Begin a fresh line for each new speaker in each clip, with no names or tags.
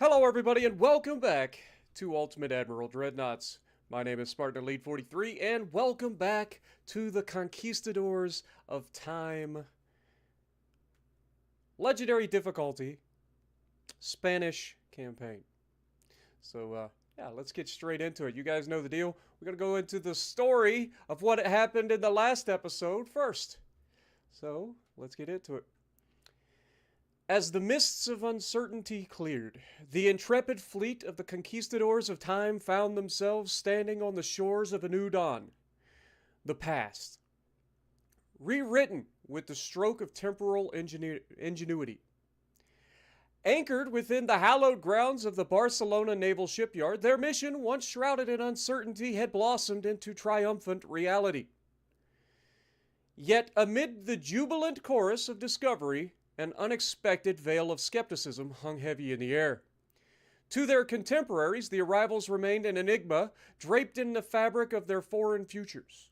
Hello, everybody, and welcome back to Ultimate Admiral Dreadnoughts. My name is Spartan Elite 43, and welcome back to the Conquistadors of Time Legendary Difficulty Spanish Campaign. So, yeah, let's get straight into it. You guys know the deal. We're going to go into the story of what happened in the last episode first. So, let's get into it. As the mists of uncertainty cleared, the intrepid fleet of the conquistadors of time found themselves standing on the shores of a new dawn. The past. Rewritten with the stroke of temporal ingenuity. Anchored within the hallowed grounds of the Barcelona Naval Shipyard, their mission, once shrouded in uncertainty, had blossomed into triumphant reality. Yet amid the jubilant chorus of discovery, an unexpected veil of skepticism hung heavy in the air. To their contemporaries, the arrivals remained an enigma draped in the fabric of their foreign futures.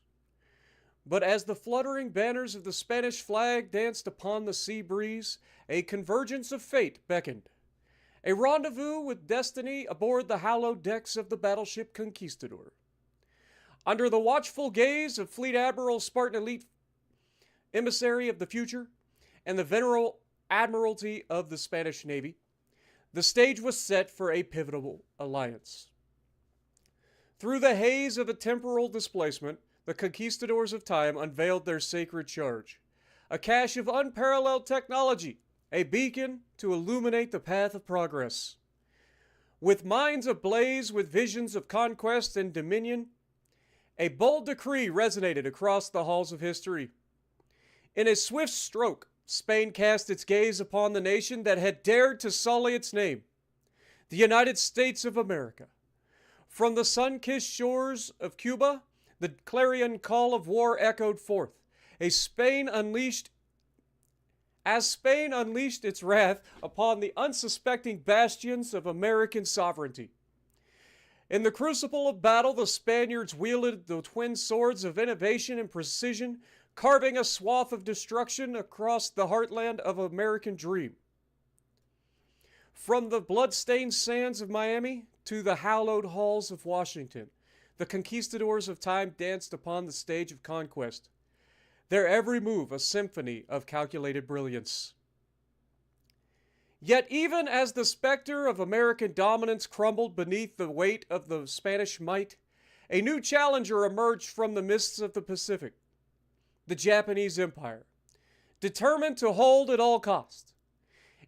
But as the fluttering banners of the Spanish flag danced upon the sea breeze, a convergence of fate beckoned. A rendezvous with destiny aboard the hallowed decks of the battleship Conquistador. Under the watchful gaze of Fleet Admiral Spartan Elite, emissary of the future, and the venerable Admiralty of the Spanish Navy, the stage was set for a pivotal alliance. Through the haze of a temporal displacement, the conquistadors of time unveiled their sacred charge, a cache of unparalleled technology, a beacon to illuminate the path of progress. With minds ablaze with visions of conquest and dominion, a bold decree resonated across the halls of history. In a swift stroke, Spain cast its gaze upon the nation that had dared to sully its name, the United States of America. From the sun-kissed shores of Cuba, the clarion call of war echoed forth. As Spain unleashed its wrath upon the unsuspecting bastions of American sovereignty. In the crucible of battle, the Spaniards wielded the twin swords of innovation and precision, carving a swath of destruction across the heartland of American dream. From the blood-stained sands of Miami to the hallowed halls of Washington, the conquistadors of time danced upon the stage of conquest, their every move a symphony of calculated brilliance. Yet even as the specter of American dominance crumbled beneath the weight of the Spanish might, a new challenger emerged from the mists of the Pacific. The Japanese Empire, determined to hold at all cost.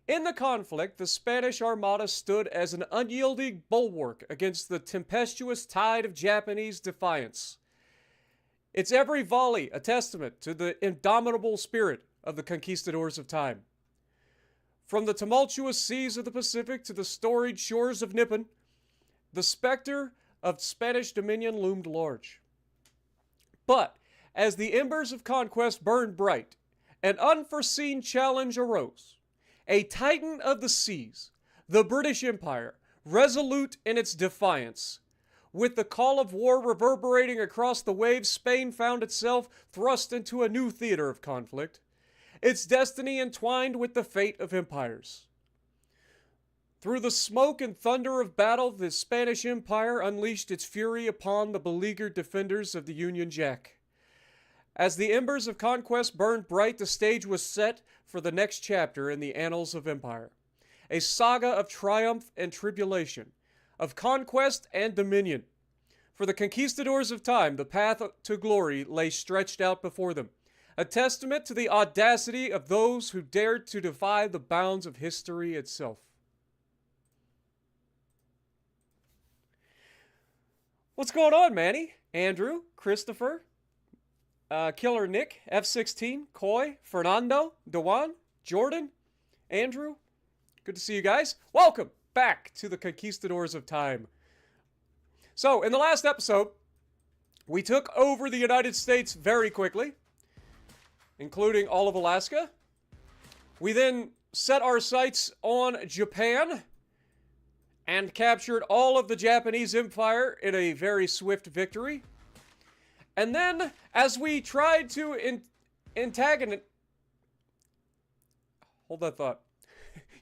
In the conflict, the Spanish Armada stood as an unyielding bulwark against the tempestuous tide of Japanese defiance. Its every volley a testament to the indomitable spirit of the conquistadors of time. From the tumultuous seas of the Pacific to the storied shores of Nippon, the specter of Spanish dominion loomed large. But as the embers of conquest burned bright, an unforeseen challenge arose. A titan of the seas, the British Empire, resolute in its defiance. With the call of war reverberating across the waves, Spain found itself thrust into a new theater of conflict, its destiny entwined with the fate of empires. Through the smoke and thunder of battle, the Spanish Empire unleashed its fury upon the beleaguered defenders of the Union Jack. As the embers of conquest burned bright, the stage was set for the next chapter in the annals of empire. A saga of triumph and tribulation, of conquest and dominion. For the conquistadors of time, the path to glory lay stretched out before them, a testament to the audacity of those who dared to defy the bounds of history itself. What's going on, Manny? Andrew? Christopher? Killer Nick, F16, Coy, Fernando, Dewan, Jordan, Andrew. Good to see you guys. Welcome back to the Conquistadors of Time. So, in the last episode, we took over the United States very quickly, including all of Alaska. We then set our sights on Japan and captured all of the Japanese Empire in a very swift victory. And then, as we tried to antagonize... Hold that thought.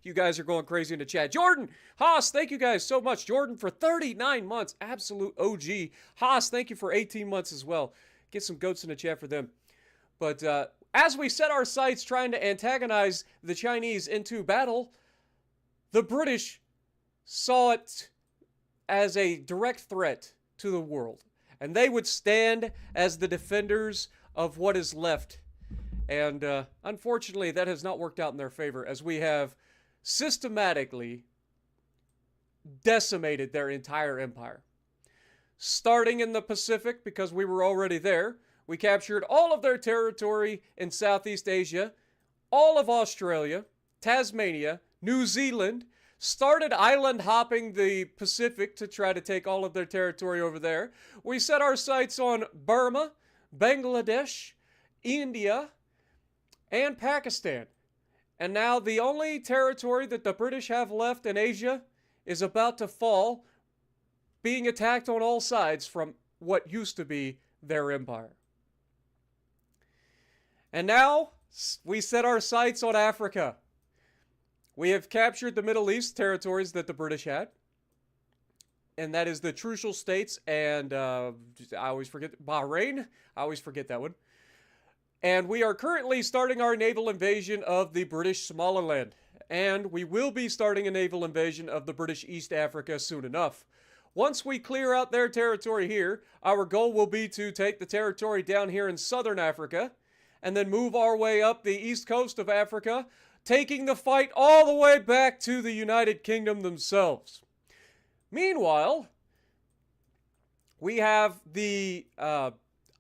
You guys are going crazy in the chat. Jordan, Haas, thank you guys so much. Jordan for 39 months. Absolute OG. Haas, thank you for 18 months as well. Get some goats in the chat for them. But as we set our sights trying to antagonize the Chinese into battle, the British saw it as a direct threat to the world. And they would stand as the defenders of what is left. And unfortunately, that has not worked out in their favor, as we have systematically decimated their entire empire. Starting in the Pacific, because we were already there, we captured all of their territory in Southeast Asia, all of Australia, Tasmania, New Zealand, started island hopping the Pacific to try to take all of their territory over there. We set our sights on Burma, Bangladesh, India, and Pakistan. And now the only territory that the British have left in Asia is about to fall, being attacked on all sides from what used to be their empire. And now we set our sights on Africa. We have captured the Middle East territories that the British had. And that is the Trucial States and, I always forget, Bahrain. I always forget that one. And we are currently starting our naval invasion of the British Somaliland. And we will be starting a naval invasion of the British East Africa soon enough. Once we clear out their territory here, our goal will be to take the territory down here in southern Africa and then move our way up the east coast of Africa, taking the fight all the way back to the United Kingdom themselves. Meanwhile, we have the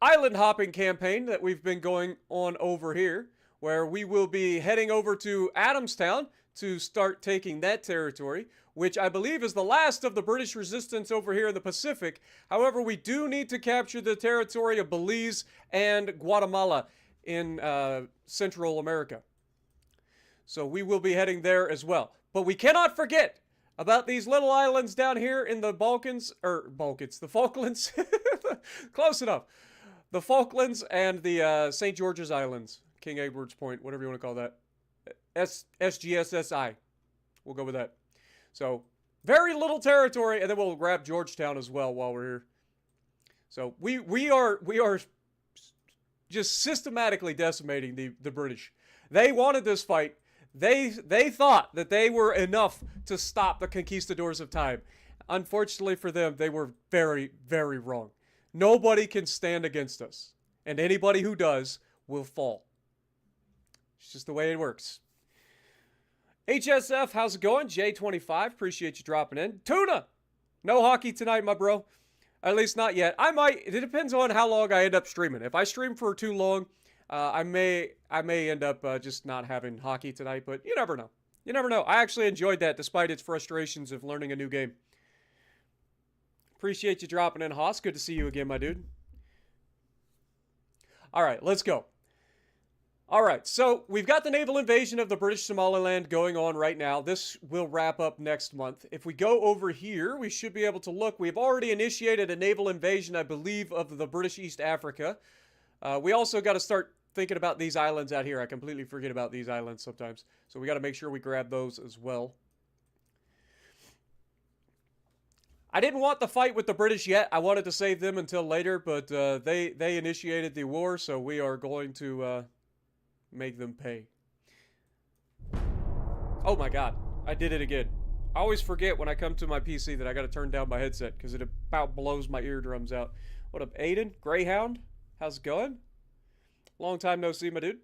island hopping campaign that we've been going on over here, where we will be heading over to Adamstown to start taking that territory, which I believe is the last of the British resistance over here in the Pacific. However, we do need to capture the territory of Belize and Guatemala in Central America. So we will be heading there as well. But we cannot forget about these little islands down here in the the Falklands. Close enough. The Falklands and the St. George's Islands. King Edward's Point, whatever you want to call that. SGSSI. We'll go with that. So, very little territory, and then we'll grab Georgetown as well while we're here. So, we are just systematically decimating the British. They wanted this fight. They thought that they were enough to stop the conquistadors of time. Unfortunately for them, they were very, very wrong. Nobody can stand against us. And anybody who does will fall. It's just the way it works. HSF, how's it going? J25, appreciate you dropping in. Tuna! No hockey tonight, my bro. At least not yet. I might. It depends on how long I end up streaming. If I stream for too long, I may end up just not having hockey tonight, but you never know. You never know. I actually enjoyed that despite its frustrations of learning a new game. Appreciate you dropping in, Haas. Good to see you again, my dude. All right, let's go. All right, so we've got the naval invasion of the British Somaliland going on right now. This will wrap up next month. If we go over here, we should be able to look. We've already initiated a naval invasion, I believe, of the British East Africa. We also got to start thinking about these islands out here. I completely forget about these islands sometimes. So we got to make sure we grab those as well. I didn't want the fight with the British yet. I wanted to save them until later, but they initiated the war, so we are going to make them pay. Oh my god, I did it again. I always forget when I come to my PC that I got to turn down my headset because it about blows my eardrums out. What up, Aiden? Greyhound? How's it going? Long time no see, my dude.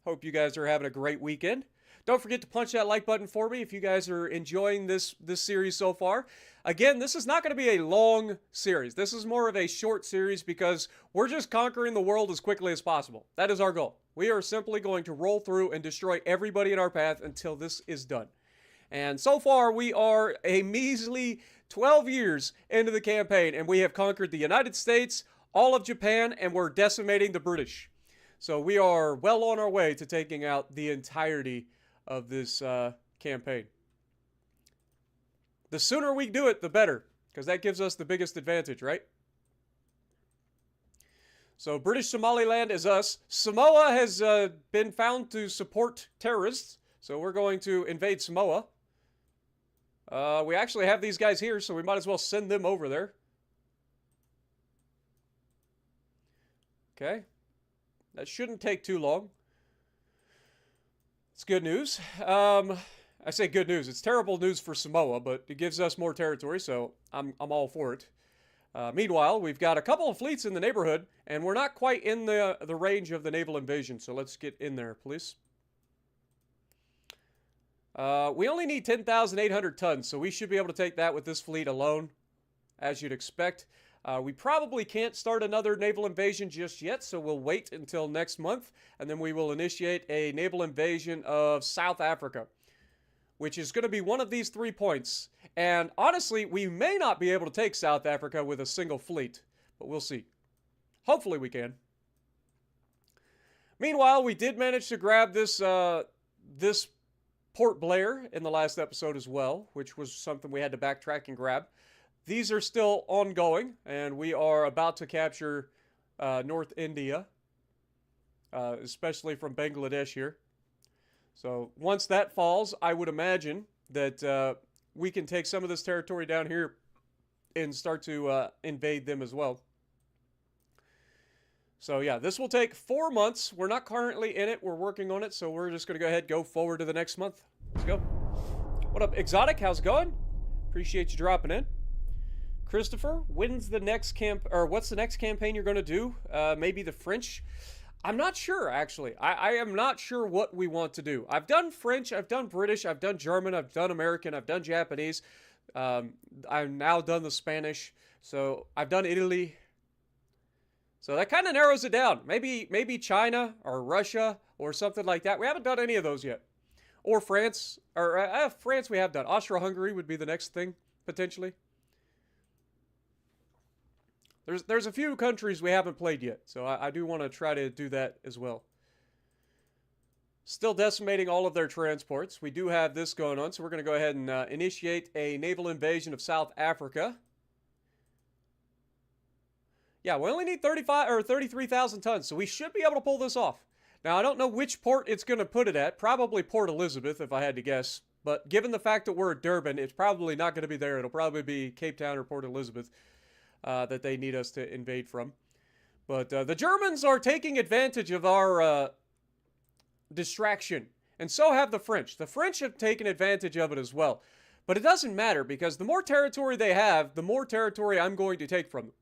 Hope you guys are having a great weekend. Don't forget to punch that like button for me if you guys are enjoying this series so far. Again, this is not going to be a long series. This is more of a short series because we're just conquering the world as quickly as possible. That is our goal. We are simply going to roll through and destroy everybody in our path until this is done. And so far, we are a measly 12 years into the campaign, and we have conquered the United States, all of Japan, and we're decimating the British. So we are well on our way to taking out the entirety of this campaign. The sooner we do it, the better, because that gives us the biggest advantage, right? So British Somaliland is us. Samoa has been found to support terrorists, So we're going to invade Samoa. We actually have these guys here, so we might as well send them over there. Okay. That shouldn't take too long. It's good news. I say good news. It's terrible news for Samoa, but it gives us more territory, so I'm all for it. Meanwhile, we've got a couple of fleets in the neighborhood, and we're not quite in the range of the naval invasion, so let's get in there, please. We only need 10,800 tons, so we should be able to take that with this fleet alone, as you'd expect. We probably can't start another naval invasion just yet, so we'll wait until next month, and then we will initiate a naval invasion of South Africa, which is going to be one of these 3 points. And honestly, we may not be able to take South Africa with a single fleet, but we'll see. Hopefully we can. Meanwhile, we did manage to grab this Port Blair in the last episode as well, which was something we had to backtrack and grab. These are still ongoing, and we are about to capture North India, especially from Bangladesh here. So once that falls, I would imagine that we can take some of this territory down here and start to invade them as well. So yeah, this will take 4 months. We're not currently in it. We're working on it, so we're just going to go ahead and go forward to the next month. Let's go. What up, Exotic? How's it going? Appreciate you dropping in. Christopher, when's the next what's the next campaign you're going to do? Maybe the French? I'm not sure, actually. I am not sure what we want to do. I've done French, I've done British, I've done German, I've done American, I've done Japanese. I've now done the Spanish. So I've done Italy. So that kind of narrows it down. Maybe China or Russia or something like that. We haven't done any of those yet. Or France. Or France we have done. Austria-Hungary would be the next thing, potentially. There's a few countries we haven't played yet, so I do want to try to do that as well. Still decimating all of their transports. We do have this going on, so we're going to go ahead and initiate a naval invasion of South Africa. Yeah, we only need 33,000 tons, so we should be able to pull this off. Now, I don't know which port it's going to put it at. Probably Port Elizabeth, if I had to guess. But given the fact that we're at Durban, it's probably not going to be there. It'll probably be Cape Town or Port Elizabeth. That they need us to invade from. But the Germans are taking advantage of our distraction. And so have the French. The French have taken advantage of it as well. But it doesn't matter, because the more territory they have, the more territory I'm going to take from them.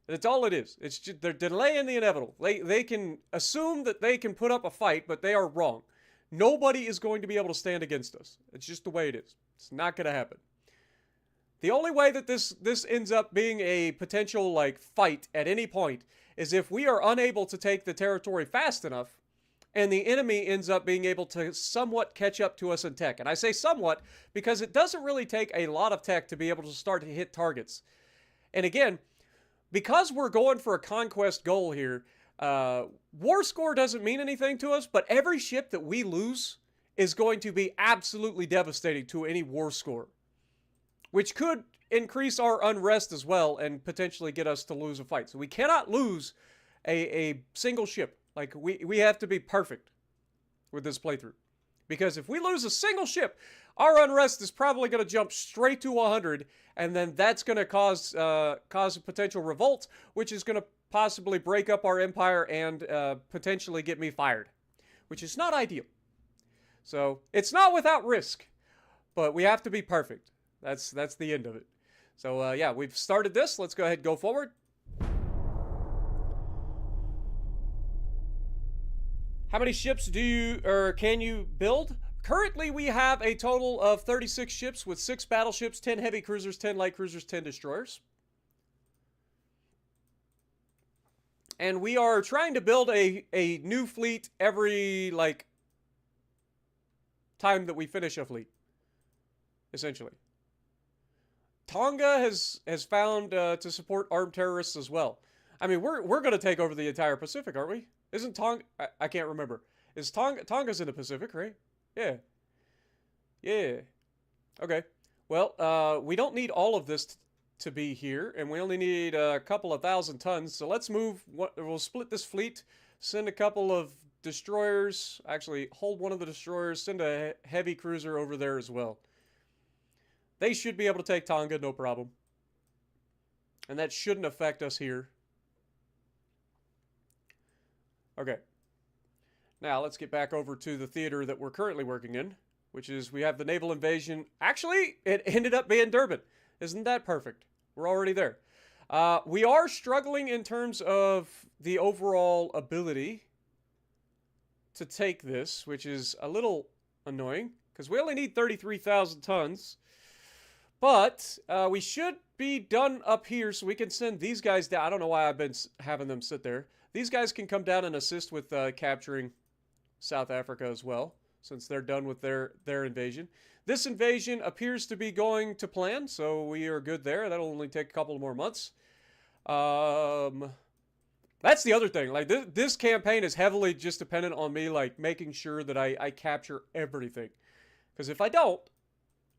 That's all it is. It's just, they're delaying the inevitable. They can assume that they can put up a fight, but they are wrong. Nobody is going to be able to stand against us. It's just the way it is. It's not going to happen. The only way that this ends up being a potential, like, fight at any point is if we are unable to take the territory fast enough and the enemy ends up being able to somewhat catch up to us in tech. And I say somewhat because it doesn't really take a lot of tech to be able to start to hit targets. And again, because we're going for a conquest goal here, war score doesn't mean anything to us, but every ship that we lose is going to be absolutely devastating to any war score, which could increase our unrest as well and potentially get us to lose a fight. So we cannot lose a single ship. Like, we have to be perfect with this playthrough. Because if we lose a single ship, our unrest is probably going to jump straight to 100, and then that's going to cause a potential revolt, which is going to possibly break up our empire and potentially get me fired, which is not ideal. So it's not without risk, but we have to be perfect. That's the end of it. So yeah, we've started this. Let's go ahead and go forward. How many ships can you build? Currently, we have a total of 36 ships with 6 battleships, 10 heavy cruisers, 10 light cruisers, 10 destroyers. And we are trying to build a new fleet every, like, time that we finish a fleet, essentially. Tonga has found to support armed terrorists as well. I mean, we're going to take over the entire Pacific, aren't we? Isn't Tonga... I can't remember. Is Tonga's in the Pacific, right? Yeah. Yeah. Okay. Well, we don't need all of this to be here, and we only need a couple of thousand tons. So let's move... We'll split this fleet, send a couple of destroyers. Actually, hold one of the destroyers. Send a heavy cruiser over there as well. They should be able to take Tonga, no problem. And that shouldn't affect us here. Okay. Now, let's get back over to the theater that we're currently working in, which is we have the naval invasion. Actually, it ended up being Durban. Isn't that perfect? We're already there. We are struggling in terms of the overall ability to take this, which is a little annoying, because we only need 33,000 tons. But we should be done up here, so we can send these guys down. I don't know why I've been having them sit there. These guys can come down and assist with capturing South Africa as well, since they're done with their invasion. This invasion appears to be going to plan, so we are good there. That'll only take a couple more months. That's the other thing. Like, this campaign is heavily just dependent on me, like, making sure that I capture everything. Because if I don't,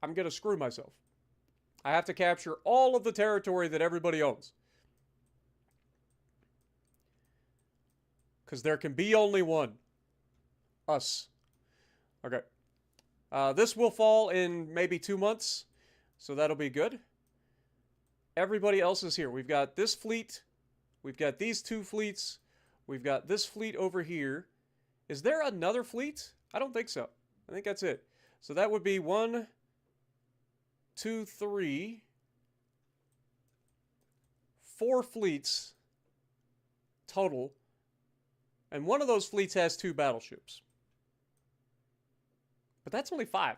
I'm going to screw myself. I have to capture all of the territory that everybody owns. Because there can be only one. Us. Okay. This will fall in maybe 2 months. So that'll be good. Everybody else is here. We've got this fleet. We've got these 2 fleets. We've got this fleet over here. Is there another fleet? I don't think so. I think that's it. So that would be 1, 2, 3, 4 fleets total. And one of those fleets has 2 battleships. But that's only 5.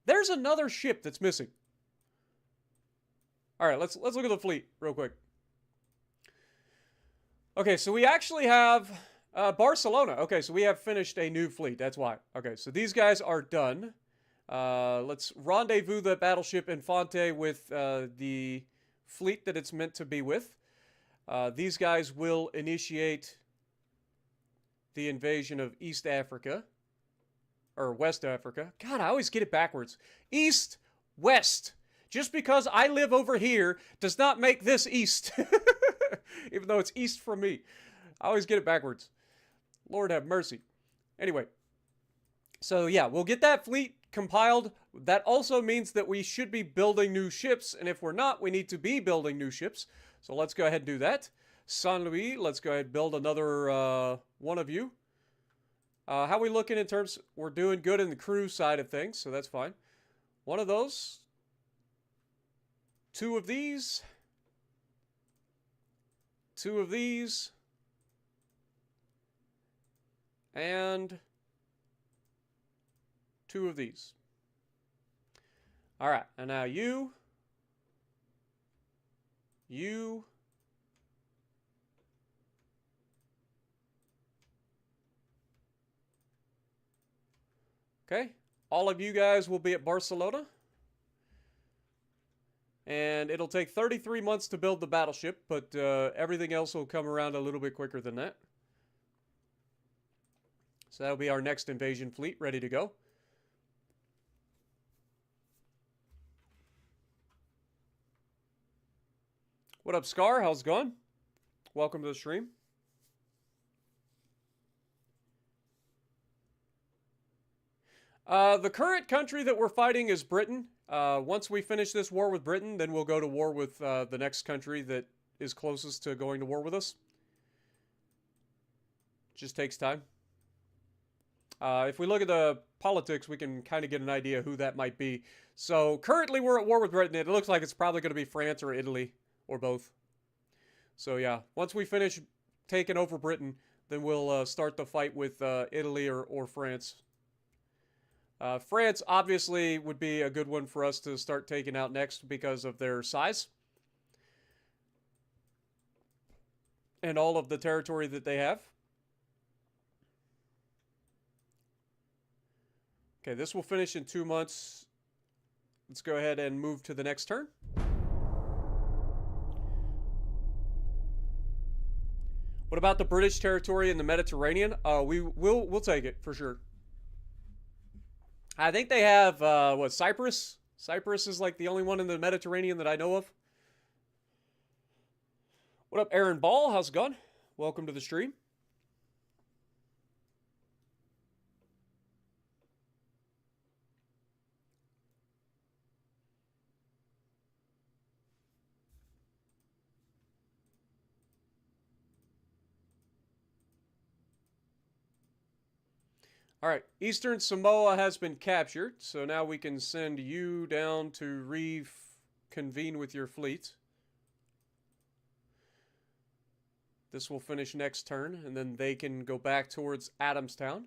There's another ship that's missing. All right, let's look at the fleet real quick. Okay, so we actually have Barcelona. Okay, so we have finished a new fleet. That's why. Okay, so these guys are done. Let's rendezvous the battleship Infante with the fleet that it's meant to be with. These guys will initiate the invasion of East Africa. Or West Africa. God, I always get it backwards. East, West. Just because I live over here does not make this East. Even though it's East from me. I always get it backwards. Lord have mercy. Anyway. So yeah, we'll get that fleet compiled. That also means that we should be building new ships. And if we're not, we need to be building new ships. So let's go ahead and do that. San Luis, let's go ahead and build another one of you. How are we looking in terms... We're doing good in the crew side of things, so that's fine. One of those. 2 of these. 2 of these. And 2 of these. Alright, and now you. You. Okay, all of you guys will be at Barcelona. And it'll take 33 months to build the battleship, but everything else will come around a little bit quicker than that. So that'll be our next invasion fleet, ready to go. What up, Scar? How's it going? Welcome to the stream. The current country that we're fighting is Britain. Once we finish this war with Britain, then we'll go to war with the next country that is closest to going to war with us. Just takes time. If we look at the politics, we can kind of get an idea who that might be. So currently we're at war with Britain. It looks like it's probably going to be France or Italy or both. So yeah, once we finish taking over Britain, then we'll start the fight with Italy or France. France obviously would be a good one for us to start taking out next because of their size. And all of the territory that they have. Okay, this will finish in 2 months. Let's go ahead and move to the next turn. What about the British territory in the Mediterranean? We'll take it for sure. I think they have, what, Cyprus? Cyprus is like the only one in the Mediterranean that I know of. What up, Aaron Ball? How's it going? Welcome to the stream. All right, Eastern Samoa has been captured, so now we can send you down to reconvene with your fleet. This will finish next turn, and then they can go back towards Adamstown.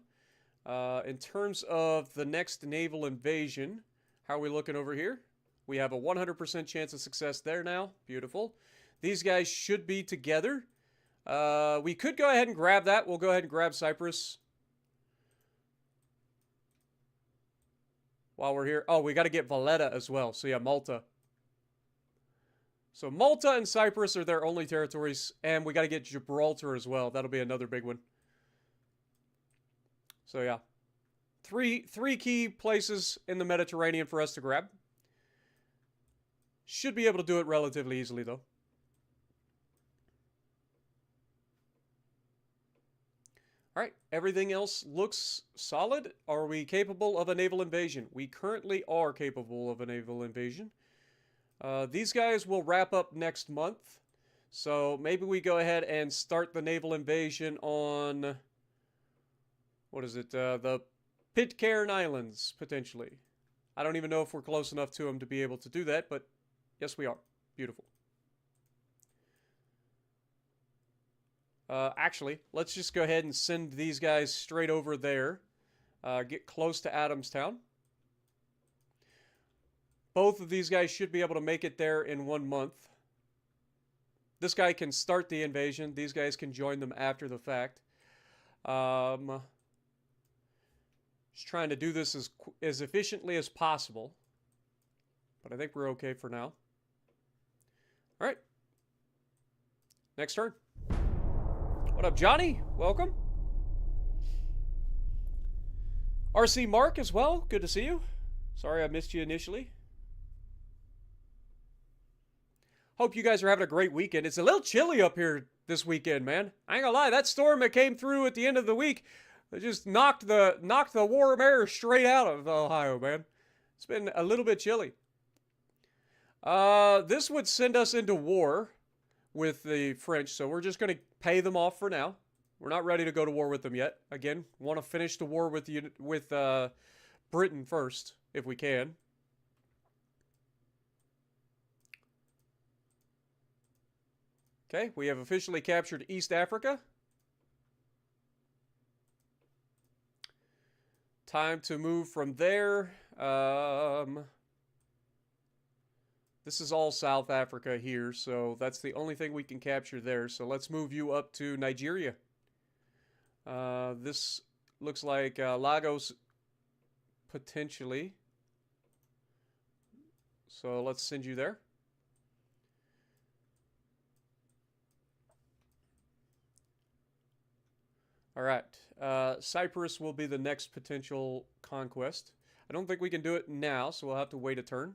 In terms of the next naval invasion, how are we looking over here? We have a 100% chance of success there now. Beautiful. These guys should be together. We could go ahead and grab that. We'll go ahead and grab Cyprus. While we're here. Oh, we got to get Valletta as well. So yeah, Malta. So Malta and Cyprus are their only territories. And we got to get Gibraltar as well. That'll be another big one. So yeah. Three key places in the Mediterranean for us to grab. Should be able to do it relatively easily though. Alright, everything else looks solid. Are we capable of a naval invasion? We currently are capable of a naval invasion. These guys will wrap up next month. So maybe we go ahead and start the naval invasion on... What is it? The Pitcairn Islands, potentially. I don't even know if we're close enough to them to be able to do that, but yes, we are. Beautiful. Actually, let's just go ahead and send these guys straight over there. Get close to Adamstown. Both of these guys should be able to make it there in 1 month. This guy can start the invasion. These guys can join them after the fact. Just trying to do this as efficiently as possible. But I think we're okay for now. Alright. Next turn. What up, Johnny? Welcome. RC Mark as well. Good to see you. Sorry I missed you initially. Hope you guys are having a great weekend. It's a little chilly up here this weekend, man. I ain't gonna lie. That storm that came through at the end of the week, it just knocked the warm air straight out of Ohio, man. It's been a little bit chilly. This would send us into war with the French, so we're just going to pay them off for now. We're not ready to go to war with them yet. Again, want to finish the war with Britain first, if we can. Okay, we have officially captured East Africa. Time to move from there. This is all South Africa here, so that's the only thing we can capture there. So let's move you up to Nigeria. This looks like Lagos, potentially. So let's send you there. All right. Cyprus will be the next potential conquest. I don't think we can do it now, so we'll have to wait a turn.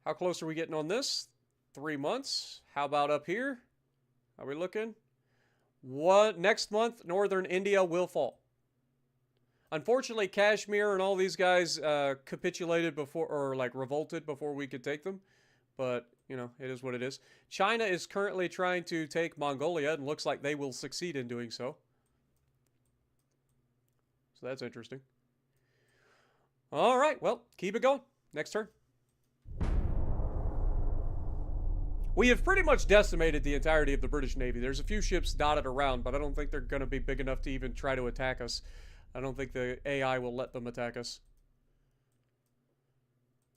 How close are we getting on this? 3 months. How about up here? Are we looking? Next month, northern India will fall. Unfortunately, Kashmir and all these guys capitulated before, or like revolted before we could take them. But, you know, it is what it is. China is currently trying to take Mongolia and looks like they will succeed in doing so. So that's interesting. All right, well, keep it going. Next turn. We have pretty much decimated the entirety of the British Navy. There's a few ships dotted around, but I don't think they're going to be big enough to even try to attack us. I don't think the AI will let them attack us.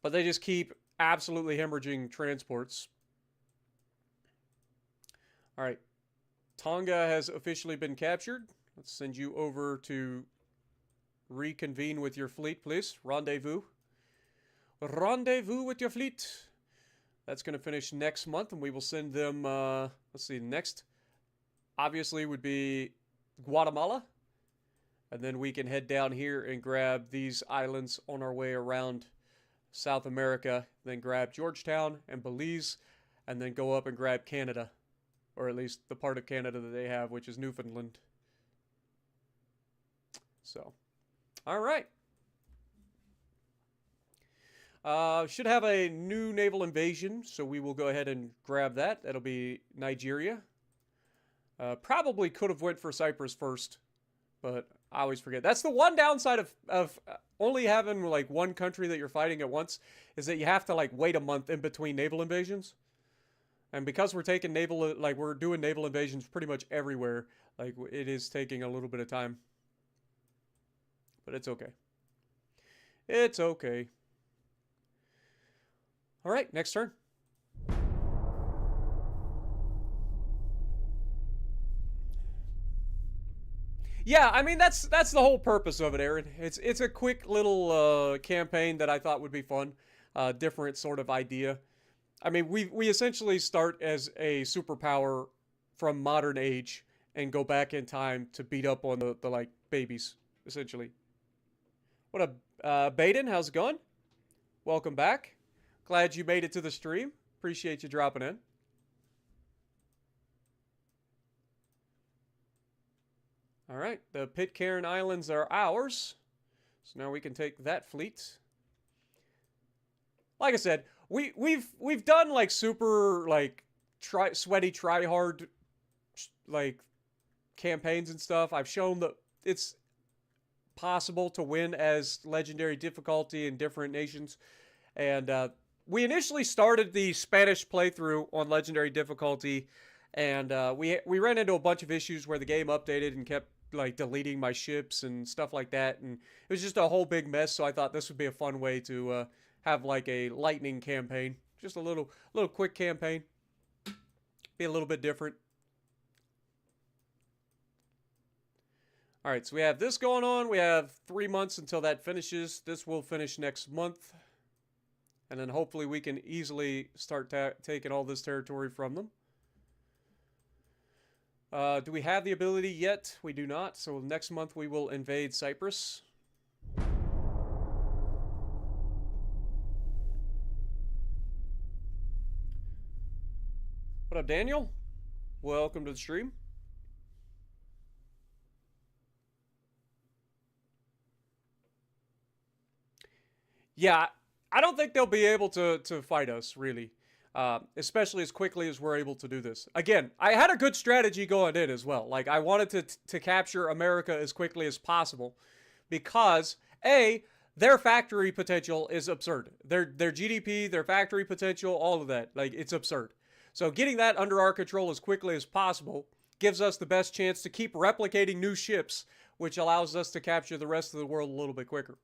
But they just keep absolutely hemorrhaging transports. All right. Tonga has officially been captured. Let's send you over to reconvene with your fleet, please. Rendezvous. Rendezvous with your fleet. That's going to finish next month, and we will send them, let's see, next obviously would be Guatemala. And then we can head down here and grab these islands on our way around South America, then grab Georgetown and Belize, and then go up and grab Canada, or at least the part of Canada that they have, which is Newfoundland. So, all right. Should have a new naval invasion, so we will go ahead and grab that. That'll be Nigeria. Probably could have went for Cyprus first, but I always forget. That's the one downside of only having like one country that you're fighting at once, is that you have to like wait a month in between naval invasions. And because we're taking naval, like we're doing naval invasions pretty much everywhere, like it is taking a little bit of time. But it's okay. It's okay. All right, next turn. Yeah, I mean that's the whole purpose of it, Aaron. It's a quick little campaign that I thought would be fun, different sort of idea. I mean we essentially start as a superpower from modern age and go back in time to beat up on the like babies, essentially. What up, Baden? How's it going? Welcome back. Glad you made it to the stream. Appreciate you dropping in. All right, the Pitcairn Islands are ours. So now we can take that fleet. Like I said, we've done like super like sweaty try hard like campaigns and stuff. I've shown that it's possible to win as legendary difficulty in different nations. And we initially started the Spanish playthrough on legendary difficulty, and we ran into a bunch of issues where the game updated and kept like deleting my ships and stuff like that, and it was just a whole big mess. So I thought this would be a fun way to have like a lightning campaign, just a little quick campaign, be a little bit different. All right, so we have this going on. We have 3 months until that finishes. This will finish next month, and then hopefully we can easily start taking all this territory from them. Do we have the ability yet? We do not. So next month we will invade Cyprus. What up, Daniel? Welcome to the stream. Yeah, I don't think they'll be able to fight us, really. Especially as quickly as we're able to do this. Again, I had a good strategy going in as well. Like, I wanted to capture America as quickly as possible because, A, their factory potential is absurd. Their GDP, their factory potential, all of that, like, it's absurd. So getting that under our control as quickly as possible gives us the best chance to keep replicating new ships, which allows us to capture the rest of the world a little bit quicker.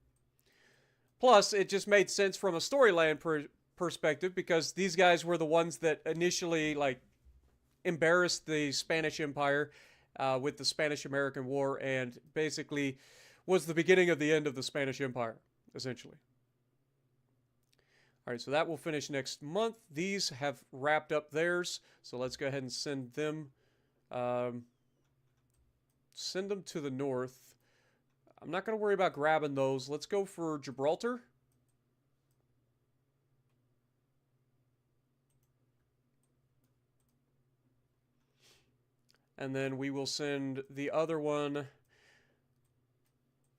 Plus, it just made sense from a storyline perspective because these guys were the ones that initially like embarrassed the Spanish Empire with the Spanish-American War, and basically was the beginning of the end of the Spanish Empire, essentially. All right, so that will finish next month. These have wrapped up theirs, so let's go ahead and send them to the north. I'm not going to worry about grabbing those. Let's go for Gibraltar. And then we will send the other one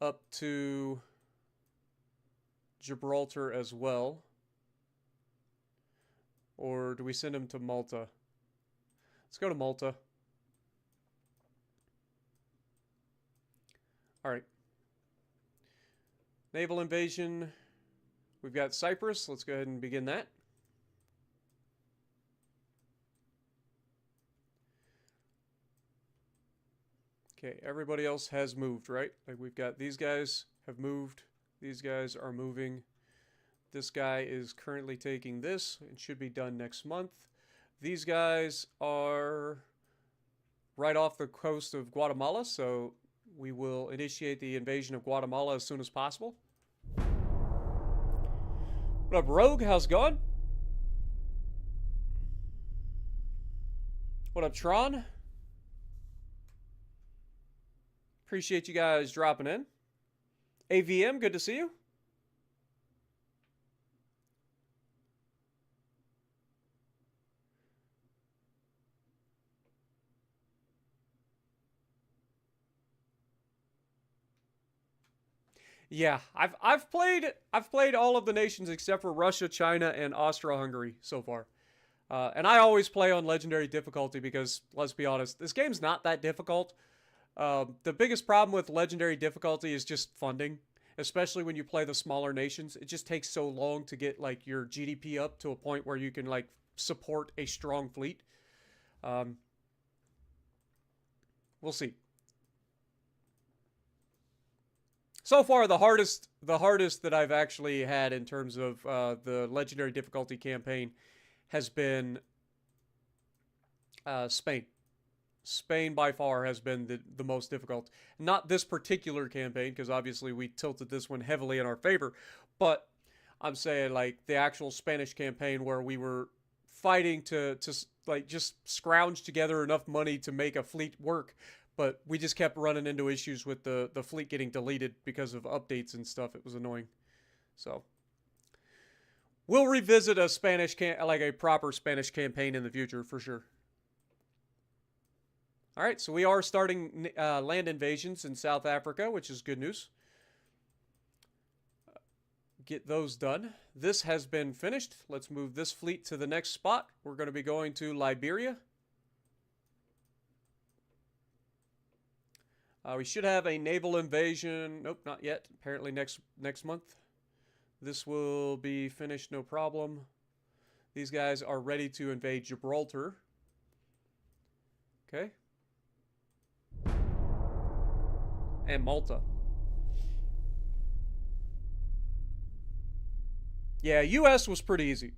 up to Gibraltar as well. Or do we send him to Malta? Let's go to Malta. All right. Naval invasion. We've got Cyprus. Let's go ahead and begin that. Okay, everybody else has moved, right? Like we've got these guys have moved. These guys are moving. This guy is currently taking this. It should be done next month. These guys are right off the coast of Guatemala, so we will initiate the invasion of Guatemala as soon as possible. What up, Rogue? How's it going? What up, Tron? Appreciate you guys dropping in. AVM, good to see you. Yeah, I've played all of the nations except for Russia, China, and Austro-Hungary so far. And I always play on legendary difficulty because, let's be honest, this game's not that difficult. The biggest problem with legendary difficulty is just funding, especially when you play the smaller nations. It just takes so long to get like your GDP up to a point where you can like support a strong fleet. Um, we'll see. So far, the hardest that I've actually had in terms of the legendary difficulty campaign has been Spain. Spain by far has been the most difficult. Not this particular campaign, because obviously we tilted this one heavily in our favor, but I'm saying like the actual Spanish campaign where we were fighting to like just scrounge together enough money to make a fleet work, but we just kept running into issues with the fleet getting deleted because of updates and stuff. It was annoying. So we'll revisit a like a proper Spanish campaign in the future for sure. All right, so we are starting land invasions in South Africa, which is good news. Get those done. This has been finished. Let's move this fleet to the next spot. We're going to be going to Liberia. We should have a naval invasion. Nope, not yet. Apparently next month. This will be finished, no problem. These guys are ready to invade Gibraltar. Okay. And Malta. Yeah, US was pretty easy.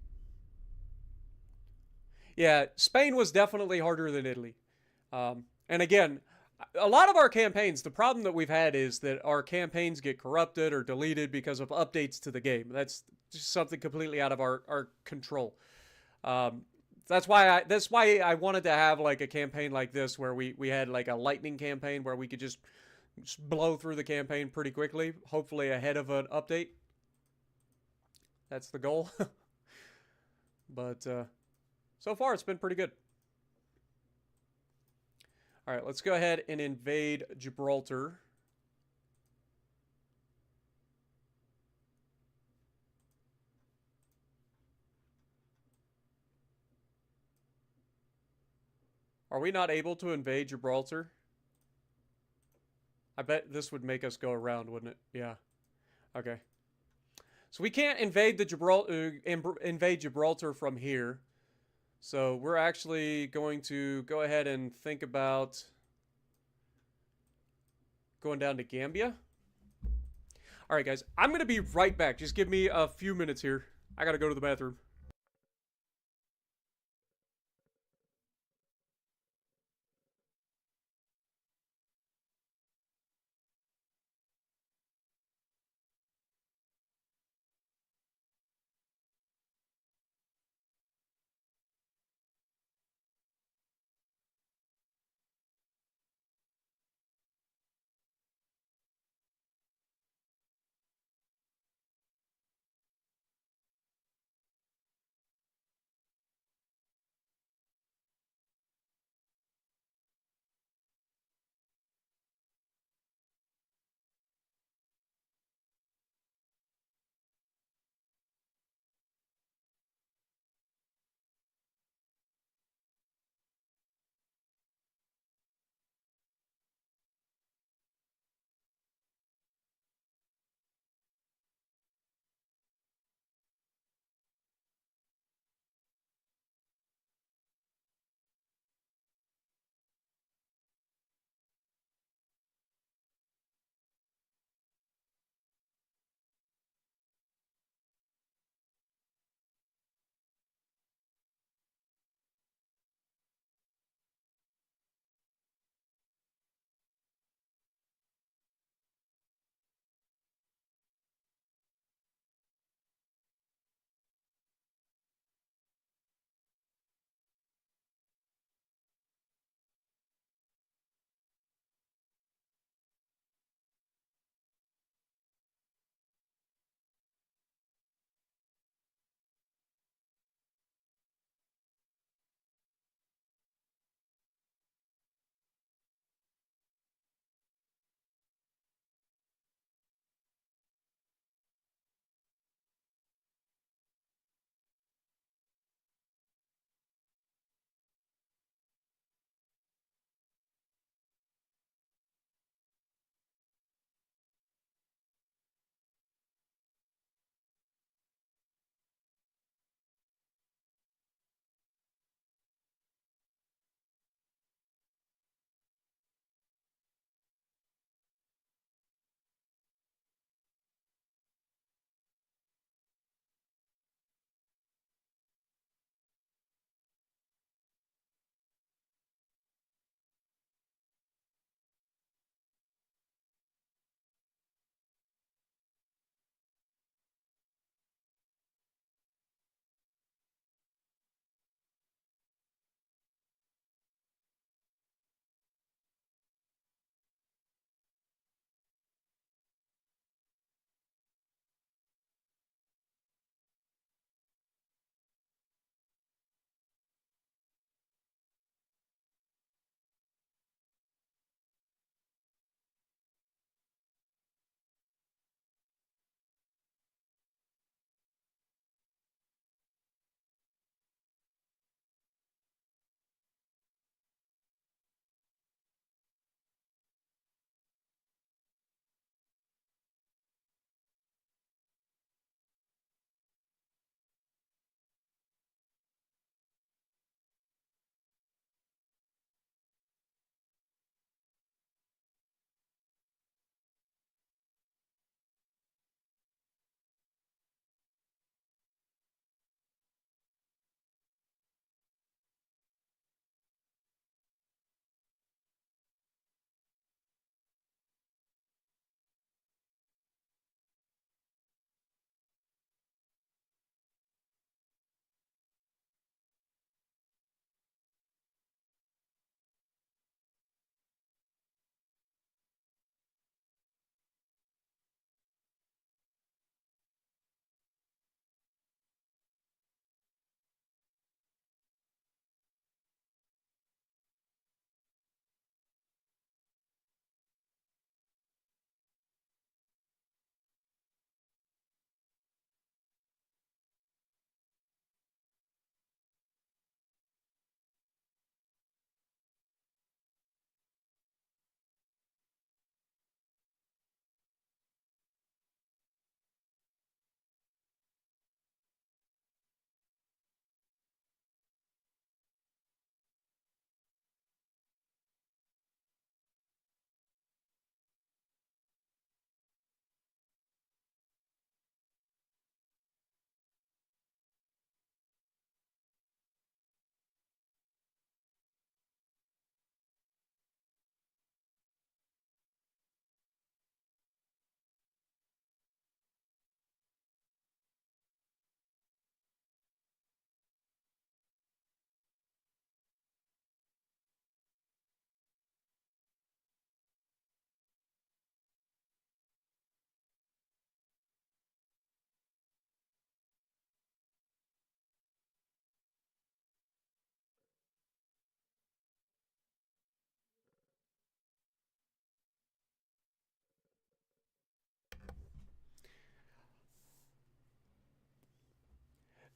Yeah, Spain was definitely harder than Italy. And again, a lot of our campaigns, the problem that we've had is that our campaigns get corrupted or deleted because of updates to the game. That's just something completely out of our control. Um, that's why I wanted to have like a campaign like this where we had like a lightning campaign where we could just blow through the campaign pretty quickly, hopefully ahead of an update. That's the goal. But so far it's been pretty good. All right, let's go ahead and invade Gibraltar. Are we not able to invade Gibraltar? I bet this would make us go around, wouldn't it? Yeah. Okay. So we can't invade the invade Gibraltar from here. So we're actually going to go ahead and think about going down to Gambia. All right, guys. I'm going to be right back. Just give me a few minutes here. I got to go to the bathroom.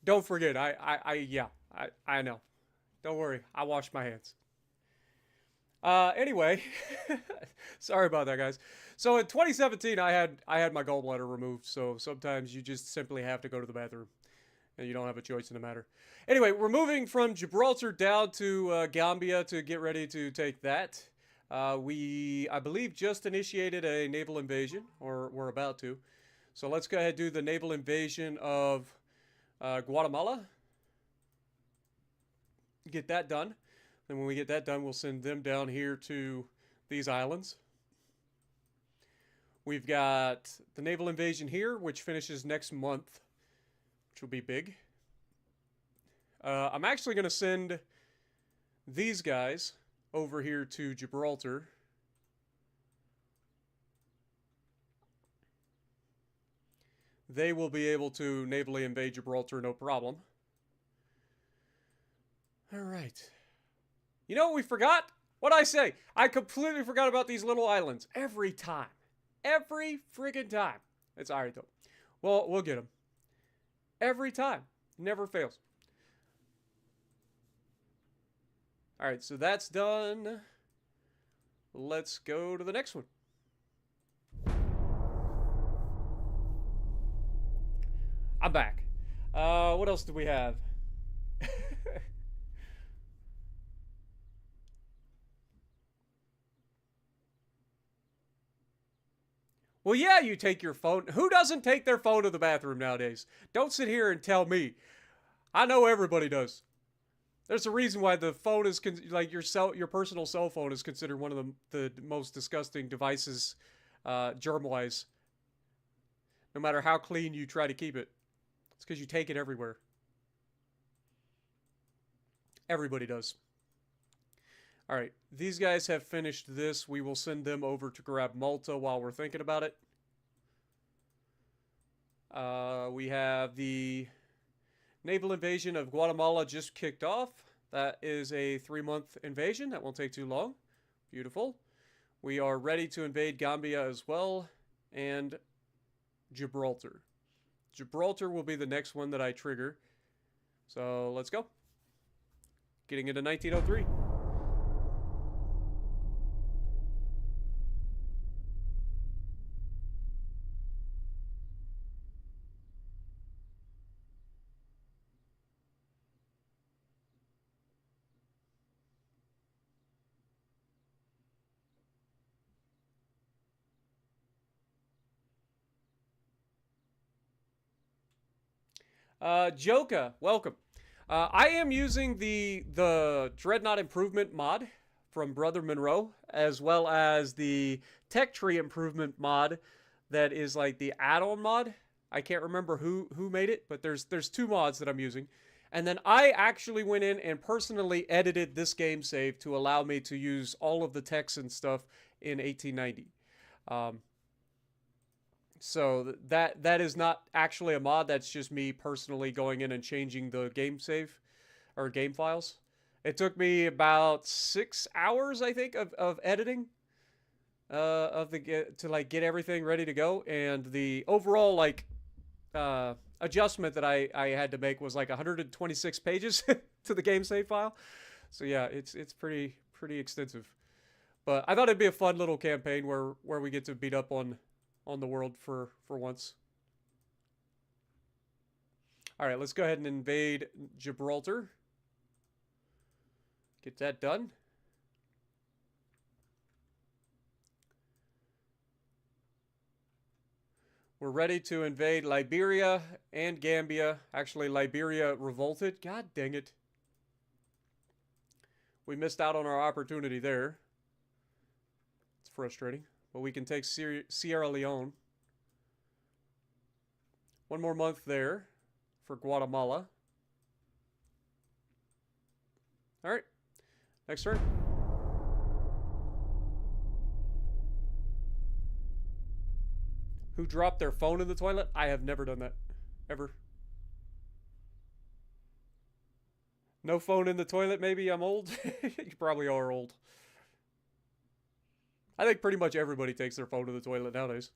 Don't forget, yeah, I know. Don't worry, I washed my hands. Anyway, sorry about that, guys. So in 2017, I had my gallbladder removed. So sometimes you just simply have to go to the bathroom, and you don't have a choice in the matter. Anyway, we're moving from Gibraltar down to Gambia to get ready to take that. We, I believe, just initiated a naval invasion, or we're about to. So let's go ahead and do the naval invasion of Guatemala. Get that done. Then when we get that done, we'll send them down here to these islands. We've got the naval invasion here, which finishes next month, which will be big. I'm actually going to send these guys over here to Gibraltar. They will be able to navally invade Gibraltar, no problem. All right. You know what we forgot? What'd I say? I completely forgot about these little islands. Every time. Every friggin' time. It's alright, though. Well, we'll get them. Every time. Never fails. Alright, so that's done. Let's go to the next one. I'm back. What else do we have? Well, yeah, you take your phone. Who doesn't take their phone to the bathroom nowadays? Don't sit here and tell me. I know everybody does. There's a reason why the phone is like your personal cell phone is considered one of the most disgusting devices, germ-wise. No matter how clean you try to keep it, it's because you take it everywhere. Everybody does. All right, these guys have finished this. We will send them over to grab Malta while we're thinking about it. We have the naval invasion of Guatemala just kicked off. That is a 3-month invasion. That won't take too long. Beautiful. We are ready to invade Gambia as well, and Gibraltar. Gibraltar will be the next one that I trigger. So let's go. Getting into 1903. Joka, welcome. I am using the Dreadnought Improvement mod from Brother Monroe, as well as the Tech Tree Improvement mod that is like the add-on mod. I can't remember who made it, but there's 2 mods that I'm using. And then I actually went in and personally edited this game save to allow me to use all of the text and stuff in 1890. So that is not actually a mod. That's just me personally going in and changing the game save or game files. It took me about 6 hours, I think, of editing to like get everything ready to go, and the overall like adjustment that I had to make was like 126 pages to the game save file. So yeah, it's pretty extensive. But I thought it'd be a fun little campaign where we get to beat up on the world for once. All right, let's go ahead and invade Gibraltar. Get that done. We're ready to invade Liberia and Gambia. Actually, Liberia revolted. God dang it. We missed out on our opportunity there. It's frustrating. But we can take Sierra Leone. 1 more month there for Guatemala. All right. Next turn. Who dropped their phone in the toilet? I have never done that. Ever. No phone in the toilet, maybe I'm old? You probably are old. I think pretty much everybody takes their phone to the toilet nowadays.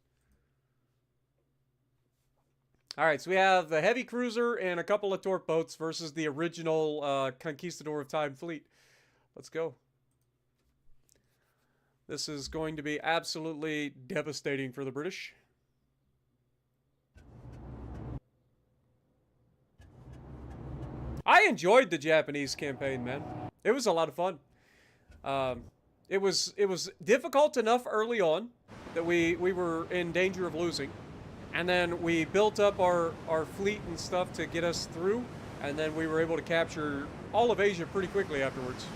All right, so we have the heavy cruiser and a couple of torp boats versus the original Conquistador of Time fleet. Let's go. This is going to be absolutely devastating for the British. I enjoyed the Japanese campaign, man. It was a lot of fun. It was difficult enough early on that we were in danger of losing. And then we built up our fleet and stuff to get us through. And then we were able to capture all of Asia pretty quickly afterwards.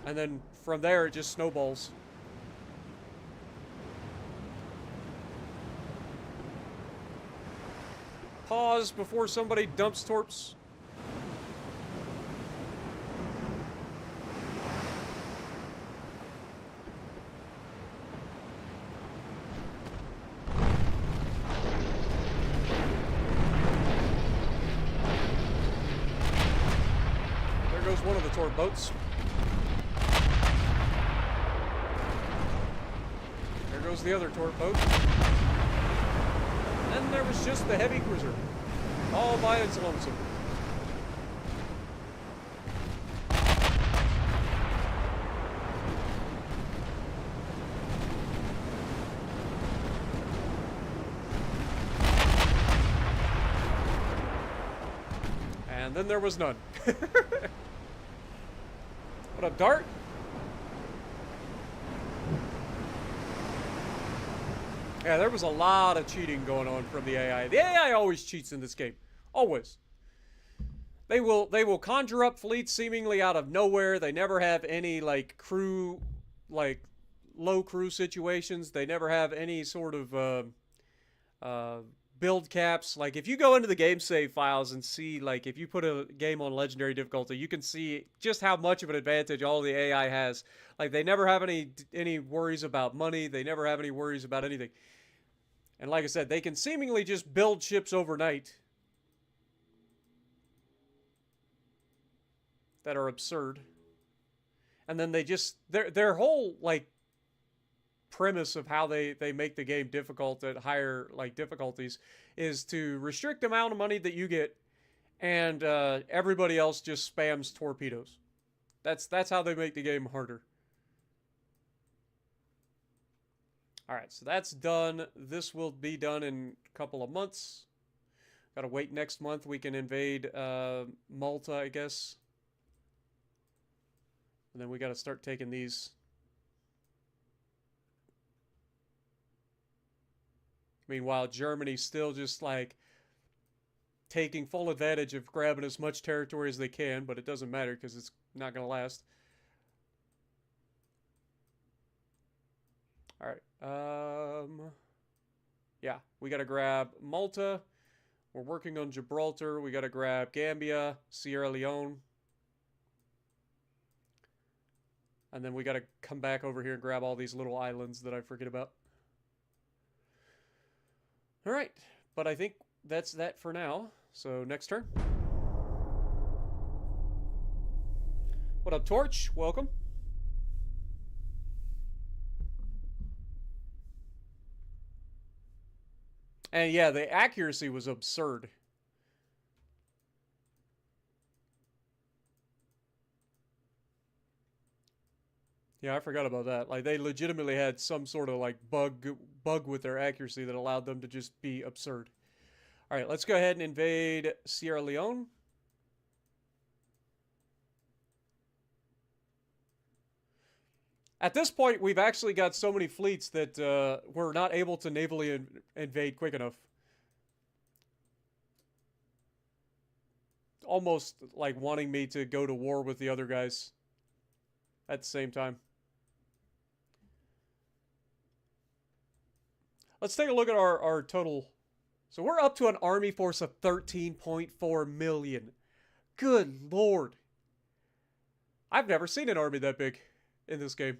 And then from there, it just snowballs. Pause before somebody dumps torps. There goes one of the torp boats. There goes the other torp boat. And there was just the heavy cruiser, all by its lonesome. And then there was none. What up, Dart? Yeah, there was a lot of cheating going on from the AI. The AI always cheats in this game. Always. They will conjure up fleets seemingly out of nowhere. They never have any, like, crew, like, low crew situations. They never have any sort of build caps. Like, if you go into the game save files and see, like, if you put a game on legendary difficulty, you can see just how much of an advantage all the AI has. Like, they never have any worries about money. They never have any worries about anything. And like I said, they can seemingly just build ships overnight that are absurd. And then they just, their whole, like, premise of how they make the game difficult at higher, like, difficulties is to restrict the amount of money that you get, and everybody else just spams torpedoes. That's how they make the game harder. Alright, so that's done. This will be done in a couple of months. Gotta wait next month. We can invade Malta, I guess. And then we gotta start taking these. Meanwhile, Germany's still just, like, taking full advantage of grabbing as much territory as they can, but it doesn't matter because it's not gonna last. Alright, yeah, we gotta grab Malta. We're working on Gibraltar. We gotta grab Gambia, Sierra Leone. And then we gotta come back over here and grab all these little islands that I forget about. Alright, but I think that's that for now. So, next turn. What up, Torch? Welcome. And yeah, the accuracy was absurd. Yeah, I forgot about that. Like, they legitimately had some sort of, like, bug with their accuracy that allowed them to just be absurd. All right, let's go ahead and invade Sierra Leone. At this point, we've actually got so many fleets that we're not able to navally invade quick enough. Almost like wanting me to go to war with the other guys at the same time. Let's take a look at our total. So we're up to an army force of 13.4 million. Good Lord. I've never seen an army that big in this game.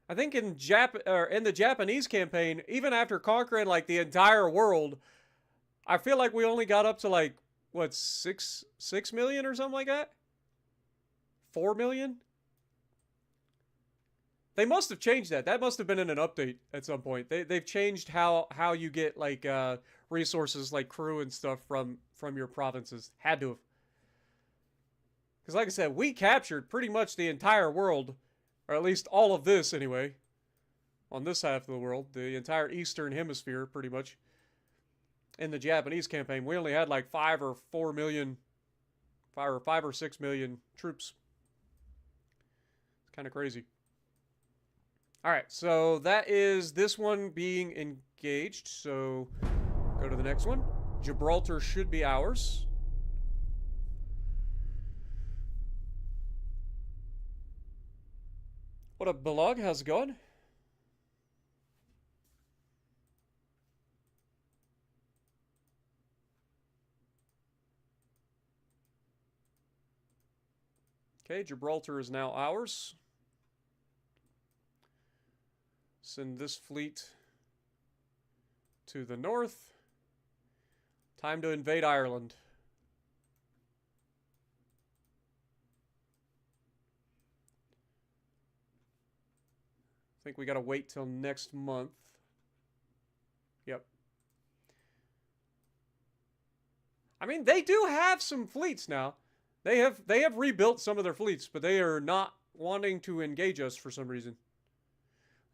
I think in the Japanese campaign, even after conquering, like, the entire world, I feel like we only got up to, like, what, 6 million or something like that? 4 million? They must have changed that. That must have been in an update at some point. They've changed how you get, like, resources like crew and stuff from your provinces. Had to have. Because like I said, we captured pretty much the entire world, or at least all of this anyway, on this half of the world, the entire Eastern Hemisphere pretty much. In the Japanese campaign, we only had like 5 or 6 million troops. It's kind of crazy. All right, so that is this one being engaged. So go to the next one. Gibraltar should be ours. What up, Belag? How's it going? Okay, Gibraltar is now ours. Send this fleet to the north. Time to invade Ireland. I think we gotta wait till next month. Yep. I mean, they do have some fleets now. They have rebuilt some of their fleets, but they are not wanting to engage us for some reason.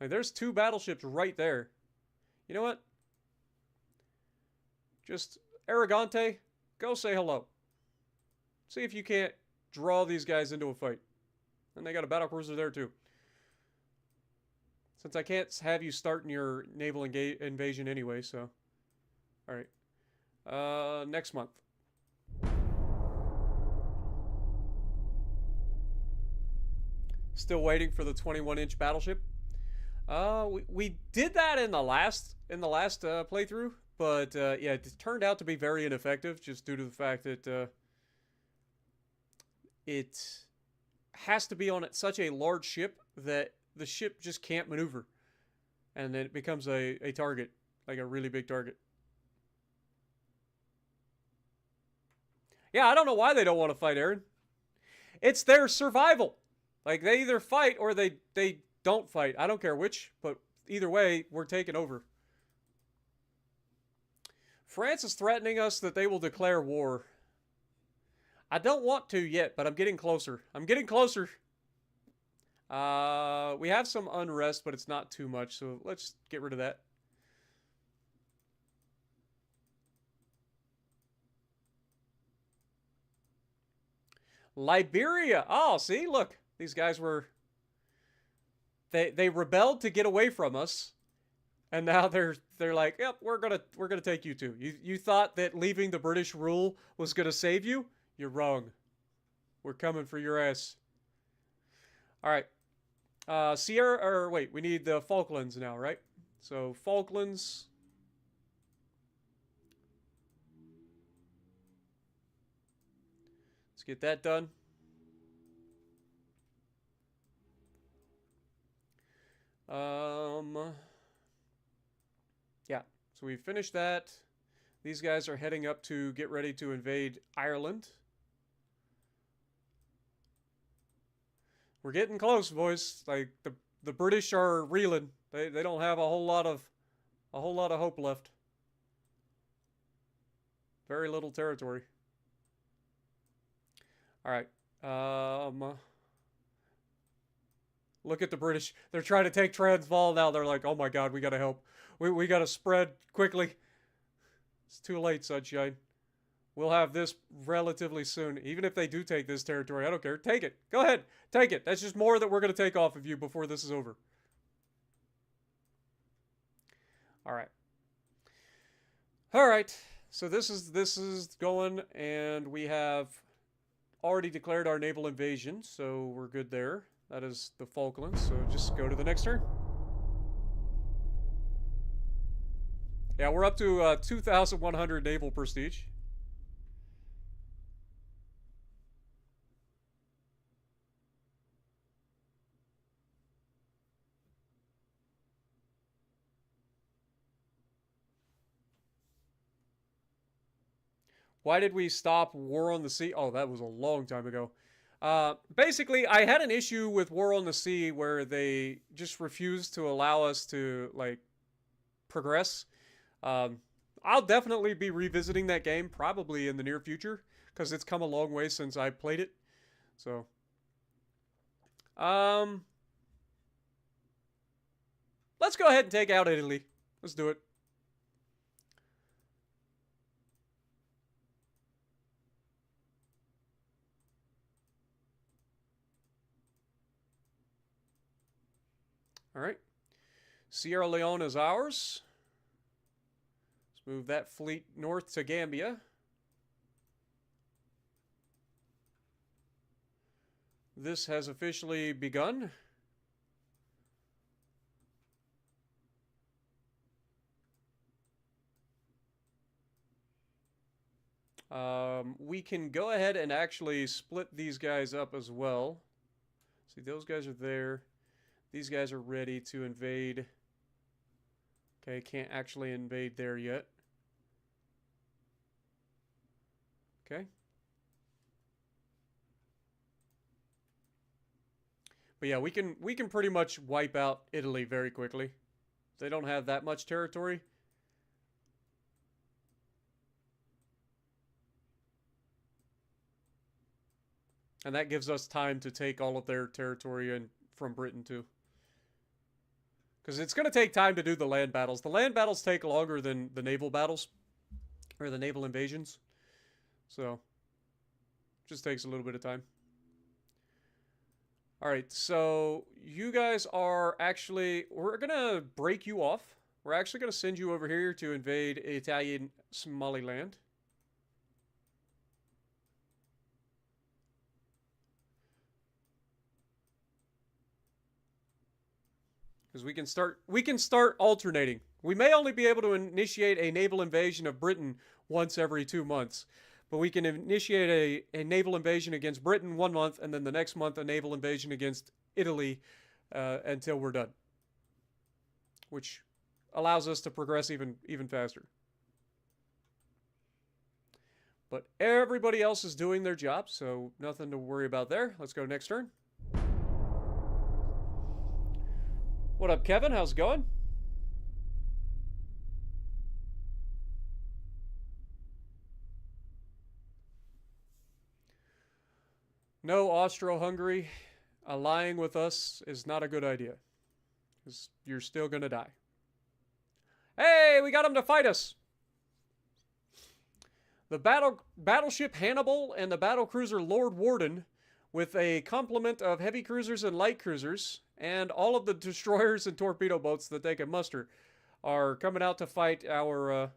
Like, there's 2 battleships right there. You know what? Just Arrogante, go say hello. See if you can't draw these guys into a fight. And they got a battlecruiser there too. Since I can't have you starting your naval invasion anyway, so. Alright. Next month. Still waiting for the 21-inch battleship. We did that in the last playthrough, but yeah, it turned out to be very ineffective just due to the fact that it has to be on such a large ship that the ship just can't maneuver, and then it becomes a target, like a really big target. Yeah, I don't know why they don't want to fight, Aaron. It's their survival. Like, they either fight or they don't fight. I don't care which, but either way, we're taking over. France is threatening us that they will declare war. I don't want to yet, but I'm getting closer. I'm getting closer. We have some unrest, but it's not too much, so let's get rid of that. Liberia. Oh, see, look. These guys were... They rebelled to get away from us, and now they're like, yep, we're gonna take you too. You thought that leaving the British rule was gonna save you? You're wrong. We're coming for your ass. All right, Sierra, or wait, we need the Falklands now, right? So Falklands. Let's get that done. Yeah, so we finished that. These guys are heading up to get ready to invade Ireland. We're getting close, boys. Like, the British are reeling. They don't have a whole lot of hope left. Very little territory. All right. Look at the British. They're trying to take Transvaal now. They're like, oh my god, we gotta help. We gotta spread quickly. It's too late, sunshine. We'll have this relatively soon. Even if they do take this territory, I don't care. Take it. Go ahead. Take it. That's just more that we're gonna take off of you before this is over. Alright. Alright. So this is going, and we have already declared our naval invasion, so we're good there. That is the Falklands, so just go to the next turn. Yeah, we're up to 2,100 naval prestige. Why did we stop War on the Sea? Oh, that was a long time ago. Basically, I had an issue with War on the Sea where they just refused to allow us to, like, progress. I'll definitely be revisiting that game probably in the near future because it's come a long way since I played it. So, let's go ahead and take out Italy. Let's do it. All right. Sierra Leone is ours. Let's move that fleet north to Gambia. This has officially begun. We can go ahead and actually split these guys up as well. See, those guys are there. These guys are ready to invade. Okay, can't actually invade there yet. Okay. But yeah, we can pretty much wipe out Italy very quickly. They don't have that much territory. And that gives us time to take all of their territory and from Britain too. Because it's going to take time to do the land battles. The land battles take longer than the naval battles. Or the naval invasions. So, just takes a little bit of time. Alright, so you guys are actually... We're going to break you off. We're actually going to send you over here to invade Italian Somaliland. Because we can start alternating. We may only be able to initiate a naval invasion of Britain once every 2 months. But we can initiate a naval invasion against Britain 1 month, and then the next month a naval invasion against Italy until we're done. Which allows us to progress even faster. But everybody else is doing their job, so nothing to worry about there. Let's go next turn. What up, Kevin? How's it going? No, Austro-Hungary, allying with us is not a good idea. Because you're still going to die. Hey, we got them to fight us! The battleship Hannibal and the battlecruiser Lord Warden, with a complement of heavy cruisers and light cruisers, and all of the destroyers and torpedo boats that they can muster, are coming out to fight our.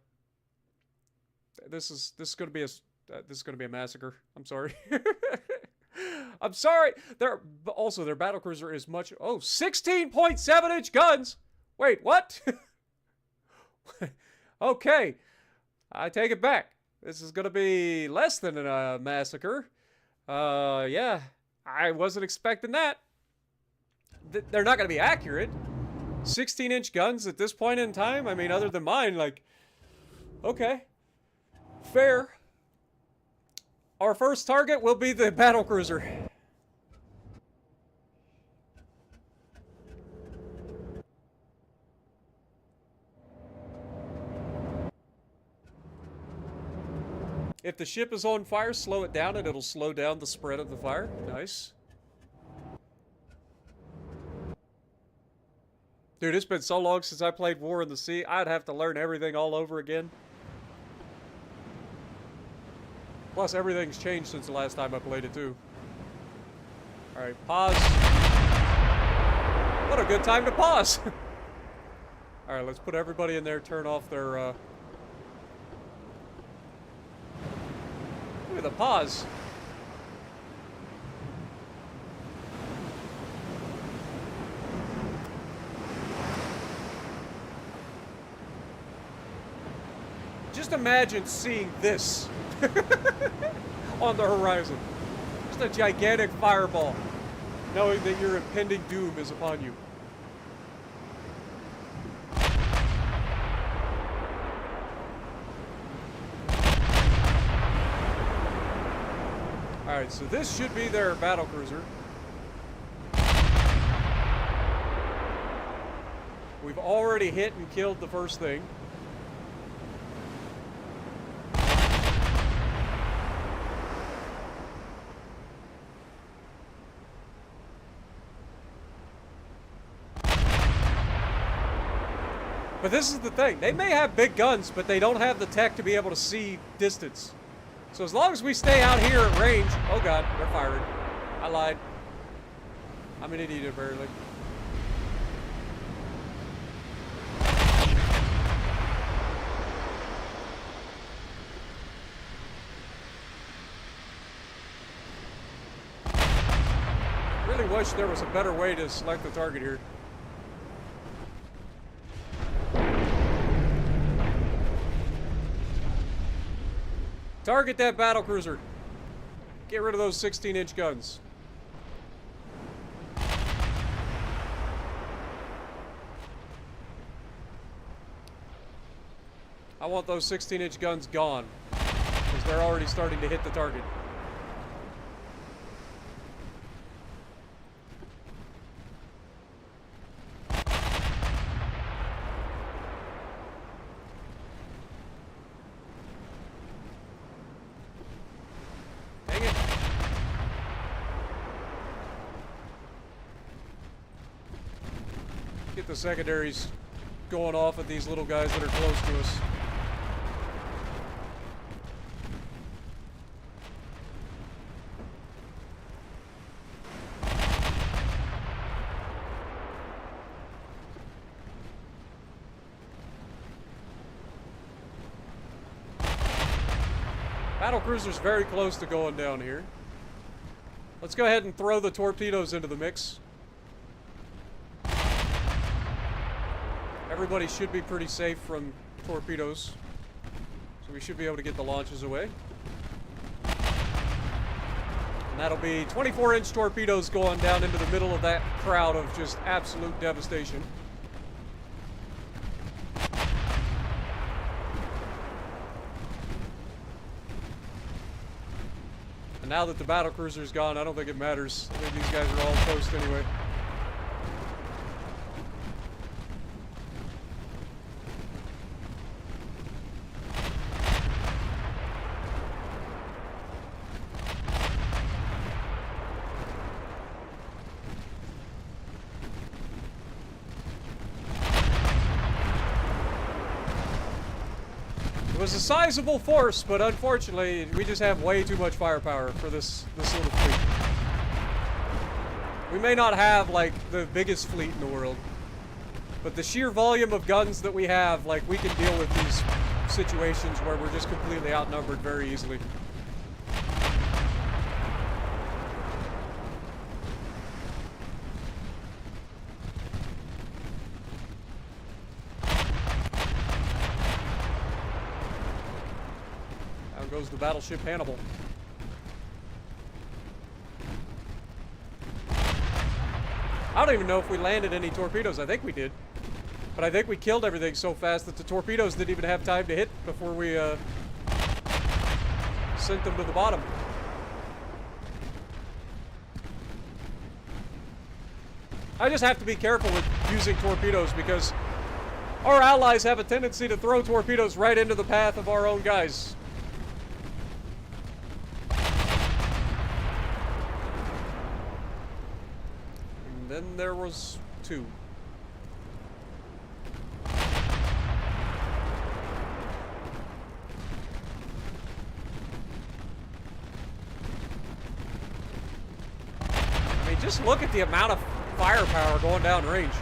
This is going to be a massacre. I'm sorry. I'm sorry. Their battlecruiser is much. Oh, 16.7-inch guns. Wait, what? Okay, I take it back. This is going to be less than a massacre. Yeah, I wasn't expecting that. They're not going to be accurate. 16-inch guns at this point in time? I mean, other than mine, like, okay. Fair. Our first target will be the battlecruiser. If the ship is on fire, slow it down and it'll slow down the spread of the fire. Nice. Dude, it's been so long since I played War in the Sea, I'd have to learn everything all over again. Plus, everything's changed since the last time I played it, too. Alright, pause. What a good time to pause! Alright, let's put everybody in there, turn off their, Look at the pause. Just imagine seeing this on the horizon. Just a gigantic fireball, knowing that your impending doom is upon you. Alright, so this should be their battlecruiser. We've already hit and killed the first thing. But this is the thing. They may have big guns, but they don't have the tech to be able to see distance. So as long as we stay out here at range... Oh, God. They're firing. I lied. I'm an idiot, apparently. Really wish there was a better way to select the target here. Target that battlecruiser. Get rid of those 16-inch guns. I want those 16-inch guns gone, because they're already starting to hit the target. Get the secondaries going off at these little guys that are close to us. Battlecruiser's very close to going down here. Let's go ahead and throw the torpedoes into the mix. Everybody should be pretty safe from torpedoes, so we should be able to get the launches away. And that'll be 24-inch torpedoes going down into the middle of that crowd of just absolute devastation. And now that the battlecruiser's gone, I don't think it matters. I think these guys are all toast anyway. It was a sizable force, but unfortunately, we just have way too much firepower for this little fleet. We may not have, like, the biggest fleet in the world, but the sheer volume of guns that we have, like, we can deal with these situations where we're just completely outnumbered very easily. Goes the battleship Hannibal. I don't even know if we landed any torpedoes. I think we did. But I think we killed everything so fast that the torpedoes didn't even have time to hit before we sent them to the bottom. I just have to be careful with using torpedoes because our allies have a tendency to throw torpedoes right into the path of our own guys. Then there was two. I mean, just look at the amount of firepower going down range.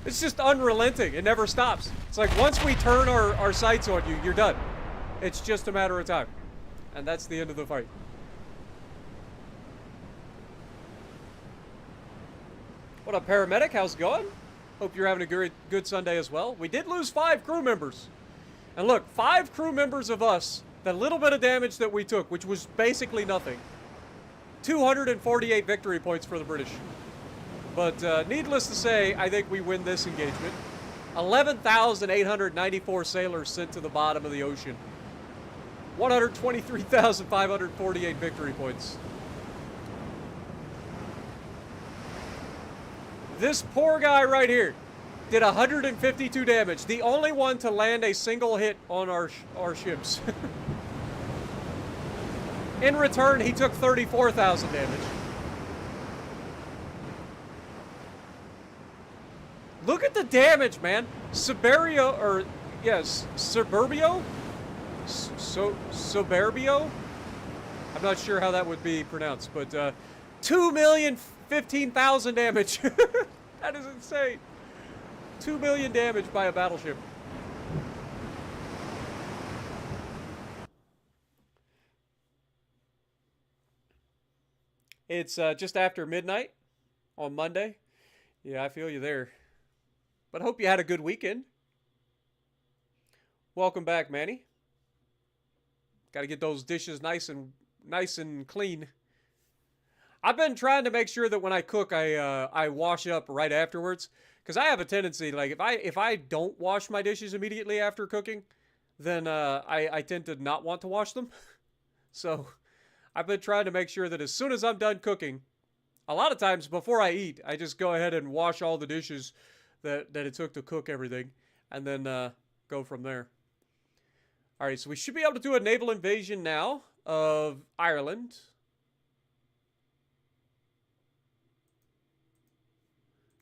It's just unrelenting. It never stops. It's like once we turn our sights on you, you're done. It's just a matter of time. And that's the end of the fight. What up, paramedic? How's it going? Hope you're having a good Sunday as well. We did lose 5 crew members. And look, 5 crew members of us, that little bit of damage that we took, which was basically nothing. 248 victory points for the British. But needless to say, I think we win this engagement. 11,894 sailors sent to the bottom of the ocean. 123,548 victory points. This poor guy right here did 152 damage. The only one to land a single hit on our ships. In return, he took 34,000 damage. damage, man. Siberia, or, yes, Suburbio? Suburbio? I'm not sure how that would be pronounced, but 2,015,000 damage. That is insane. 2 million damage by a battleship. It's just after midnight on Monday. Yeah, I feel you there. But I hope you had a good weekend. Welcome back, Manny. Got to get those dishes nice and clean. I've been trying to make sure that when I cook, I wash up right afterwards, because I have a tendency, like, if I don't wash my dishes immediately after cooking, then I tend to not want to wash them. So I've been trying to make sure that as soon as I'm done cooking, a lot of times before I eat, I just go ahead and wash all the dishes that it took to cook everything, and then go from there. All right, so we should be able to do a naval invasion now of Ireland.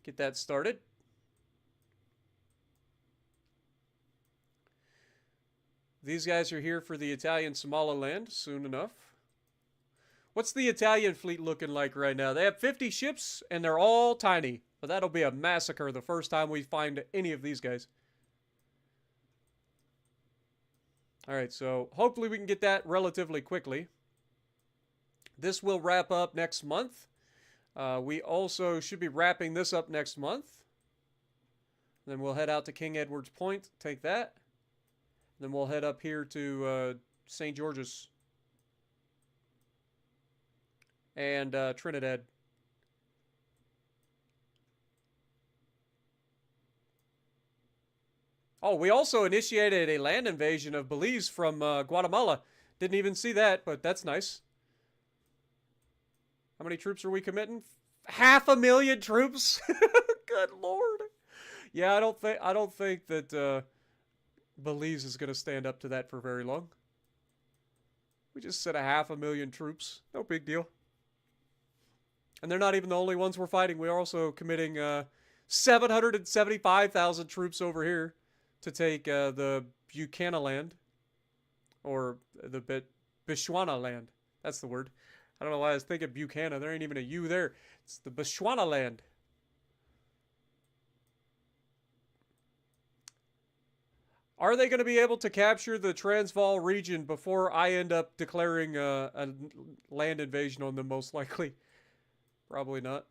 Get that started. These guys are here for the Italian Somaliland soon enough. What's the Italian fleet looking like right now? They have 50 ships, and they're all tiny. But that'll be a massacre the first time we find any of these guys. Alright, so hopefully we can get that relatively quickly. This will wrap up next month. We also should be wrapping this up next month. Then we'll head out to King Edward's Point, take that. Then we'll head up here to St. George's and Trinidad. Oh, we also initiated a land invasion of Belize from Guatemala. Didn't even see that, but that's nice. How many troops are we committing? 500,000 troops. Good Lord. Yeah, I don't think that Belize is going to stand up to that for very long. We just sent 500,000 troops. No big deal. And they're not even the only ones we're fighting. We're also committing 775,000 troops over here to take the Buchanan land, or the Bechuana land. That's the word. I don't know why I was thinking Buchanan. There ain't even a U there. It's the Bechuana land. Are they going to be able to capture the Transvaal region before I end up declaring a land invasion on them, most likely? Probably not.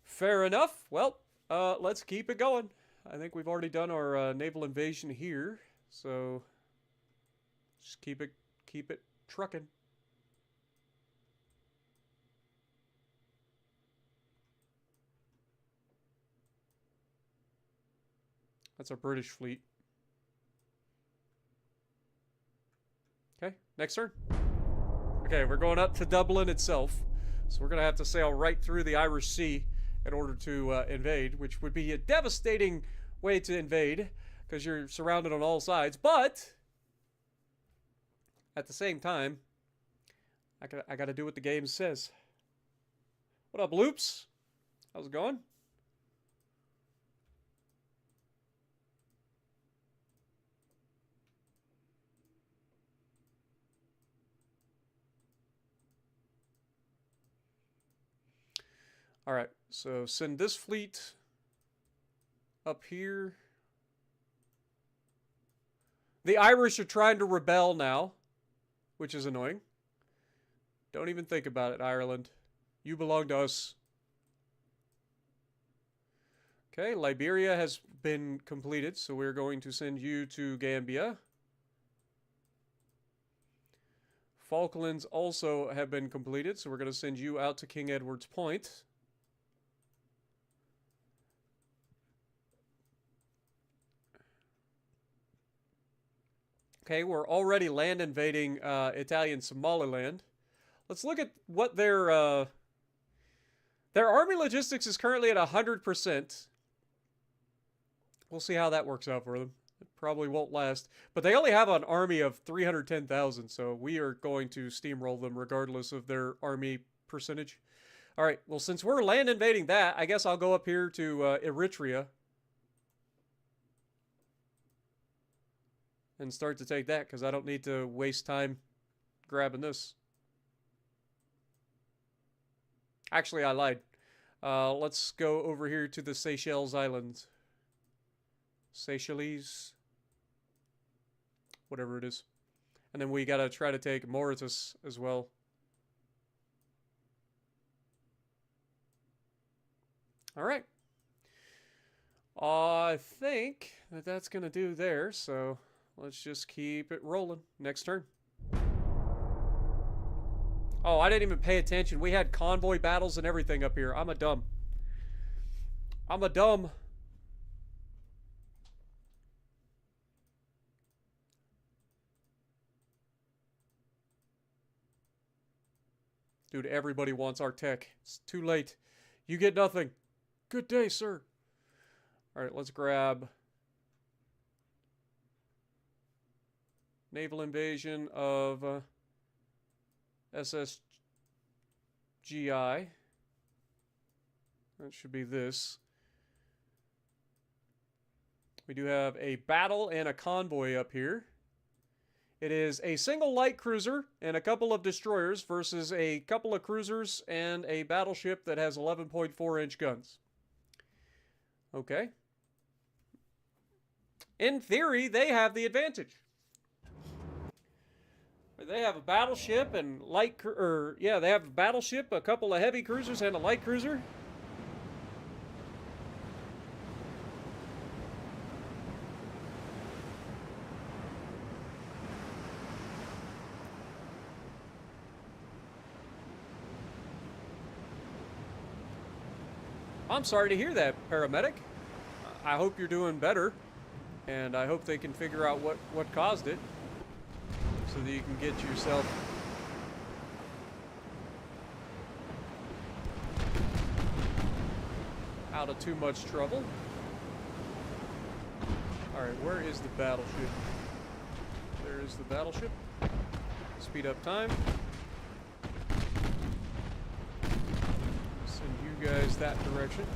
Fair enough. Well, let's keep it going. I think we've already done our naval invasion here, so just keep it trucking. That's our British fleet. Okay, next turn. Okay, we're going up to Dublin itself, so we're going to have to sail right through the Irish Sea in order to invade, which would be a devastating way to invade because you're surrounded on all sides. But at the same time, I got to do what the game says. What up, Loops? How's it going? All right, so send this fleet up here. The Irish are trying to rebel now, which is annoying. Don't even think about it, Ireland. You belong to us. Okay, Liberia has been completed, so we're going to send you to Gambia. Falklands also have been completed, so we're going to send you out to King Edward's Point. Okay, we're already land invading Italian Somaliland. Let's look at what their army logistics is currently at 100%. We'll see how that works out for them. It probably won't last. But they only have an army of 310,000, so we are going to steamroll them regardless of their army percentage. All right, well, since we're land invading that, I guess I'll go up here to Eritrea and start to take that, because I don't need to waste time grabbing this. Actually, I lied. Let's go over here to the Seychelles Islands. Seychelles. Whatever it is. And then we gotta try to take Mauritius as well. Alright. I think that that's gonna do there, so let's just keep it rolling. Next turn. Oh, I didn't even pay attention. We had convoy battles and everything up here. I'm a dumb. Dude, everybody wants our tech. It's too late. You get nothing. Good day, sir. Alright, let's grab naval invasion of SSGI. That should be this. We do have a battle and a convoy up here. It is a single light cruiser and a couple of destroyers versus a couple of cruisers and a battleship that has 11.4-inch guns. Okay. In theory, they have the advantage. They have a battleship and they have a battleship, a couple of heavy cruisers, and a light cruiser. I'm sorry to hear that, paramedic. I hope you're doing better, and I hope they can figure out what caused it, so that you can get yourself out of too much trouble. Alright, where is the battleship? There is the battleship. Speed up time. Send you guys that direction.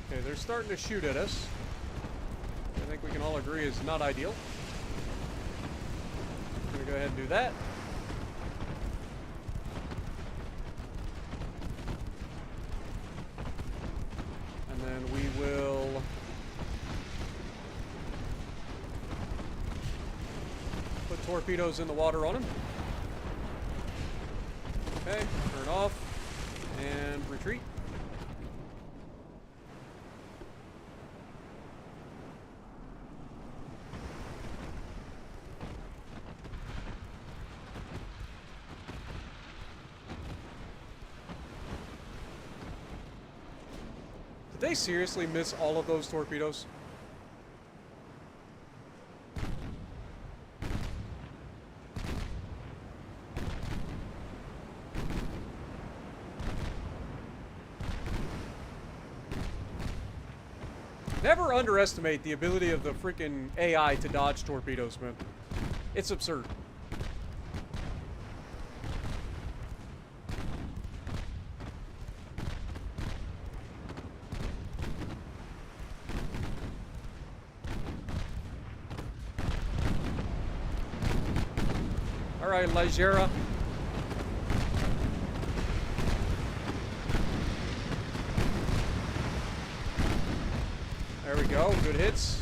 Okay, they're starting to shoot at us. I think we can all agree is not ideal. I'm gonna go ahead and do that. And then we will put torpedoes in the water on him. Okay, turn off and retreat. Did they seriously miss all of those torpedoes? Never underestimate the ability of the freaking AI to dodge torpedoes, man. It's absurd. All right, Ligera. There we go. Good hits.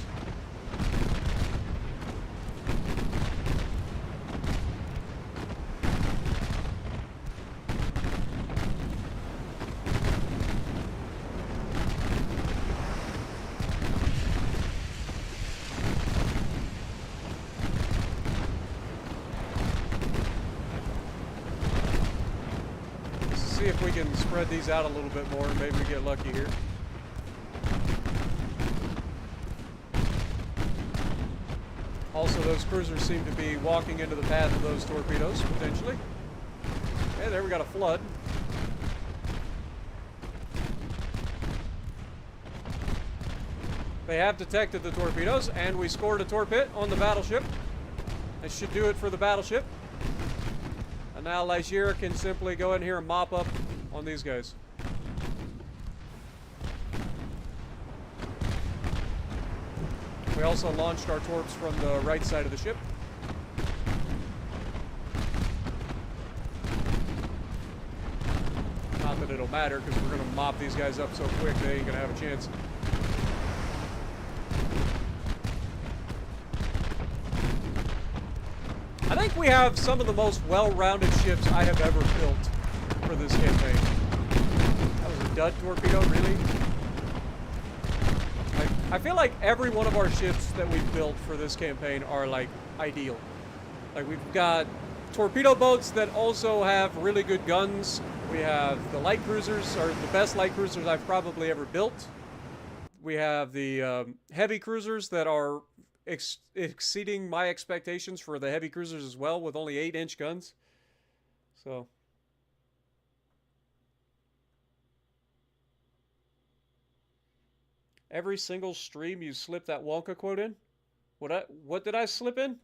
can spread these out a little bit more and maybe we get lucky here. Also, those cruisers seem to be walking into the path of those torpedoes, potentially. Okay, there we got a flood. They have detected the torpedoes, and we scored a torpid on the battleship. That should do it for the battleship. And now Ligier can simply go in here and mop up on these guys. We also launched our torps from the right side of the ship. Not that it'll matter, because we're going to mop these guys up so quick they ain't going to have a chance. I think we have some of the most well-rounded ships I have ever built for this campaign. That was a dud torpedo, really? Like, I feel like every one of our ships that we've built for this campaign are, like, ideal. Like, we've got torpedo boats that also have really good guns. We have the light cruisers, or the best light cruisers I've probably ever built. We have the heavy cruisers that are exceeding my expectations for the heavy cruisers as well, with only 8-inch guns. So every single stream you slip that Wonka quote in? What did I slip in?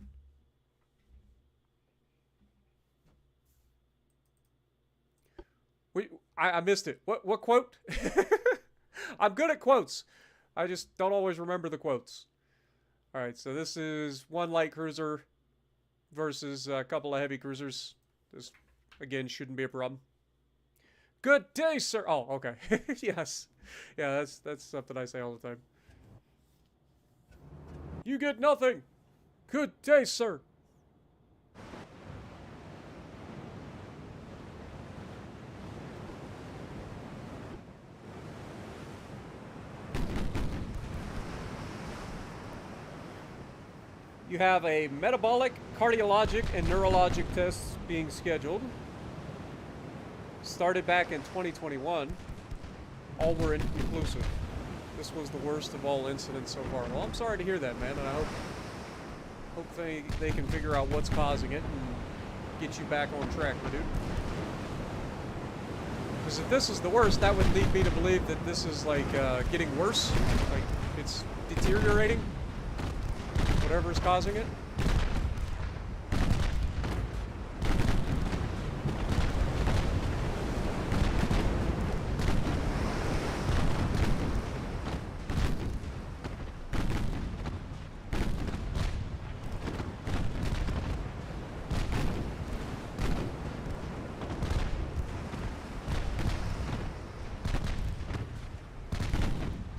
I missed it. What quote? I'm good at quotes. I just don't always remember the quotes. Alright, so this is one light cruiser versus a couple of heavy cruisers. This, again, shouldn't be a problem. Good day, sir! Oh, okay. Yes. Yeah, that's something I say all the time. You get nothing! Good day, sir! You have a metabolic, cardiologic, and neurologic tests being scheduled. Started back in 2021. All were inconclusive. This was the worst of all incidents so far. Well, I'm sorry to hear that, man, and I hope they can figure out what's causing it and get you back on track, my dude. Because if this is the worst, that would lead me to believe that this is, like, getting worse. Like, it's deteriorating. Whatever's causing it.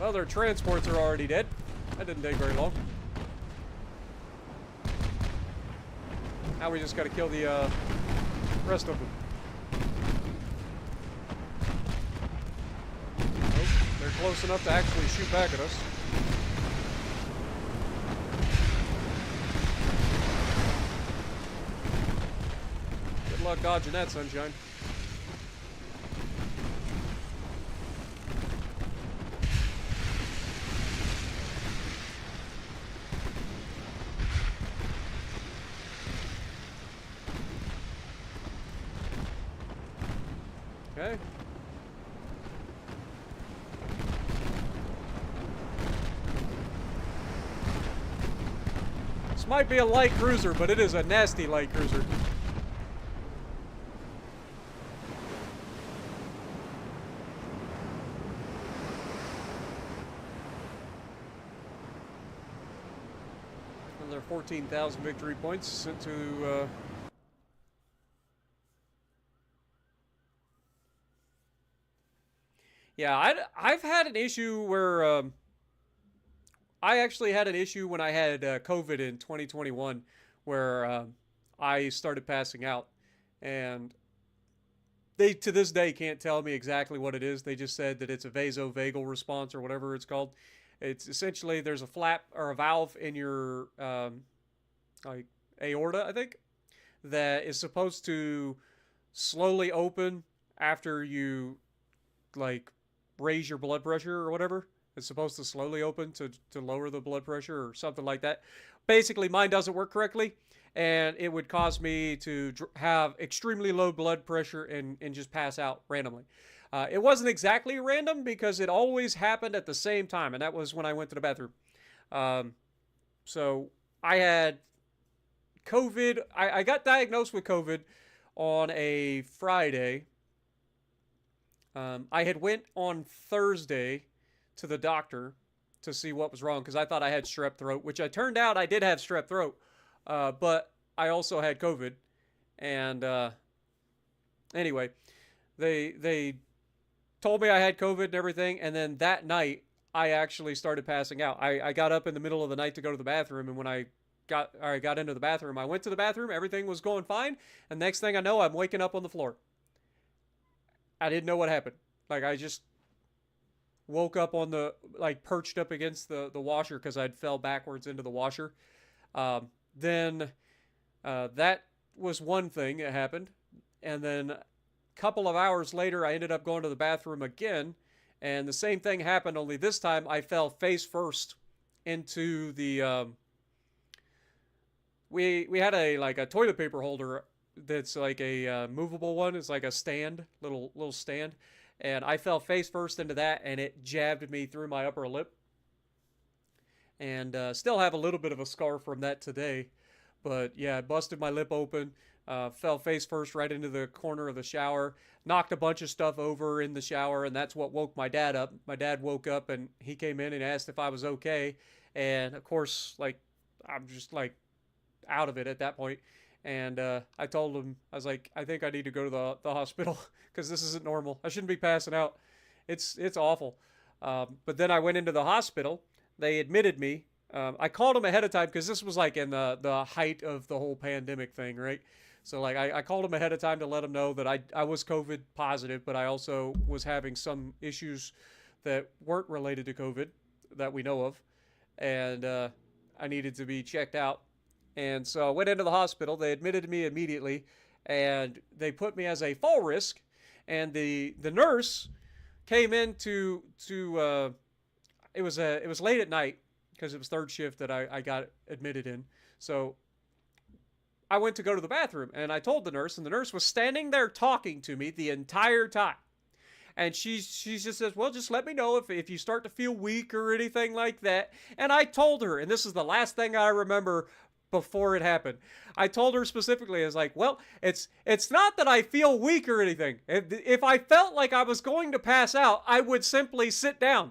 Well, their transports are already dead. That didn't take very long. Now we just got to kill the rest of them. Nope, they're close enough to actually shoot back at us. Good luck dodging that, sunshine. Okay. This might be a light cruiser, but it is a nasty light cruiser. Another 14,000 victory points sent to yeah, I've had an issue where I actually had an issue when I had COVID in 2021 where I started passing out, and they to this day can't tell me exactly what it is. They just said that it's a vasovagal response or whatever it's called. It's essentially there's a flap or a valve in your like aorta, I think, that is supposed to slowly open after you like raise your blood pressure or whatever. It's supposed to slowly open to lower the blood pressure or something like that. Basically, mine doesn't work correctly, and it would cause me to have extremely low blood pressure and just pass out randomly. It wasn't exactly random because it always happened at the same time, and that was when I went to the bathroom. Um, so I had COVID. I got diagnosed with COVID on a Friday. I had went on Thursday to the doctor to see what was wrong because I thought I had strep throat, which I turned out I did have strep throat, but I also had COVID. And anyway, they told me I had COVID and everything, and then that night I actually started passing out. I got up in the middle of the night to go to the bathroom, and when I got into the bathroom, I went to the bathroom, everything was going fine, and next thing I know, I'm waking up on the floor. I didn't know what happened. Like, I just woke up on the, like, perched up against the washer because I'd fell backwards into the washer. Then that was one thing that happened. And then a couple of hours later, I ended up going to the bathroom again. And the same thing happened, only this time I fell face first into the... we had a toilet paper holder that's like a movable one. It's like a stand, little stand. And I fell face first into that, and it jabbed me through my upper lip. And still have a little bit of a scar from that today. But yeah, I busted my lip open, fell face first right into the corner of the shower, knocked a bunch of stuff over in the shower, and that's what woke my dad up. My dad woke up, and he came in and asked if I was okay. And of course, like, I'm just like out of it at that point. And I told him, I was like, I think I need to go to the hospital because this isn't normal. I shouldn't be passing out. It's awful. But then I went into the hospital. They admitted me. I called them ahead of time because this was like in the height of the whole pandemic thing, right? So like I called them ahead of time to let them know that I was COVID positive, but I also was having some issues that weren't related to COVID that we know of. And I needed to be checked out. And so I went into the hospital. They admitted me immediately, and they put me as a fall risk. And the nurse came in to it was late at night because it was third shift that I got admitted in. So I went to go to the bathroom, and I told the nurse, and the nurse was standing there talking to me the entire time. And she just says, well, just let me know if you start to feel weak or anything like that. And I told her, and this is the last thing I remember before it happened. I told her specifically, I was like, well, it's not that I feel weak or anything. If I felt like I was going to pass out, I would simply sit down.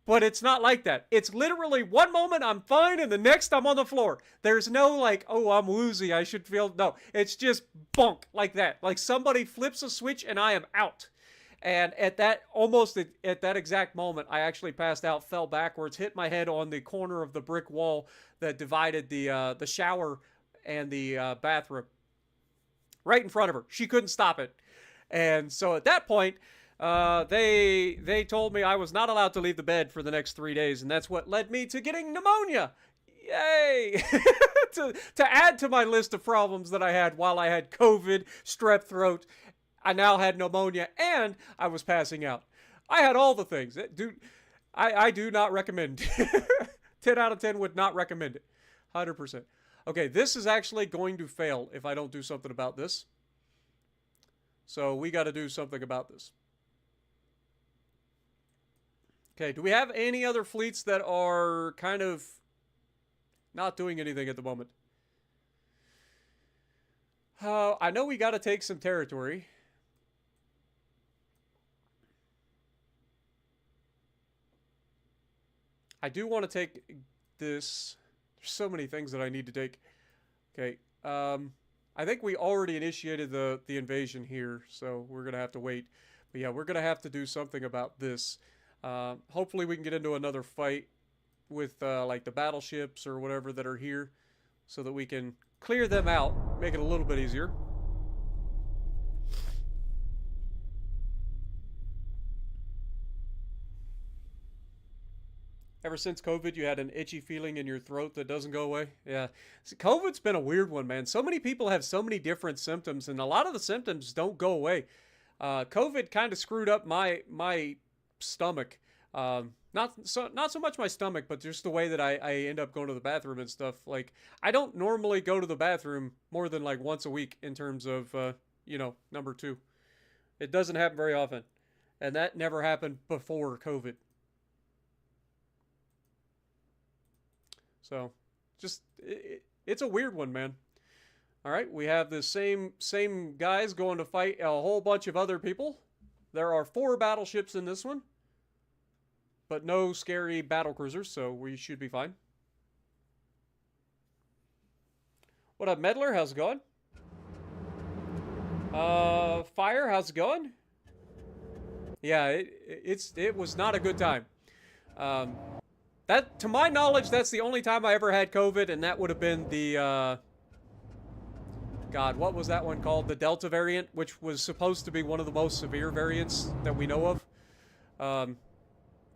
But it's not like that. It's literally one moment I'm fine and the next I'm on the floor. There's no like, oh, I'm woozy, I should feel, no. It's just bonk, like that. Like somebody flips a switch and I am out. And at that exact moment, I actually passed out, fell backwards, hit my head on the corner of the brick wall that divided the shower and the bathroom. Right in front of her. She couldn't stop it. And so at that point, they told me I was not allowed to leave the bed for the next 3 days, and that's what led me to getting pneumonia. Yay! to add to my list of problems that I had while I had COVID, strep throat, I now had pneumonia, and I was passing out. I had all the things. Dude, I do not recommend. 10 out of 10 would not recommend it. 100%. Okay, this is actually going to fail if I don't do something about this. So we got to do something about this. Okay, do we have any other fleets that are kind of not doing anything at the moment? I know we got to take some territory. I do want to take this. There's so many things that I need to take. Okay, I think we already initiated the invasion here, so we're going to have to wait. But yeah, we're going to have to do something about this. Hopefully we can get into another fight with like the battleships or whatever that are here so that we can clear them out, make it a little bit easier. Ever since COVID, you had an itchy feeling in your throat that doesn't go away? Yeah. See, COVID's been a weird one, man. So many people have so many different symptoms, and a lot of the symptoms don't go away. COVID kind of screwed up my stomach. Not so much my stomach, but just the way that I end up going to the bathroom and stuff. Like, I don't normally go to the bathroom more than like once a week in terms of, number 2. It doesn't happen very often. And that never happened before COVID. So, just, it's a weird one, man. All right, we have the same guys going to fight a whole bunch of other people. There are 4 battleships in this one, but no scary battle cruisers, so we should be fine. What up, Meddler? How's it going? Fire, how's it going? Yeah, it was not a good time. That, to my knowledge, that's the only time I ever had COVID, and that would have been the, God, what was that one called? The Delta variant, which was supposed to be one of the most severe variants that we know of.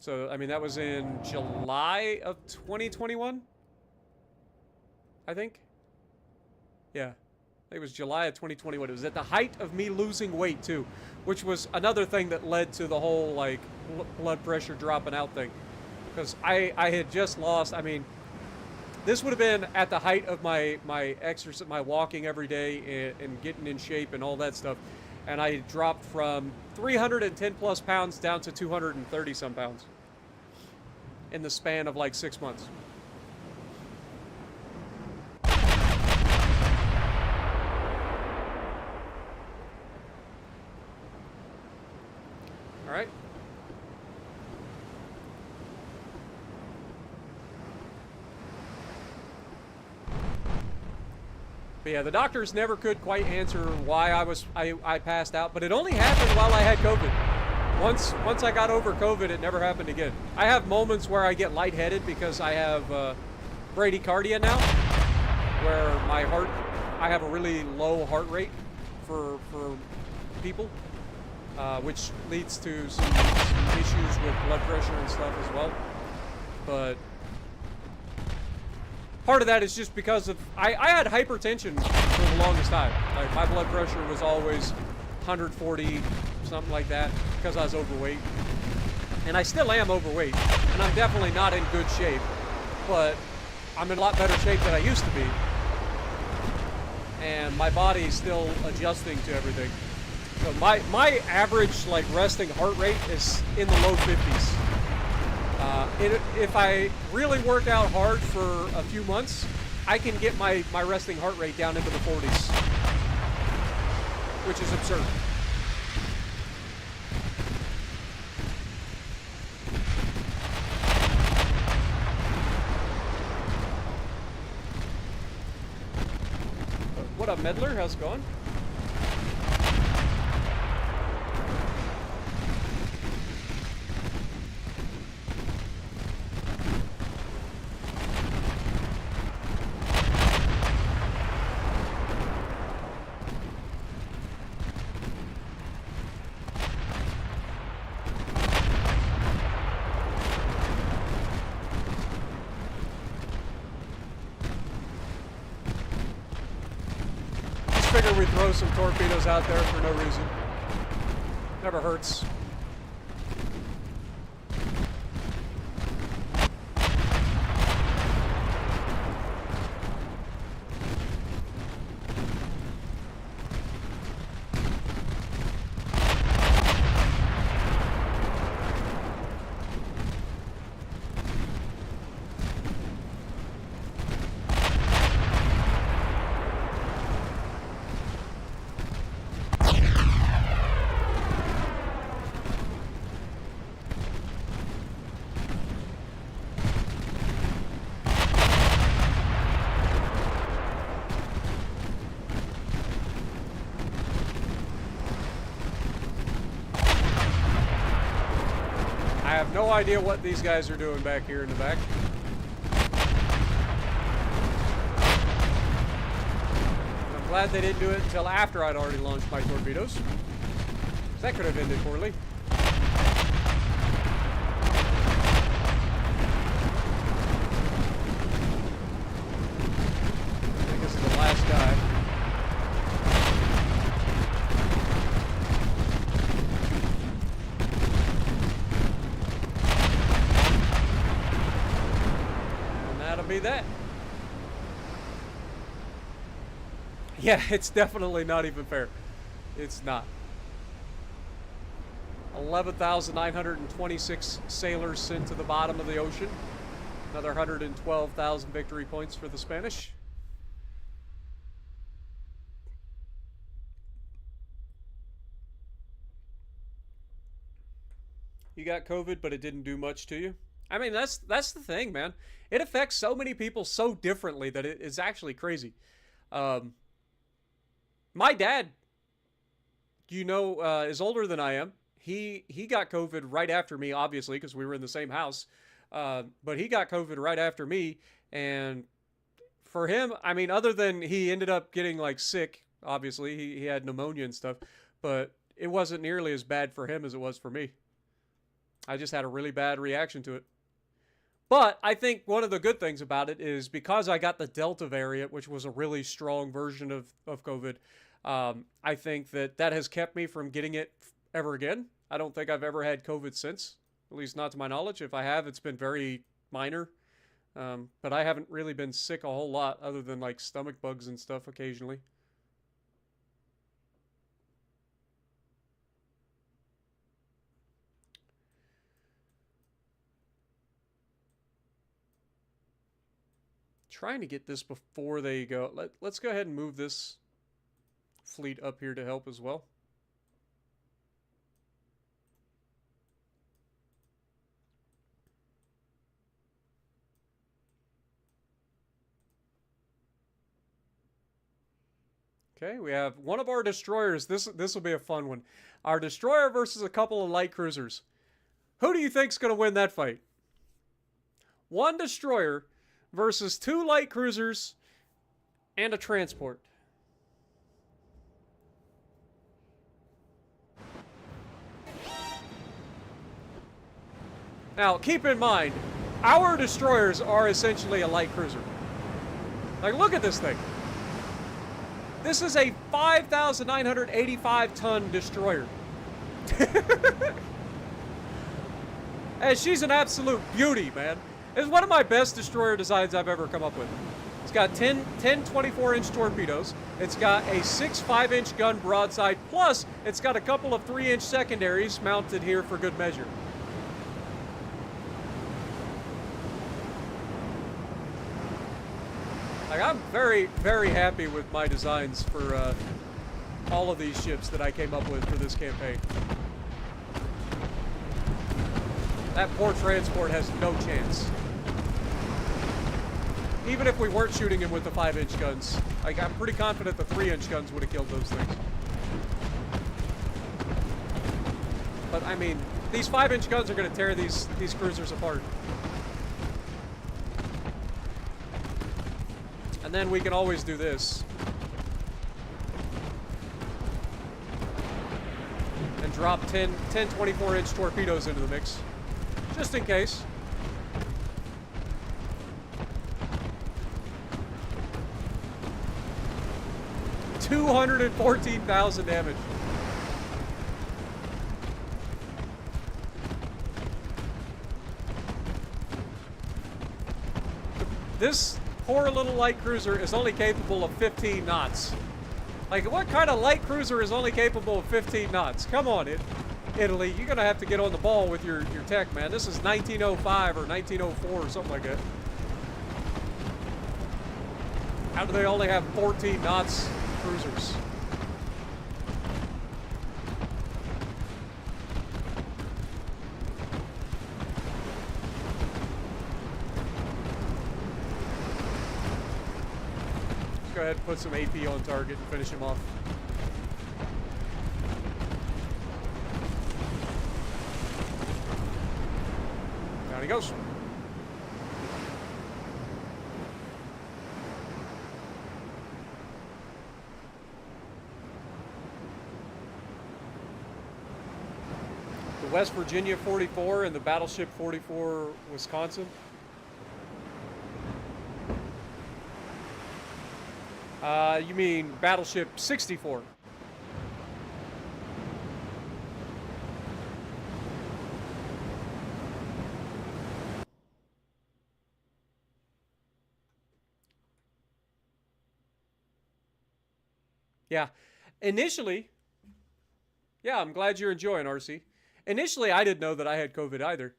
So, I mean, that was in July of 2021, I think. Yeah, it was July of 2021. It was at the height of me losing weight, too, which was another thing that led to the whole, like, blood pressure dropping out thing. Because I had just lost, I mean, this would have been at the height of my exercise, my walking every day and getting in shape and all that stuff. And I dropped from 310 plus pounds down to 230 some pounds in the span of like 6 months. All right. But yeah, the doctors never could quite answer why I passed out, but it only happened while I had COVID. Once I got over COVID, it never happened again. I have moments where I get lightheaded because I have bradycardia now, where I have a really low heart rate for people, which leads to some issues with blood pressure and stuff as well. But part of that is just because of I had hypertension for the longest time. Like, my blood pressure was always 140, something like that, because I was overweight. And I still am overweight, and I'm definitely not in good shape, but I'm in a lot better shape than I used to be. And my body is still adjusting to everything. So my average, like, resting heart rate is in the low 50s. If I really work out hard for a few months, I can get my resting heart rate down into the 40s, which is absurd. What up, Meddler? How's it going? Figure we throw some torpedoes out there for no reason. Never hurts. I have no idea what these guys are doing back here in the back. I'm glad they didn't do it until after I'd already launched my torpedoes. That could have ended poorly. I think this is the last guy. me that. Yeah, it's definitely not even fair. It's not. 11,926 sailors sent to the bottom of the ocean. Another 112,000 victory points for the Spanish. You got COVID, but it didn't do much to you. I mean, that's the thing, man. It affects so many people so differently that it is actually crazy. My dad, is older than I am. He got COVID right after me, obviously, because we were in the same house. But he got COVID right after me, and for him, I mean, other than he ended up getting like sick, obviously, he had pneumonia and stuff, but it wasn't nearly as bad for him as it was for me. I just had a really bad reaction to it. But I think one of the good things about it is because I got the Delta variant, which was a really strong version of COVID, I think that has kept me from getting it ever again. I don't think I've ever had COVID since, at least not to my knowledge. If I have, it's been very minor. But I haven't really been sick a whole lot other than like stomach bugs and stuff occasionally. Trying to get this before they go. Let's go ahead and move this fleet up here to help as well. Okay, we have one of our destroyers. This will be a fun one. Our destroyer versus a couple of light cruisers. Who do you think's going to win that fight? One destroyer versus 2 light cruisers and a transport. Now, keep in mind, our destroyers are essentially a light cruiser. Like, look at this thing. This is a 5,985-ton destroyer. And she's an absolute beauty, man. It's one of my best destroyer designs I've ever come up with. It's got 10 24-inch torpedoes. It's got a 6 5-inch gun broadside. Plus, it's got a couple of 3-inch secondaries mounted here for good measure. Like, I'm very, very happy with my designs for all of these ships that I came up with for this campaign. That poor transport has no chance. Even if we weren't shooting him with the 5-inch guns, like, I'm pretty confident the 3-inch guns would have killed those things. But, I mean, these 5-inch guns are going to tear these cruisers apart. And then we can always do this. And drop 10 24-inch torpedoes into the mix. Just in case. $214,000 damage. This poor little light cruiser is only capable of 15 knots. Like, what kind of light cruiser is only capable of 15 knots? Come on, Italy, you're gonna have to get on the ball with your tech, man. This is 1905 or 1904 or something like that. How do they only have 14 knots cruisers? Let's go ahead and put some AP on target and finish him off. Down he goes. The West Virginia 44 and the Battleship 44 Wisconsin. You mean Battleship 64? Yeah. Initially, yeah, I'm glad you're enjoying, RC. Initially, I didn't know that I had COVID either.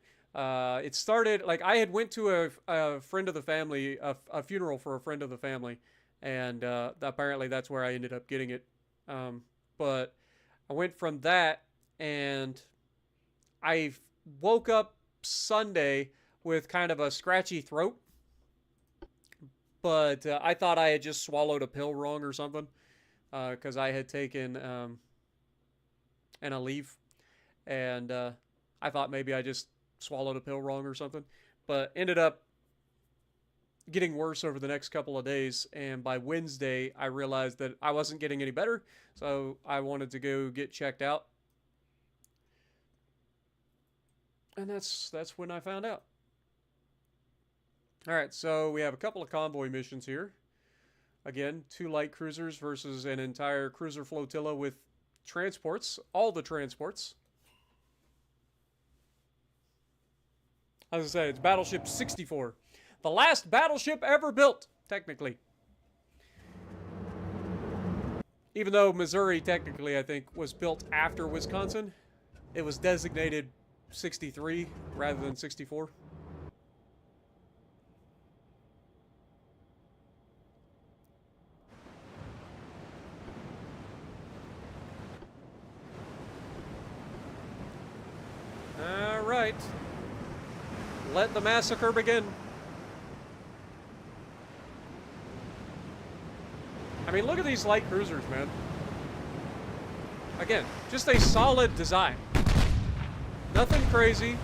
It started like I had went to a friend of the family, a funeral for a friend of the family, and apparently that's where I ended up getting it. But I went from that, and I woke up Sunday with kind of a scratchy throat, but I thought I had just swallowed a pill wrong or something because I had taken an Aleve, and I thought maybe I just swallowed a pill wrong or something, but ended up getting worse over the next couple of days. And by Wednesday, I realized that I wasn't getting any better, so I wanted to go get checked out, and that's when I found out. All right, so we have a couple of convoy missions here. Again, 2 light cruisers versus an entire cruiser flotilla with transports, all the transports. As I said, it's Battleship 64. The last battleship ever built, technically. Even though Missouri, technically, I think, was built after Wisconsin, it was designated 63 rather than 64. All right. Let the massacre begin. I mean, look at these light cruisers, man. Again, just a solid design. Nothing crazy.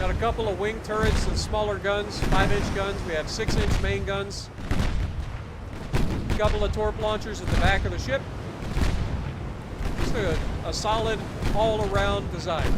Got a couple of wing turrets and smaller guns, 5-inch guns. We have 6-inch main guns. A couple of torp launchers at the back of the ship. Just a solid, all-around design.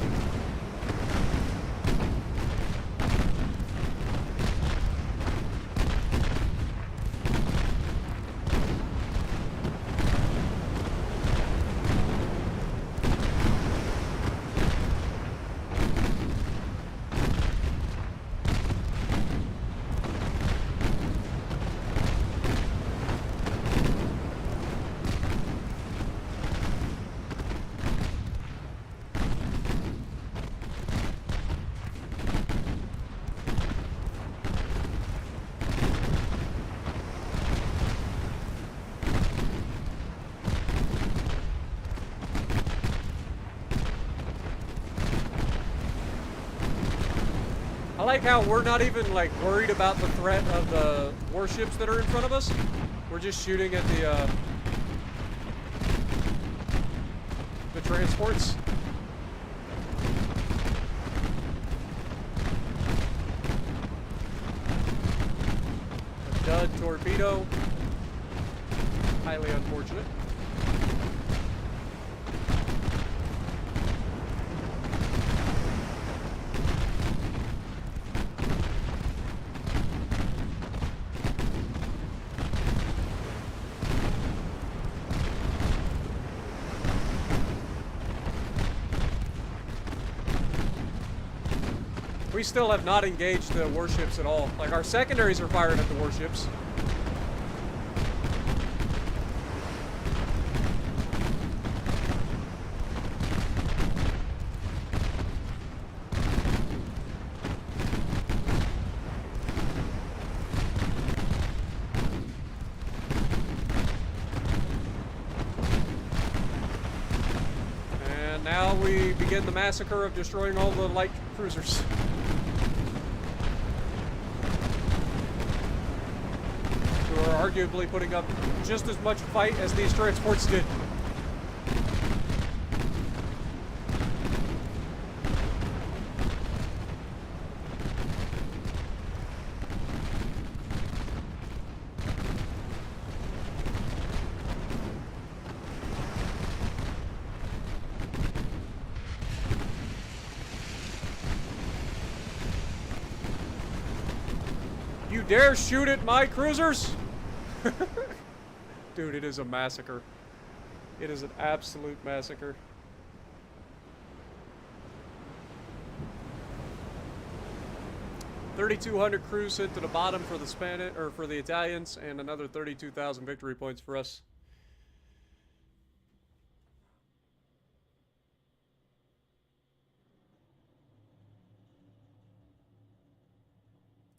I like how we're not even like worried about the threat of the warships that are in front of us. We're just shooting at the transports. A dud torpedo. Highly unfortunate. We still have not engaged the warships at all. Like, our secondaries are firing at the warships. And now we begin the massacre of destroying all the light cruisers. Are arguably putting up just as much fight as these transports did. You dare shoot at my cruisers? Dude, it is a massacre. It is an absolute massacre. $3,200 crews sent to the bottom for the Spanish or for the Italians, and another 32,000 victory points for us.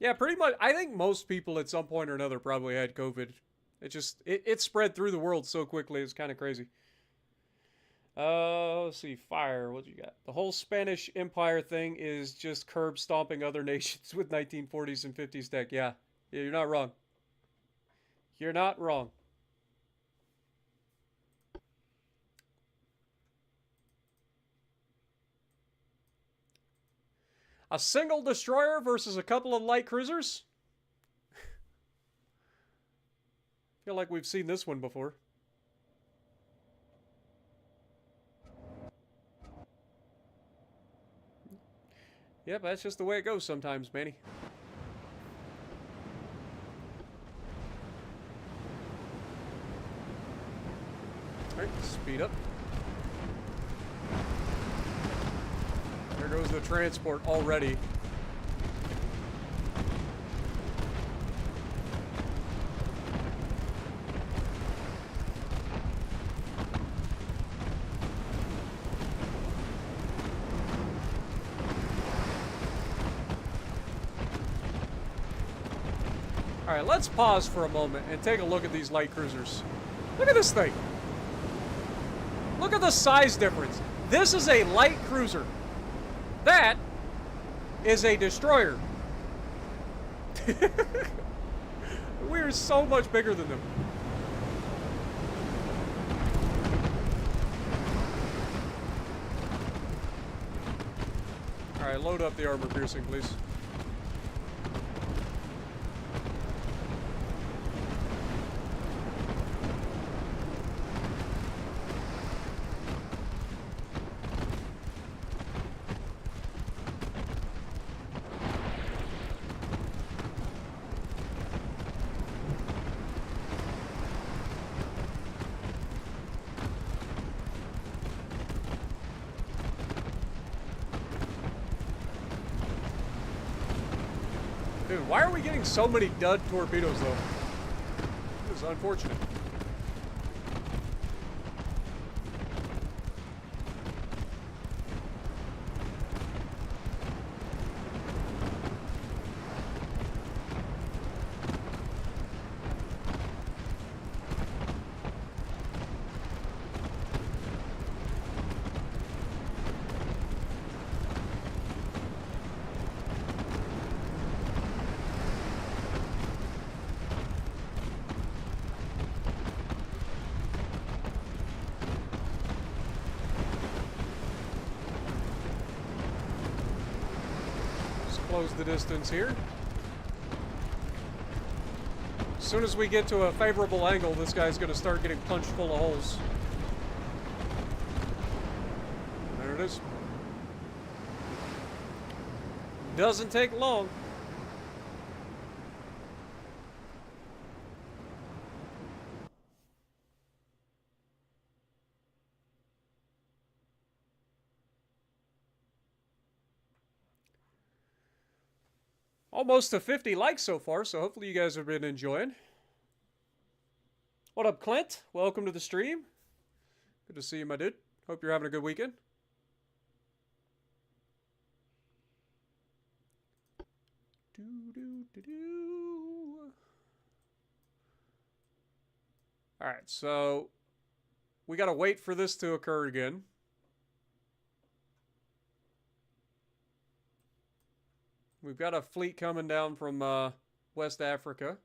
Yeah, pretty much. I think most people at some point or another probably had COVID. It spread through the world so quickly. It's kind of crazy. Let's see. Fire. What you got? The whole Spanish Empire thing is just curb stomping other nations with 1940s and 50s tech. Yeah. Yeah, you're not wrong. You're not wrong. A single destroyer versus a couple of light cruisers? I feel like we've seen this one before. Yep, that's just the way it goes sometimes, Manny. Alright, speed up. There goes the transport already. Alright, let's pause for a moment and take a look at these light cruisers. Look at this thing. Look at the size difference. This is a light cruiser. That is a destroyer. We're so much bigger than them. Alright, load up the armor piercing, please. Dude, why are we getting so many dud torpedoes, though? This is unfortunate. Close the distance here. As soon as we get to a favorable angle, this guy's going to start getting punched full of holes. There it is. Doesn't take long. Almost to 50 likes so far, so hopefully you guys have been enjoying. What up, Clint? Welcome to the stream. Good to see you, my dude. Hope you're having a good weekend. Alright, so we gotta wait for this to occur again. We've got a fleet coming down from West Africa.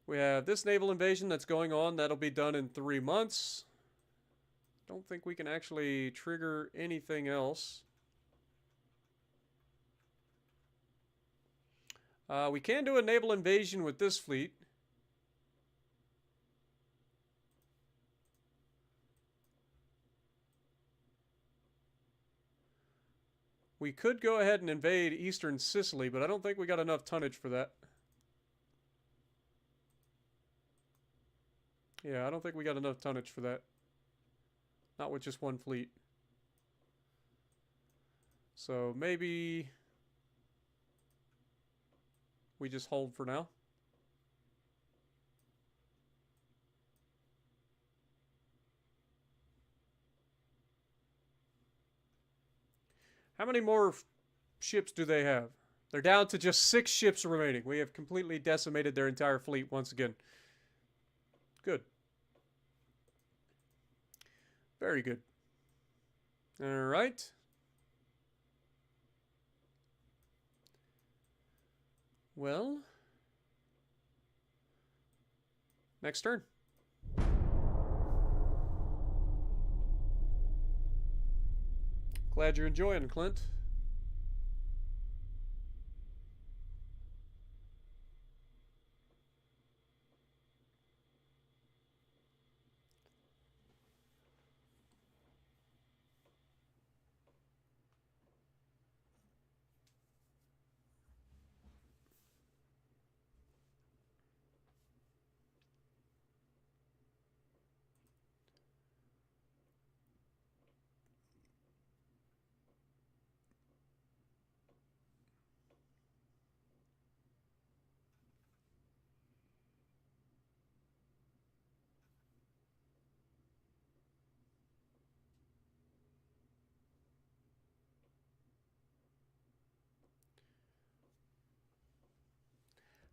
We have this naval invasion that's going on. That'll be done in 3 months. Don't think we can actually trigger anything else. We can do a naval invasion with this fleet. We could go ahead and invade eastern Sicily, but I don't think we got enough tonnage for that. Yeah, I don't think we got enough tonnage for that. Not with just one fleet. So maybe we just hold for now. How many more ships do they have? They're down to just 6 ships remaining. We have completely decimated their entire fleet once again. Good. Very good. All right. Well, next turn. Glad you're enjoying, Clint.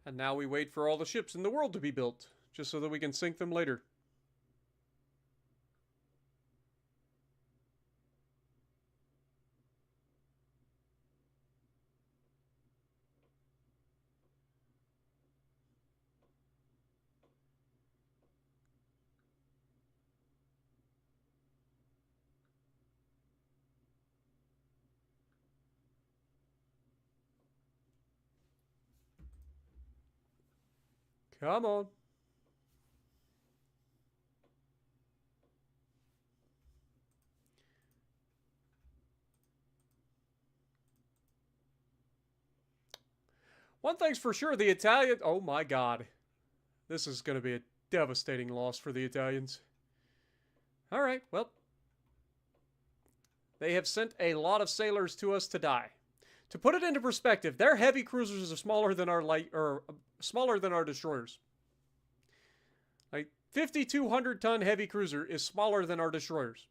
And now we wait for all the ships in the world to be built, just so that we can sink them later. Come on. One thing's for sure, the Italian... Oh my god. This is going to be a devastating loss for the Italians. Alright, well. They have sent a lot of sailors to us to die. To put it into perspective, their heavy cruisers are smaller than our smaller than our destroyers. Like 5,200-ton heavy cruiser is smaller than our destroyers.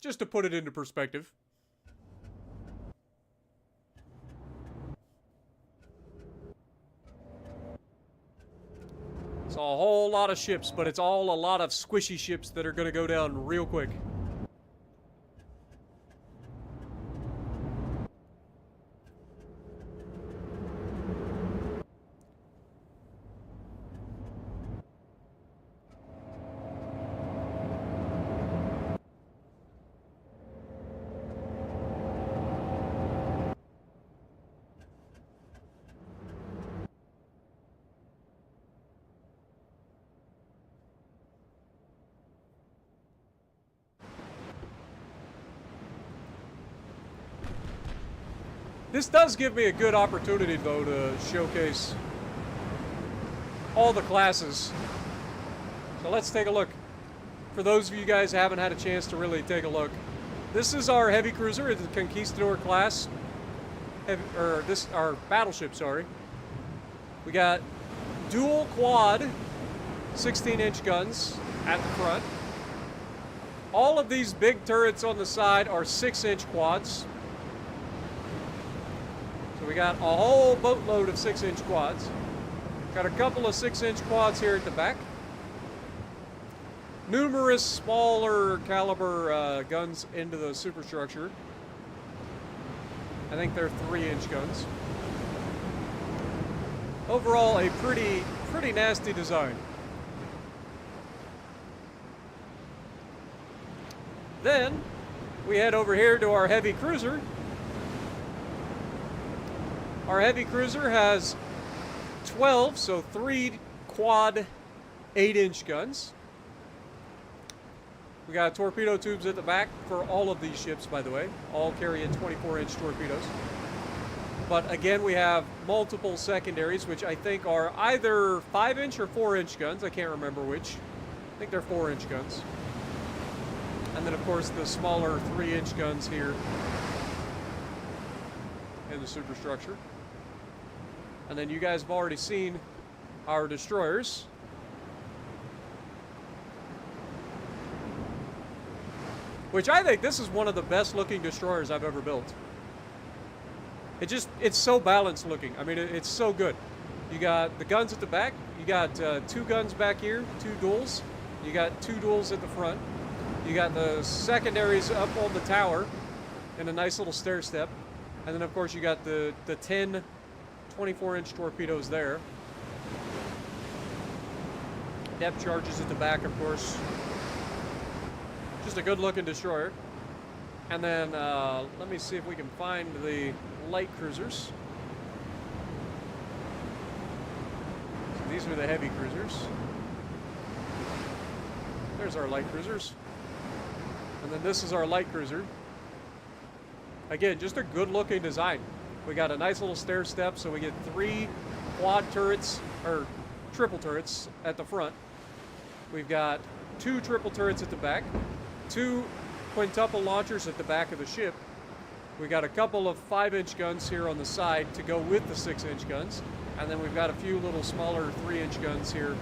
Just to put it into perspective. It's a whole lot of ships, but it's all a lot of squishy ships that are going to go down real quick. This does give me a good opportunity, though, to showcase all the classes. So let's take a look. For those of you guys who haven't had a chance to really take a look, this is our heavy cruiser, the Conquistador class. Our battleship, sorry. We got dual quad 16-inch guns at the front. All of these big turrets on the side are 6-inch quads. We got a whole boatload of 6-inch quads. Got a couple of 6-inch quads here at the back. Numerous smaller caliber guns into the superstructure. I think they're 3-inch guns. Overall, a pretty nasty design. Then we head over here to our heavy cruiser. Our heavy cruiser has 12, so 3 quad 8-inch guns. We got torpedo tubes at the back for all of these ships, by the way. All carry 24-inch torpedoes. But again, we have multiple secondaries, which I think are either 5-inch or 4-inch guns. I can't remember which. I think they're 4-inch guns. And then, of course, the smaller 3-inch guns here in the superstructure. And then you guys have already seen our destroyers. which I think this is one of the best looking destroyers I've ever built. It's so balanced looking. I mean, it's so good. You got the guns at the back. You got 2 guns back here, 2 duels. You got 2 duels at the front. You got the secondaries up on the tower in a nice little stair step. And then, of course, you got the 10 24-inch torpedoes there. Depth charges at the back, of course. Just a good-looking destroyer. And then, let me see if we can find the light cruisers. So these are the heavy cruisers. There's our light cruisers. And then this is our light cruiser. Again, just a good-looking design. We got a nice little stair step, so we get 3 quad turrets, or triple turrets at the front. We've got 2 triple turrets at the back, 2 quintuple launchers at the back of the ship. We got a couple of 5-inch guns here on the side to go with the 6-inch guns. And then we've got a few little smaller 3-inch guns here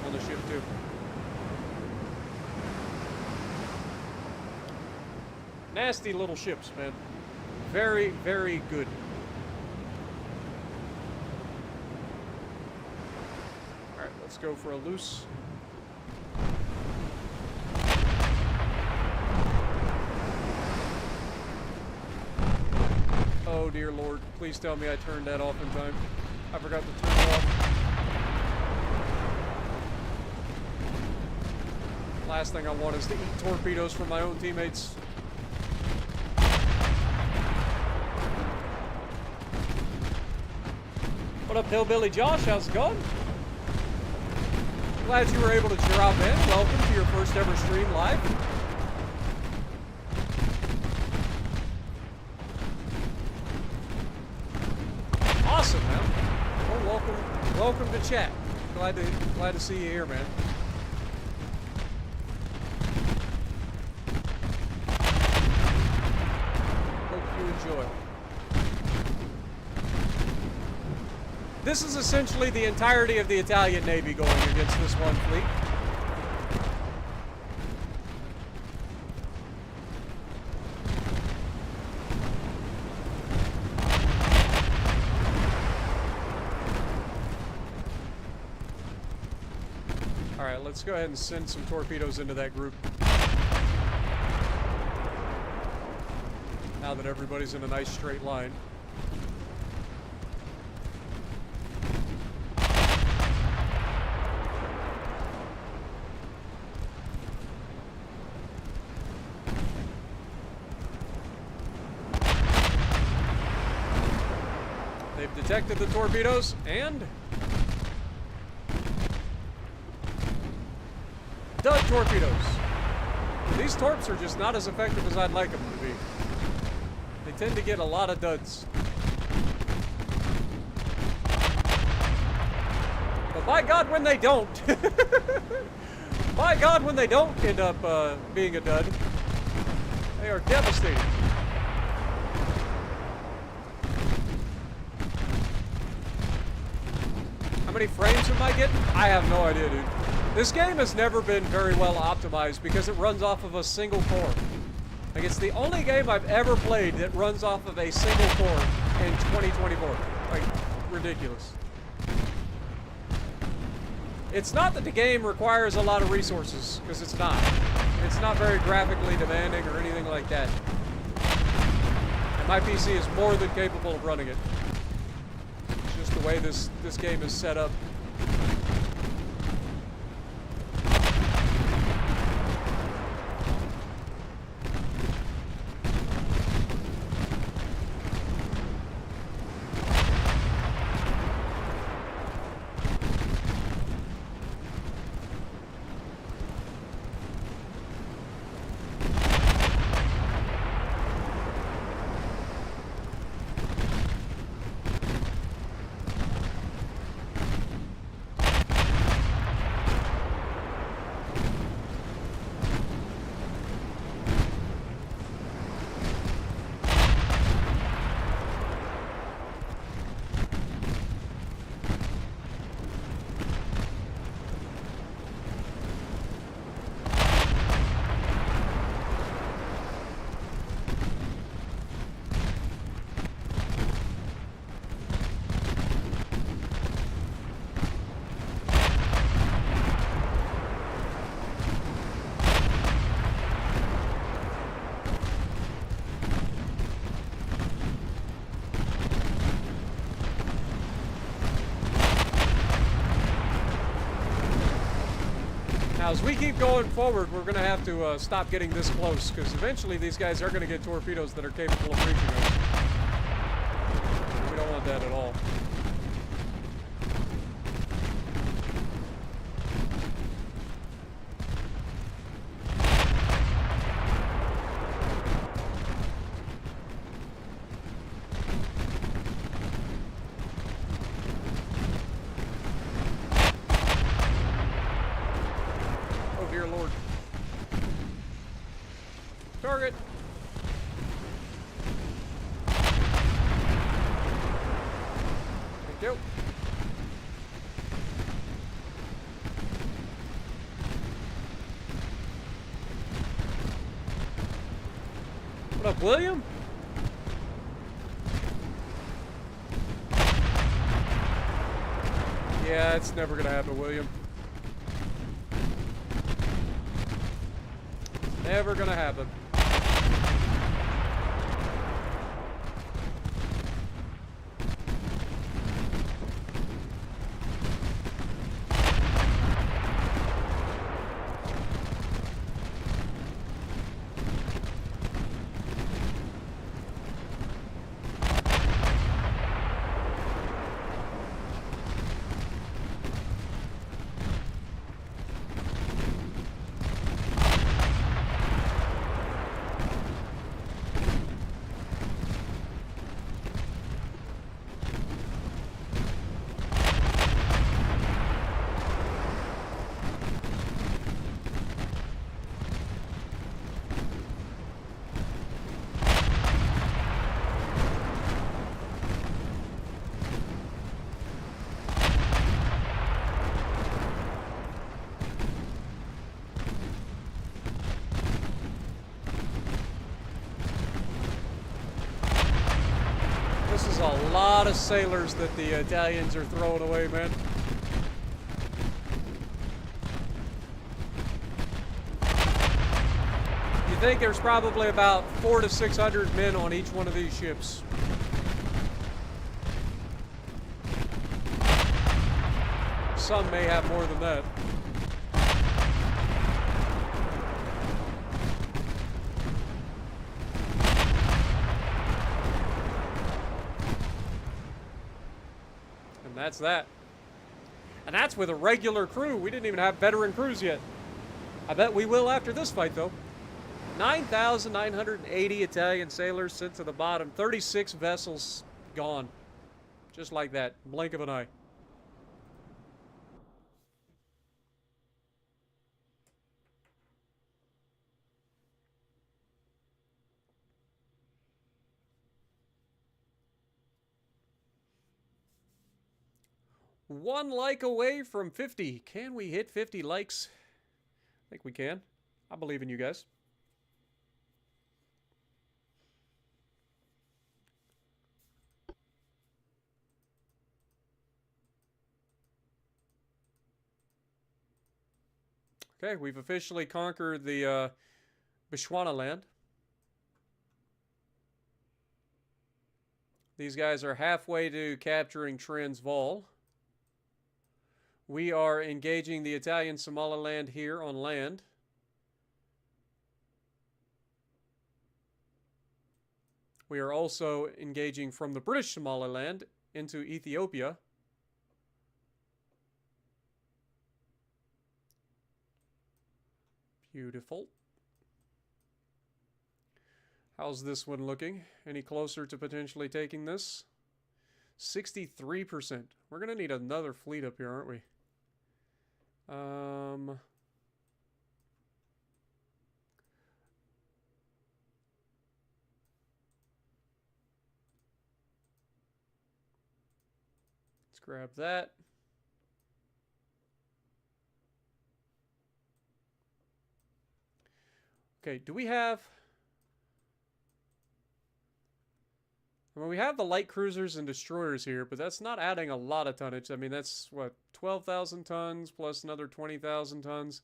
on the ship too. Nasty little ships, man. Very, very good. Alright, let's go for a loose. Oh dear Lord, please tell me I turned that off in time. I forgot to turn it off. Last thing I want is to eat torpedoes from my own teammates. What up, Hillbilly Josh? How's it going? Glad you were able to drop in. Welcome to your first ever stream live. Awesome, man. Well, welcome to chat. Glad to see you here, man. Hope you enjoy. This is essentially the entirety of the Italian Navy going against this one fleet. Alright, let's go ahead and send some torpedoes into that group. Now that everybody's in a nice straight line. Detected the torpedoes, and dud torpedoes. These torps are just not as effective as I'd like them to be. They tend to get a lot of duds. But by God, when they don't, by God, when they don't end up being a dud, they are devastating. How many frames am I getting? I have no idea, dude. This game has never been very well optimized because it runs off of a single core. Like, it's the only game I've ever played that runs off of a single core in 2024. Like, ridiculous. It's not that the game requires a lot of resources, because it's not. It's not very graphically demanding or anything like that. And my PC is more than capable of running it. The way this game is set up. Now, as we keep going forward, we're going to have to stop getting this close, because eventually these guys are going to get torpedoes that are capable of reaching us. We don't want that at all. Target. Thank you. What up, William? Yeah, it's never gonna happen, William. Never gonna happen. This is a lot of sailors that the Italians are throwing away, man. You think there's probably about 400 to 600 men on each one of these ships. Some may have more than that. That's that. And that's with a regular crew. We didn't even have veteran crews yet. I bet we will after this fight, though. 9,980 Italian sailors sent to the bottom. 36 vessels gone. Just like that. Blink of an eye. One like away from 50. Can we hit 50 likes? I think we can. I believe in you guys. Okay, we've officially conquered the Bechuanaland. These guys are halfway to capturing Transvaal. We are engaging the Italian Somaliland here on land. We are also engaging from the British Somaliland into Ethiopia. Beautiful. How's this one looking? Any closer to potentially taking this? 63%. We're going to need another fleet up here, aren't we? Let's grab that. Okay, do we have... I mean, we have the light cruisers and destroyers here, but that's not adding a lot of tonnage. I mean, that's, what, 12,000 tons plus another 20,000 tons.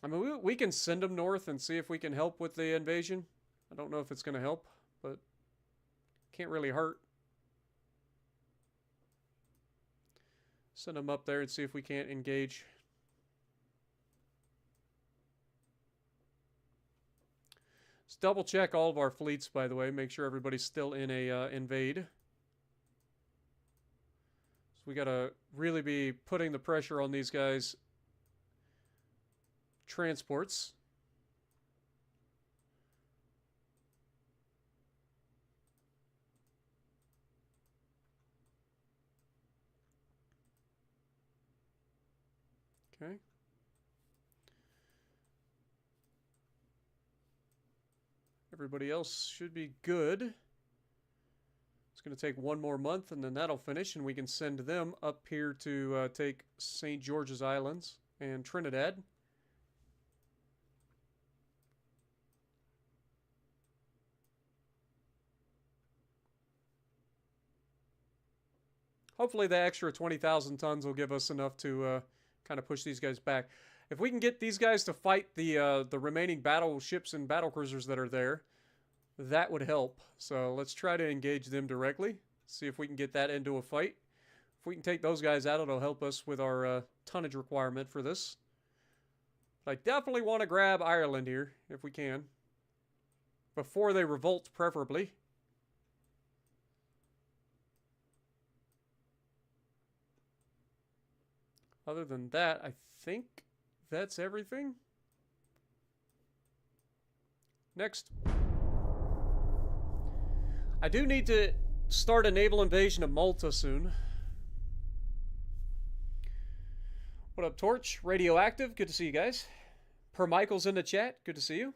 I mean, we can send them north and see if we can help with the invasion. I don't know if it's going to help, but can't really hurt. Send them up there and see if we can't engage. Let's double check all of our fleets, by the way. Make sure everybody's still in a invade. So we gotta really be putting the pressure on these guys. Transports. Okay. Everybody else should be good. It's going to take one more month, and then that'll finish, and we can send them up here to take St. George's Islands and Trinidad. Hopefully the extra 20,000 tons will give us enough to kind of push these guys back. If we can get these guys to fight the remaining battleships and battlecruisers that are there, that would help. So let's try to engage them directly. See if we can get that into a fight. If we can take those guys out, it'll help us with our tonnage requirement for this. But I definitely want to grab Ireland here, if we can. Before they revolt, preferably. Other than that, I think that's everything. Next. I do need to start a naval invasion of Malta soon. What up, Torch? Radioactive, good to see you guys. Per Michael's in the chat, good to see you.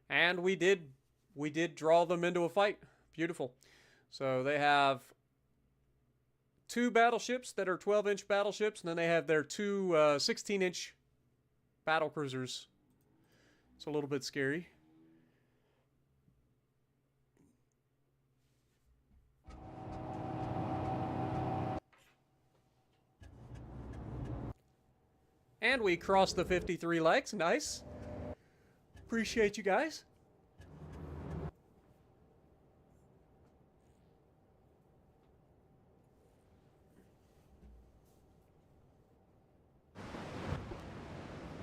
And we did draw them into a fight. Beautiful. So they have 2 battleships that are 12-inch battleships, and then they have their 2 16-inch battle cruisers. It's a little bit scary. And we crossed the 53 likes. Nice. Appreciate you guys.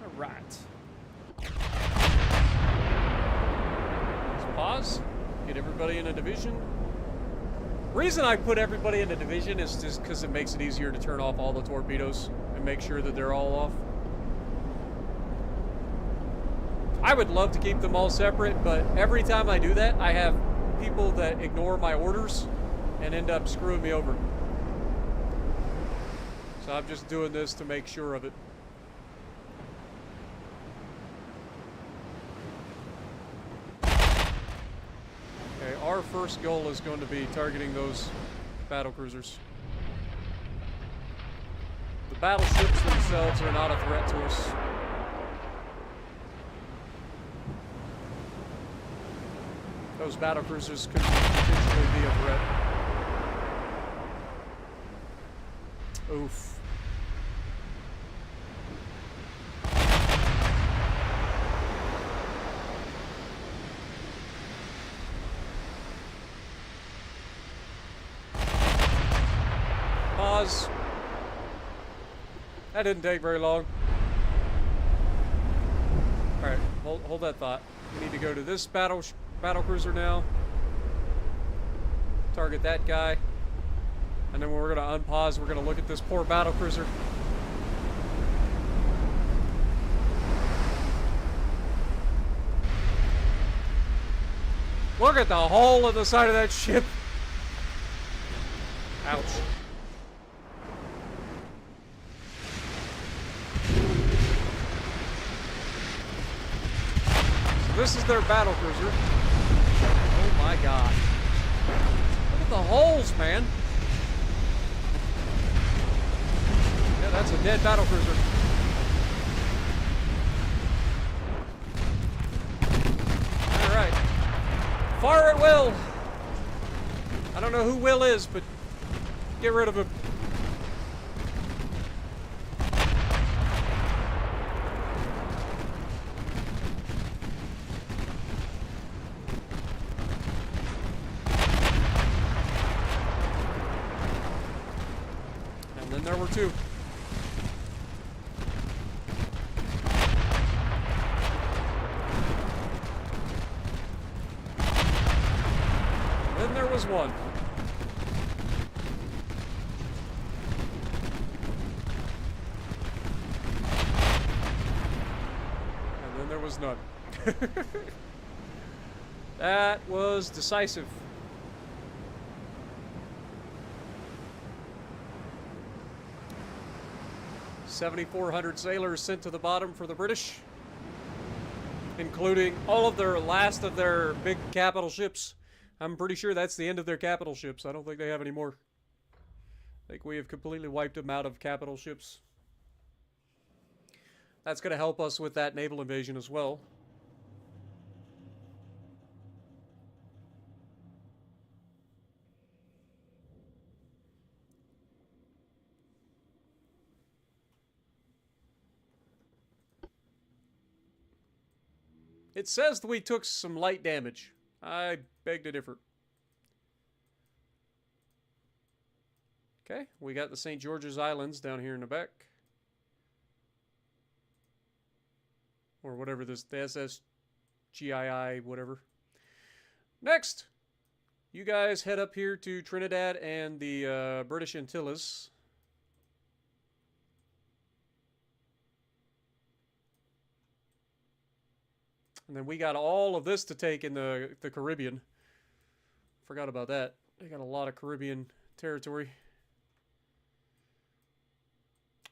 All right. Let's pause. Get everybody in a division. Reason I put everybody in a division is just because it makes it easier to turn off all the torpedoes and make sure that they're all off. I would love to keep them all separate, but every time I do that, I have people that ignore my orders and end up screwing me over. So I'm just doing this to make sure of it. Okay, our first goal is going to be targeting those battlecruisers. The battleships themselves are not a threat to us. Those battlecruisers could potentially be a threat. Oof. Pause. That didn't take very long. Alright, hold that thought. We need to go to this battlecruiser now. Target that guy. And then we're going to unpause. We're going to look at this poor battlecruiser. Look at the hole in the side of that ship. Ouch. So this is their battlecruiser. Oh my god. Look at the holes, man. Yeah, that's a dead battlecruiser. Alright. Fire at will! I don't know who Will is, but get rid of him. too. Then there was one. And then there was none. That was decisive. $7,400 sailors sent to the bottom for the British, including all of their last of their big capital ships. I'm pretty sure that's the end of their capital ships. I don't think they have any more. I think we have completely wiped them out of capital ships. That's going to help us with that naval invasion as well. It says that we took some light damage. I beg to differ. Okay, we got the St. George's Islands down here in the back. Or whatever this, the SSGII, whatever. Next, you guys head up here to Trinidad and the British Antilles. And then we got all of this to take in the Caribbean. Forgot about that. They got a lot of Caribbean territory.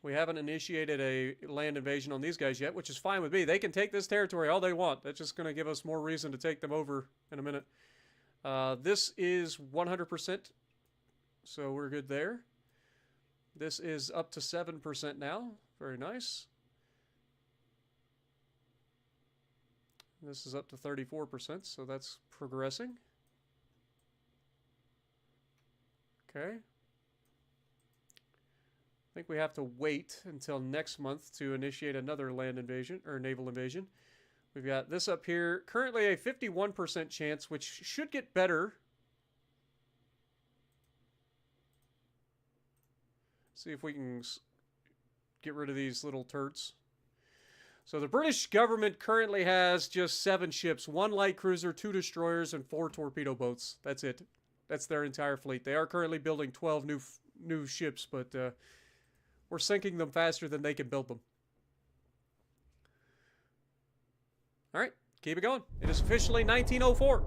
We haven't initiated a land invasion on these guys yet, which is fine with me. They can take this territory all they want. That's just going to give us more reason to take them over in a minute. This is 100%, so we're good there. This is up to 7% now. Very nice. This is up to 34%, so that's progressing. Okay. I think we have to wait until next month to initiate another land invasion, or naval invasion. We've got this up here. Currently a 51% chance, which should get better. See if we can get rid of these little turds. So the British government currently has just 7 ships, 1 light cruiser, 2 destroyers, and 4 torpedo boats. That's it. That's their entire fleet. They are currently building 12 new ships, but we're sinking them faster than they can build them. All right, keep it going. It is officially 1904.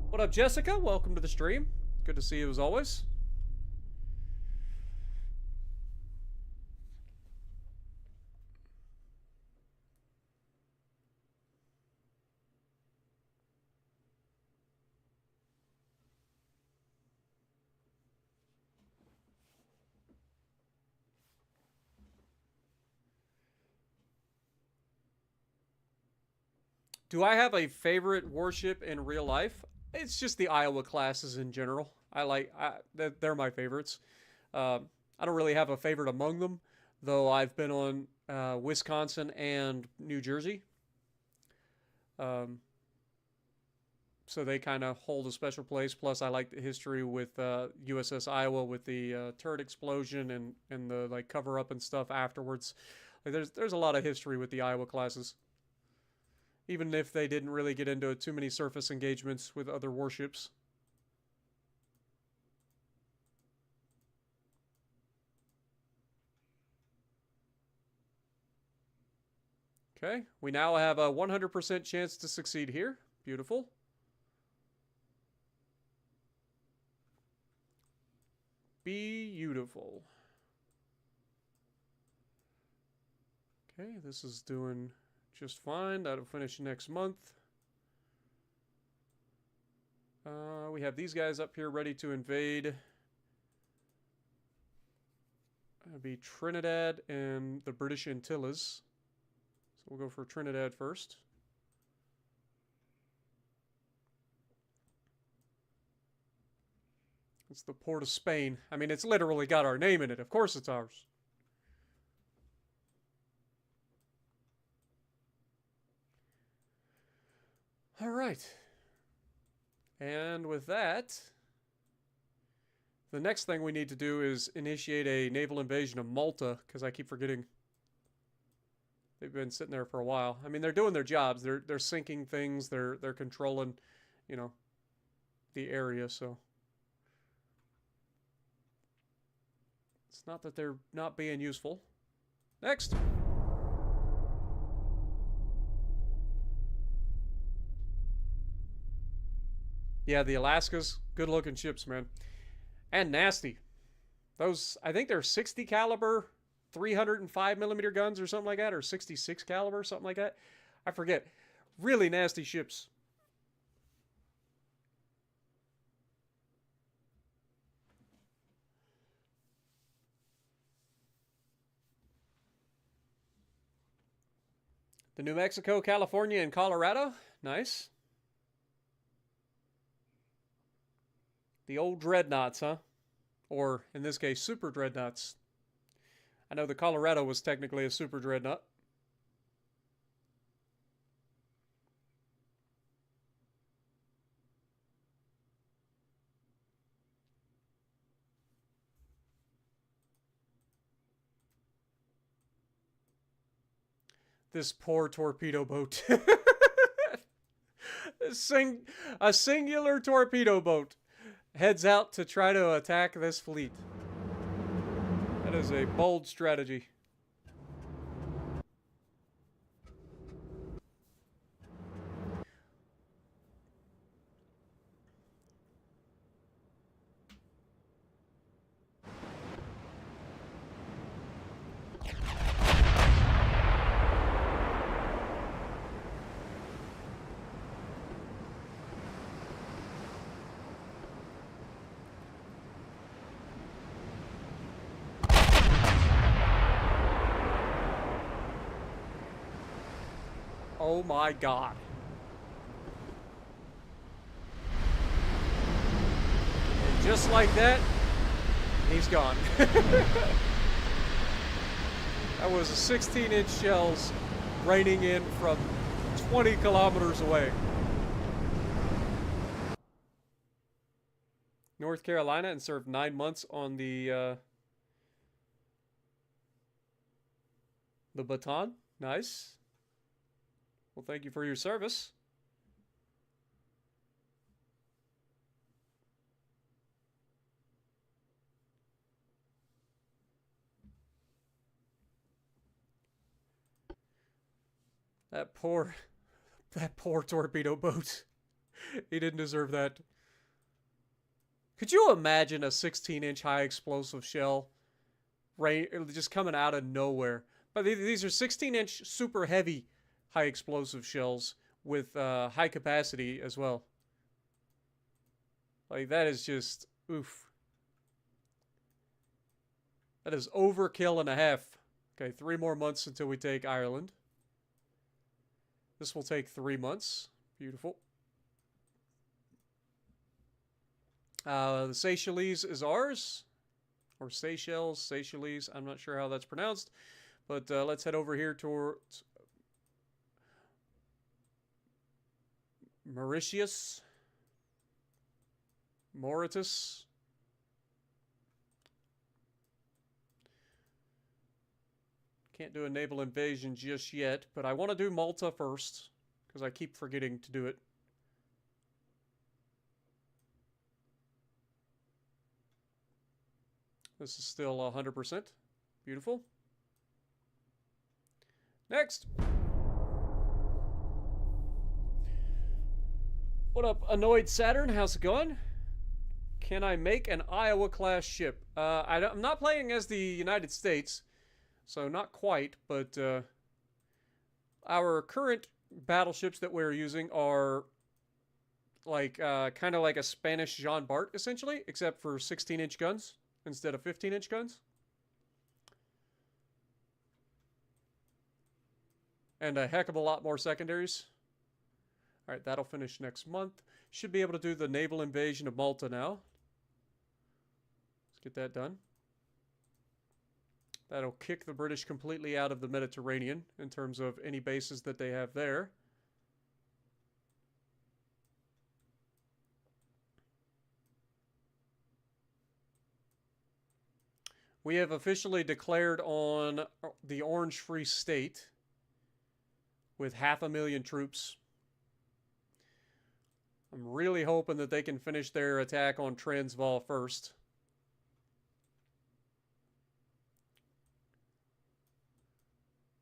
What up, Jessica? Welcome to the stream. Good to see you as always. Do I have a favorite warship in real life? It's just the Iowa classes in general. They're my favorites. I don't really have a favorite among them, though I've been on Wisconsin and New Jersey. So they kind of hold a special place. Plus, I like the history with USS Iowa with the turret explosion and the like cover up and stuff afterwards. Like, there's a lot of history with the Iowa classes. Even if they didn't really get into too many surface engagements with other warships. Okay, we now have a 100% chance to succeed here. Beautiful. Beautiful. Okay, this is doing just fine. That'll finish next month. We have these guys up here ready to invade. That'd be Trinidad and the British Antilles. So we'll go for Trinidad first. It's the Port of Spain. I mean, it's literally got our name in it. Of course it's ours. All right. And with that, The next thing we need to do is initiate a naval invasion of Malta, because I keep forgetting they've been sitting there for a while. I mean, they're doing their jobs. They're sinking things. They're controlling, you know, the area. So it's not that they're not being useful. Next. Yeah, the Alaskas, good looking ships, man. And nasty. Those, I think they're 60 caliber, 305 millimeter guns or something like that, or 66 caliber, something like that. I forget. Really nasty ships. The New Mexico, California, and Colorado. Nice. The old Dreadnoughts, huh? Or, in this case, Super Dreadnoughts. I know the Colorado was technically a Super Dreadnought. This poor torpedo boat. A singular torpedo boat heads out to try to attack this fleet. That is a bold strategy. Oh my God. And just like that, he's gone. That was 16-inch shells raining in from 20 kilometers away. North Carolina, and served 9 months on the Baton. Nice. Well, thank you for your service. That poor torpedo boat. He didn't deserve that. Could you imagine a 16-inch high explosive shell just coming out of nowhere? But these are 16-inch super heavy high explosive shells with high capacity as well. Like, that is just oof. That is overkill and a half. Okay, 3 more months until we take Ireland. This will take 3 months. Beautiful. The Seychelles is ours. Or Seychelles. I'm not sure how that's pronounced. But let's head over here towards Mauritius. Can't do a naval invasion just yet, but I want to do Malta first, because I keep forgetting to do it. This is still 100%. Beautiful. Next. What up, Annoyed Saturn? How's it going? Can I make an Iowa-class ship? I'm not playing as the United States, so not quite, but our current battleships that we're using are like kind of like a Spanish Jean Bart, essentially, except for 16-inch guns instead of 15-inch guns. And a heck of a lot more secondaries. All right, that'll finish next month. Should be able to do the naval invasion of Malta now. Let's get that done. That'll kick the British completely out of the Mediterranean in terms of any bases that they have there. We have officially declared on the Orange Free State with 500,000 troops. I'm really hoping that they can finish their attack on Transvaal first.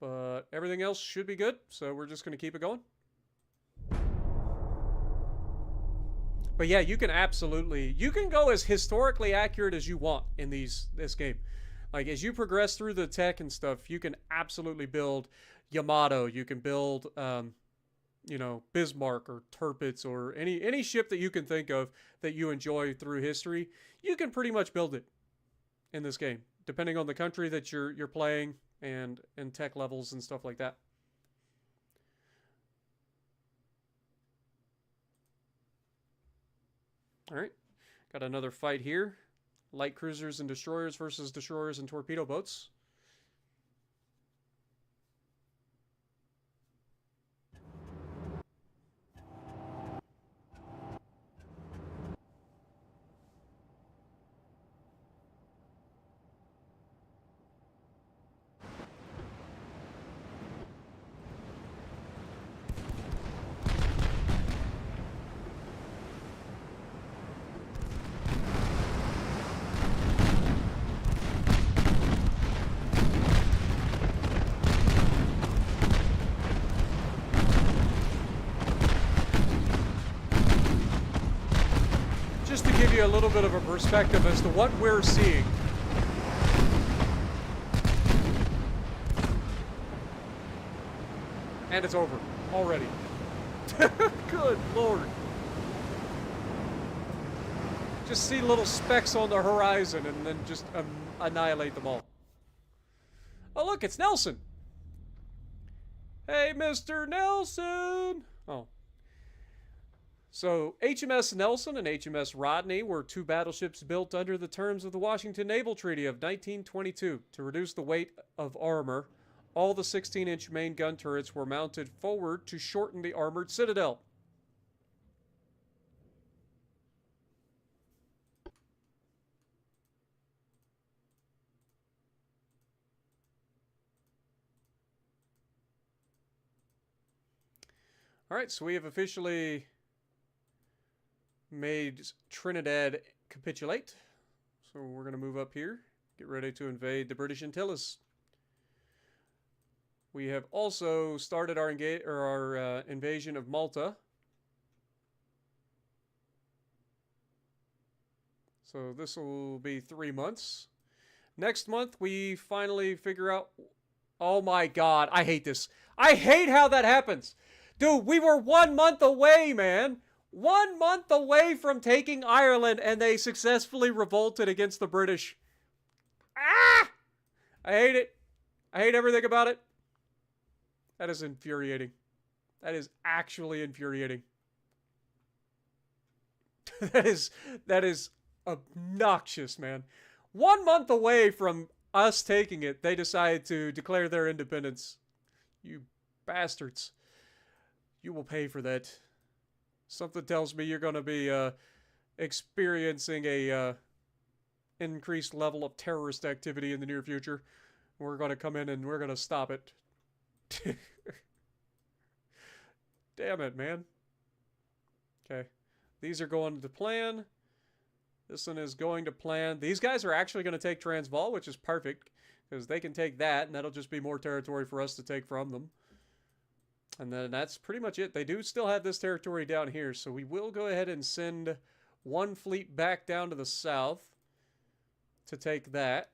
But everything else should be good, so we're just going to keep it going. But yeah, you can absolutely, you can go as historically accurate as you want in this game. Like, as you progress through the tech and stuff, you can absolutely build Yamato, you can build, you know, Bismarck or Tirpitz or any ship that you can think of that you enjoy through history. You can pretty much build it in this game, depending on the country that you're playing and tech levels and stuff like that. All right, got another fight here. Light cruisers and destroyers versus destroyers and torpedo boats. Just to give you a little bit of a perspective as to what we're seeing. And it's over already. Good Lord. Just see little specks on the horizon and then just annihilate them all. Oh, look, it's Nelson. Hey, Mr. Nelson. Oh. So, HMS Nelson and HMS Rodney were two battleships built under the terms of the Washington Naval Treaty of 1922 to reduce the weight of armor. All the 16-inch main gun turrets were mounted forward to shorten the armored citadel. All right, so we have officially made Trinidad capitulate. So we're going to move up here, get ready to invade the British Antilles. We have also started our invasion of Malta. So this will be 3 months. Next month, we finally figure out... Oh my God, I hate this. I hate how that happens. Dude, we were 1 month away, man. 1 month away from taking Ireland, and they successfully revolted against the British. Ah! I hate it. I hate everything about it. That is infuriating. That is actually infuriating. That is obnoxious, man. 1 month away from us taking it, they decided to declare their independence. You bastards. You will pay for that. Something tells me you're going to be experiencing a increased level of terrorist activity in the near future. We're going to come in and we're going to stop it. Damn it, man. Okay. These are going to plan. This one is going to plan. These guys are actually going to take Transvaal, which is perfect, because they can take that, and that'll just be more territory for us to take from them. And then that's pretty much it. They do still have this territory down here, so we will go ahead and send one fleet back down to the south to take that.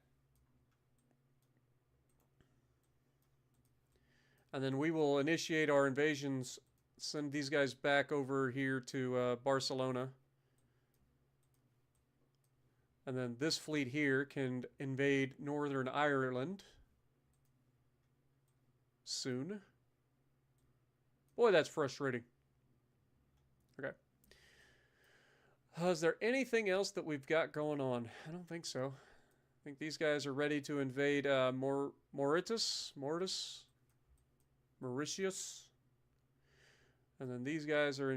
And then we will initiate our invasions, send these guys back over here to Barcelona. And then this fleet here can invade Northern Ireland soon. Boy, that's frustrating. Okay. Is there anything else that we've got going on? I don't think so. I think these guys are ready to invade Mauritius. And then these guys are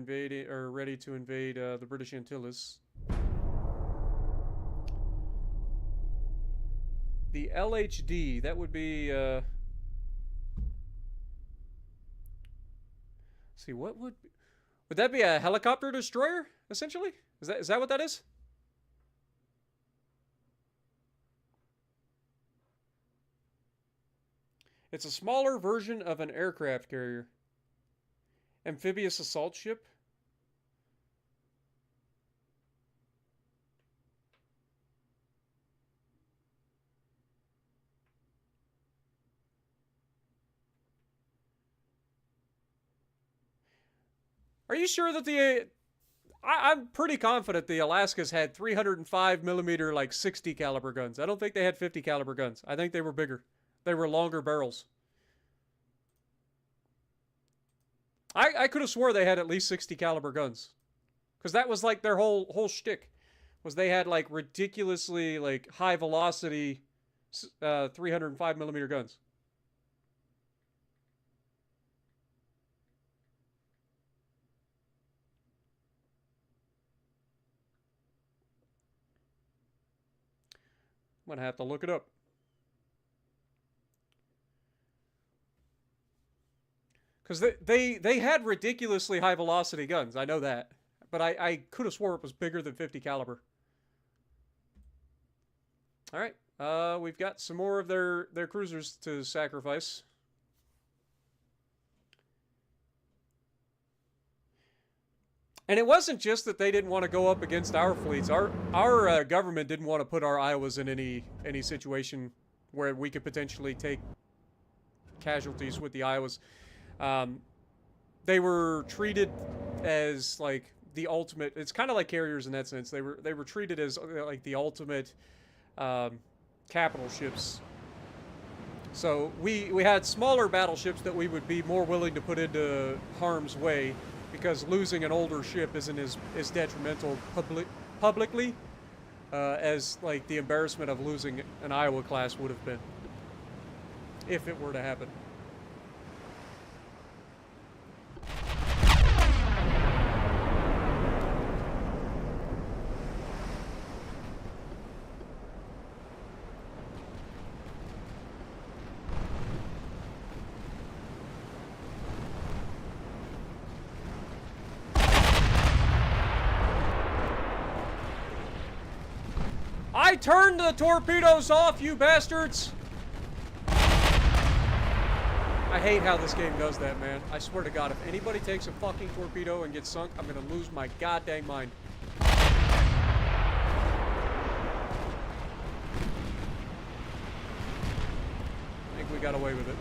ready to invade the British Antilles. The LHD, that would be, see, what would that be a helicopter destroyer, essentially? Is that what that is? It's a smaller version of an aircraft carrier. Amphibious assault ship? Are you sure that I'm pretty confident the Alaskas had 305 millimeter, like 60 caliber guns. I don't think they had 50 caliber guns. I think they were bigger. They were longer barrels. I could have swore they had at least 60 caliber guns, because that was like their whole shtick, was they had like ridiculously like high velocity 305 millimeter guns. I'm gonna have to look it up. Because they had ridiculously high velocity guns. I know that. But I could have swore it was bigger than 50 caliber. Alright. We've got some more of their cruisers to sacrifice. And it wasn't just that they didn't want to go up against our fleets. Our government didn't want to put our Iowas in any situation where we could potentially take casualties with the Iowas. They were treated as like the ultimate. It's kind of like carriers in that sense. They were treated as like the ultimate capital ships. So we had smaller battleships that we would be more willing to put into harm's way, because losing an older ship isn't as detrimental publicly as like the embarrassment of losing an Iowa class would have been, if it were to happen. I turned the torpedoes off, you bastards! I hate how this game does that, man. I swear to God, if anybody takes a fucking torpedo and gets sunk, I'm gonna lose my goddamn mind. I think we got away with it.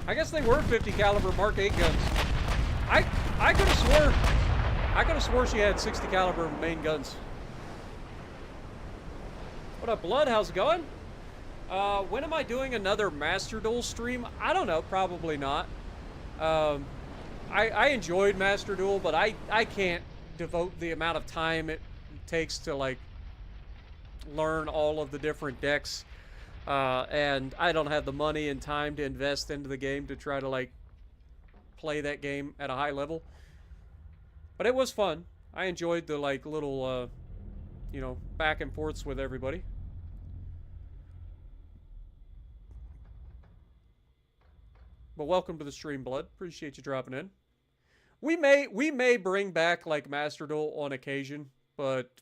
I guess they were 50 caliber Mark 8 guns. I could have swore she had 60 caliber main guns. What up, Blood? How's it going? When am I doing another Master Duel stream? I don't know. Probably not. I enjoyed Master Duel, but I can't devote the amount of time it takes to like learn all of the different decks. And I don't have the money and time to invest into the game to try to like play that game at a high level. But it was fun. I enjoyed the like little you know, back and forths with everybody. But welcome to the stream, Blood. Appreciate you dropping in. We may bring back like Master Duel on occasion, but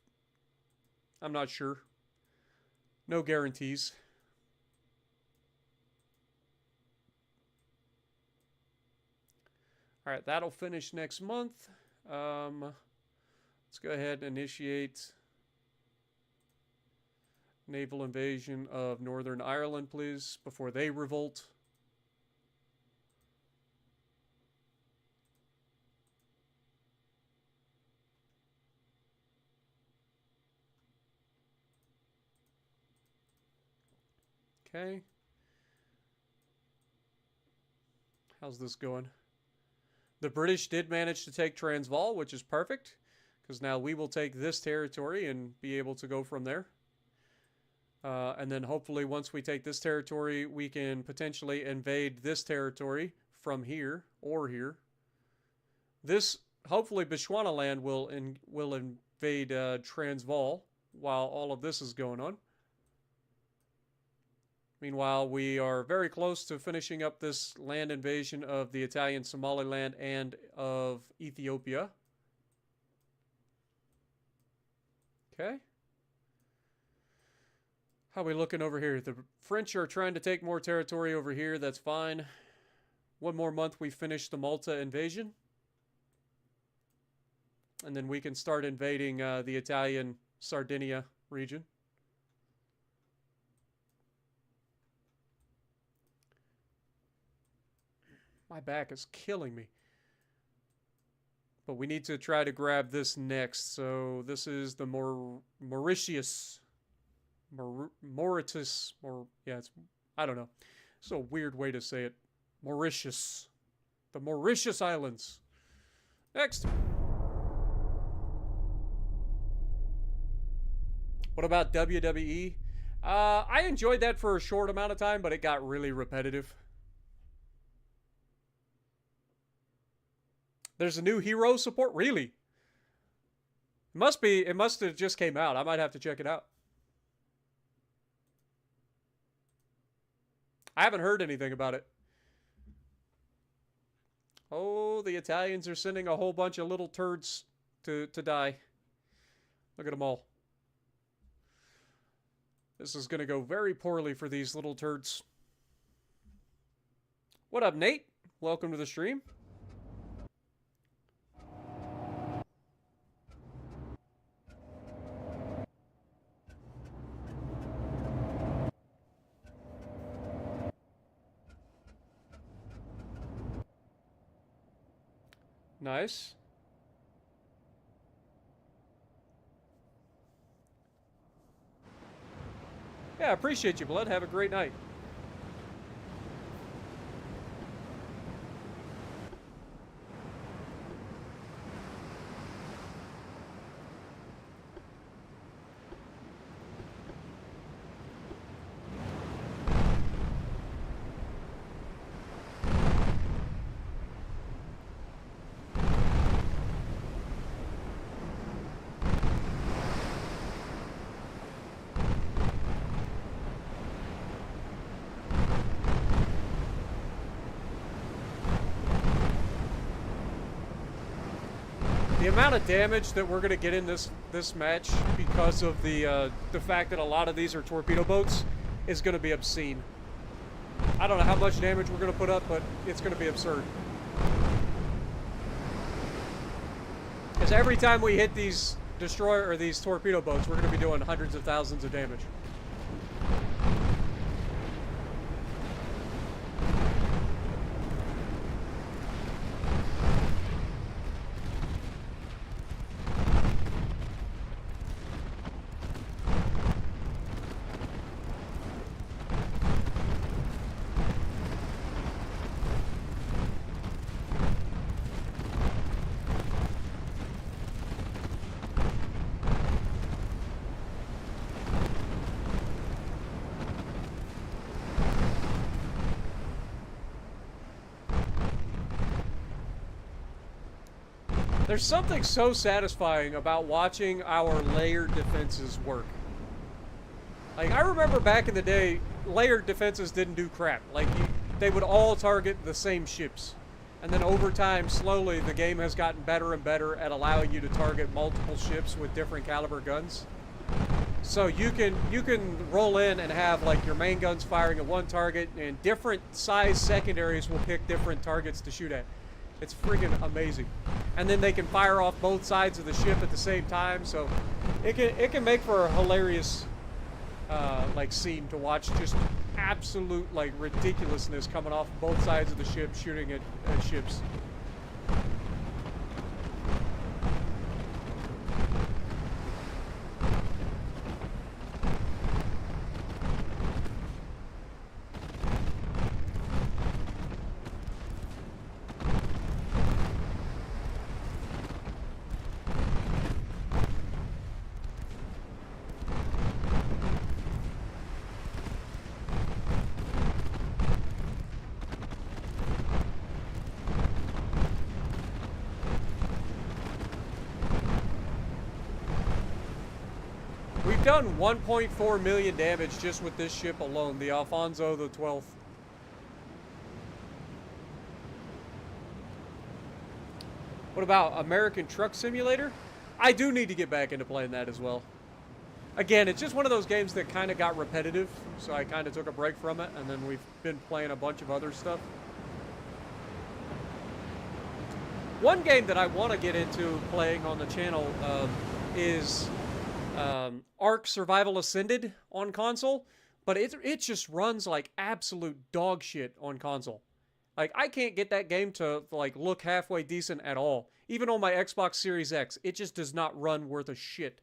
I'm not sure. No guarantees. All right, that'll finish next month. Let's go ahead and initiate naval invasion of Northern Ireland, please, before they revolt. Okay. How's this going? The British did manage to take Transvaal, which is perfect, because now we will take this territory and be able to go from there. And then hopefully once we take this territory, we can potentially invade this territory from here or here. This, hopefully Bechuanaland will invade Transvaal while all of this is going on. Meanwhile, we are very close to finishing up this land invasion of the Italian Somaliland and of Ethiopia. Okay. How are we looking over here? The French are trying to take more territory over here. That's fine. One more month, we finish the Malta invasion. And then we can start invading the Italian Sardinia region. My back is killing me. But we need to try to grab this next. So this is the Mauritius. Mauritius. Yeah, it's, I don't know. It's a weird way to say it. Mauritius. The Mauritius Islands. Next. What about WWE? I enjoyed that for a short amount of time, but it got really repetitive. There's a new hero support? Really? It must have just came out. I might have to check it out. I haven't heard anything about it. Oh, the Italians are sending a whole bunch of little turds to die. Look at them all. This is going to go very poorly for these little turds. What up, Nate? Welcome to the stream. Nice. Yeah, I appreciate you, Blood. Have a great night. The amount of damage that we're going to get in this match because of the fact that a lot of these are torpedo boats is going to be obscene. I don't know how much damage we're going to put up, but it's going to be absurd. Because every time we hit these destroyer or these torpedo boats, we're going to be doing hundreds of thousands of damage. There's something so satisfying about watching our layered defenses work. Like, I remember back in the day, layered defenses didn't do crap. Like, they would all target the same ships. And then over time, slowly, the game has gotten better and better at allowing you to target multiple ships with different caliber guns. So you can roll in and have, like, your main guns firing at one target, and different size secondaries will pick different targets to shoot at. It's freaking amazing. And then they can fire off both sides of the ship at the same time, so it can make for a hilarious like scene to watch. Just absolute like ridiculousness coming off both sides of the ship, shooting at ships. done 1.4 million damage just with this ship alone, the Alfonso the 12th. What about American Truck Simulator? I do need to get back into playing that as well. Again, it's just one of those games that kind of got repetitive, so I kind of took a break from it, and then we've been playing a bunch of other stuff. One game that I want to get into playing on the channel is Ark Survival Ascended on console, but it just runs like absolute dog shit on console. Like, I can't get that game to, like, look halfway decent at all. Even on my Xbox Series X, it just does not run worth a shit.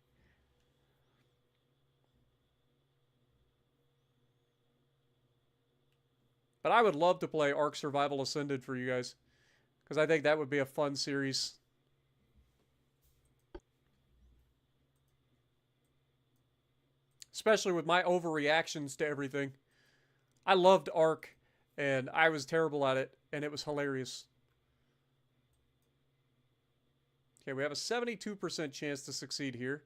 But I would love to play Ark Survival Ascended for you guys, because I think that would be a fun series. Especially with my overreactions to everything. I loved Ark, and I was terrible at it, and it was hilarious. Okay, we have a 72% chance to succeed here.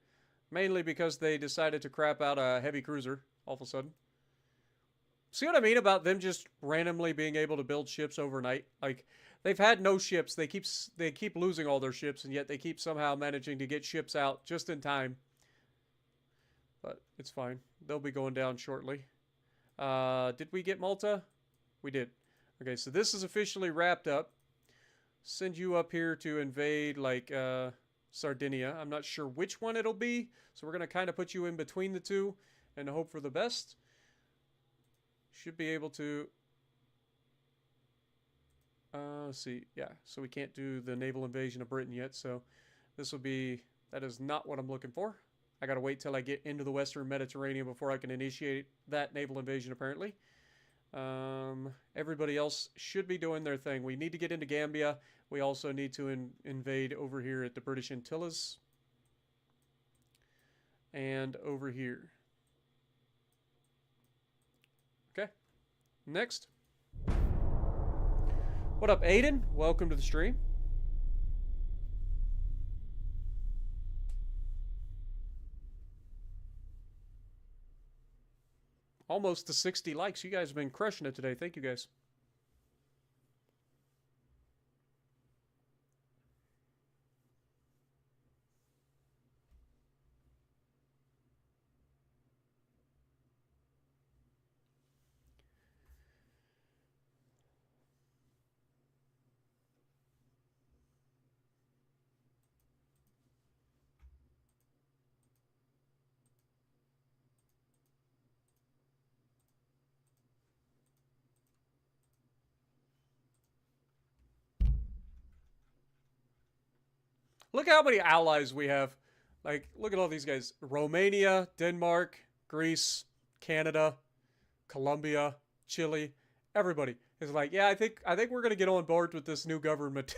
Mainly because they decided to crap out a heavy cruiser all of a sudden. See what I mean about them just randomly being able to build ships overnight? Like, they've had no ships. They keep losing all their ships, and yet they keep somehow managing to get ships out just in time. But it's fine. They'll be going down shortly. Did we get Malta? We did. Okay, so this is officially wrapped up. Send you up here to invade, like, Sardinia. I'm not sure which one it'll be, so we're going to kind of put you in between the two and hope for the best. Should be able to... let's see. Yeah, so we can't do the naval invasion of Britain yet, so this will be... That is not what I'm looking for. I gotta wait till I get into the Western Mediterranean before I can initiate that naval invasion, apparently. Everybody else should be doing their thing. We need to get into Gambia. We also need to invade over here at the British Antilles. And over here. Okay. Next. What up, Aiden? Welcome to the stream. Almost to 60 likes. You guys have been crushing it today. Thank you, guys. Look how many allies we have. Like, look at all these guys. Romania, Denmark, Greece, Canada, Colombia, Chile. Everybody is like, yeah, I think we're going to get on board with this new government.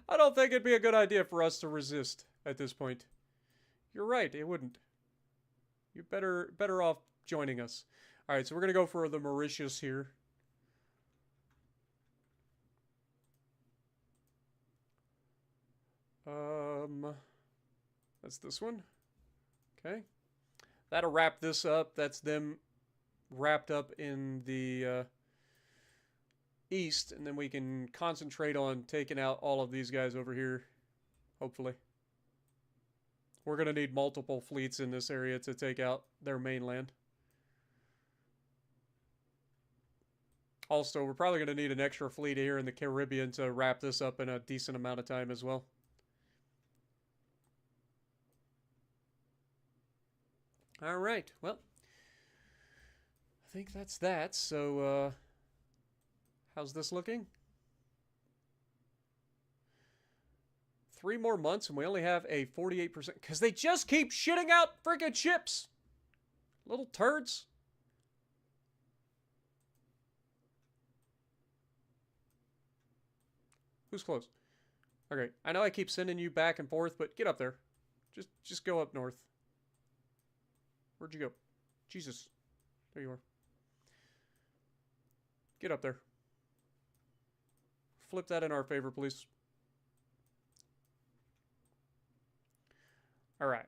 I don't think it'd be a good idea for us to resist at this point. You're right, it wouldn't. You're better off joining us. All right, so we're going to go for the Mauritius here. That's this one. Okay. That'll wrap this up. That's them wrapped up in the east, and then we can concentrate on taking out all of these guys over here, hopefully. We're going to need multiple fleets in this area to take out their mainland. Also, we're probably going to need an extra fleet here in the Caribbean to wrap this up in a decent amount of time as well. All right, well, I think that's that. So, how's this looking? 3 more months and we only have a 48%. Because they just keep shitting out freaking ships. Little turds. Who's close? Okay, I know I keep sending you back and forth, but get up there. Just go up north. Where'd you go? Jesus. There you are. Get up there. Flip that in our favor, please. Alright.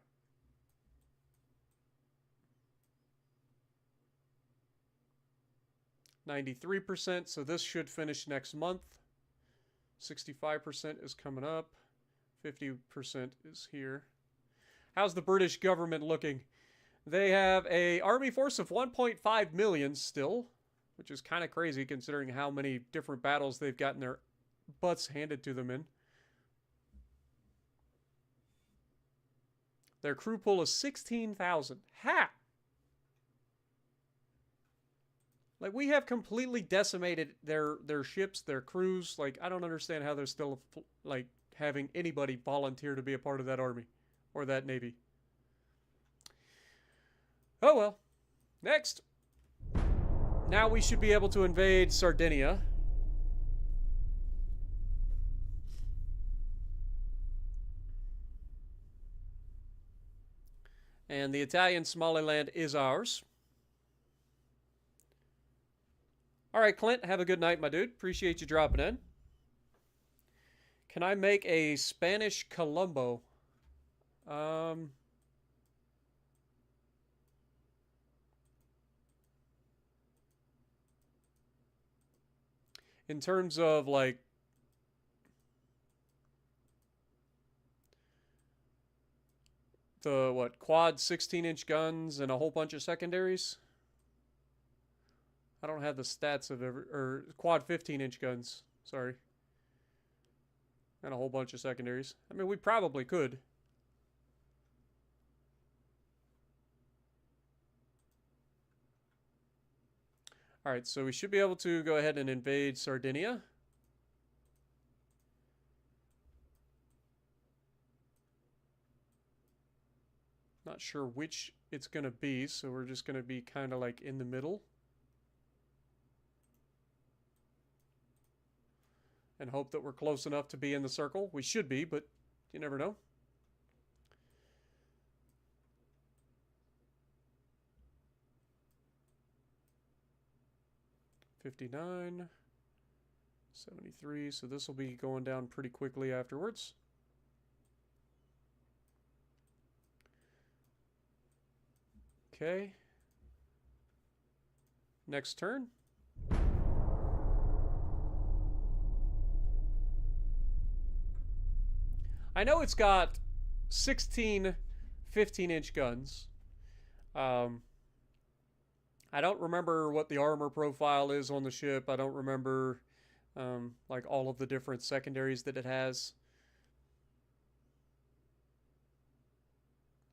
93%, so this should finish next month. 65% is coming up. 50% is here. How's the British government looking? They have a army force of 1.5 million still, which is kind of crazy considering how many different battles they've gotten their butts handed to them in. Their crew pool is 16,000. Ha! Like, we have completely decimated their ships, their crews. Like, I don't understand how they're still, like, having anybody volunteer to be a part of that army or that navy. Oh well. Next. Now we should be able to invade Sardinia. And the Italian Somaliland is ours. All right, Clint, have a good night, my dude. Appreciate you dropping in. Can I make a Spanish Colombo? In terms of, like, the, what, quad 16-inch guns and a whole bunch of secondaries? I don't have the stats of every, or quad 15-inch guns, sorry. And a whole bunch of secondaries. I mean, we probably could. Alright, so we should be able to go ahead and invade Sardinia. Not sure which it's going to be, so we're just going to be kind of like in the middle. And hope that we're close enough to be in the circle. We should be, but you never know. $59, $73, so this will be going down pretty quickly afterwards. Okay. Next turn. I know it's got 16 15-inch guns. I don't remember what the armor profile is on the ship. I don't remember like all of the different secondaries that it has.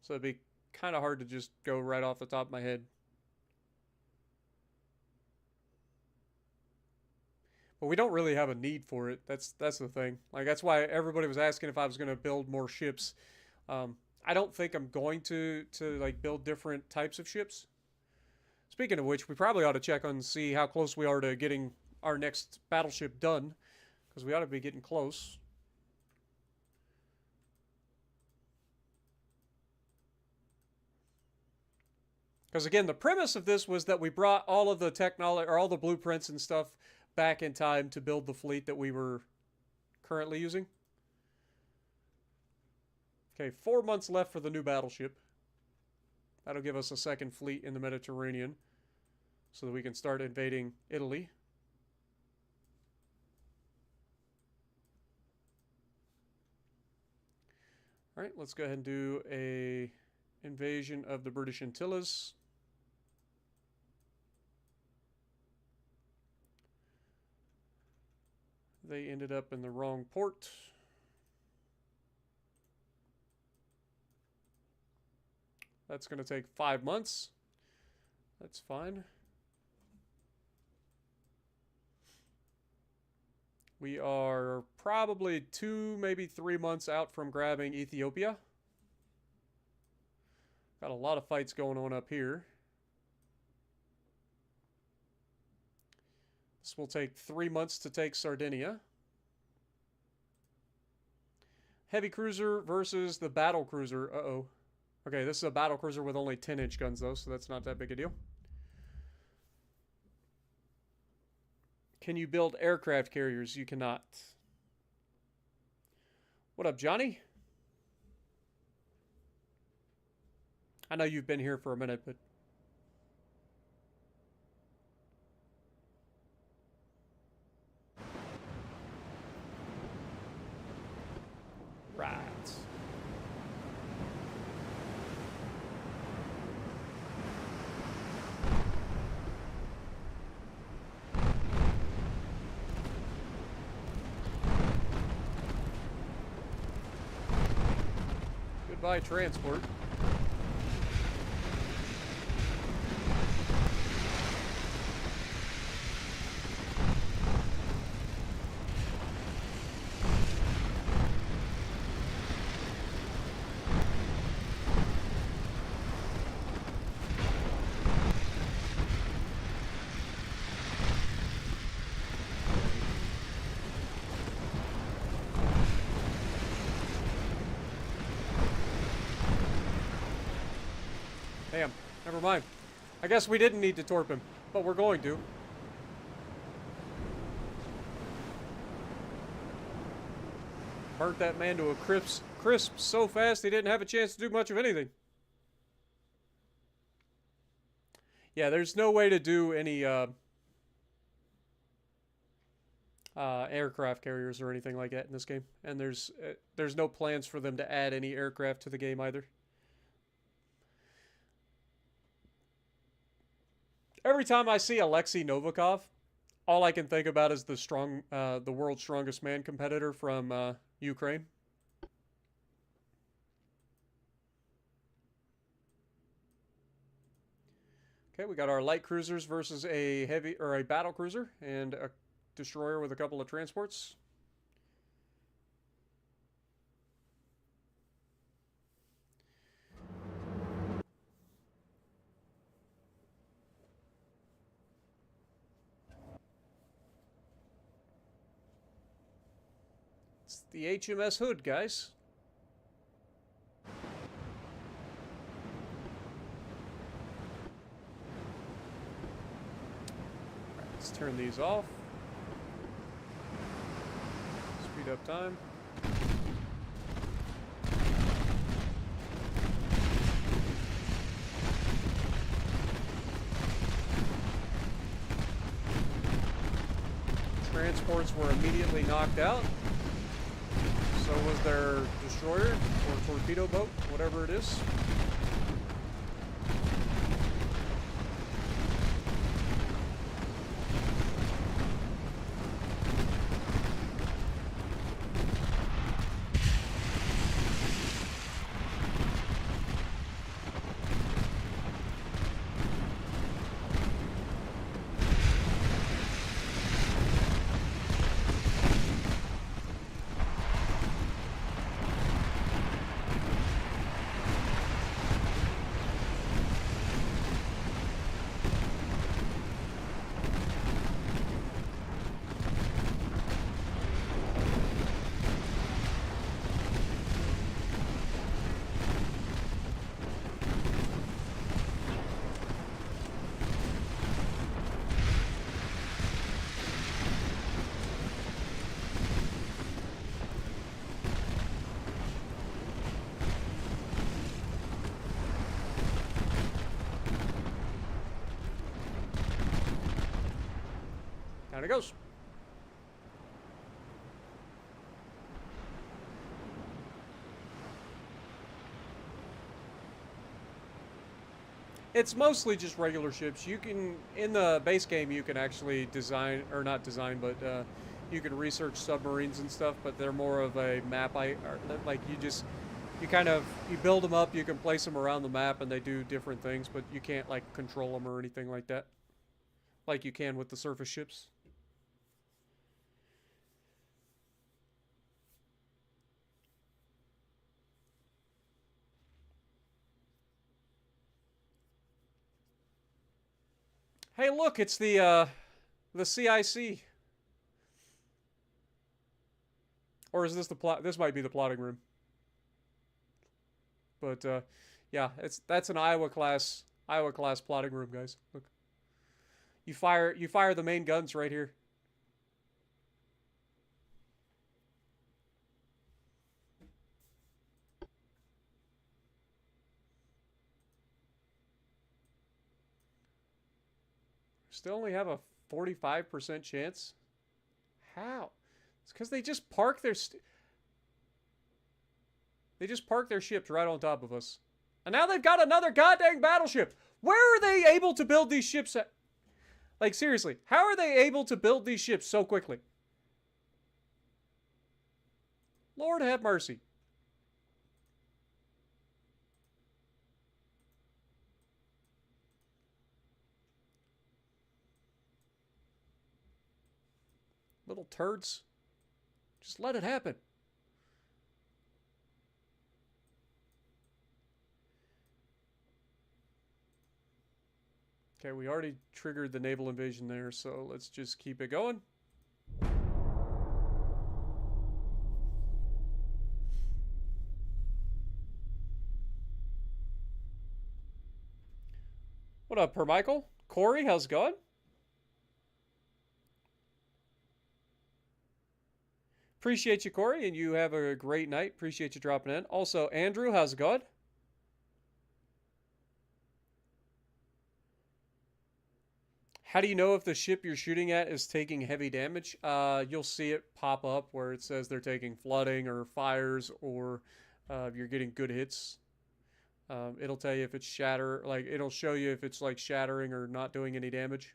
So it'd be kind of hard to just go right off the top of my head. But we don't really have a need for it. That's the thing. Like, that's why everybody was asking if I was going to build more ships. I don't think I'm going to like build different types of ships. Speaking of which, we probably ought to check on and see how close we are to getting our next battleship done, because we ought to be getting close. Because again, the premise of this was that we brought all of the technology, or all the blueprints and stuff, back in time to build the fleet that we were currently using. Okay, 4 months left for the new battleship. That'll give us a second fleet in the Mediterranean so that we can start invading Italy. All right, let's go ahead and do a invasion of the British Antilles. They ended up in the wrong port. That's going to take 5 months. That's fine. We are probably 2, maybe 3 months out from grabbing Ethiopia. Got a lot of fights going on up here. This will take 3 months to take Sardinia. Heavy cruiser versus the battle cruiser. Uh-oh. Okay, this is a battle cruiser with only 10-inch guns, though, so that's not that big a deal. Can you build aircraft carriers? You cannot. What up, Johnny? I know you've been here for a minute, but... Right. Goodbye, transport. Damn, never mind. I guess we didn't need to torp him, but we're going to. Burnt that man to a crisp so fast he didn't have a chance to do much of anything. Yeah, there's no way to do any aircraft carriers or anything like that in this game, and there's no plans for them to add any aircraft to the game either. Every time I see Alexei Novikov, all I can think about is the world's strongest man competitor from Ukraine. Okay, we got our light cruisers versus a battle cruiser and a destroyer with a couple of transports. It's the HMS Hood, guys. Let's turn these off. Speed up time. Transports were immediately knocked out. So was their destroyer or torpedo boat, whatever it is. Down it goes. It's mostly just regular ships. You can, in the base game, you can actually design, or not design, but you can research submarines and stuff, but they're more of a map, like you build them up, you can place them around the map, and they do different things, but you can't, like, control them or anything like that, like you can with the surface ships. Hey, look, it's the CIC. Or is this the plot? This might be the plotting room. But yeah, that's an Iowa class plotting room, guys. Look, you fire the main guns right here. Still only have a 45% chance. How? It's because they just park their. They just parked their ships right on top of us. And now they've got another goddamn battleship. Where are they able to build these ships at? Like, seriously, how are they able to build these ships so quickly? Lord have mercy. Little turds. Just let it happen. Okay, we already triggered the naval invasion there, so let's just keep it going. What up, Permichael? Corey, how's it going? Appreciate you, Corey, and you have a great night. Appreciate you dropping in. Also, Andrew, how's it going? How do you know if the ship you're shooting at is taking heavy damage? You'll see it pop up where it says they're taking flooding or fires, or you're getting good hits. It'll tell you if it's it'll show you if it's like shattering or not doing any damage.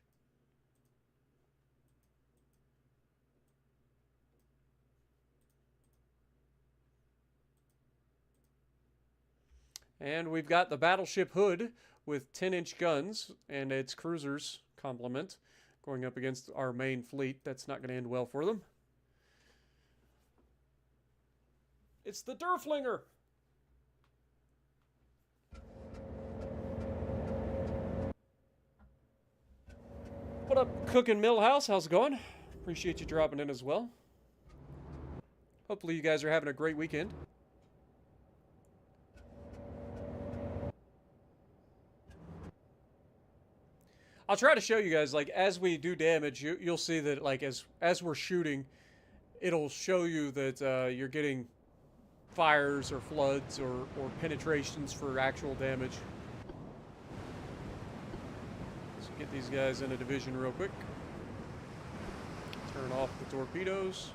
And we've got the Battleship Hood with 10-inch guns and its cruisers complement going up against our main fleet. That's not going to end well for them. It's the Durflinger. What up, Cookin' Millhouse? How's it going? Appreciate you dropping in as well. Hopefully you guys are having a great weekend. I'll try to show you guys, like, as we do damage, you'll see that, like, as we're shooting, it'll show you that you're getting fires or floods or penetrations for actual damage. So get these guys in a division real quick. Turn off the torpedoes.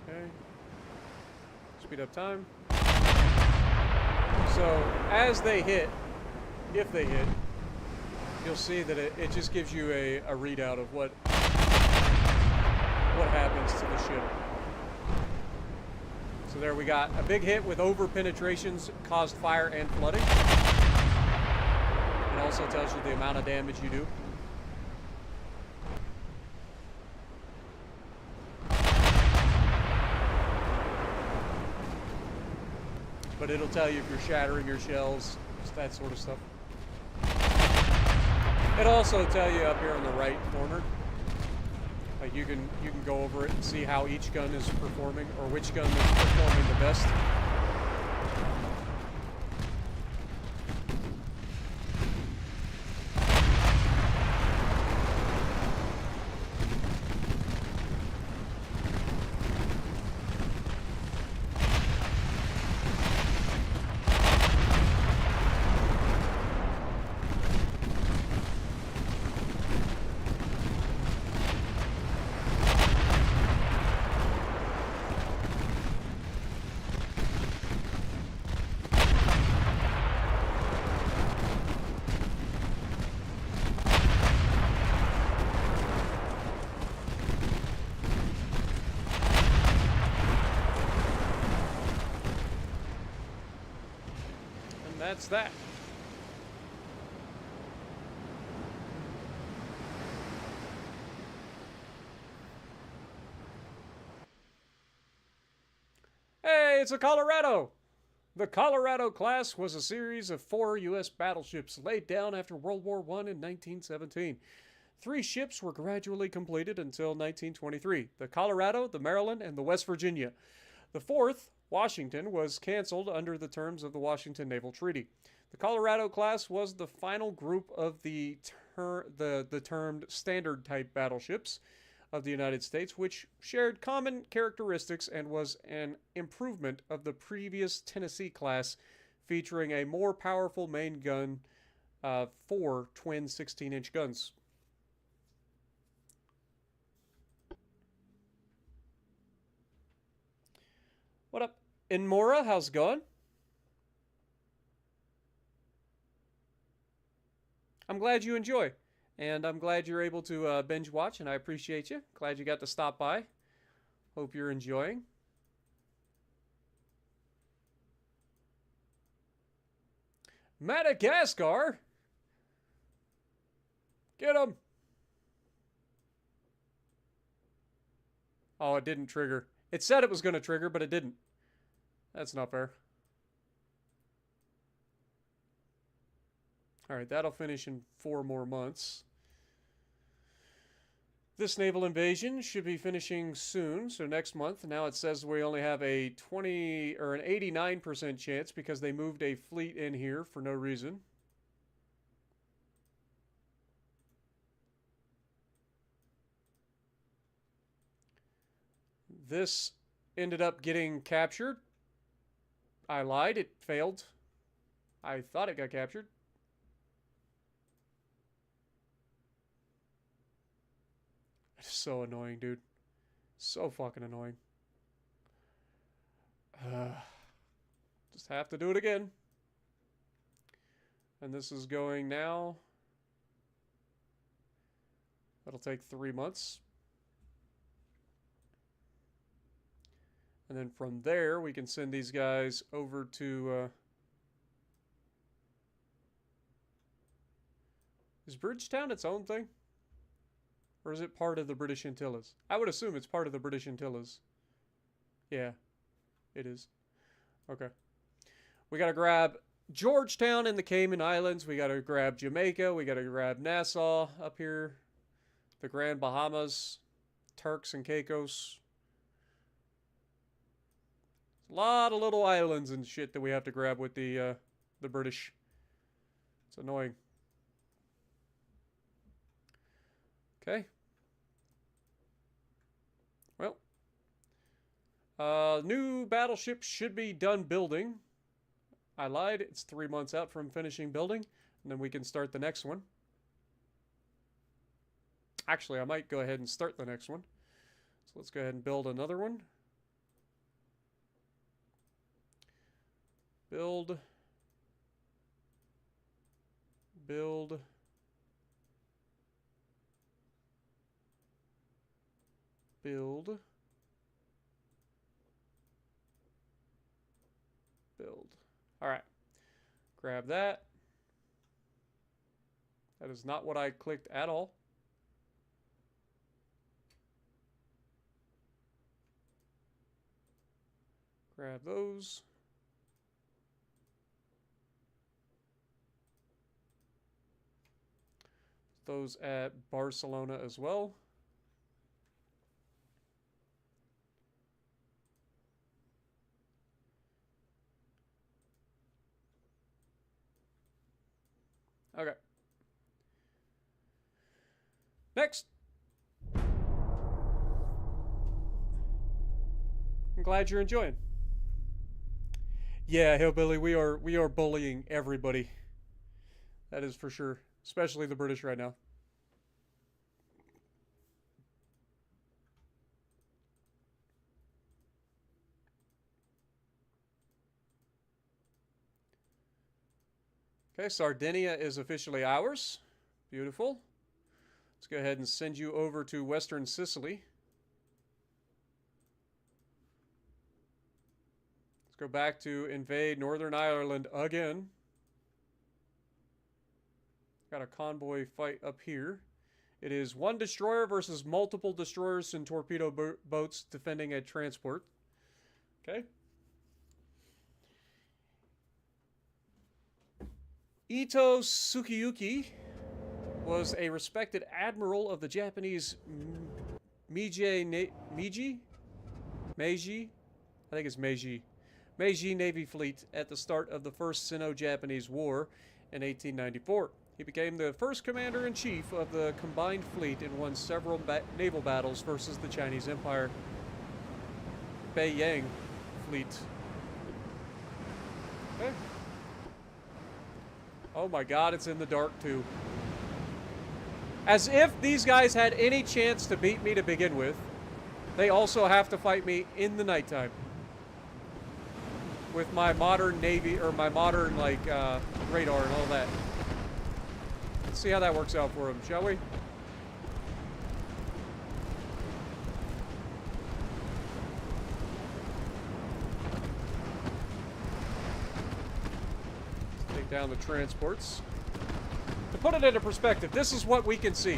Okay. Speed up time. So, as they hit, if they hit, you'll see that it just gives you a readout of what happens to the ship. So there we got a big hit with over penetrations, caused fire and flooding. It also tells you the amount of damage you do. But it'll tell you if you're shattering your shells, just that sort of stuff. It'll also tell you up here on the right corner, like you can go over it and see how each gun is performing, or which gun is performing the best. That's that. Hey, it's a Colorado! The Colorado class was a series of 4 U.S. battleships laid down after World War I in 1917. 3 ships were gradually completed until 1923. The Colorado, the Maryland, and the West Virginia. The 4th, Washington, was canceled under the terms of the Washington Naval Treaty. The Colorado class was the final group of the termed standard type battleships of the United States, which shared common characteristics and was an improvement of the previous Tennessee class, featuring a more powerful main gun, 4 twin 16-inch guns. What up, Inmora? How's it going? I'm glad you enjoy, and I'm glad you're able to binge watch, and I appreciate you. Glad you got to stop by. Hope you're enjoying. Madagascar? Get him! Oh, it didn't trigger. It said it was going to trigger, but it didn't. That's not fair. Alright, that'll finish in 4 more months. This naval invasion should be finishing soon, so next month. Now it says we only have a 20 or an 89% chance because they moved a fleet in here for no reason. This ended up getting captured. I lied, it failed. I thought it got captured. It's so annoying, dude. So fucking annoying. Just have to do it again. And this is going now. That'll take 3 months. And then from there, we can send these guys over to... Is Bridgetown its own thing? Or is it part of the British Antilles? I would assume it's part of the British Antilles. Yeah, it is. Okay. We gotta grab Georgetown and the Cayman Islands. We gotta grab Jamaica. We gotta grab Nassau up here. The Grand Bahamas. Turks and Caicos. A lot of little islands and shit that we have to grab with the British. It's annoying. Okay. Well. New battleship should be done building. I lied. It's 3 months out from finishing building. And then we can start the next one. Actually, I might go ahead and start the next one. So let's go ahead and build another one. Build. Build. Build. Build. All right. Grab that. That is not what I clicked at all. Grab those. Those at Barcelona as well. Okay. Next. I'm glad you're enjoying. Yeah, Hillbilly, we are bullying everybody. That is for sure. Especially the British right now. Okay, Sardinia is officially ours. Beautiful. Let's go ahead and send you over to Western Sicily. Let's go back to invade Northern Ireland again. Got a convoy fight up here. It is 1 destroyer versus multiple destroyers and torpedo boats defending a transport. Okay. Ito Tsukiyuki was a respected admiral of the Japanese Meiji? I think it's Meiji. Meiji Navy Fleet at the start of the First Sino-Japanese War in 1894. He became the first commander-in-chief of the combined fleet and won several naval battles versus the Chinese Empire. Beiyang Fleet. Okay. Oh my god, it's in the dark too. As if these guys had any chance to beat me to begin with, they also have to fight me in the nighttime. with my modern Navy, or my modern, like, radar and all that. Let's see how that works out for him, shall we? Let's take down the transports. To put it into perspective, this is what we can see.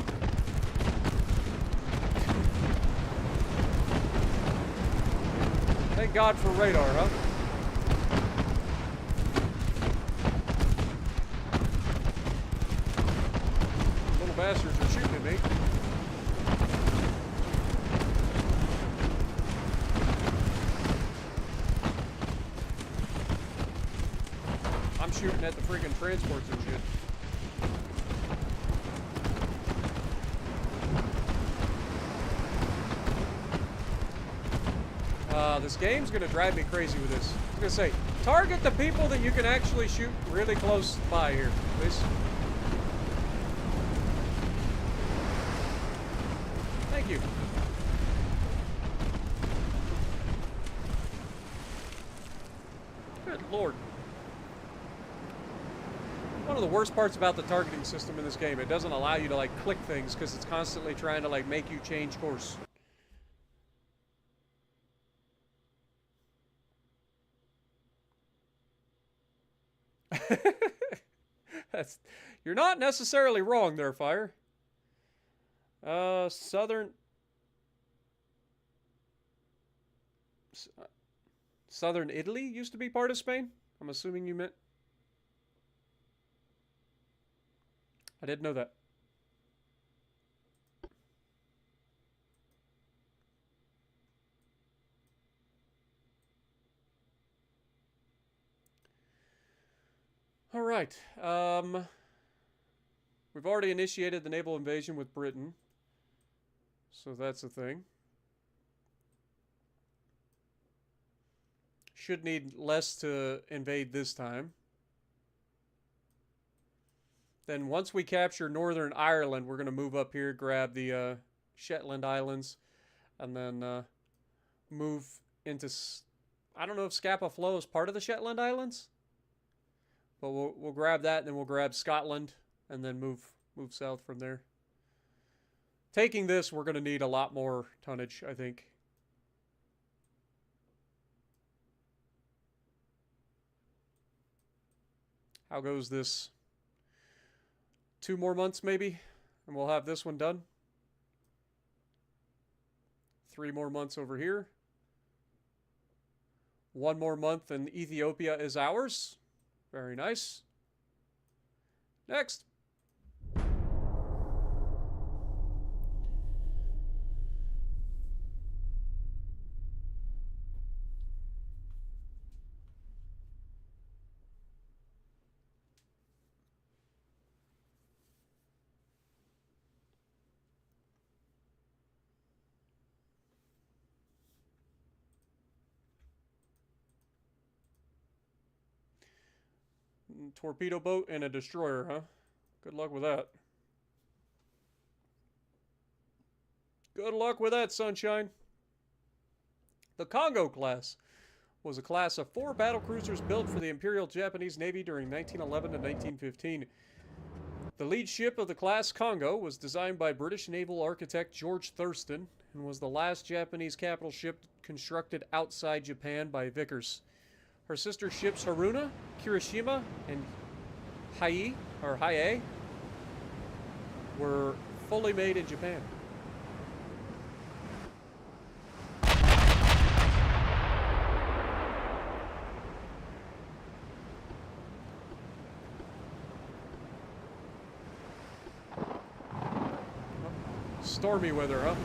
Thank God for radar, huh? Little bastards are shooting at me. I'm shooting at the freaking transports and shit. This game's gonna drive me crazy with this. I was gonna say, target the people that you can actually shoot really close by here, please. Thank you. Good Lord. One of the worst parts about the targeting system in this game, it doesn't allow you to like click things because it's constantly trying to like make you change course. You're not necessarily wrong there, Fire. Southern Italy used to be part of Spain? I'm assuming you meant. I didn't know that. All right. We've already initiated the naval invasion with Britain. So that's a thing. Should need less to invade this time. Then once we capture Northern Ireland, we're going to move up here, grab the Shetland Islands, and then move into... I don't know if Scapa Flow is part of the Shetland Islands. But we'll grab that, and then we'll grab Scotland, and then move south from there. Taking this, we're going to need a lot more tonnage, I think. How goes this? 2 more months, maybe? And we'll have this one done. 3 more months over here. 1 more month, and Ethiopia is ours. Very nice. Next. Torpedo boat and a destroyer, huh? Good luck with that. Good luck with that, sunshine. The Congo class was a class of 4 battlecruisers built for the Imperial Japanese Navy during 1911 to 1915. The lead ship of the class Congo was designed by British naval architect George Thurston and was the last Japanese capital ship constructed outside Japan by Vickers. Her sister ships Haruna, Kirishima, and Haie were fully made in Japan. Stormy weather, huh?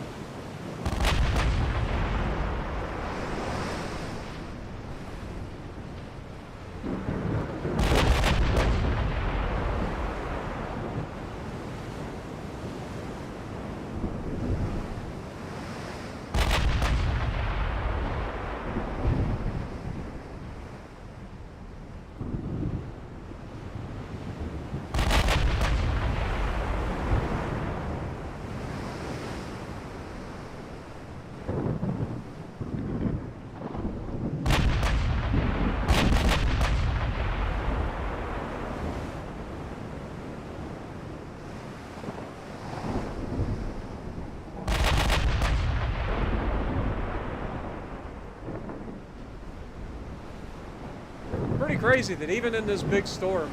crazy that even in this big storm,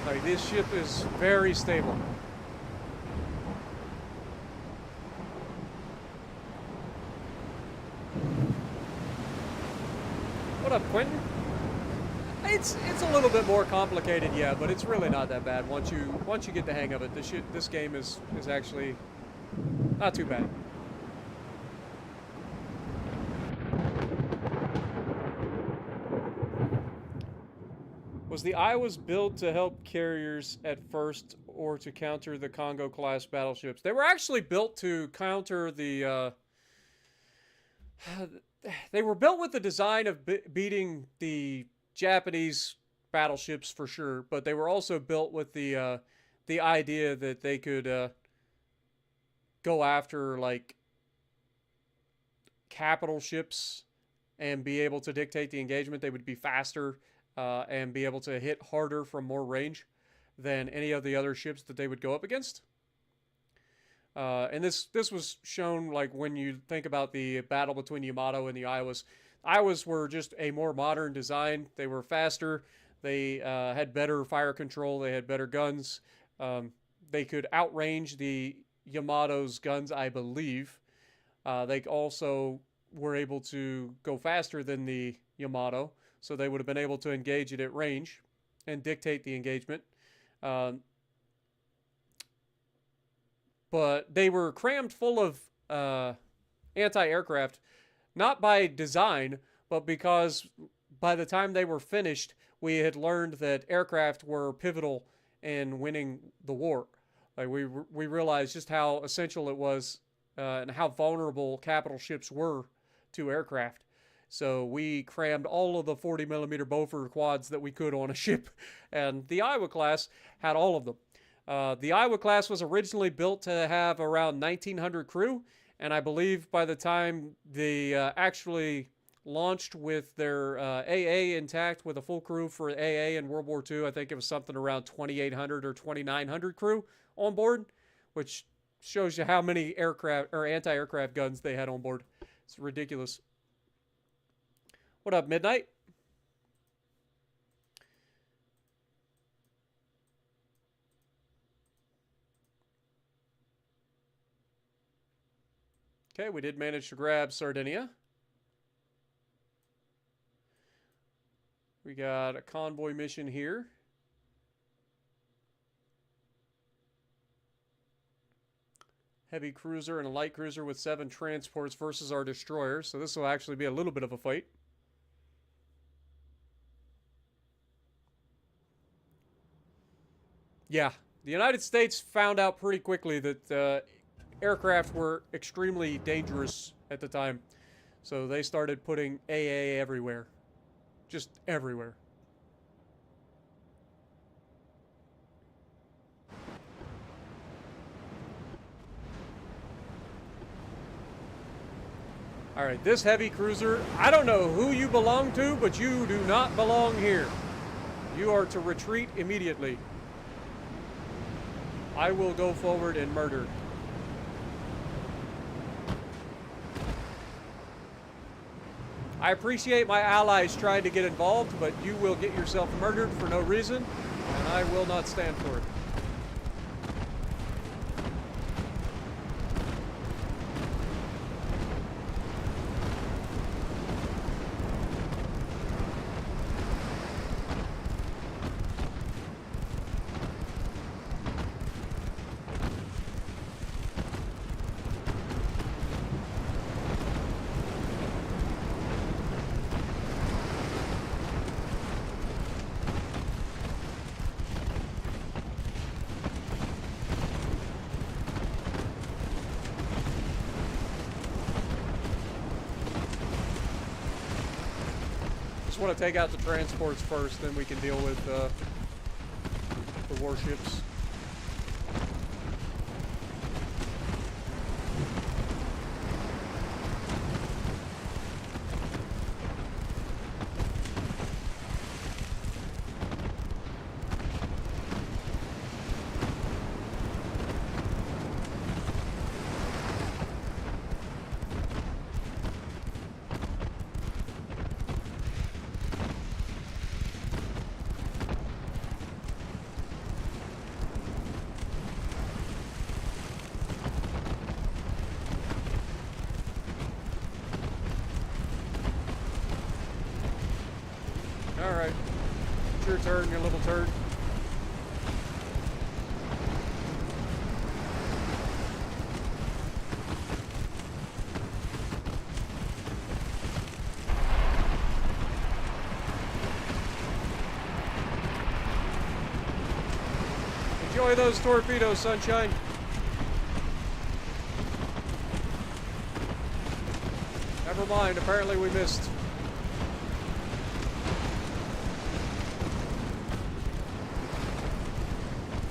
like, this ship is very stable. What up, Quentin? It's a little bit more complicated, yeah, but it's really not that bad once you get the hang of it. This game is actually not too bad. Was the Iowas built to help carriers at first or to counter the Congo-class battleships? They were actually built to counter the... they were built with the design of beating the Japanese battleships for sure, but they were also built with the idea that they could go after, like, capital ships and be able to dictate the engagement. They would be faster and be able to hit harder from more range than any of the other ships that they would go up against. And this was shown, like, when you think about the battle between Yamato and the Iowas. Iowas were just a more modern design. They were faster. They had better fire control. They had better guns. They could outrange the Yamato's guns, I believe. They also were able to go faster than the Yamato, so they would have been able to engage it at range and dictate the engagement. But they were crammed full of anti-aircraft, not by design, but because by the time they were finished, we had learned that aircraft were pivotal in winning the war. Like, we realized just how essential it was and how vulnerable capital ships were to aircraft. So we crammed all of the 40mm Bofors quads that we could on a ship, and the Iowa class had all of them. The Iowa class was originally built to have around 1,900 crew, and I believe by the time they actually launched with their AA intact with a full crew for AA in World War II, I think it was something around 2,800 or 2,900 crew on board, which shows you how many aircraft or anti-aircraft guns they had on board. It's ridiculous. What up, Midnight? Okay, we did manage to grab Sardinia. We got a convoy mission here. Heavy cruiser and a light cruiser with 7 transports versus our destroyer. So this will actually be a little bit of a fight. Yeah, the United States found out pretty quickly that aircraft were extremely dangerous at the time. So they started putting AA everywhere. Just everywhere. Alright, this heavy cruiser, I don't know who you belong to, but you do not belong here. You are to retreat immediately. I will go forward and murder. I appreciate my allies trying to get involved, but you will get yourself murdered for no reason, and I will not stand for it. Want to take out the transports first, then we can deal with the warships. turn, your little turd. Enjoy those torpedoes, sunshine. Never mind, apparently we missed.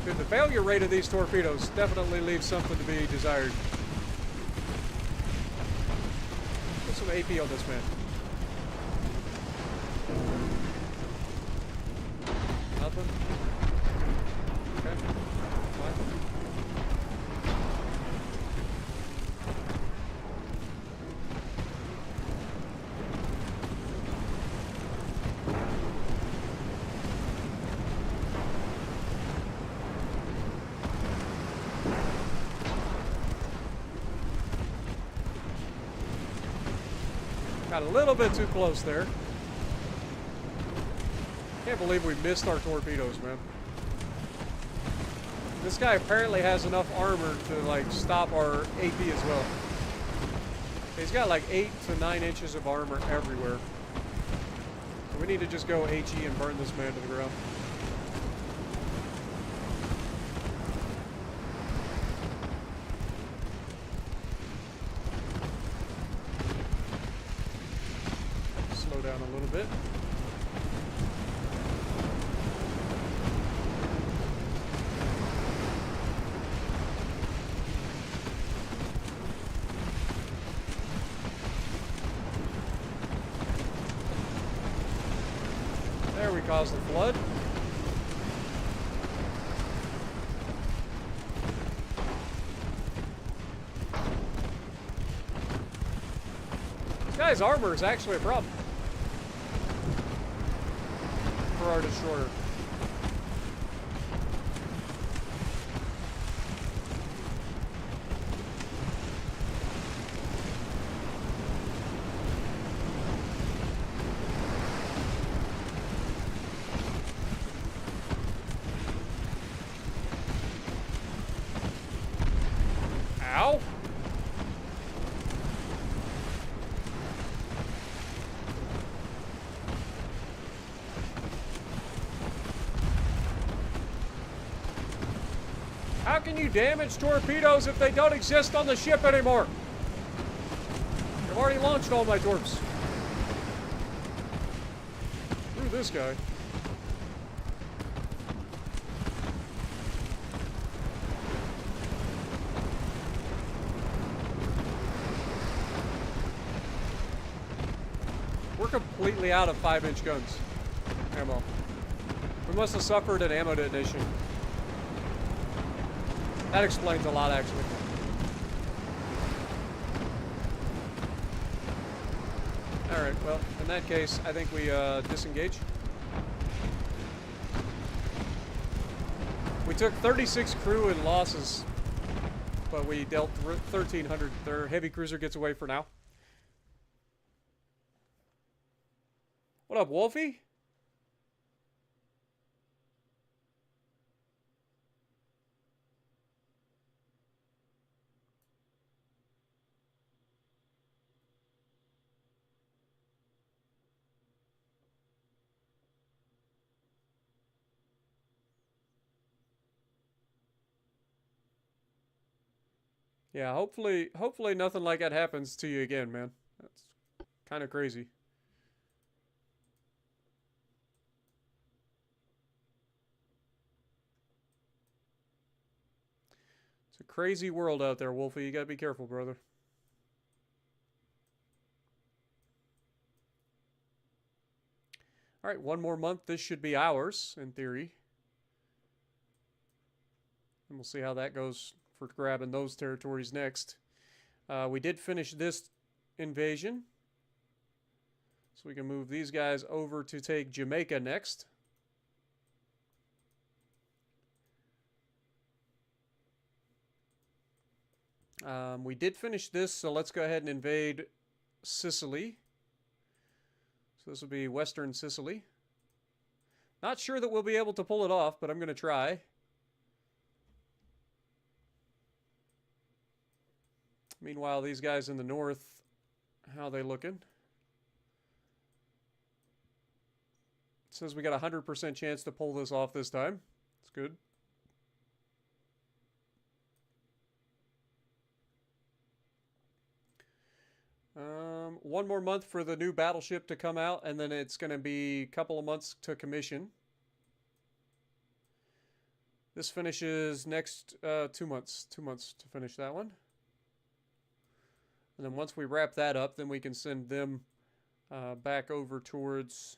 Dude, the failure rate of these torpedoes definitely leaves something to be desired. Put some AP on this man. Nothing? Okay. Fine. Got a little bit too close there. Can't believe we missed our torpedoes, man. This guy apparently has enough armor to, like, stop our AP as well. He's got like 8 to 9 inches of armor everywhere. So we need to just go HE and burn this man to the ground. Slow down a little bit. There, we caused the flood. This guy's armor is actually a problem for our destroyer. Ow! How can you damage torpedoes if they don't exist on the ship anymore? I've already launched all my torps. Screw this guy. We're completely out of 5-inch guns. Ammo. We must have suffered an ammo detonation. That explains a lot, actually. Alright, well, in that case, I think we disengage. We took 36 crew in losses, but we dealt 1,300. Their heavy cruiser gets away for now. What up, Wolfie? Yeah, hopefully nothing like that happens to you again, man. That's kind of crazy. It's a crazy world out there, Wolfie. You gotta be careful, brother. All right, one more month. This should be ours, in theory. And we'll see how that goes for grabbing those territories next. We did finish this invasion. So we can move these guys over to take Jamaica next. We did finish this, so let's go ahead and invade Sicily. So this will be Western Sicily. Not sure that we'll be able to pull it off, but I'm going to try. Meanwhile, these guys in the north, how are they looking? It says we got a 100% chance to pull this off this time. It's good. One more month for the new battleship to come out, and then it's going to be a couple of months to commission. This finishes next 2 months. 2 months to finish that one. And then once we wrap that up, then we can send them back over towards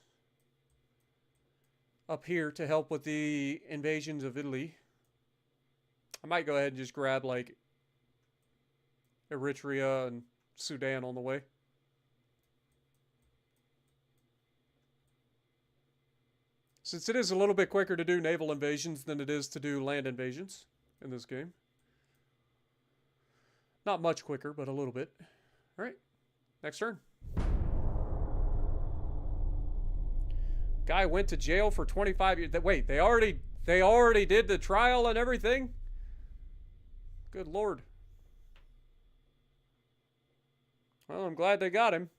up here to help with the invasions of Italy. I might go ahead and just grab like Eritrea and Sudan on the way. Since it is a little bit quicker to do naval invasions than it is to do land invasions in this game. Not much quicker, but a little bit. All right, next turn. Guy went to jail for 25 years. Wait, they already did the trial and everything? Good Lord. Well, I'm glad they got him.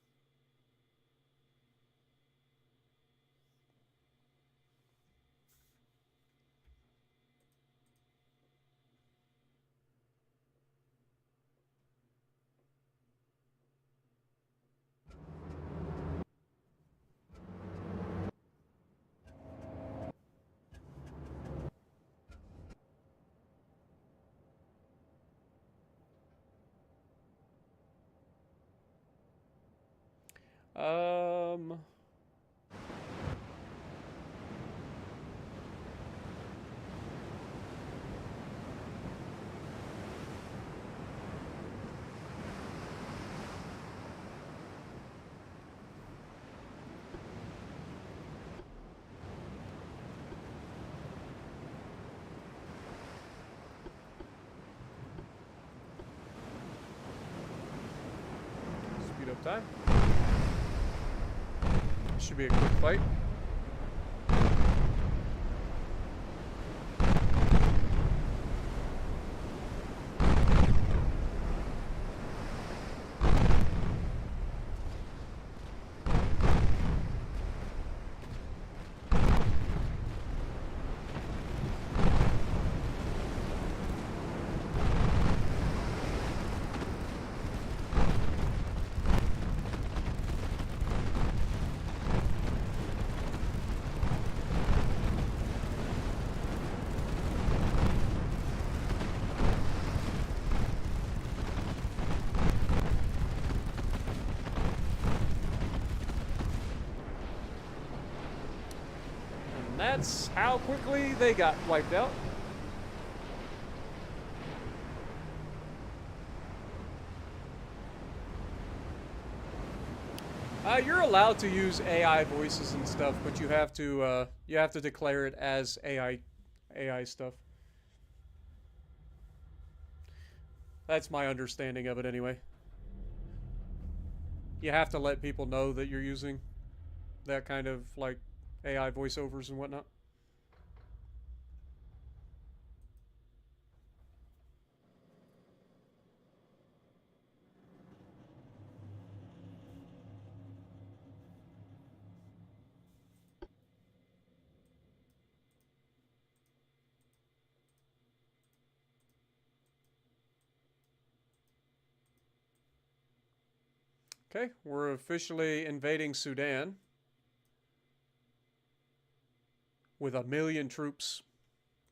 Um... Speed up time. Should be a quick fight. That's how quickly they got wiped out. You're allowed to use AI voices and stuff, but you have to declare it as AI stuff. That's my understanding of it anyway. You have to let people know that you're using that kind of like AI voiceovers and whatnot. Okay, we're officially invading Sudan with 1 million troops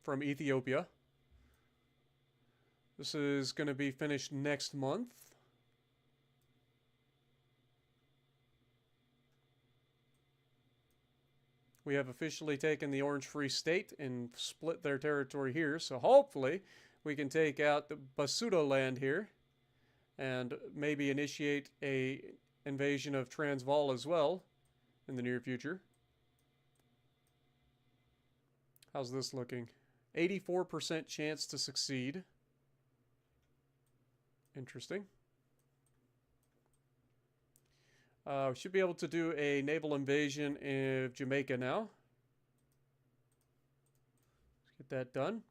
from Ethiopia. This is going to be finished next month. We have officially taken the Orange Free State and split their territory here, so hopefully we can take out the Basuto land here and maybe initiate a invasion of Transvaal as well in the near future. How's this looking? 84% chance to succeed. Interesting. We should be able to do a naval invasion of Jamaica now. that done.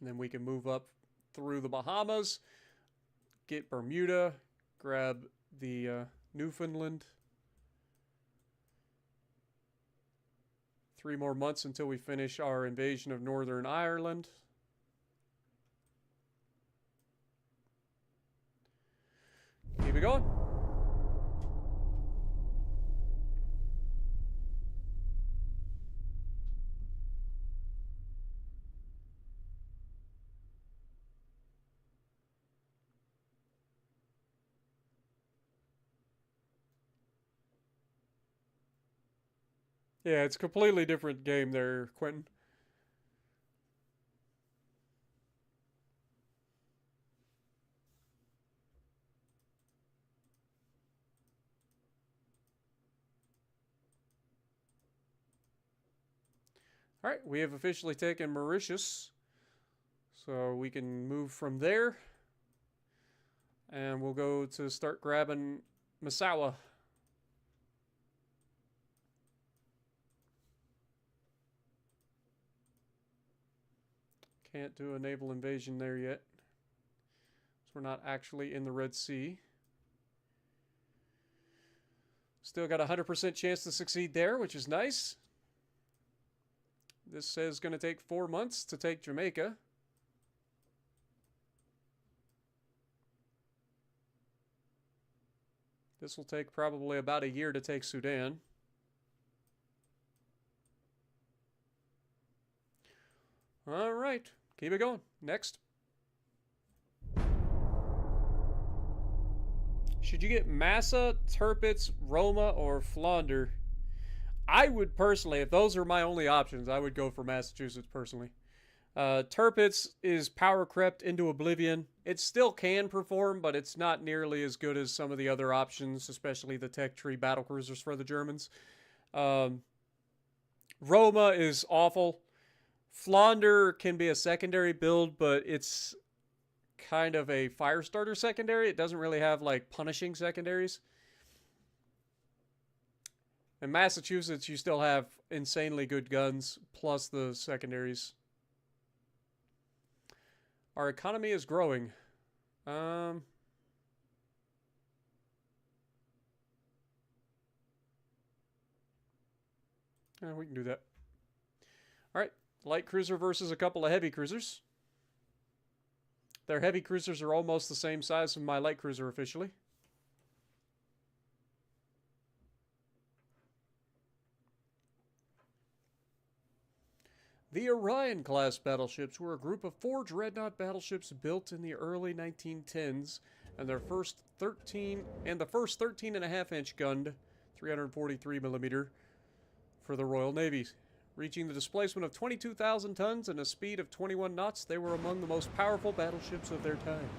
And then we can move up through the Bahamas, get Bermuda, grab the Newfoundland. 3 more months until we finish our invasion of Northern Ireland. Keep it going. Yeah, it's a completely different game there, Quentin. All right, we have officially taken Mauritius, so we can move from there, and we'll go to start grabbing Massawa. Can't do a naval invasion there yet, so we're not actually in the Red Sea. Still got a 100% chance to succeed there, which is nice. This says going to take 4 months to take Jamaica. This will take probably about a year to take Sudan. All right, keep it going. Next. Should you get Massa, Tirpitz, Roma, or Flandre? I would personally, if those are my only options, I would go for Massachusetts personally. Tirpitz is power crept into oblivion. It still can perform, but it's not nearly as good as some of the other options, especially the tech tree battlecruisers for the Germans. Roma is awful. Flandre can be a secondary build, but it's kind of a fire starter secondary. It doesn't really have like punishing secondaries. In Massachusetts, you still have insanely good guns, plus the secondaries. Our economy is growing. Yeah, we can do that. All right, light cruiser versus a couple of heavy cruisers. Their heavy cruisers are almost the same size as my light cruiser officially. The Orion-class battleships were a group of 4 dreadnought battleships built in the early 1910s, and the first 13.5-inch gunned 343mm for the Royal Navy. Reaching the displacement of 22,000 tons and a speed of 21 knots, they were among the most powerful battleships of their time.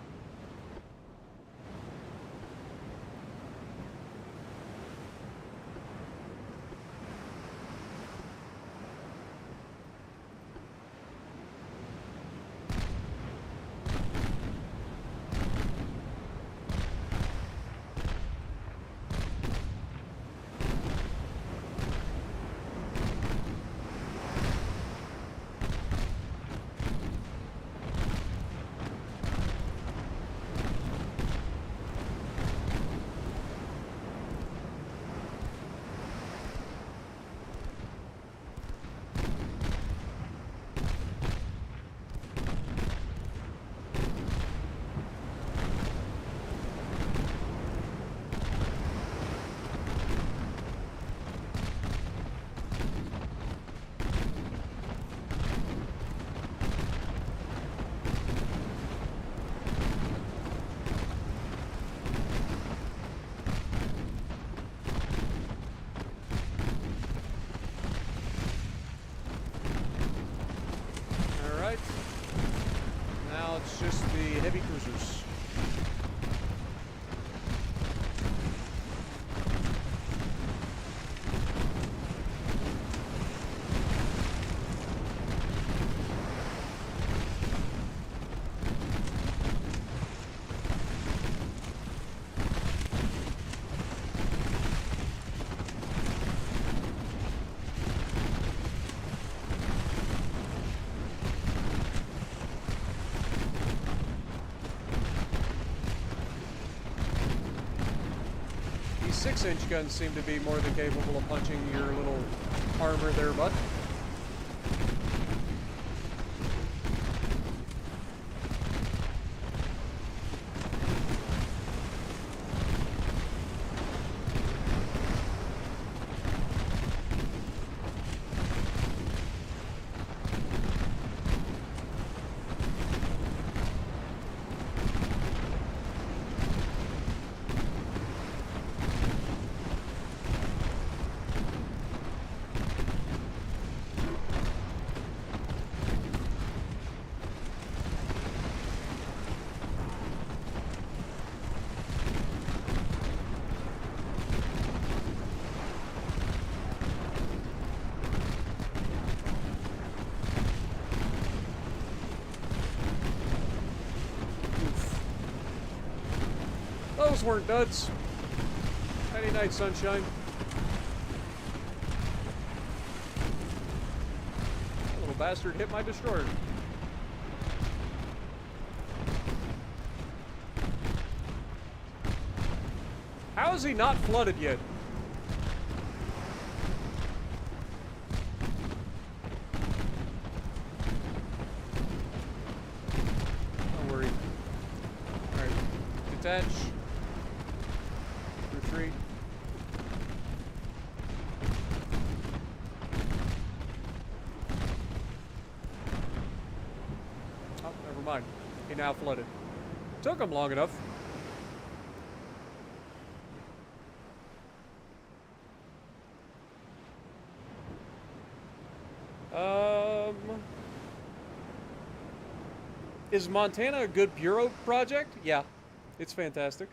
Now it's just the heavy cruisers. 6-inch guns seem to be more than capable of punching your little armor there, bud. Those weren't duds. Any night, sunshine. That little bastard hit my destroyer. How is he not flooded yet? Don't worry. Alright. Detach. Retreat. Oh, never mind. He now flooded. Took him long enough. Is Montana a good bureau project? Yeah, it's fantastic.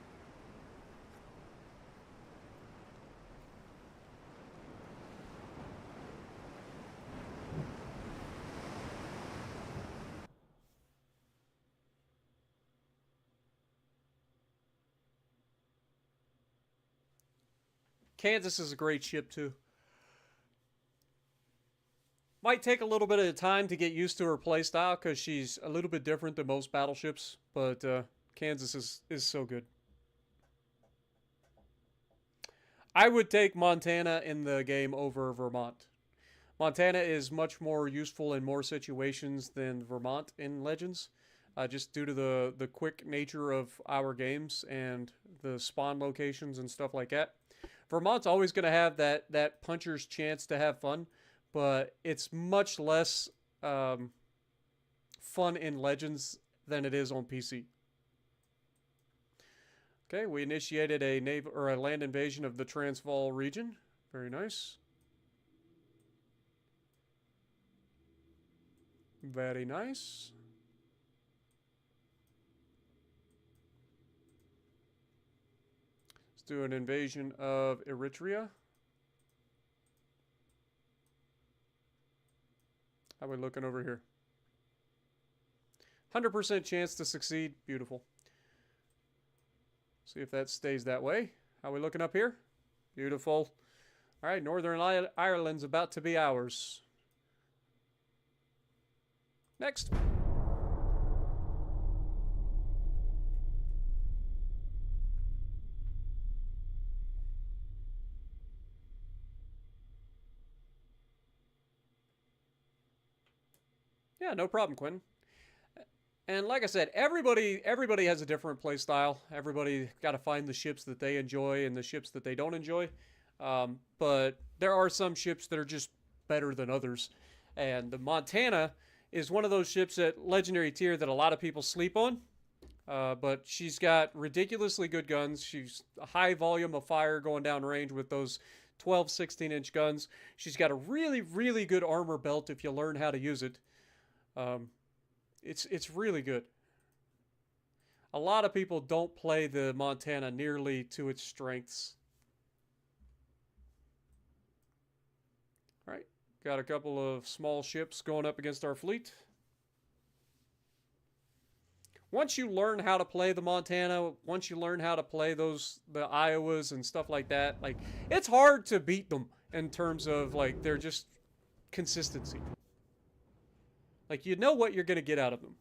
Kansas is a great ship too. Might take a little bit of time to get used to her playstyle because she's a little bit different than most battleships, but Kansas is so good. I would take Montana in the game over Vermont. Montana is much more useful in more situations than Vermont in Legends, just due to the quick nature of our games and the spawn locations and stuff like that. Vermont's always going to have that puncher's chance to have fun, but it's much less fun in Legends than it is on PC. Okay, we initiated a naval or a land invasion of the Transvaal region. Very nice. Very nice. Let's do an invasion of Eritrea. How are we looking over here? 100% chance to succeed. Beautiful. See if that stays that way. How are we looking up here? Beautiful. All right, Northern Ireland's about to be ours. Next. Yeah, no problem, Quinn. And like I said, everybody has a different play style. Everybody got to find the ships that they enjoy and the ships that they don't enjoy. But there are some ships that are just better than others. And the Montana is one of those ships at Legendary tier that a lot of people sleep on. But she's got ridiculously good guns. She's a high volume of fire going down range with those 12, 16-inch guns. She's got a really, really good armor belt if you learn how to use it. It's really good. A lot of people don't play the Montana nearly to its strengths. All right, got a couple of small ships going up against our fleet. Once you learn how to play the Montana, once you learn how to play the Iowas and stuff like that, like, it's hard to beat them in terms of, like, they're just consistency. Like, you know what you're going to get out of them.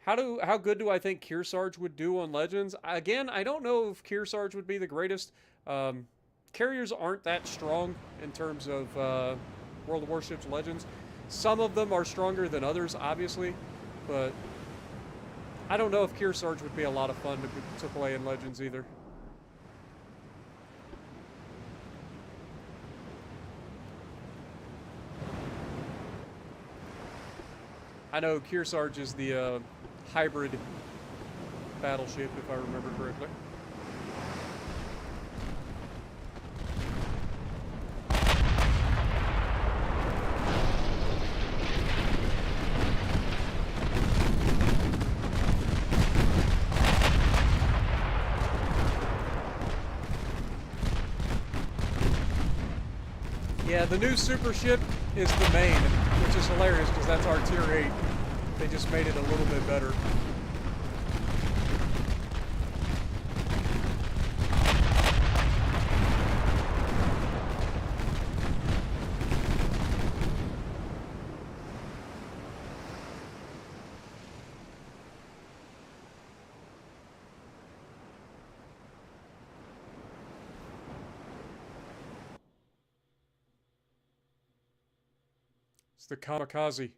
How good do I think Kearsarge would do on Legends? Again, I don't know if Kearsarge would be the greatest. Carriers aren't that strong in terms of World of Warships Legends. Some of them are stronger than others, obviously, but I don't know if Kearsarge would be a lot of fun to play in Legends either. I know Kearsarge is the hybrid battleship, if I remember correctly. Yeah, the new super ship is the main, which is hilarious because that's our tier 8. They just made it a little bit better. It's the kamikaze.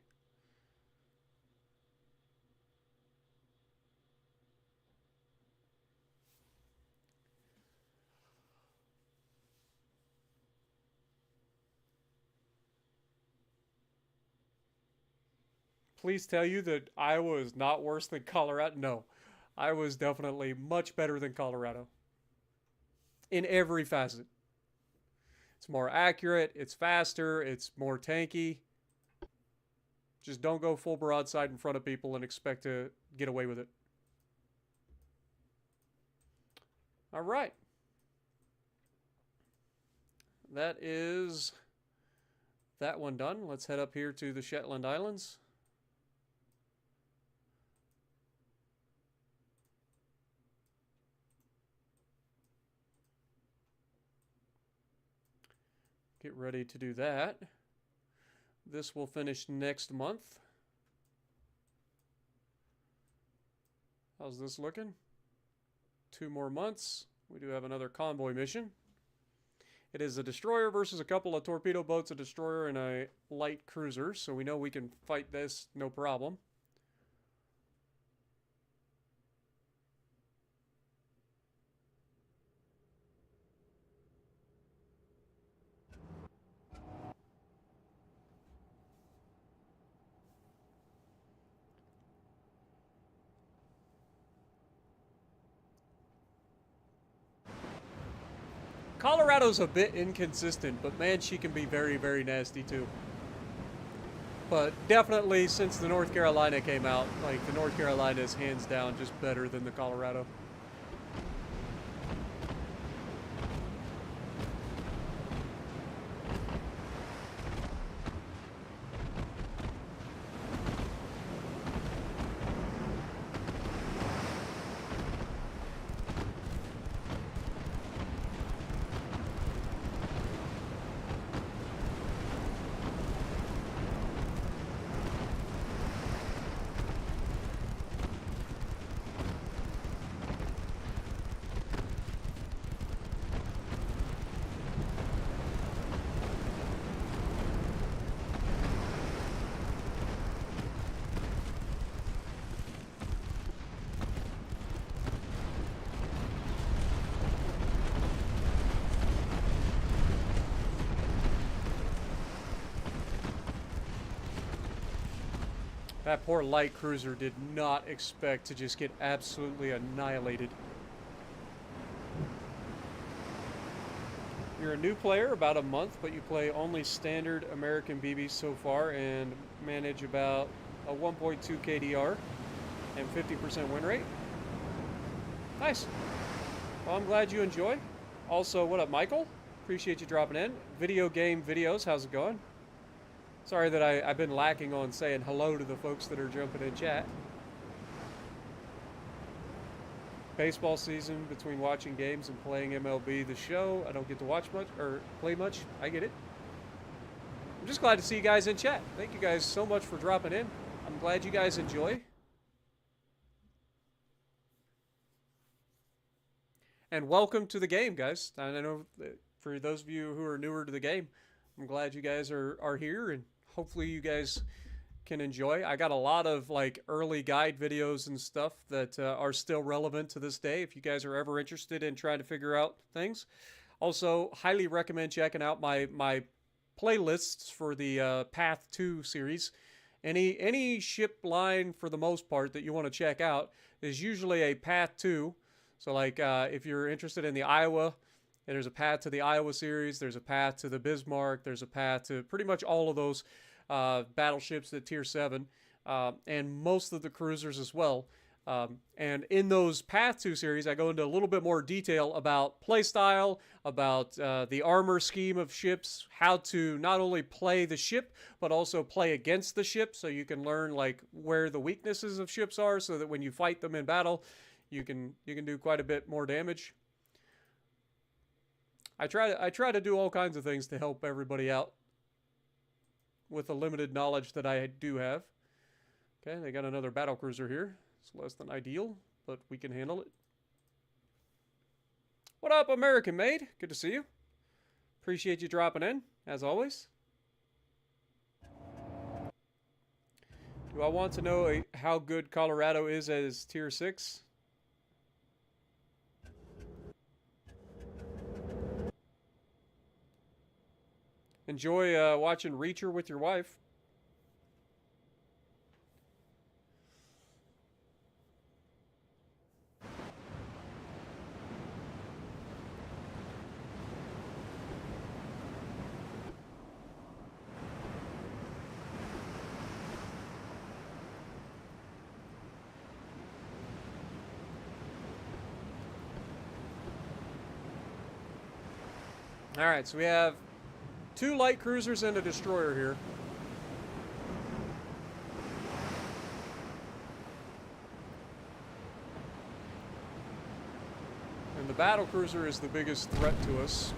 Please tell you that Iowa is not worse than Colorado. No, Iowa is definitely much better than Colorado in every facet. It's more accurate, it's faster, it's more tanky. Just don't go full broadside in front of people and expect to get away with it. All right. That is that one done. Let's head up here to the Shetland Islands. Get ready to do that. This will finish next month. How's this looking? 2 more months. We do have another convoy mission. It is a destroyer versus a couple of torpedo boats, a destroyer, and a light cruiser. So we know we can fight this no problem. Colorado's a bit inconsistent, but man, she can be very, very nasty too. But definitely, since the North Carolina came out, like, the North Carolina is hands down just better than the Colorado. That poor light cruiser did not expect to just get absolutely annihilated. You're a new player, about a month, but you play only standard American BBs so far and manage about a 1.2 KDR and 50% win rate. Nice. Well, I'm glad you enjoy. Also, what up, Michael? Appreciate you dropping in. Video game videos, how's it going? Sorry that I've been lacking on saying hello to the folks that are jumping in chat. Baseball season, between watching games and playing MLB The Show, I don't get to watch much or play much. I get it. I'm just glad to see you guys in chat. Thank you guys so much for dropping in. I'm glad you guys enjoy. And welcome to the game, guys. I know that for those of you who are newer to the game, I'm glad you guys are here, and hopefully you guys can enjoy. I got a lot of like early guide videos and stuff that are still relevant to this day if you guys are ever interested in trying to figure out things. Also, highly recommend checking out my playlists for the Path 2 series. Any ship line, for the most part, that you want to check out is usually a Path 2. So like if you're interested in the Iowa, there's a path to the Iowa series, there's a path to the Bismarck, there's a path to pretty much all of those battleships at Tier 7, and most of the cruisers as well. And in those Path 2 series, I go into a little bit more detail about playstyle, about the armor scheme of ships, how to not only play the ship, but also play against the ship, so you can learn like where the weaknesses of ships are, so that when you fight them in battle, you can do quite a bit more damage. I try to do all kinds of things to help everybody out with the limited knowledge that I do have. Okay, they got another battlecruiser here. It's less than ideal, but we can handle it. What up, American made? Good to see you. Appreciate you dropping in, as always. Do I want to know how good Colorado is as Tier 6? Enjoy watching Reacher with your wife. Alright, so we have 2 light cruisers and a destroyer here. And the battlecruiser is the biggest threat to us.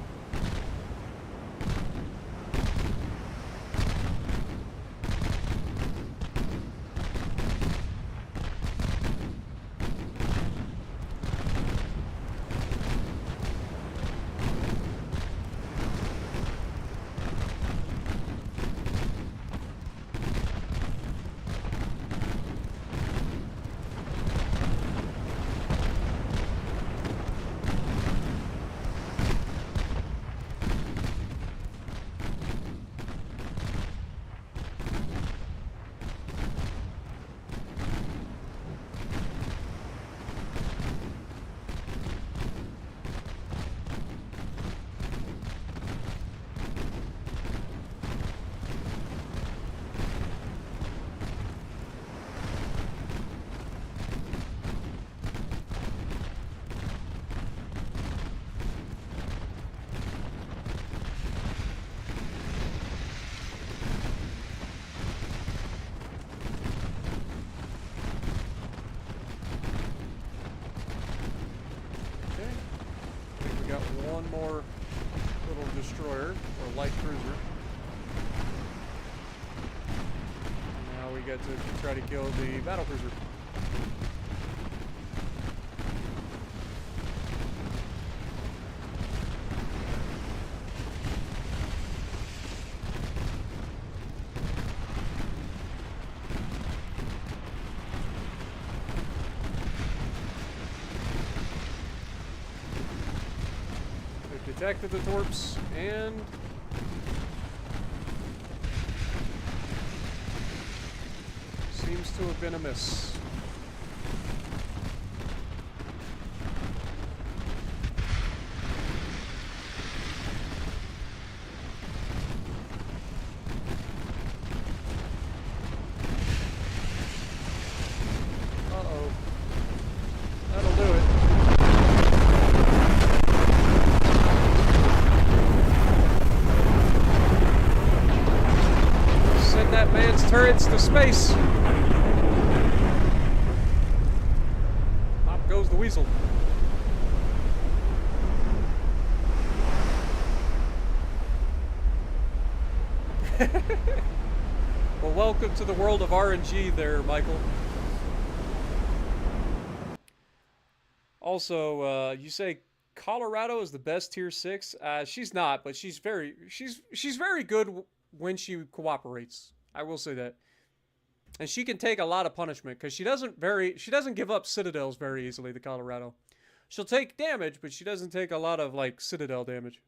One more little destroyer, or light cruiser. And now we get to try to kill the battlecruiser. Detected the torps, and seems to have been a miss. Uh-oh. That'll do it. That man's turrets to space. Up goes the weasel. Well, welcome to the world of RNG there, Michael. Also, you say Colorado is the best tier 6. She's not, but she's very good when she cooperates. I will say that. And she can take a lot of punishment because she doesn't give up citadels very easily, the Colorado. She'll take damage, but she doesn't take a lot of like citadel damage.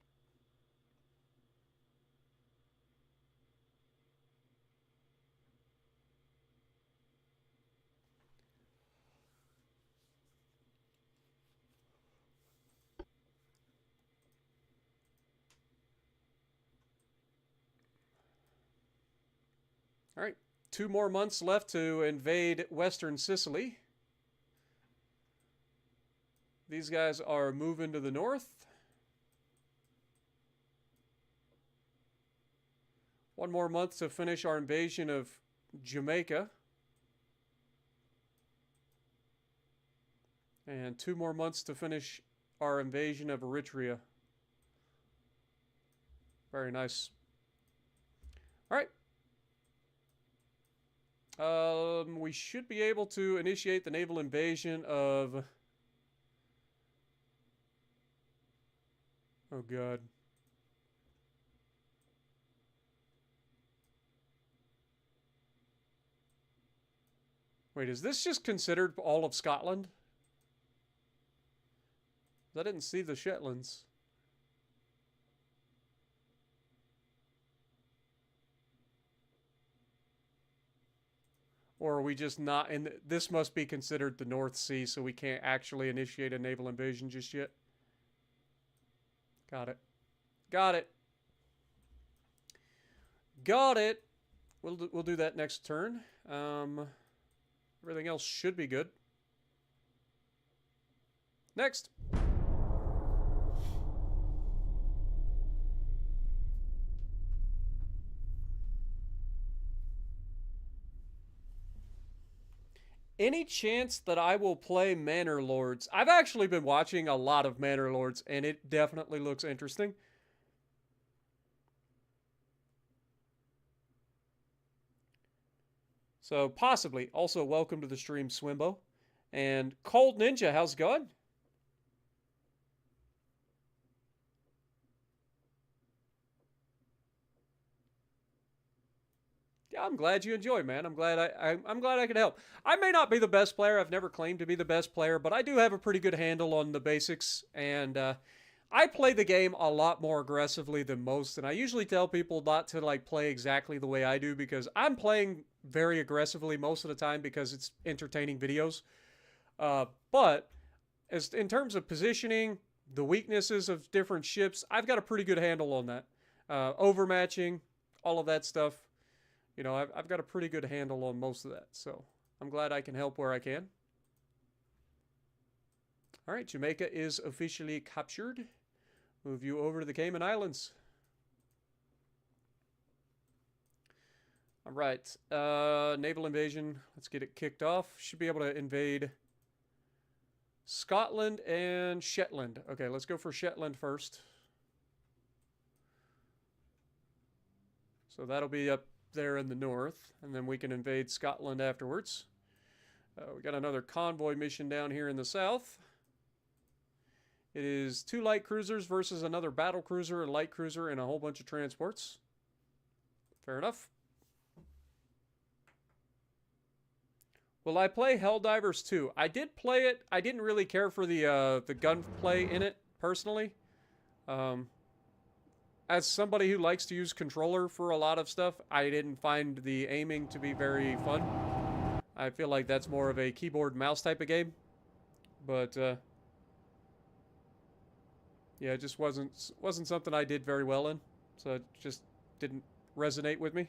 All right, 2 more months left to invade Western Sicily. These guys are moving to the north. 1 more month to finish our invasion of Jamaica. And 2 more months to finish our invasion of Eritrea. Very nice. All right. We should be able to initiate the naval invasion of... Oh, God. Wait, is this just considered all of Scotland? I didn't see the Shetlands. Or are we just not... And this must be considered the North Sea, so we can't actually initiate a naval invasion just yet. Got it. Got it. Got it. We'll do that next turn. Everything else should be good. Next. Any chance that I will play Manor Lords? I've actually been watching a lot of Manor Lords, and it definitely looks interesting. So, possibly. Also, welcome to the stream, Swimbo. And Cold Ninja, how's it going? Yeah, I'm glad you enjoy, man. I'm glad I could help. I may not be the best player. I've never claimed to be the best player, but I do have a pretty good handle on the basics, and I play the game a lot more aggressively than most, and I usually tell people not to like play exactly the way I do because I'm playing very aggressively most of the time because it's entertaining videos. But as in terms of positioning, the weaknesses of different ships, I've got a pretty good handle on that. Overmatching, all of that stuff. You know, I've got a pretty good handle on most of that, so I'm glad I can help where I can. All right, Jamaica is officially captured. Move you over to the Cayman Islands. All right, naval invasion. Let's get it kicked off. Should be able to invade Scotland and Shetland. Okay, let's go for Shetland first. So that'll be up there in the north, and then we can invade Scotland afterwards. We got another convoy mission down here in the south. It is 2 light cruisers versus another battle cruiser, a light cruiser, and a whole bunch of transports. Fair enough. Will I play Helldivers 2? I did play it. I didn't really care for the gunplay in it, personally. As somebody who likes to use controller for a lot of stuff, I didn't find the aiming to be very fun. I feel like that's more of a keyboard mouse type of game. But, yeah, it just wasn't something I did very well in. So it just didn't resonate with me.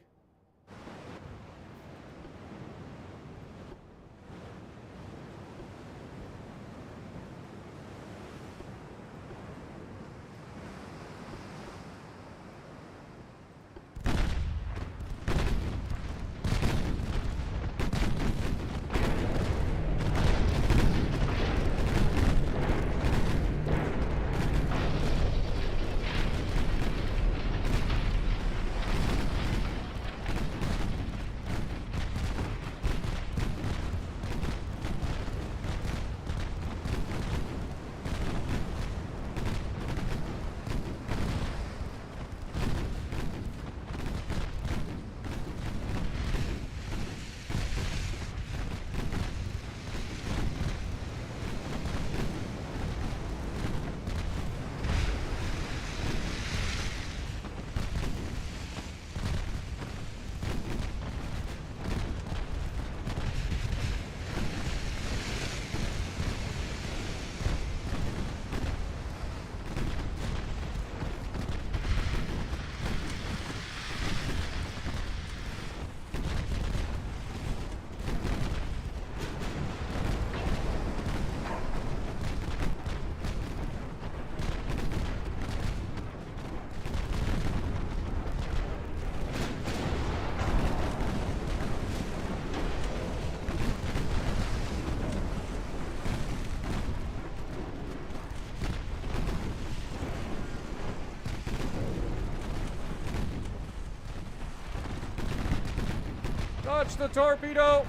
Dodge the torpedo!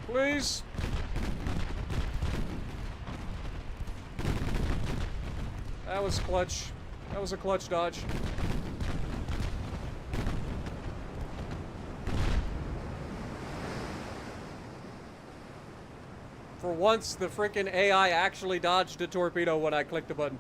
Please. That was clutch. That was a clutch dodge. For once, the freaking AI actually dodged a torpedo when I clicked the button.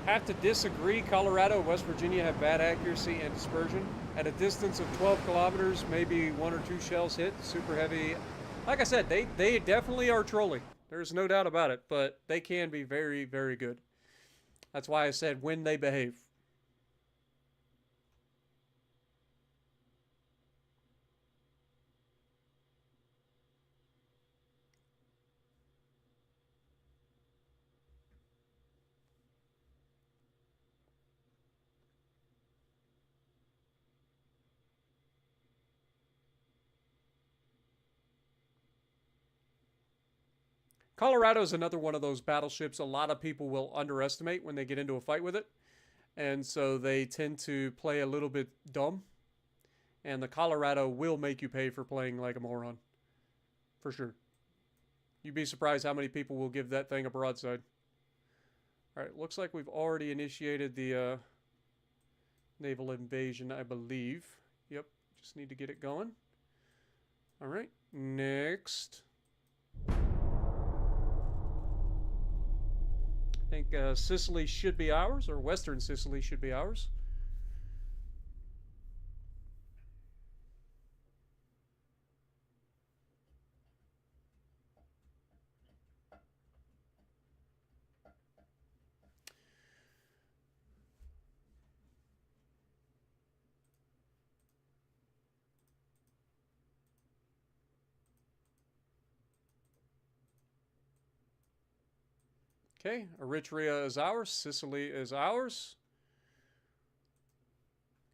Have to disagree. Colorado and West Virginia have bad accuracy and dispersion. At a distance of 12 kilometers, maybe 1 or 2 shells hit. Super heavy. Like I said, they definitely are trolling. There's no doubt about it, but they can be very, very good. That's why I said when they behave. Colorado is another one of those battleships a lot of people will underestimate when they get into a fight with it. And so they tend to play a little bit dumb. And the Colorado will make you pay for playing like a moron. For sure. You'd be surprised how many people will give that thing a broadside. Alright, looks like we've already initiated the naval invasion, I believe. Yep, just need to get it going. Alright, next. I think Sicily should be ours, or Western Sicily should be ours. Okay, Eritrea is ours. Sicily is ours.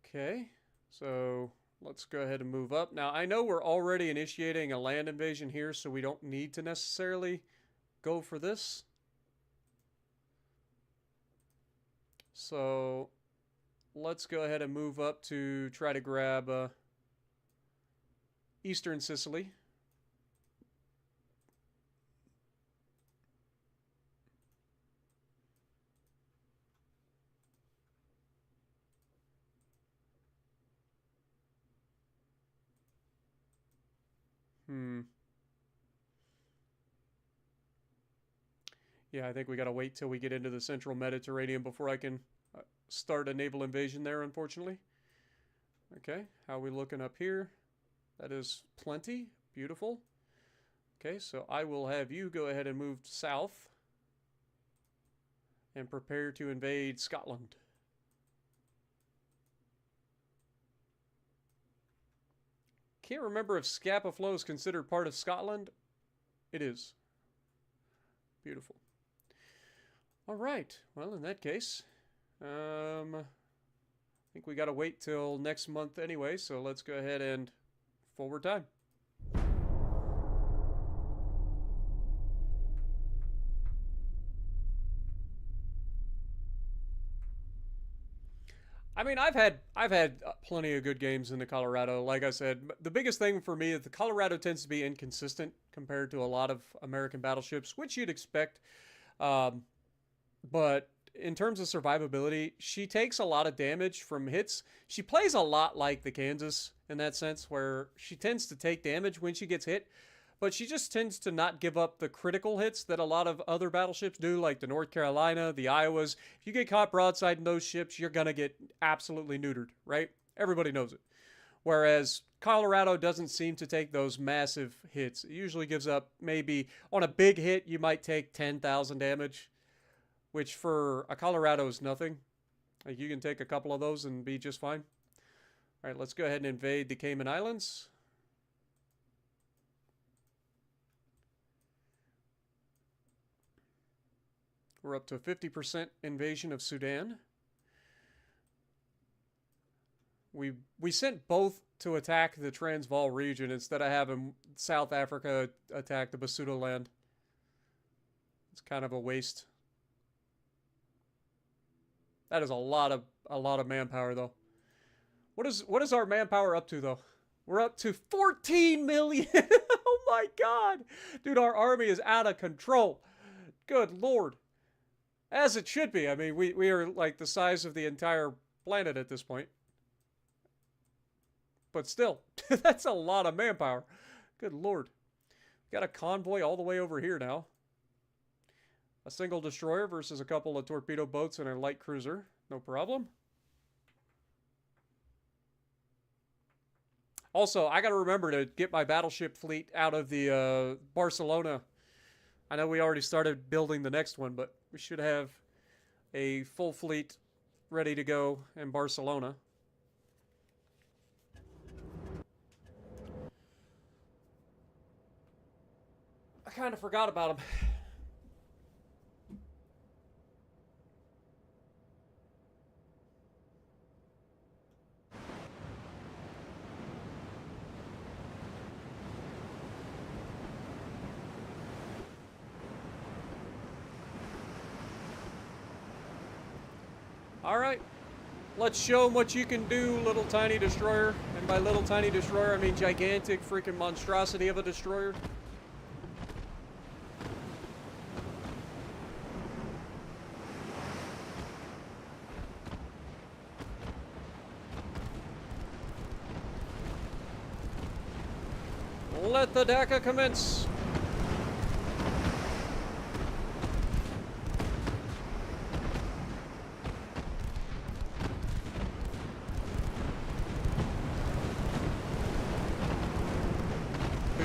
Okay, so let's go ahead and move up. Now, I know we're already initiating a land invasion here, so we don't need to necessarily go for this. So let's go ahead and move up to try to grab Eastern Sicily. Yeah, I think we got to wait till we get into the central Mediterranean before I can start a naval invasion there, unfortunately. Okay, how are we looking up here? That is plenty. Beautiful. Okay, so I will have you go ahead and move south and prepare to invade Scotland. Can't remember if Scapa Flow is considered part of Scotland. It is. Beautiful. All right. Well, in that case, I think we got to wait till next month anyway, so let's go ahead and forward time. I mean, I've had plenty of good games in the Colorado. Like I said, the biggest thing for me is the Colorado tends to be inconsistent compared to a lot of American battleships, which you'd expect. But in terms of survivability, she takes a lot of damage from hits. She plays a lot like the Kansas in that sense, where she tends to take damage when she gets hit, but she just tends to not give up the critical hits that a lot of other battleships do, like the North Carolina, the Iowas. If you get caught broadside in those ships, you're going to get absolutely neutered, right? Everybody knows it. Whereas Colorado doesn't seem to take those massive hits. It usually gives up maybe, on a big hit, you might take 10,000 damage, which for a Colorado is nothing. Like, you can take a couple of those and be just fine. All right, let's go ahead and invade the Cayman Islands. We're up to 50% invasion of Sudan. We sent both to attack the Transvaal region instead of having South Africa attack the Basuto land. It's kind of a waste. That is a lot of manpower though. What is our manpower up to though? We're up to 14 million. Oh my god. Dude, our army is out of control. Good lord. As it should be. I mean, we are like the size of the entire planet at this point. But still, that's a lot of manpower. Good lord. Got a convoy all the way over here now. A single destroyer versus a couple of torpedo boats and a light cruiser. No problem. Also, I got to remember to get my battleship fleet out of the Barcelona. I know we already started building the next one, but we should have a full fleet ready to go in Barcelona. I kind of forgot about them. Alright, let's show them what you can do, little tiny destroyer. And by little tiny destroyer, I mean gigantic freaking monstrosity of a destroyer. Let the DACA commence.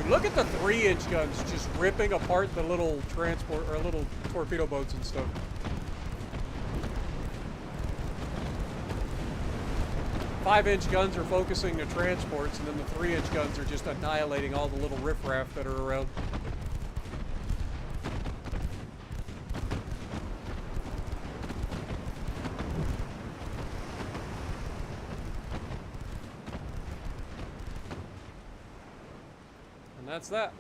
Look at the 3-inch guns just ripping apart the little transport or little torpedo boats and stuff. Five-inch guns are focusing the transports, and then the 3-inch guns are just annihilating all the little riffraff that are around. And that's that.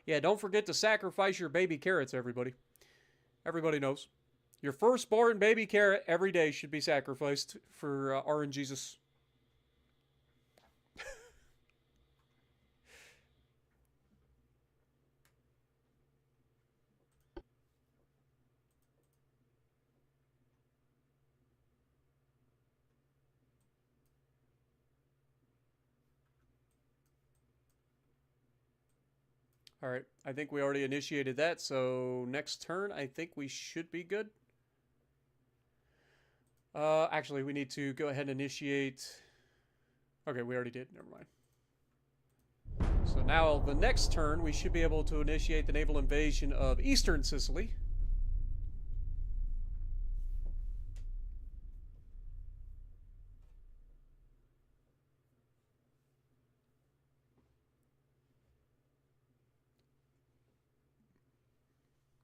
Yeah, don't forget to sacrifice your baby carrots, everybody. Everybody knows. Your firstborn baby carrot every day should be sacrificed for RNGesus. All right, I think we already initiated that, so next turn, I think we should be good. Actually, we need to go ahead and initiate... Okay, we already did, never mind. So now, the next turn, we should be able to initiate the naval invasion of Eastern Sicily.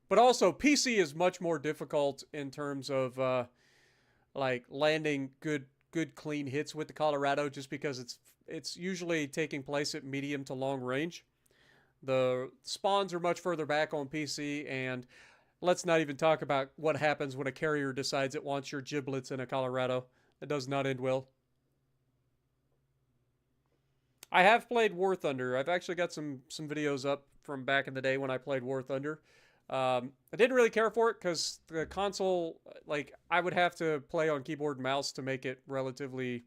But also, PC is much more difficult in terms of like landing good clean hits with the Colorado, just because it's usually taking place at medium to long range. The spawns are much further back on PC, and let's not even talk about what happens when a carrier decides it wants your giblets in a Colorado. That does not end well. I have played War Thunder. I've actually got some videos up from back in the day when I played War Thunder. I didn't really care for it because the console, like, I would have to play on keyboard and mouse to make it relatively,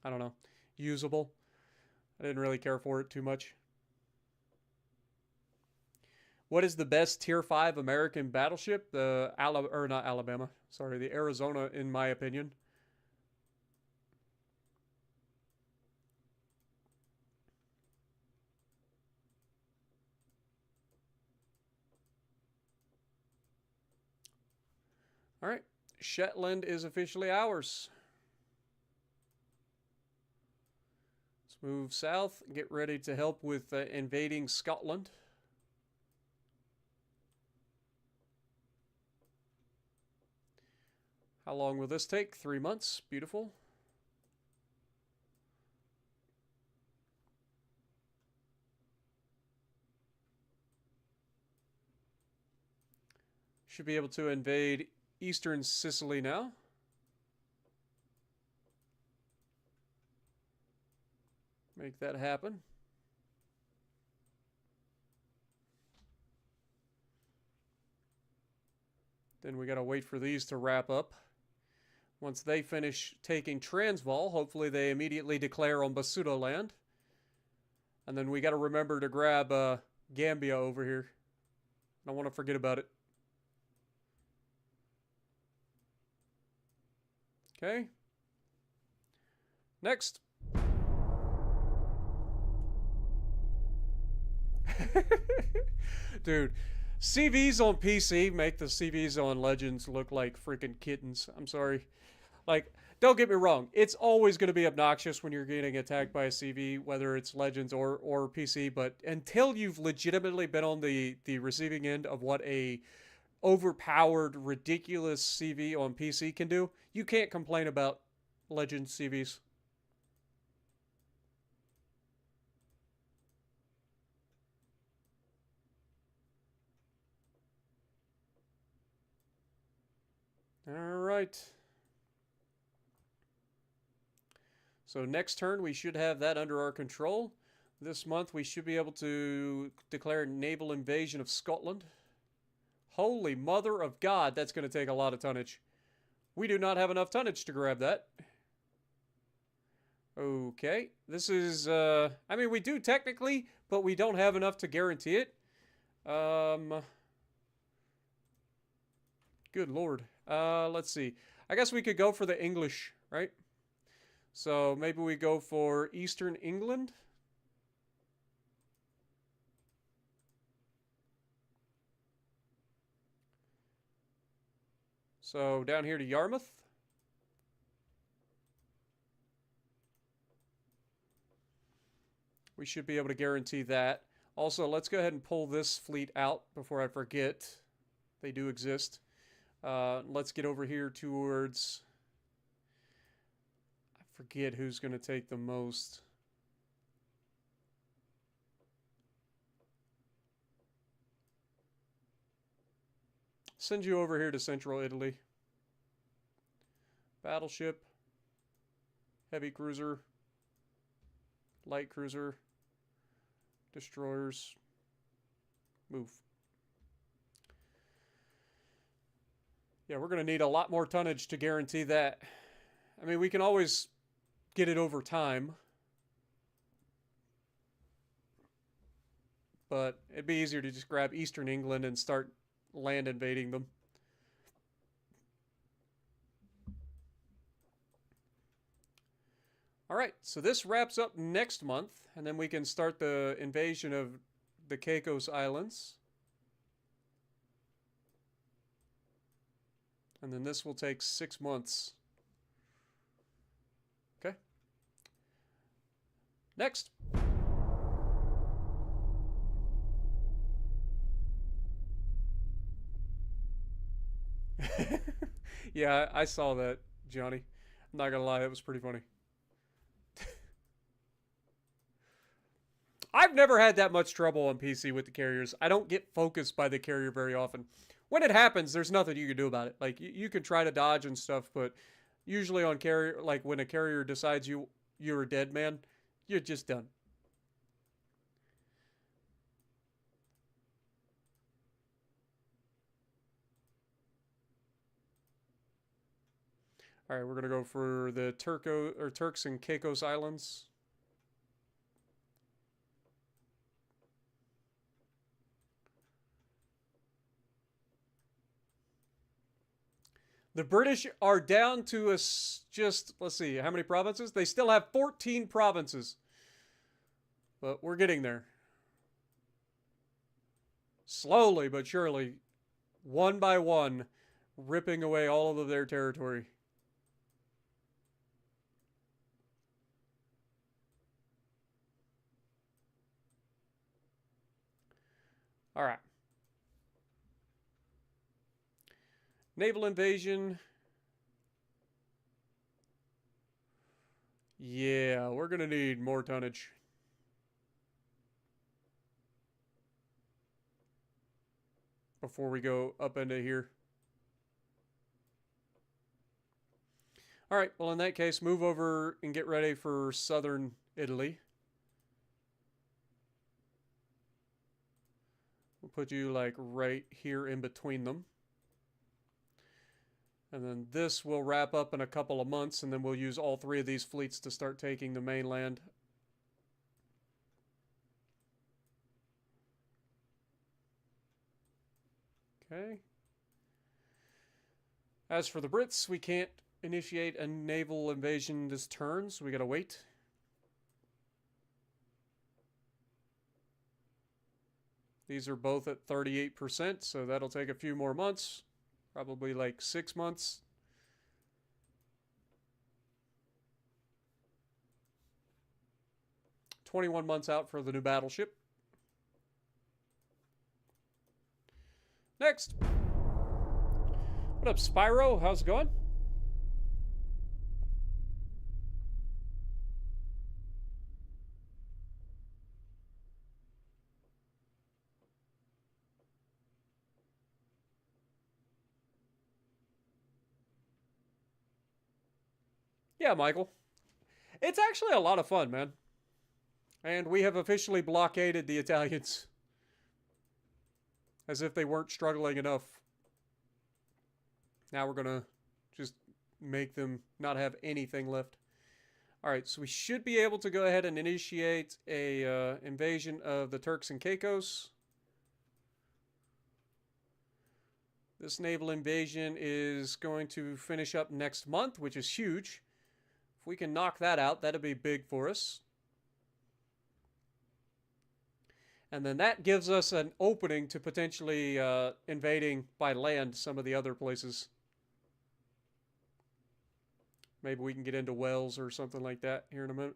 I don't know, usable. I didn't really care for it too much. What is the best Tier 5 American battleship? The the Arizona, in my opinion. All right, Shetland is officially ours. Let's move south. Get ready to help with invading Scotland. How long will this take? 3 months. Beautiful. Should be able to invade eastern Sicily now. Make that happen. Then we gotta wait for these to wrap up. Once they finish taking Transvaal, hopefully they immediately declare on Basuto land. And then we gotta remember to grab Gambia over here. I don't want to forget about it. Okay. Next. Dude, CVs on PC make the CVs on Legends look like freaking kittens. I'm sorry. Like, don't get me wrong. It's always going to be obnoxious when you're getting attacked by a CV, whether it's Legends or PC. But until you've legitimately been on the receiving end of what a overpowered, ridiculous CV on PC can do, you can't complain about Legends CVs. All right. So next turn, we should have that under our control. This month, we should be able to declare naval invasion of Scotland. Holy mother of God, that's going to take a lot of tonnage. We do not have enough tonnage to grab that. Okay. This is, I mean, we do technically, but we don't have enough to guarantee it. Good Lord. Let's see. I guess we could go for the English, right? So maybe we go for Eastern England. So down here to Yarmouth. We should be able to guarantee that. Also, let's go ahead and pull this fleet out before I forget. They do exist. Let's get over here towards... I forget who's going to take the most. Send you over here to Central Italy. Battleship. Heavy cruiser. Light cruiser. Destroyers. Move. Yeah, we're going to need a lot more tonnage to guarantee that. I mean, we can always get it over time. But it'd be easier to just grab Eastern England and start land invading them. Alright, so this wraps up next month, and then we can start the invasion of the Caicos Islands. And then this will take 6 months. Okay. Next. Yeah, I saw that, Johnny. I'm not gonna lie, that was pretty funny. I've never had that much trouble on PC with the carriers. I don't get focused by the carrier very often. When it happens, there's nothing you can do about it. Like, you can try to dodge and stuff, but usually on carrier, like when a carrier decides you're a dead man, you're just done. All right, we're gonna go for the Turks and Caicos Islands. The British are down to just, let's see, how many provinces? They still have 14 provinces. But we're getting there. Slowly but surely, one by one, ripping away all of their territory. All right. Naval invasion. Yeah, we're going to need more tonnage. Before we go up into here. All right, well, in that case, move over and get ready for southern Italy. We'll put you like right here in between them. And then this will wrap up in a couple of months, and then we'll use all three of these fleets to start taking the mainland. Okay. As for the Brits, we can't initiate a naval invasion this turn, so we gotta wait. These are both at 38%, so that'll take a few more months. Probably like 6 months. $21 months out for the new battleship. Next. What up, Spyro? How's it going? Yeah, Michael. It's actually a lot of fun, man. And we have officially blockaded the Italians. As if they weren't struggling enough. Now we're going to just make them not have anything left. Alright, so we should be able to go ahead and initiate a invasion of the Turks and Caicos. This naval invasion is going to finish up next month, which is huge. If we can knock that out, that'd be big for us. And then that gives us an opening to potentially invading by land some of the other places. Maybe we can get into Wales or something like that here in a minute.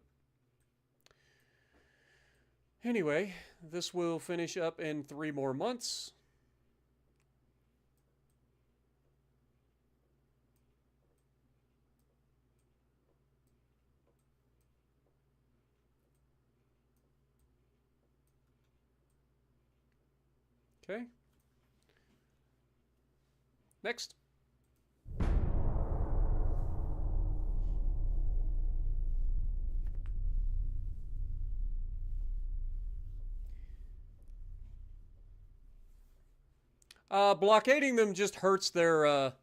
Anyway, this will finish up in 3 more months. Okay. Next. Blockading them just hurts their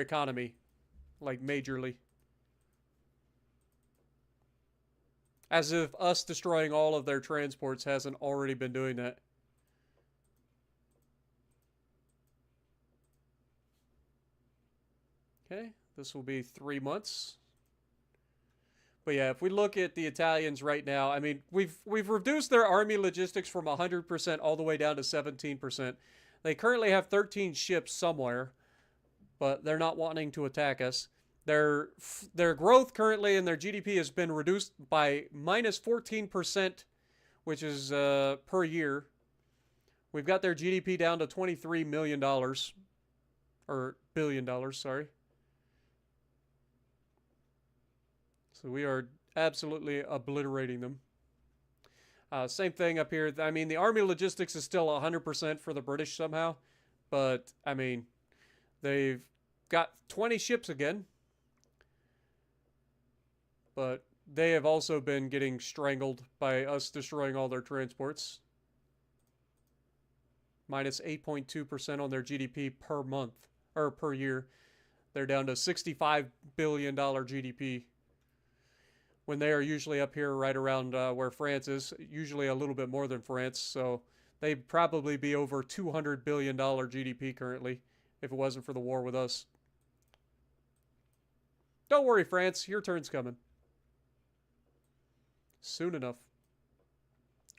economy, like majorly. As if us destroying all of their transports hasn't already been doing that. Okay, this will be 3 months. But yeah, if we look at the Italians right now, I mean, we've reduced their army logistics from 100% all the way down to 17%. They currently have 13 ships somewhere, but they're not wanting to attack us. Their growth currently in their GDP has been reduced by minus 14%, which is per year. We've got their GDP down to $23 million, or billion dollars, sorry. So we are absolutely obliterating them. Same thing up here. I mean, the army logistics is still 100% for the British somehow. But, I mean, they've got 20 ships again. But they have also been getting strangled by us destroying all their transports. Minus 8.2% on their GDP per month, or per year. They're down to $65 billion GDP. When they are usually up here right around where France is, usually a little bit more than France, so they'd probably be over $200 billion GDP currently if it wasn't for the war with us. Don't worry, France, your turn's coming. Soon enough.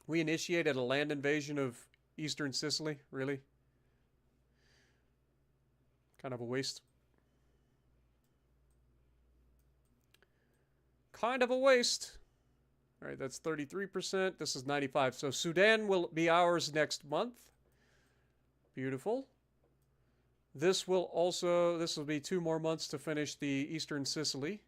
We initiated a land invasion of Eastern Sicily, really? Kind of a waste. Kind of a waste. All right, that's 33%. This is 95. So Sudan will be ours next month. Beautiful. This will be 2 more months to finish the Eastern Sicily.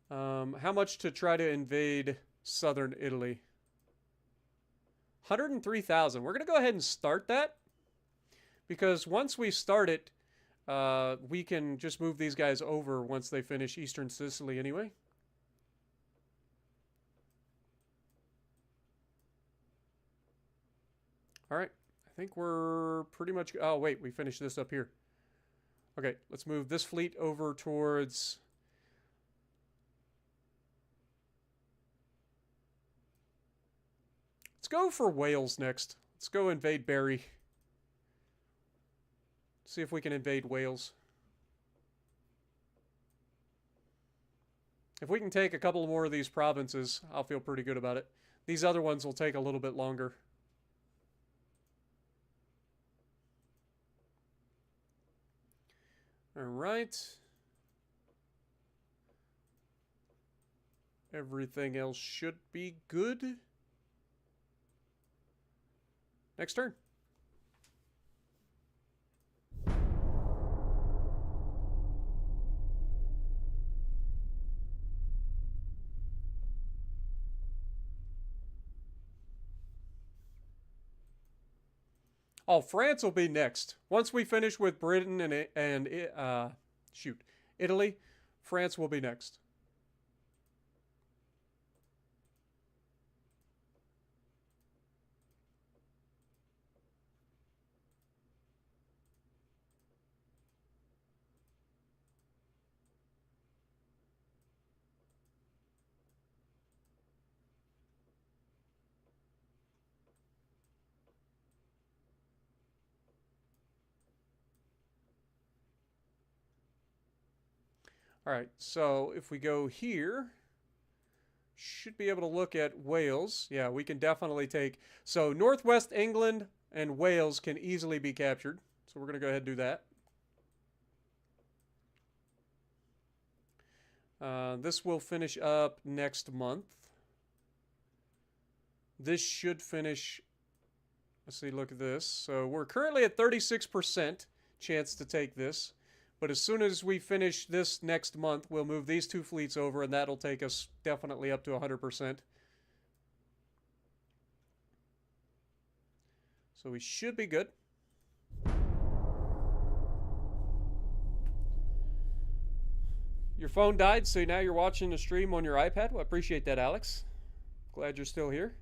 How much to try to invade southern Italy? 103,000. We're going to go ahead and start that. Because once we start it, we can just move these guys over once they finish Eastern Sicily anyway. All right. I think we're pretty much... Oh, wait. We finished this up here. Okay. Let's move this fleet over towards... Let's go for Wales next. Let's go invade Barry. See if we can invade Wales. If we can take a couple more of these provinces, I'll feel pretty good about it. These other ones will take a little bit longer. All right. Everything else should be good. Next turn. Oh, France will be next. Once we finish with Britain and Italy, France will be next. All right, so if we go here, should be able to look at Wales. Yeah, we can definitely take... So Northwest England and Wales can easily be captured. So we're going to go ahead and do that. This will finish up next month. This should finish... Let's see, look at this. So we're currently at 36% chance to take this. But as soon as we finish this next month, we'll move these 2 fleets over, and that'll take us definitely up to 100%. So we should be good. Your phone died, so now you're watching the stream on your iPad? Well, I appreciate that, Alex. Glad you're still here.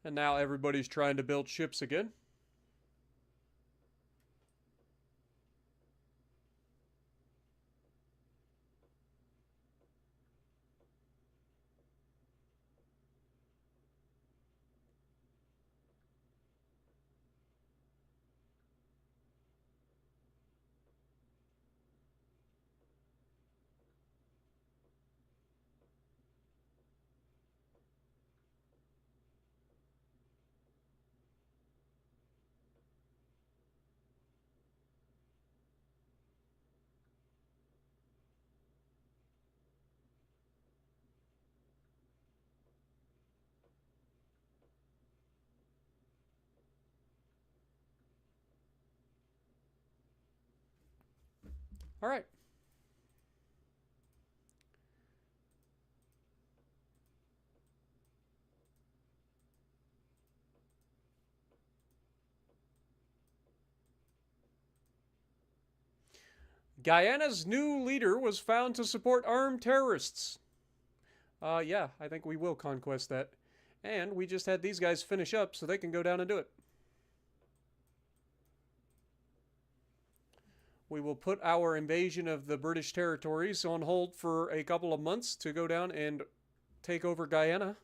And now everybody's trying to build ships again. All right. Guyana's new leader was found to support armed terrorists. Yeah, I think we will conquest that. And we just had these guys finish up so they can go down and do it. we will put our invasion of the British territories on hold for a couple of months to go down and take over Guyana.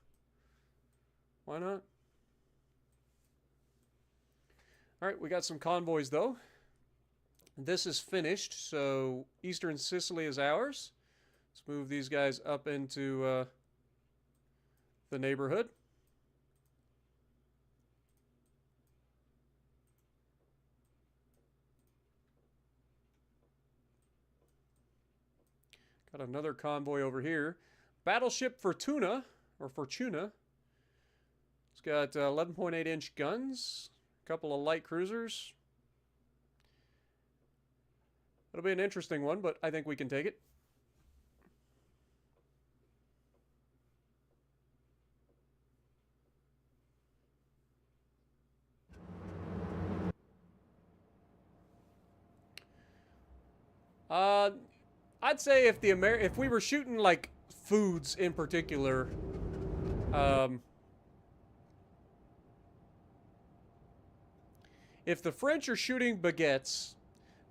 Why not? All right, we got some convoys, though. This is finished, so Eastern Sicily is ours. Let's move these guys up into the neighborhood. Got another convoy over here. Battleship Fortuna, or Fortuna. It's got 11.8-inch guns, a couple of light cruisers. It'll be an interesting one, but I think we can take it. I'd say if we were shooting like foods in particular, if the French are shooting baguettes,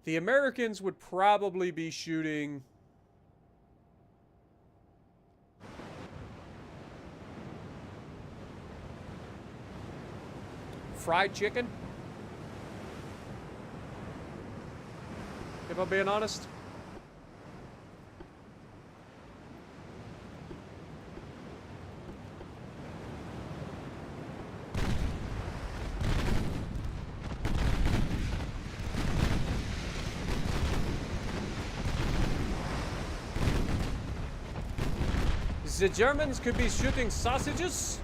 the Americans would probably be shooting fried chicken, if I'm being honest. The Germans could be shooting sausages.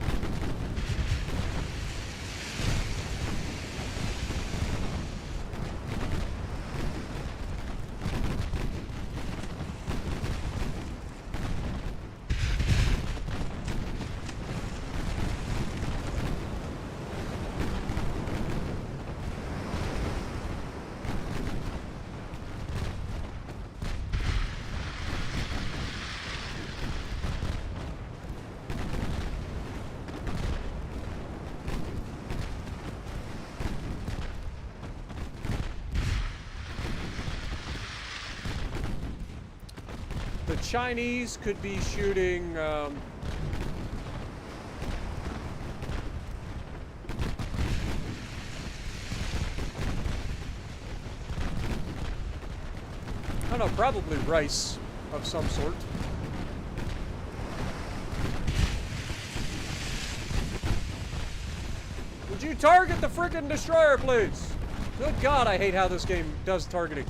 The Chinese could be shooting I don't know, probably rice of some sort. Would you target the frickin' destroyer, please? Good God, I hate how this game does targeting.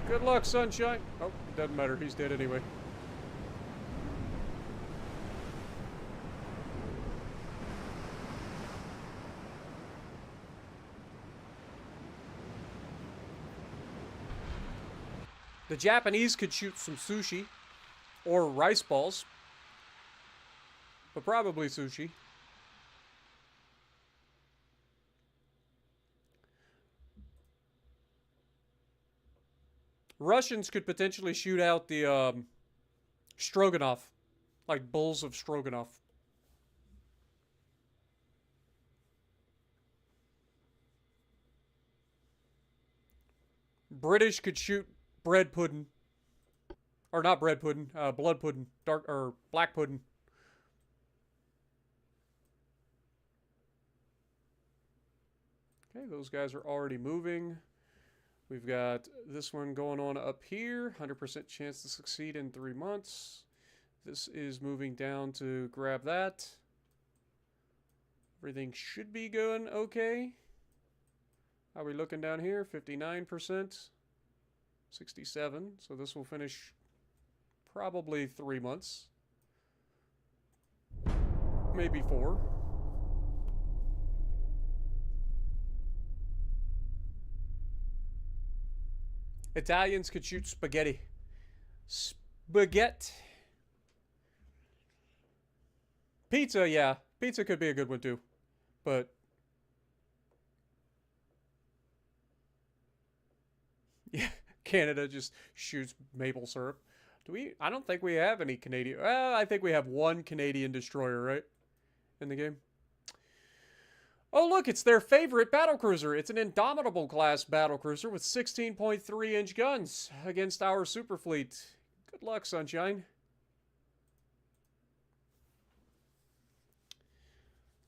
Good luck, sunshine. Oh, it doesn't matter. He's dead anyway. The Japanese could shoot some sushi or rice balls, but probably sushi. Russians could potentially shoot out the stroganoff, like bowls of stroganoff. British could shoot bread pudding. Or not bread pudding, blood pudding, dark or black pudding. Okay, those guys are already moving. We've got this one going on up here. 100% chance to succeed in 3 months. This is moving down to grab that. Everything should be going okay. How are we looking down here? 59%. 67. So this will finish probably 3 months. Maybe 4. Italians could shoot spaghetti. Spaghetti. Pizza, yeah. Pizza could be a good one too. But yeah, Canada just shoots maple syrup. Do we? I don't think we have any Canadian. Well, I think we have one Canadian destroyer, right? In the game. Oh, look, it's their favorite battlecruiser. It's an Indomitable class battlecruiser with 16.3-inch guns against our super fleet. Good luck, Sunshine.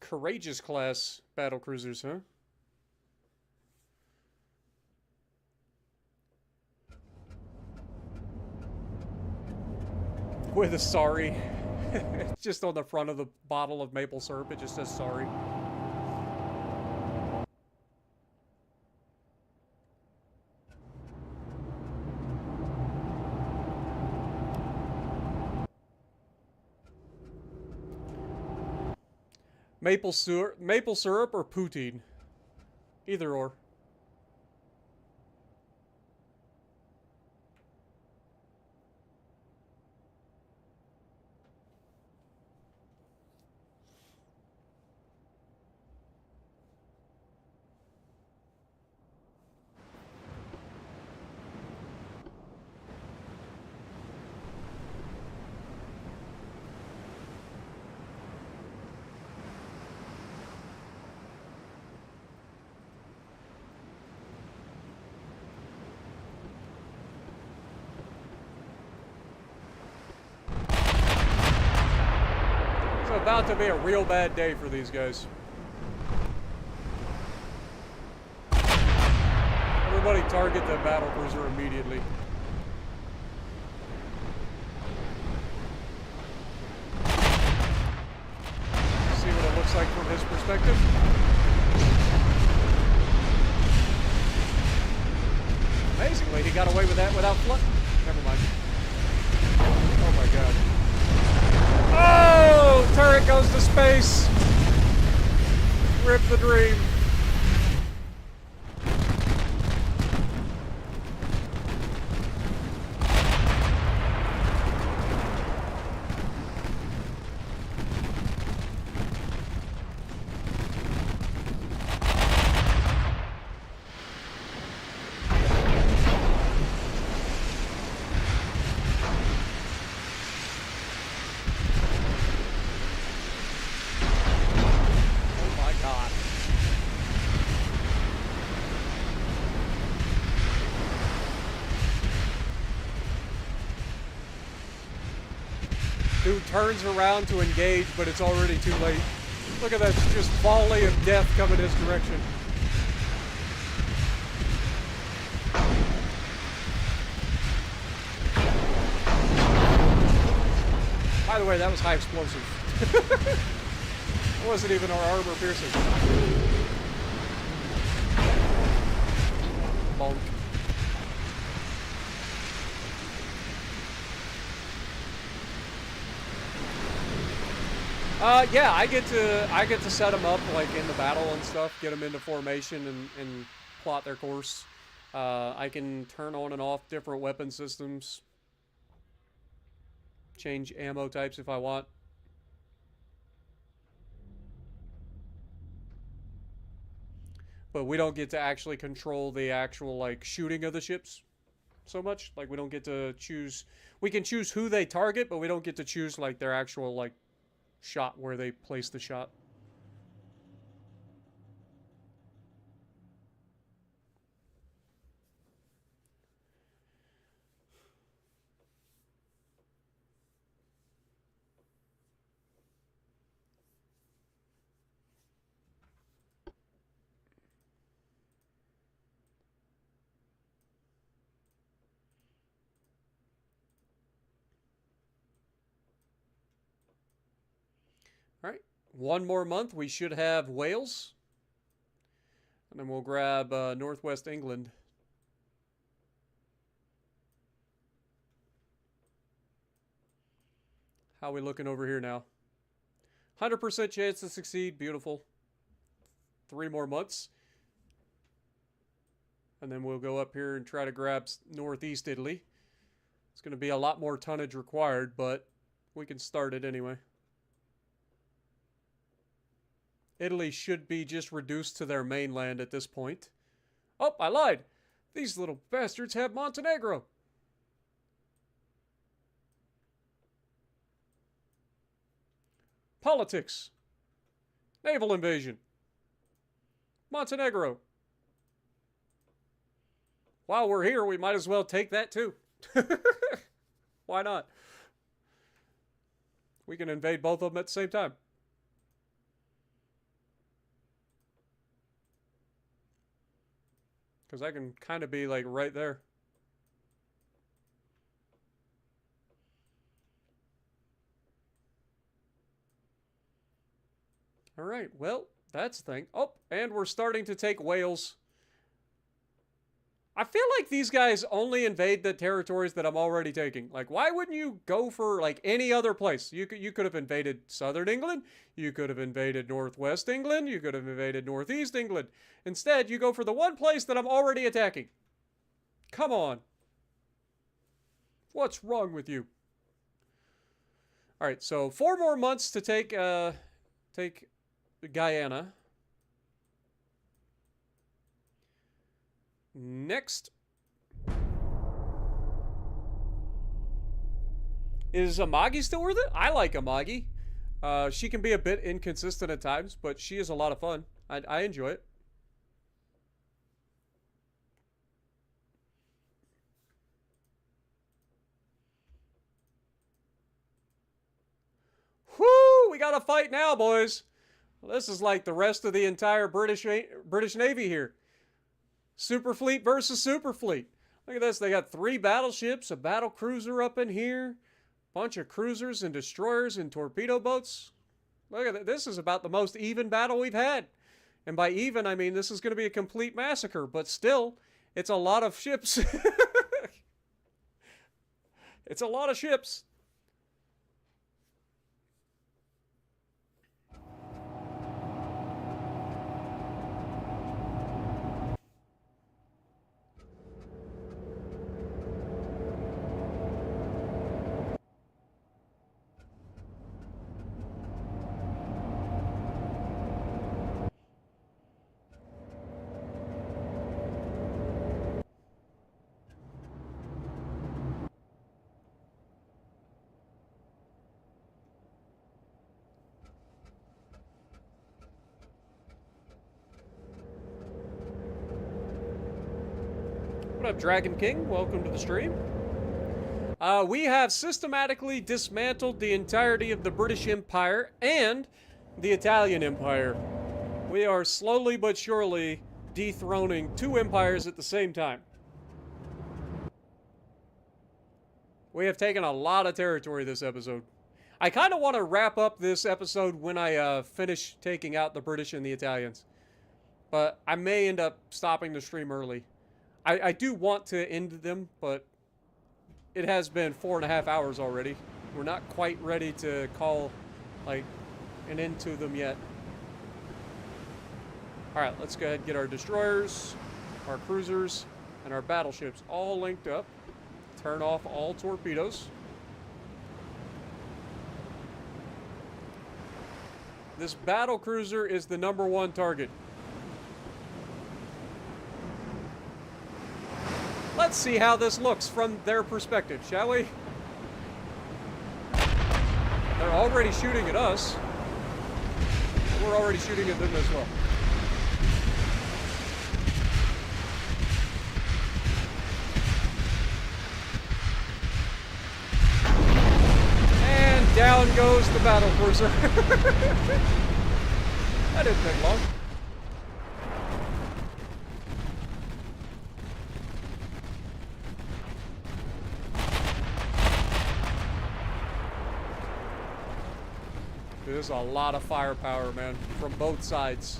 Courageous class battlecruisers, huh? With a sorry. Just on the front of the bottle of maple syrup, it just says sorry. Maple syrup or poutine. Either or. About to be a real bad day for these guys. Everybody target the battlecruiser immediately. See what it looks like from his perspective. Amazingly, he got away with that without flood. Never mind. Oh my god. Oh! Turret goes to space! Rip the dream. Dude turns around to engage, but it's already too late. Look at that just volley of death coming his direction. By the way, that was high explosive. It wasn't even our armor piercing. Bonk. Yeah, I get to set them up like in the battle and stuff, get them into formation and plot their course. I can turn on and off different weapon systems, change ammo types if I want. But we don't get to actually control the actual like shooting of the ships so much. Like we don't get to choose. We can choose who they target, but we don't get to choose like their actual like shot where they place the shot. All right. One more month, we should have Wales. And then we'll grab Northwest England. How are we looking over here now? 100% chance to succeed. Beautiful. 3 more months. And then we'll go up here and try to grab Northeast Italy. It's going to be a lot more tonnage required, but we can start it anyway. Italy should be just reduced to their mainland at this point. Oh, I lied. These little bastards have Montenegro. Politics. Naval invasion. Montenegro. While we're here, we might as well take that too. Why not? We can invade both of them at the same time. Because I can kind of be like right there. All right, well, that's the thing. Oh, and we're starting to take Wales. I feel like these guys only invade the territories that I'm already taking. Like, why wouldn't you go for, like, any other place? You could have invaded southern England. You could have invaded northwest England. You could have invaded northeast England. Instead, you go for the one place that I'm already attacking. Come on. What's wrong with you? All right, so 4 more months to take Guyana. Next. Is Amagi still worth it? I like Amagi. She can be a bit inconsistent at times, but she is a lot of fun. I enjoy it. Whoo! We got a fight now, boys. Well, this is like the rest of the entire British Navy here. Superfleet versus Superfleet. Look at this. They got 3 battleships, a battle cruiser up in here, bunch of cruisers and destroyers and torpedo boats. Look at that. This is about the most even battle we've had. And by even, I mean this is going to be a complete massacre. But still, it's a lot of ships. It's a lot of ships. What up, Dragon King? Welcome to the stream. We have systematically dismantled the entirety of the British Empire and the Italian Empire. We are slowly but surely dethroning 2 empires at the same time. We have taken a lot of territory this episode. I kind of want to wrap up this episode when I finish taking out the British and the Italians. But I may end up stopping the stream early. I do want to end them, but it has been 4.5 hours already. We're not quite ready to call, like, an end to them yet. Alright, let's go ahead and get our destroyers, our cruisers, and our battleships all linked up. Turn off all torpedoes. This battle cruiser is the #1 target. Let's see how this looks from their perspective, shall we? They're already shooting at us. We're already shooting at them as well. And down goes the battle cruiser. That didn't take long. There's a lot of firepower, man, from both sides.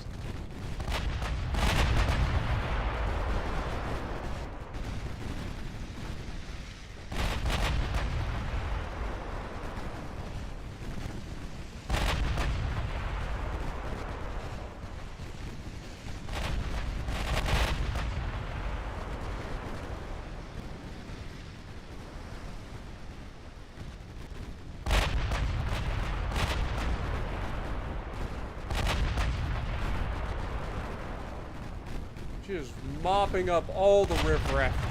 Just mopping up all the riffraff.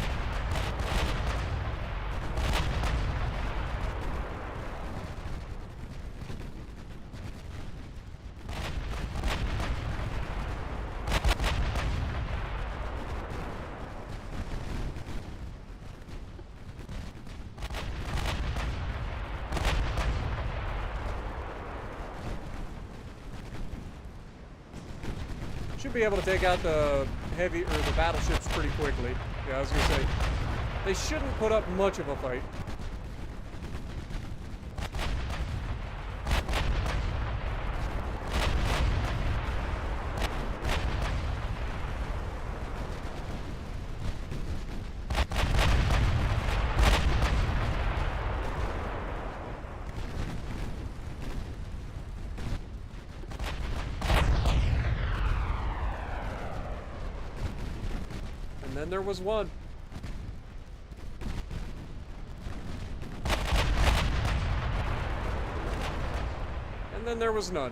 Should be able to take out the heavy or the battleships pretty quickly. Yeah, I was gonna say they shouldn't put up much of a fight. And then there was one. And then there was none.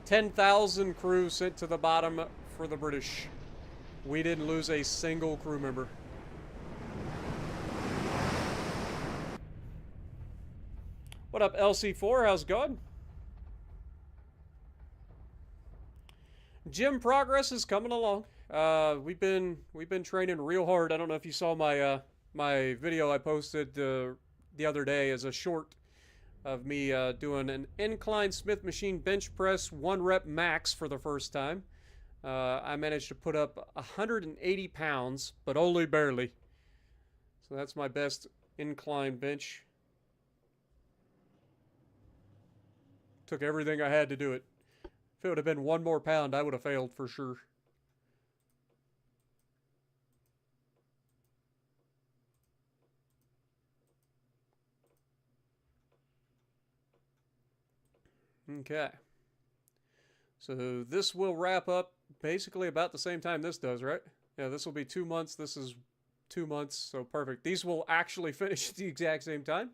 "10,000 crew sent to the bottom for the British. We didn't lose a single crew member." What up, LC4? How's it going? Gym progress is coming along. We've been training real hard. I don't know if you saw my my video I posted the other day as a short of me doing an incline Smith machine bench press 1 rep max for the first time. I managed to put up 180 pounds, but only barely. So that's my best incline bench. Took everything I had to do it. If it would have been 1 more pound, I would have failed for sure. Okay. So this will wrap up basically about the same time this does, right? Yeah, this will be 2 months. This is 2 months, so perfect. These will actually finish at the exact same time.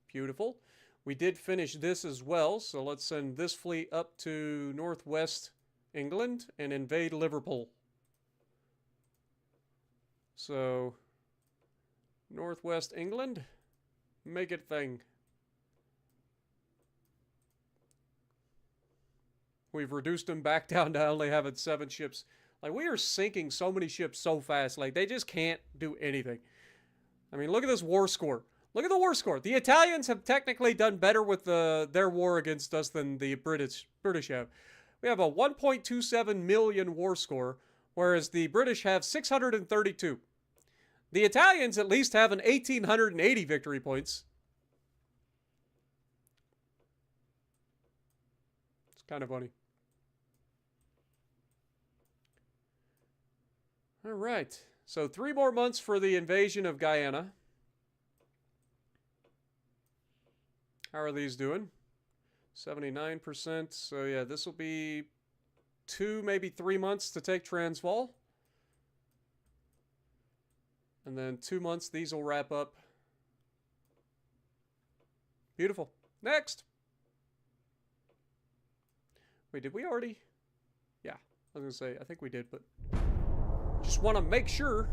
Beautiful. We did finish this as well, so let's send this fleet up to northwest England and invade Liverpool. So, northwest England, make it thing. We've reduced them back down to only having 7 ships. Like, we are sinking so many ships so fast, like, they just can't do anything. I mean, look at this war score. Look at the war score. The Italians have technically done better with their war against us than the British have. We have a 1.27 million war score, whereas the British have 632. The Italians at least have an 1,880 victory points. It's kind of funny. All right. So 3 more months for the invasion of Guyana. How are these doing? 79%. So yeah, this will be 2, maybe 3 months to take Transvaal. And then 2 months, these will wrap up. Beautiful. Next. Wait, did we already? Yeah, I was going to say, I think we did, but just want to make sure.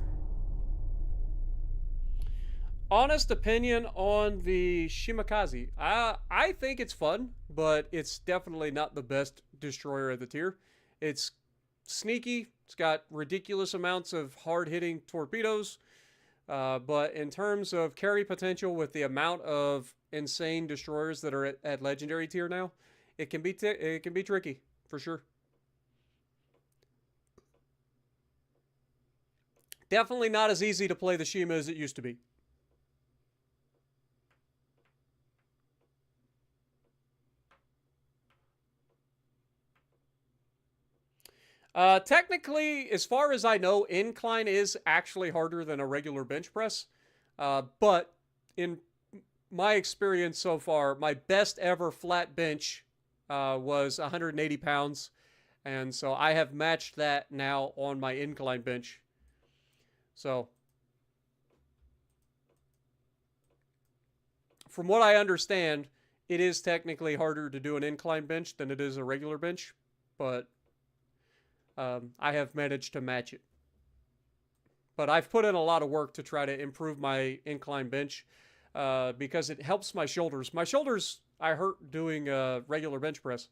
Honest opinion on the Shimakaze. I think it's fun, but it's definitely not the best destroyer of the tier. It's sneaky. It's got ridiculous amounts of hard-hitting torpedoes. But in terms of carry potential with the amount of insane destroyers that are at legendary tier now, it can be tricky, for sure. Definitely not as easy to play the Shima as it used to be. Technically, as far as I know, incline is actually harder than a regular bench press. But in my experience so far, my best ever flat bench was 180 pounds. And so I have matched that now on my incline bench. So, from what I understand, it is technically harder to do an incline bench than it is a regular bench. But I have managed to match it. But I've put in a lot of work to try to improve my incline bench because it helps my shoulders. My shoulders I hurt doing regular bench press.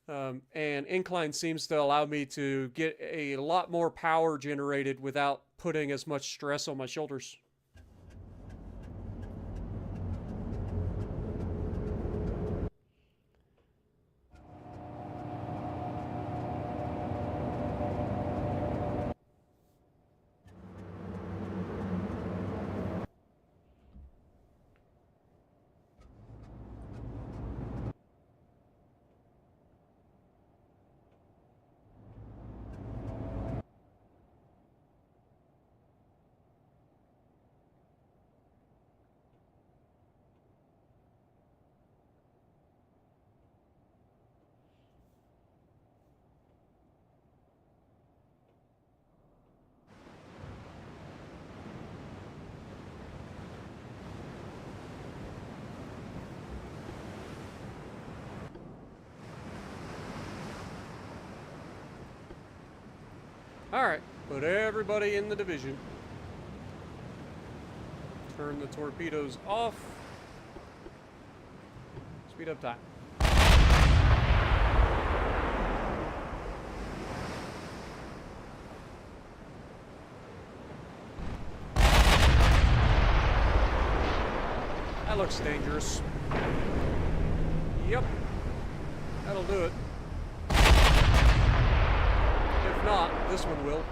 And incline seems to allow me to get a lot more power generated without putting as much stress on my shoulders. Alright, put everybody in the division. Turn the torpedoes off. Speed up time. That looks dangerous. Yep. That'll do it. If not, this one will.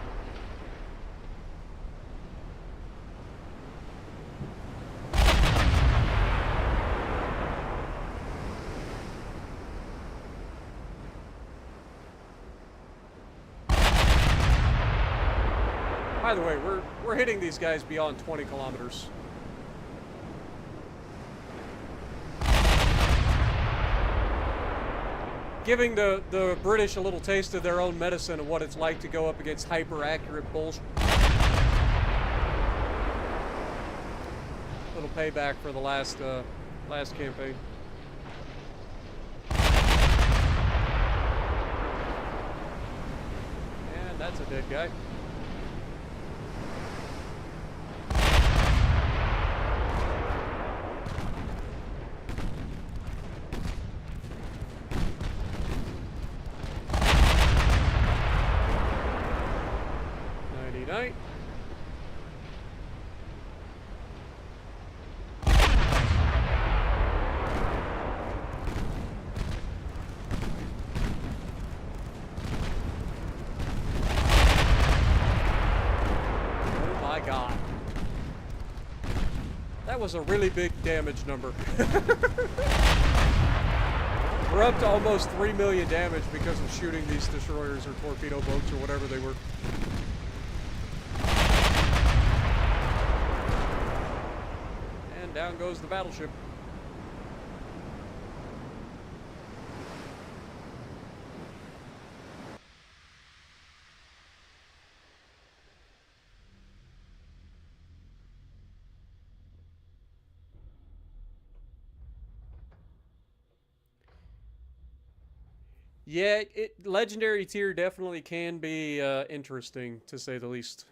By the way, we're hitting these guys beyond 20 kilometers. Giving the British a little taste of their own medicine of what it's like to go up against hyper-accurate bullshit. Little payback for the last campaign. And that's a dead guy. That was a really big damage number. We're up to almost 3 million damage because of shooting these destroyers or torpedo boats or whatever they were. And down goes the battleship. Yeah, legendary tier definitely can be interesting, to say the least.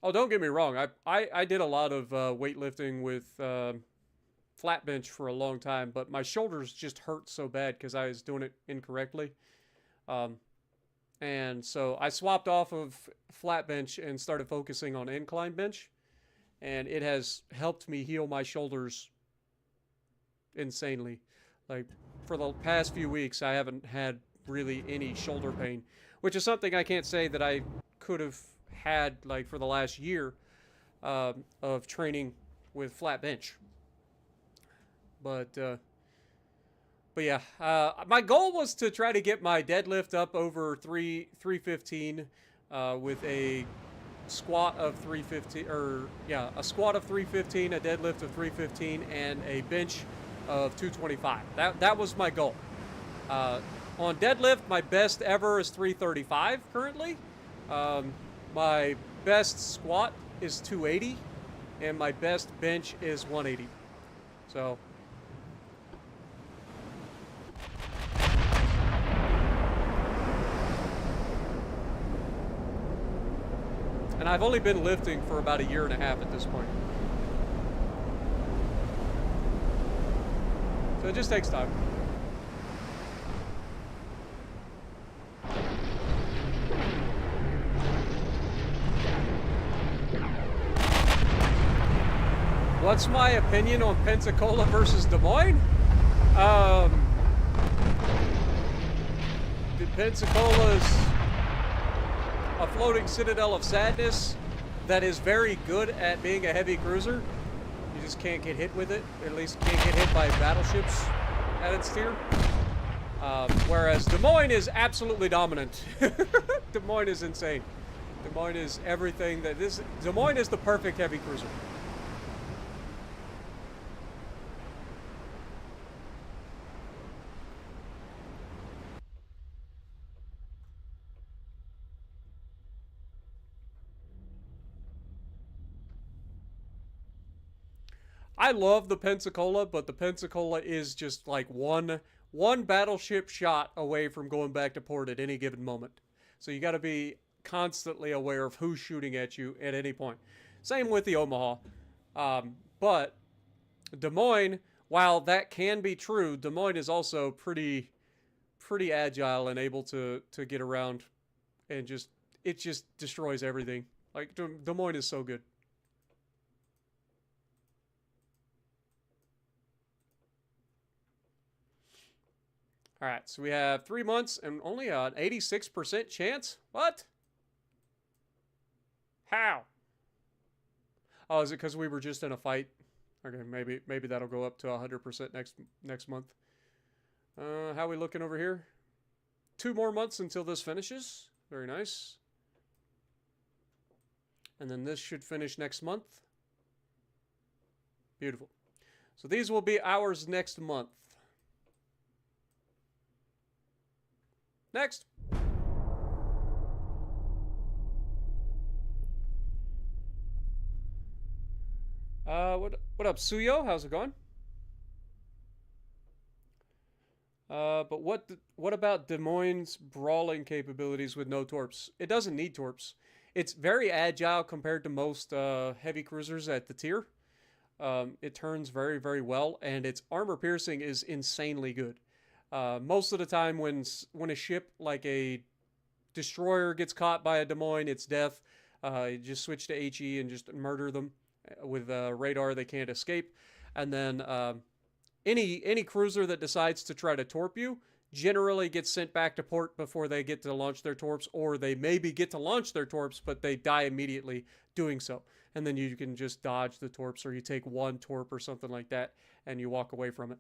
Oh, don't get me wrong. I did a lot of weightlifting with flat bench for a long time, but my shoulders just hurt so bad because I was doing it incorrectly. And And so I swapped off of flat bench and started focusing on incline bench. And it has helped me heal my shoulders insanely. Like, for the past few weeks, I haven't had really any shoulder pain, which is something I can't say that I could have had, like, for the last year of training with flat bench. But yeah, my goal was to try to get my deadlift up over 315 with a squat of 315, or yeah, a squat of 315, a deadlift of 315, and a bench of 225. That was my goal. On deadlift, my best ever is 335 currently. My best squat is 280, and my best bench is 180. So. And I've only been lifting for about 1.5 years at this point. So it just takes time. What's my opinion on Pensacola versus Des Moines? Pensacola's a floating citadel of sadness that is very good at being a heavy cruiser. You just can't get hit with it. At least can't get hit by battleships at its tier. Whereas Des Moines is absolutely dominant. Des Moines is insane. Des Moines is everything that this. Des Moines is the perfect heavy cruiser. I love the Pensacola, but the Pensacola is just like one battleship shot away from going back to port at any given moment. So you got to be constantly aware of who's shooting at you at any point. Same with the Omaha. But Des Moines, while that can be true, Des Moines is also pretty agile and able to get around, and it just destroys everything. Like Des Moines is so good. All right, so we have 3 months and only an 86% chance? What? How? Oh, is it because we were just in a fight? Okay, maybe that'll go up to 100% next month. How are we looking over here? 2 more months until this finishes. Very nice. And then this should finish next month. Beautiful. So these will be ours next month. Next. What up, Suyo? How's it going? But what about Des Moines' brawling capabilities with no torps? It doesn't need torps. It's very agile compared to most heavy cruisers at the tier. It turns very, very well, and its armor piercing is insanely good. Most of the time when a ship like a destroyer gets caught by a Des Moines, it's death. You just switch to HE and just murder them with radar. They can't escape. And then any cruiser that decides to try to torp you generally gets sent back to port before they get to launch their torps, or they maybe get to launch their torps, but they die immediately doing so. And then you can just dodge the torps, or you take one torp or something like that, and you walk away from it.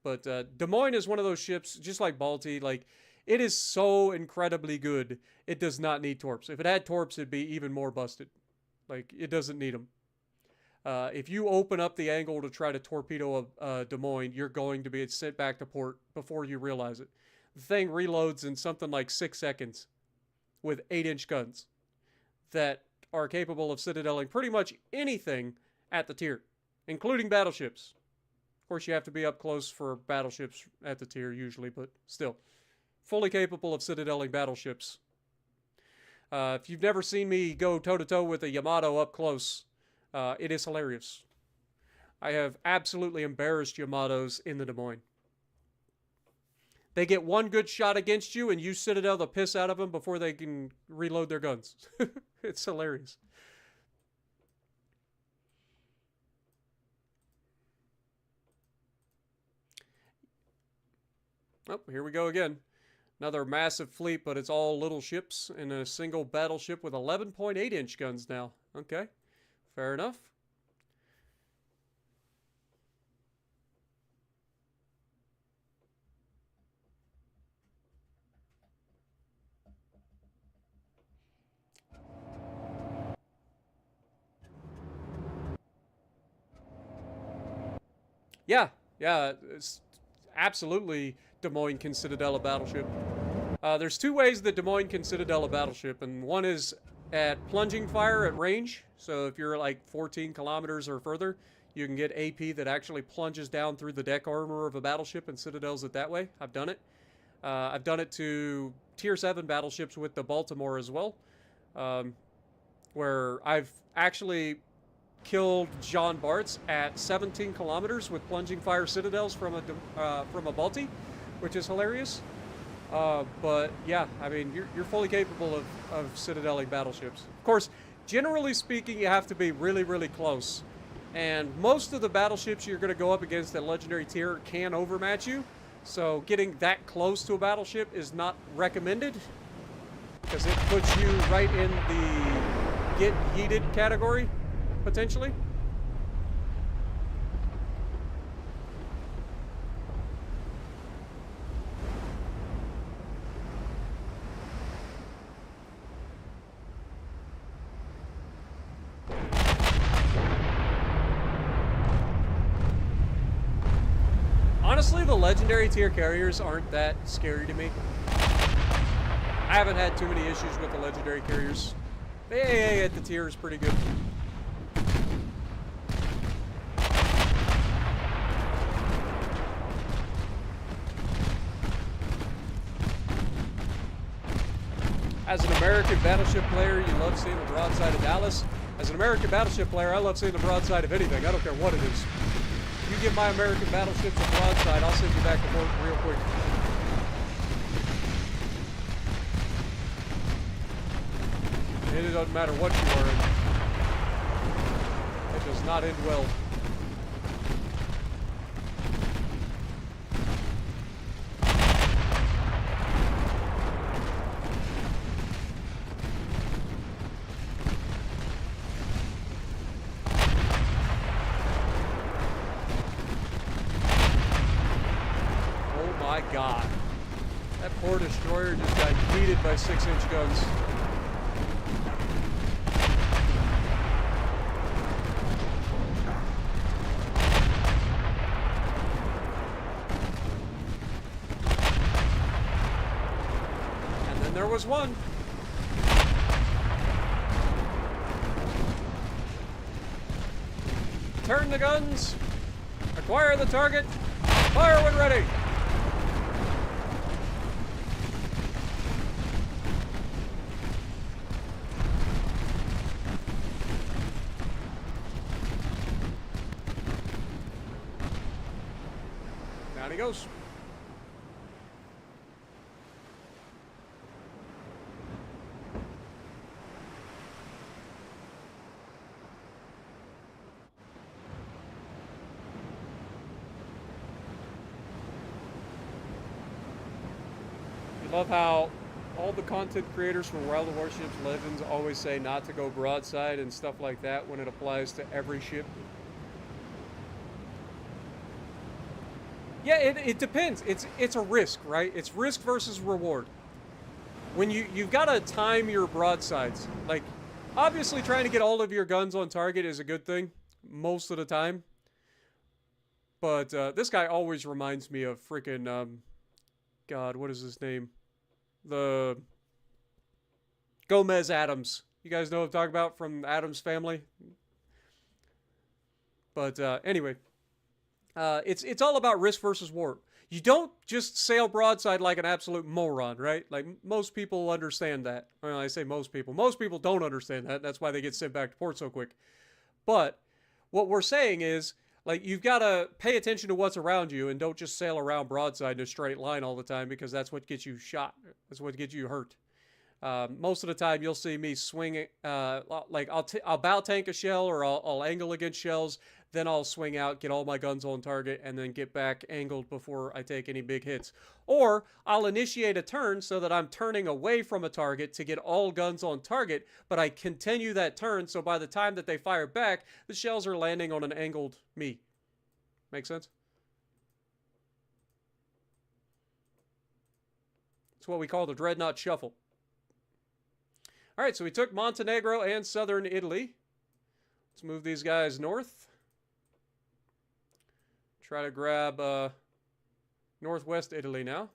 But Des Moines is one of those ships, just like Balti, like, it is so incredibly good, it does not need torps. If it had torps, it'd be even more busted. Like, it doesn't need them. If you open up the angle to try to torpedo a Des Moines, you're going to be sent back to port before you realize it. The thing reloads in something like 6 seconds with 8-inch guns that are capable of citadeling pretty much anything at the tier, including battleships. Of course, you have to be up close for battleships at the tier usually, but still. Fully capable of citadeling battleships. If you've never seen me go toe-to-toe with a Yamato up close, it is hilarious. I have absolutely embarrassed Yamatos in the Des Moines. They get one good shot against you, and you Citadel the piss out of them before they can reload their guns. It's hilarious. Oh, here we go again. Another massive fleet, but it's all little ships in a single battleship with 11.8-inch guns now. Okay, fair enough. Yeah, it's absolutely Des Moines can Citadel a battleship. There's two ways that Des Moines can Citadel a battleship, and one is at plunging fire at range. So if you're like 14 kilometers or further, you can get AP that actually plunges down through the deck armor of a battleship and citadels it that way. I've done it. I've done it to Tier 7 battleships with the Baltimore as well, where I've actually killed Jean Bart's at 17 kilometers with plunging fire citadels from a Balti, which is hilarious. But yeah, I mean, you're fully capable of citadeling battleships. Of course, generally speaking, you have to be really, really close. And most of the battleships you're going to go up against at Legendary Tier can overmatch you. So getting that close to a battleship is not recommended, because it puts you right in the get yeeted category, potentially. Honestly, the Legendary Tier carriers aren't that scary to me. I haven't had too many issues with the Legendary carriers. The AA at the tier is pretty good. As an American battleship player, you love seeing the broadside of Dallas. As an American battleship player, I love seeing the broadside of anything. I don't care what it is. You give my American battleships a broadside, I'll send you back to work real quick. And it doesn't matter what you are in. It does not end well. My God, that poor destroyer just got yeeted by 6-inch guns. And then there was one. Turn the guns. Acquire the target. Fire when ready. Down he goes. I love how all the content creators from World of Warships Legends always say not to go broadside and stuff like that when it applies to every ship. Yeah, it depends. It's a risk, right? It's risk versus reward. When you've got to time your broadsides. Like, obviously trying to get all of your guns on target is a good thing most of the time. But this guy always reminds me of freaking God, what is his name? The Gomez Adams. You guys know what I'm talking about from Adams Family? But anyway, it's all about risk versus reward. You don't just sail broadside like an absolute moron, right? Like, most people understand that. Well, I say most people. Most people don't understand that. That's why they get sent back to port so quick. But what we're saying is, Like, you've got to pay attention to what's around you and don't just sail around broadside in a straight line all the time, because that's what gets you shot. That's what gets you hurt. Most of the time, you'll see me swing. Like, I'll bow tank a shell, or I'll angle against shells. Then I'll swing out, get all my guns on target, and then get back angled before I take any big hits. Or I'll initiate a turn so that I'm turning away from a target to get all guns on target, but I continue that turn, so by the time that they fire back, the shells are landing on an angled me. Make sense? It's what we call the Dreadnought Shuffle. Alright, so we took Montenegro and southern Italy. Let's move these guys north. Try to grab northwest Italy now.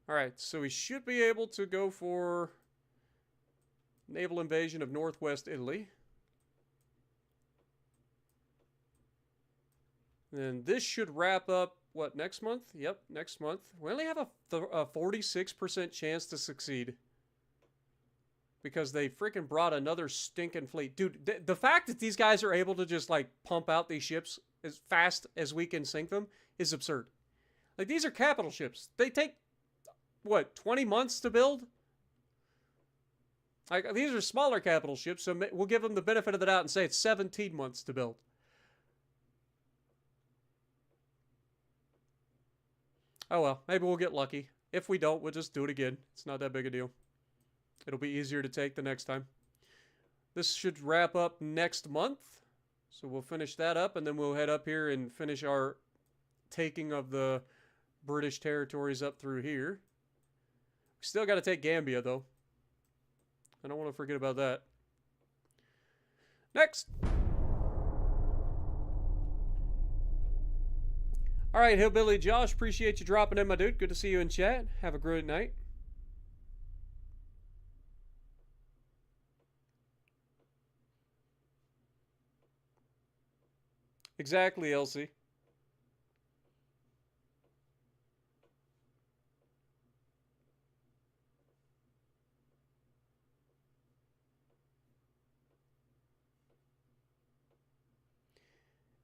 Alright, so we should be able to go for naval invasion of northwest Italy. And this should wrap up, what, next month? Yep, next month. We only have a 46% chance to succeed, because they freaking brought another stinking fleet. Dude, the fact that these guys are able to just, like, pump out these ships as fast as we can sink them is absurd. Like, these are capital ships. They take, what, 20 months to build? Like, these are smaller capital ships, so we'll give them the benefit of the doubt and say it's 17 months to build. Oh well, maybe we'll get lucky. If we don't, we'll just do it again. It's not that big a deal. It'll be easier to take the next time. This should wrap up next month. So we'll finish that up, and then we'll head up here and finish our taking of the British territories up through here. We still got to take Gambia, though. I don't want to forget about that. Next! Alright, Hillbilly Josh, appreciate you dropping in, my dude. Good to see you in chat. Have a great night. Exactly, Elsie.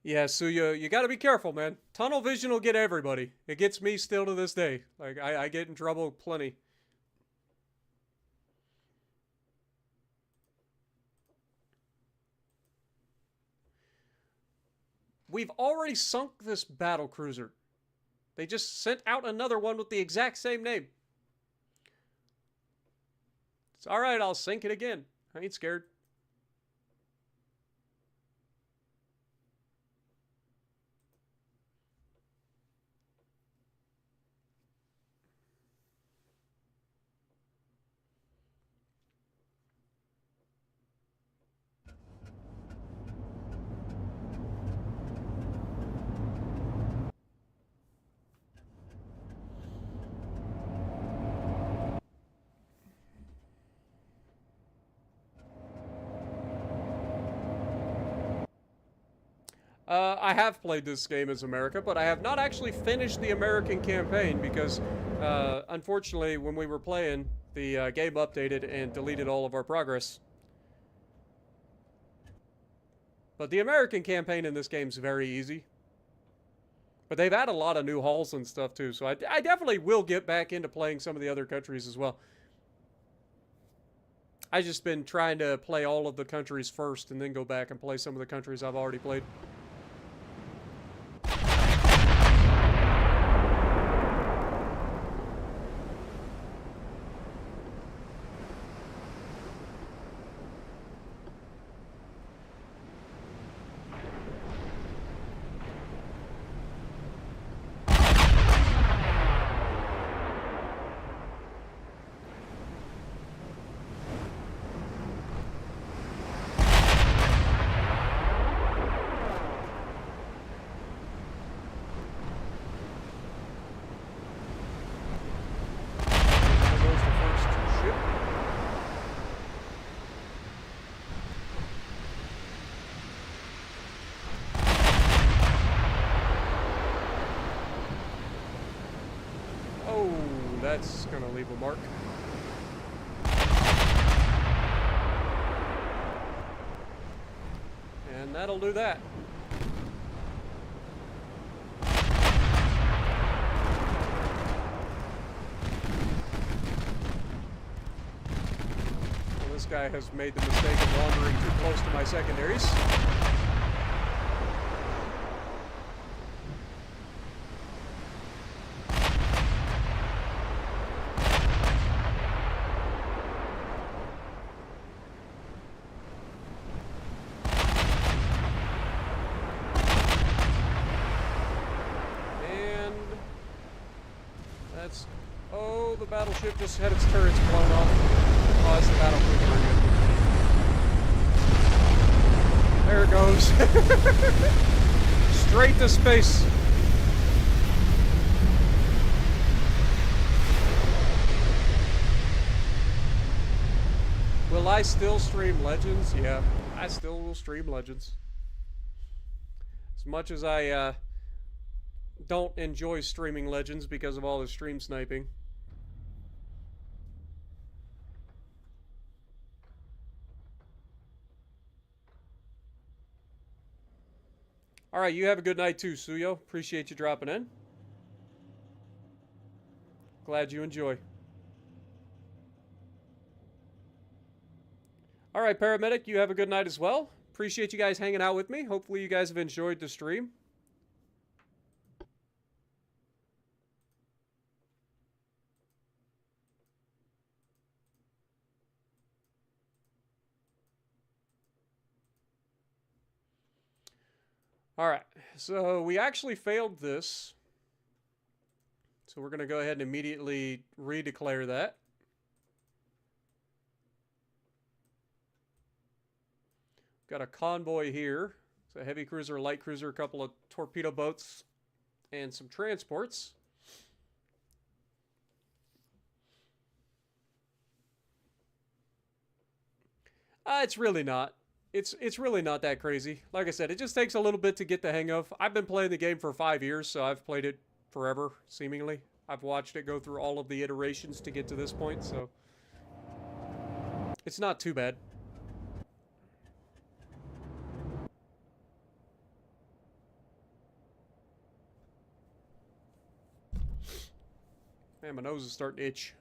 Yeah, so you got to be careful, man. Tunnel vision will get everybody. It gets me still to this day. Like, I get in trouble plenty. We've already sunk this battle cruiser. They just sent out another one with the exact same name. It's alright, I'll sink it again. I ain't scared. I have played this game as America, but I have not actually finished the American campaign because, unfortunately, when we were playing, the game updated and deleted all of our progress. But the American campaign in this game is very easy. But they've added a lot of new hulls and stuff, too, so I definitely will get back into playing some of the other countries as well. I've just been trying to play all of the countries first and then go back and play some of the countries I've already played. that's gonna leave a mark. And that'll do that. Well, this guy has made the mistake of wandering too close to my secondaries. Oh, the battleship just had its turrets blown off. Oh, it's the battlecruiser again. There it goes. Straight to space. Will I still stream Legends? Yeah, I still will stream Legends. As much as I don't enjoy streaming Legends because of all the stream sniping. Alright, you have a good night too, Suyo. Appreciate you dropping in. Glad you enjoy. Alright, Paramedic, you have a good night as well. Appreciate you guys hanging out with me. Hopefully you guys have enjoyed the stream. Alright, so we actually failed this. So we're going to go ahead and immediately redeclare that. Got a convoy here. It's a heavy cruiser, light cruiser, a couple of torpedo boats, and some transports. It's really not. It's really not that crazy. Like I said, it just takes a little bit to get the hang of. I've been playing the game for 5 years, so I've played it forever, seemingly. I've watched it go through all of the iterations to get to this point, so it's not too bad. Man, my nose is starting to itch.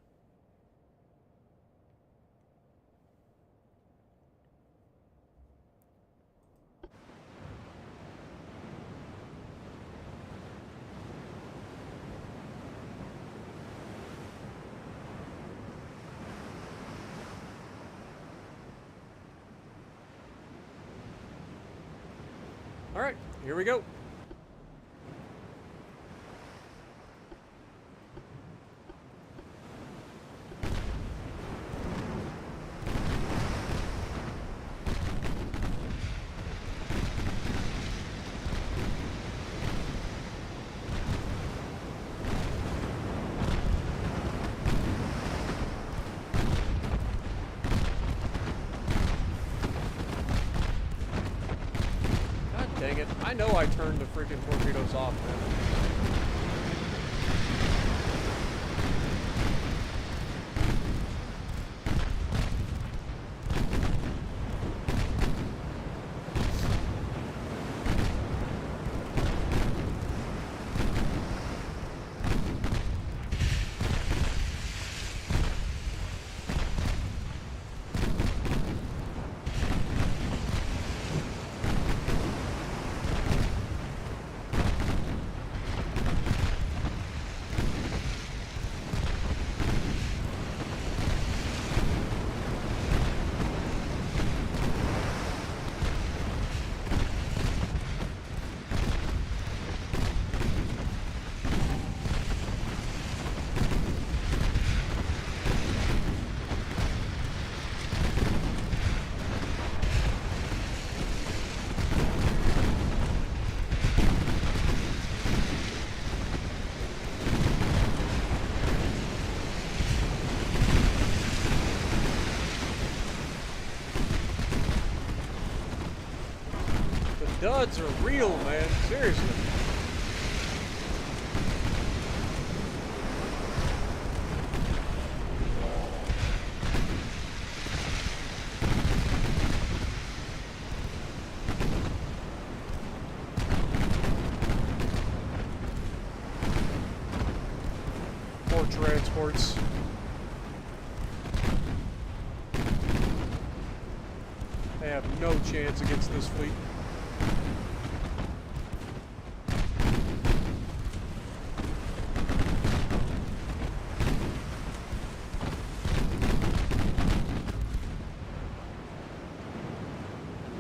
All right, here we go. Dang it. I know I turned the freaking torpedoes off, man. Duds are real, man. Seriously. more transports. They have no chance against this fleet.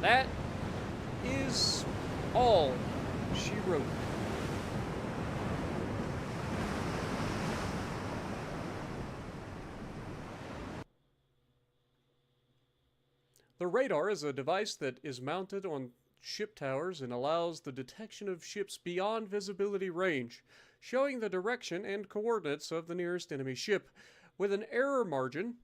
That is all she wrote. The radar is a device that is mounted on ship towers and allows the detection of ships beyond visibility range, showing the direction and coordinates of the nearest enemy ship with an error margin.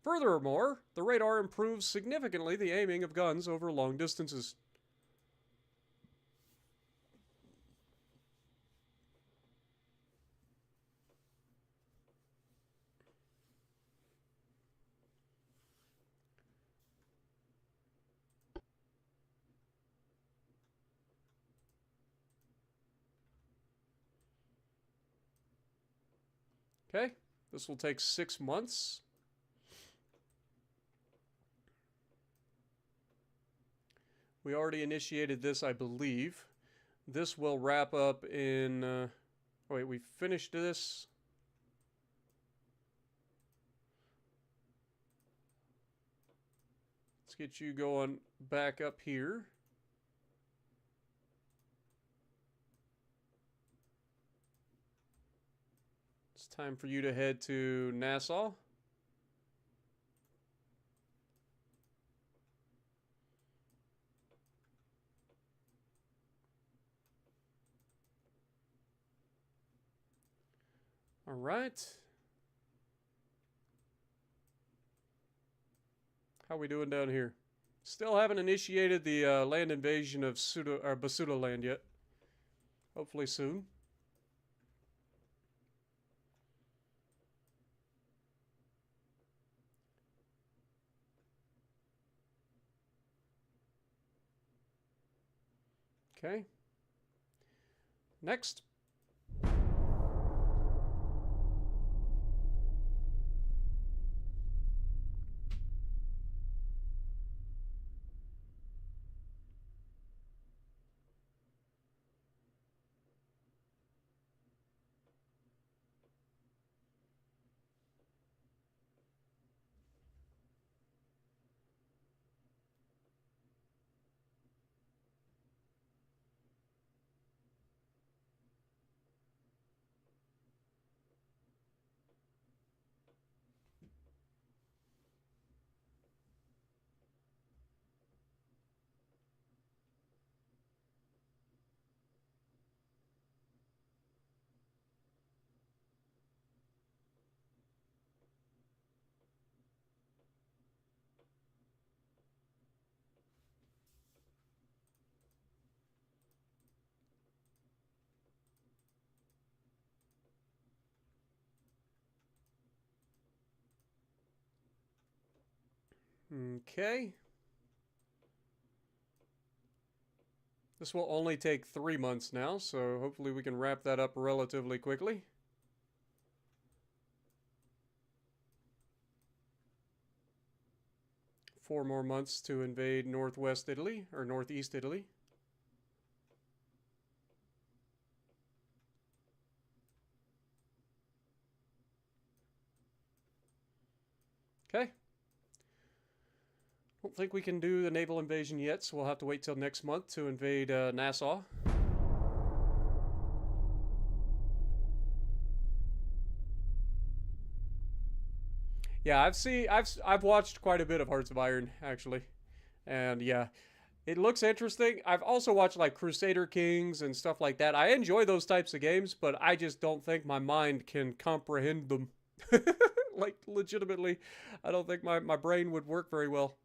Furthermore, the radar improves significantly the aiming of guns over long distances. Okay, this will take 6 months. We already initiated this, I believe. This will wrap up in... oh wait, we finished this. Let's get you going back up here. It's time for you to head to Nassau. All right. How we doing down here? Still haven't initiated the land invasion of Basuda land yet. Hopefully soon. Okay. Next. Okay. This will only take 3 months now, so hopefully we can wrap that up relatively quickly. Four more months to invade northwest Italy, or northeast Italy. Okay. Don't think we can do the naval invasion yet, so we'll have to wait till next month to invade Nassau. Yeah, I've watched quite a bit of Hearts of Iron actually, and yeah, it looks interesting. I've also watched like Crusader Kings and stuff like that. I enjoy those types of games, but I just don't think my mind can comprehend them. Like legitimately, I don't think my brain would work very well.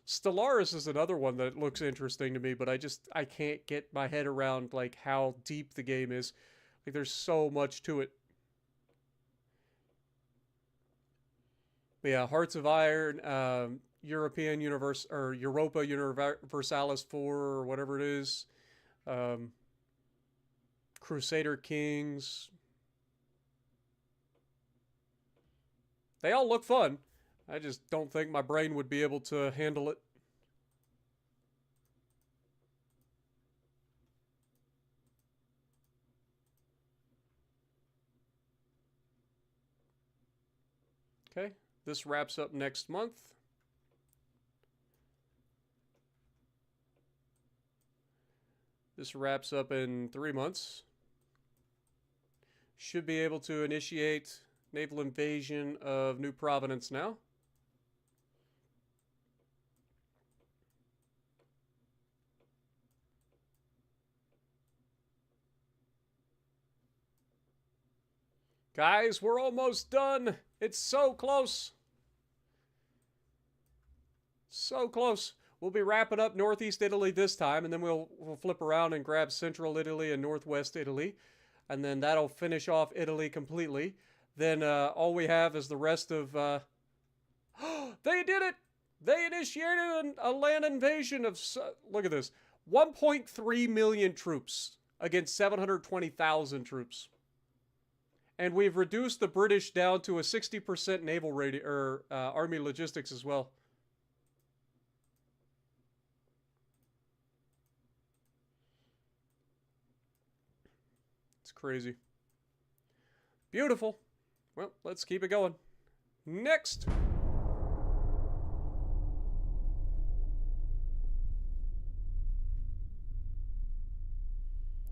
Stellaris is another one that looks interesting to me, but I can't get my head around like how deep the game is. Like there's so much to it. But yeah, Hearts of Iron, European Universe or Europa Universalis 4 or whatever it is. Crusader Kings. They all look fun. I just don't think my brain would be able to handle it. Okay, this wraps up next month. This wraps up in 3 months. Should be able to initiate naval invasion of New Providence now. Guys, we're almost done. It's so close. So close. We'll be wrapping up Northeast Italy this time, and then we'll flip around and grab Central Italy and Northwest Italy. And then that'll finish off Italy completely. Then all we have is the rest of... They did it! They initiated a land invasion of... Look at this. 1.3 million troops against 720,000 troops. And we've reduced the British down to a 60% naval rating, or army logistics as well. It's crazy. Beautiful. Well, let's keep it going. Next.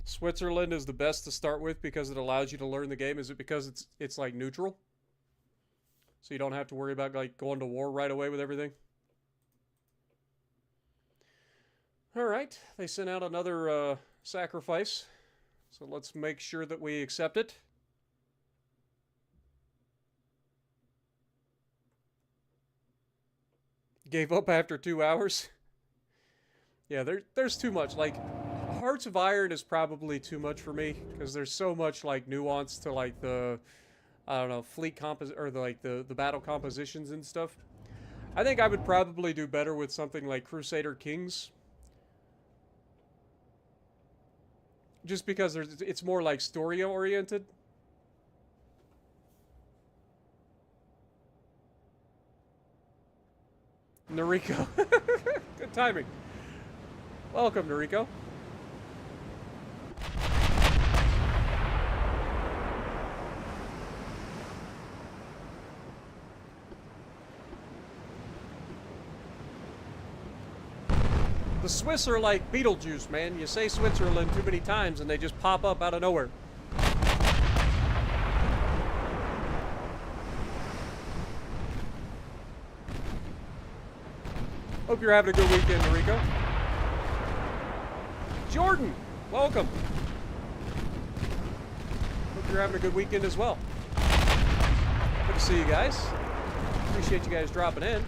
Switzerland is the best to start with because it allows you to learn the game. Is it because it's like neutral? So you don't have to worry about like going to war right away with everything? All right, they sent out another sacrifice. So let's make sure that we accept it. Gave up after 2 hours. Yeah, there's too much. Like, Hearts of Iron is probably too much for me because there's so much like nuance to like the, I don't know, fleet or the battle compositions and stuff. I think I would probably do better with something like Crusader Kings. Just because it's more like story oriented. Noriko. Good timing. Welcome, Noriko. The Swiss are like Beetlejuice, man. You say Switzerland too many times and they just pop up out of nowhere. Hope you're having a good weekend, Noriko. Jordan, welcome. Hope you're having a good weekend as well. Good to see you guys. Appreciate you guys dropping in.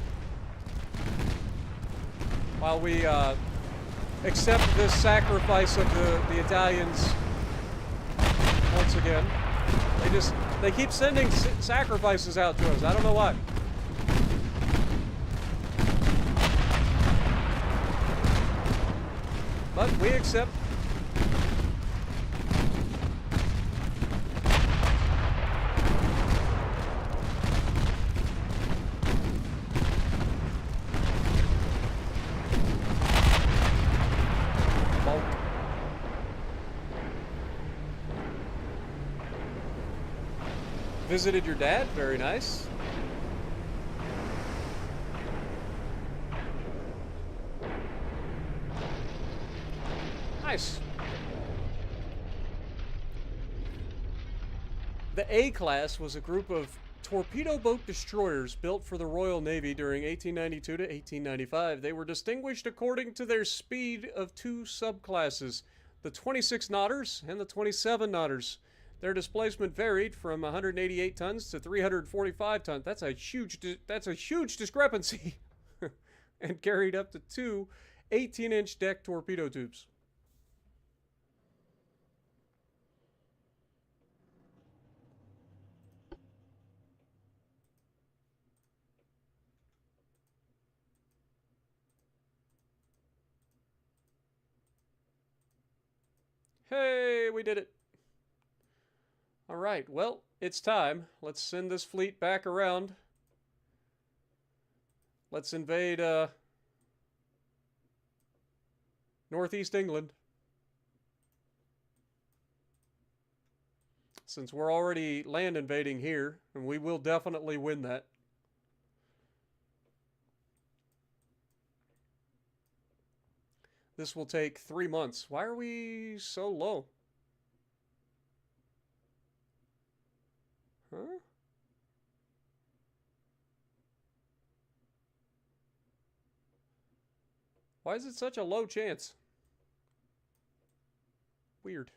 While we accept this sacrifice of the Italians once again. They keep sending sacrifices out to us. I don't know why. But we accept. Visited your dad? Very nice. Nice. The A-class was a group of torpedo boat destroyers built for the Royal Navy during 1892 to 1895. They were distinguished according to their speed of two subclasses, the 26 knotters and the 27 knotters. Their displacement varied from 188 tons to 345 tons. That's a huge discrepancy. and carried up to 2 18-inch deck torpedo tubes. Hey, we did it. All right, well, it's time. Let's send this fleet back around. Let's invade Northeast England. Since we're already land invading here, and we will definitely win that. This will take 3 months. Why are we so low? Huh? Why is it such a low chance? Weird.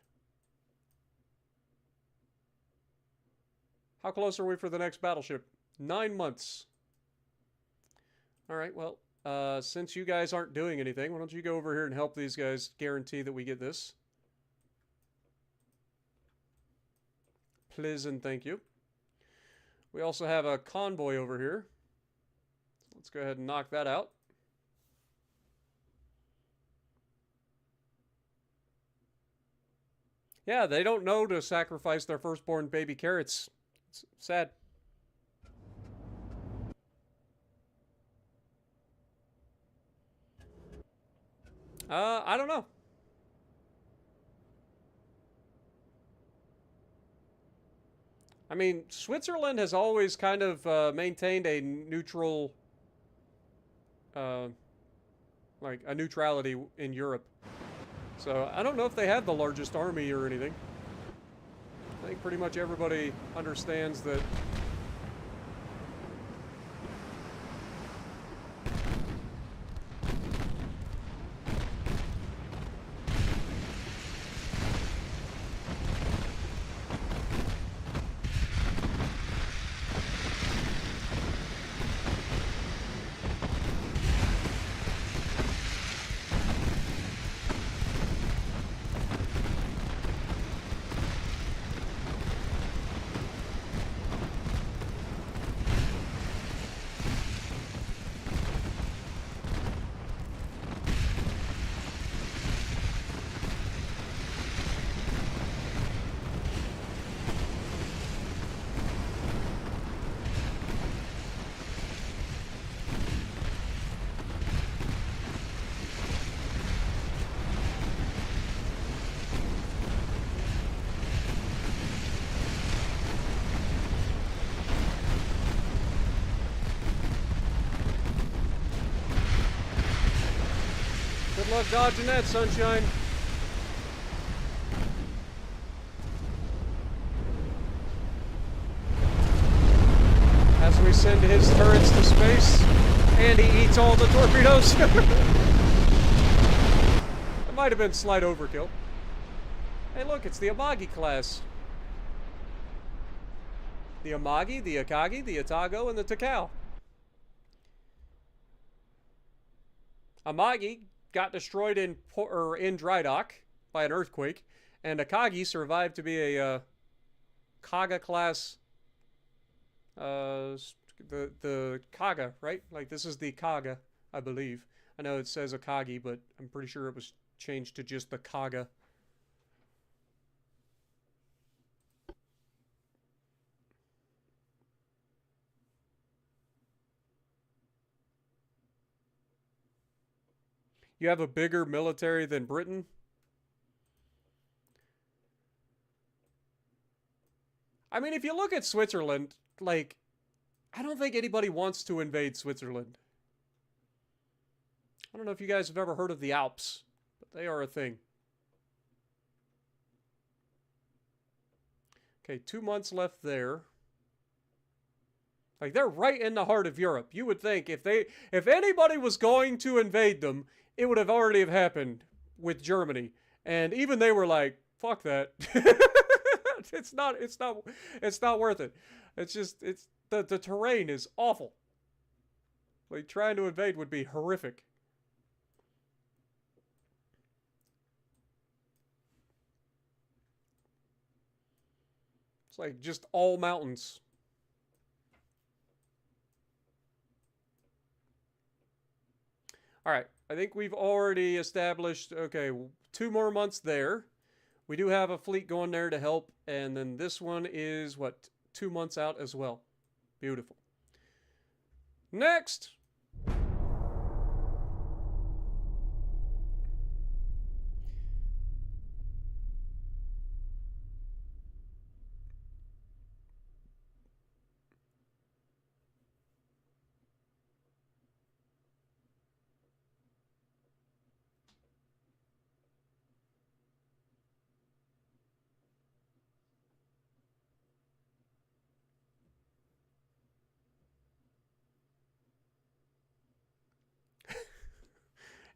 How close are we for the next battleship? 9 months. Alright, well, since you guys aren't doing anything, why don't you go over here and help these guys guarantee that we get this? Please and thank you. We also have a convoy over here. Let's go ahead and knock that out. Yeah, they don't know to sacrifice their firstborn baby carrots. It's sad. I don't know. I mean, Switzerland has always kind of maintained a neutral, like a neutrality in Europe. So I don't know if they have the largest army or anything. I think pretty much everybody understands that. Good luck dodging that, sunshine. As we send his turrets to space, and he eats all the torpedoes. That might have been slight overkill. Hey look, it's the Amagi class. The Amagi, the Akagi, the Atago, and the Takao. Amagi got destroyed in dry dock by an earthquake, and Akagi survived to be a Kaga class. The Kaga, right? Like this is the Kaga, I believe. I know it says Akagi, but I'm pretty sure it was changed to just the Kaga. You have a bigger military than Britain? I mean, if you look at Switzerland, like, I don't think anybody wants to invade Switzerland. I don't know if you guys have ever heard of the Alps, but they are a thing. Okay, 2 months left there. Like, they're right in the heart of Europe. You would think if anybody was going to invade them, it would have already have happened with Germany. And even they were like, fuck that. It's not worth it. It's just, the terrain is awful. Like, trying to invade would be horrific. It's like just all mountains. All right, I think we've already established, okay, 2 more months there. We do have a fleet going there to help, and then this one is, what, 2 months out as well. Beautiful. Next!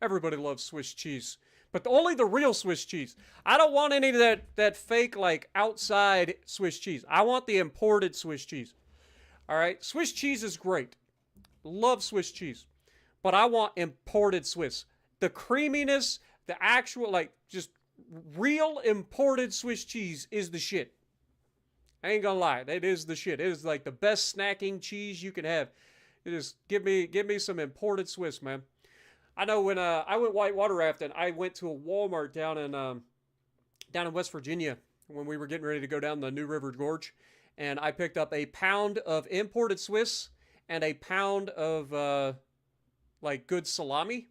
Everybody loves Swiss cheese, but only the real Swiss cheese. I don't want any of that fake, like, outside Swiss cheese. I want the imported Swiss cheese. All right? Swiss cheese is great. Love Swiss cheese. But I want imported Swiss. The creaminess, the actual, like, just real imported Swiss cheese is the shit. I ain't gonna lie. It is the shit. It is, like, the best snacking cheese you can have. It is, give me some imported Swiss, man. I know when I went whitewater rafting, I went to a Walmart down in West Virginia when we were getting ready to go down the New River Gorge, and I picked up a pound of imported Swiss and a pound of like good salami.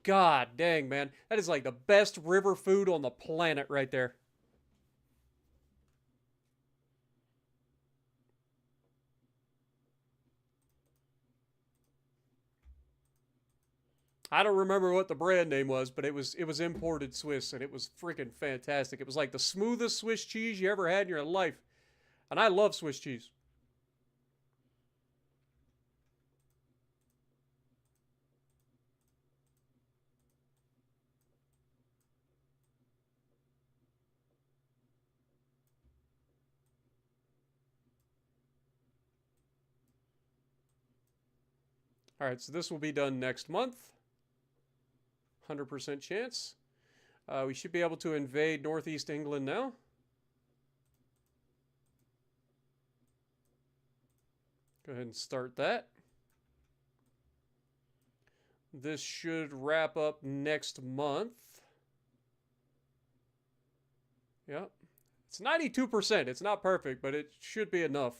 God dang, man, that is like the best river food on the planet right there. I don't remember what the brand name was, but it was imported Swiss, and it was freaking fantastic. It was like the smoothest Swiss cheese you ever had in your life. And I love Swiss cheese. All right, so this will be done next month. 100% chance. We should be able to invade northeast England now. Go ahead and start that. This should wrap up next month. Yep. It's 92%. It's not perfect, but it should be enough.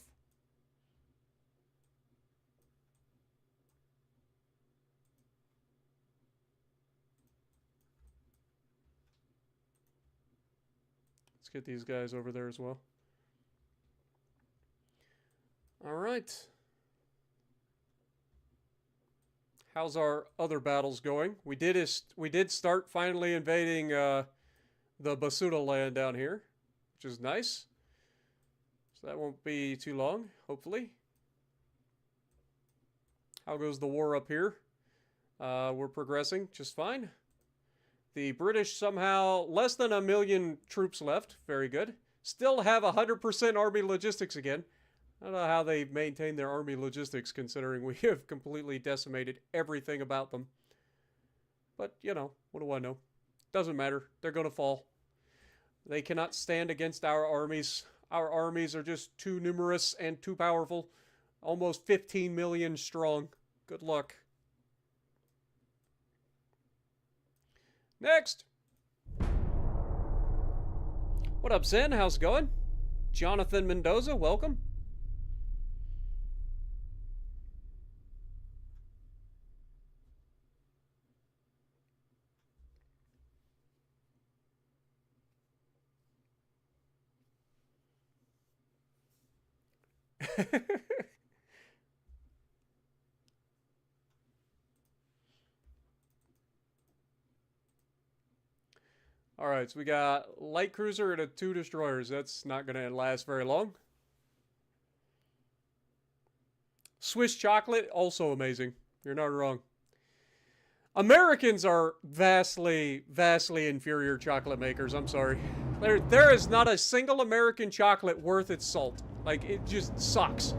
Let's get these guys over there as well. All right. How's our other battles going? We did start finally invading the Basuda land down here, which is nice. So that won't be too long, hopefully. How goes the war up here? We're progressing just fine. The British somehow, less than 1 million troops left. Very good. Still have 100% army logistics again. I don't know how they maintain their army logistics considering we have completely decimated everything about them. But, you know, what do I know? Doesn't matter. They're going to fall. They cannot stand against our armies. Our armies are just too numerous and too powerful. Almost 15 million strong. Good luck. Next. What up, Zen? How's it going? Jonathan Mendoza, welcome. All right, so we got light cruiser and 2 destroyers. That's not going to last very long. Swiss chocolate, also amazing. You're not wrong. Americans are vastly, vastly inferior chocolate makers. I'm sorry. There is not a single American chocolate worth its salt. Like, it just sucks.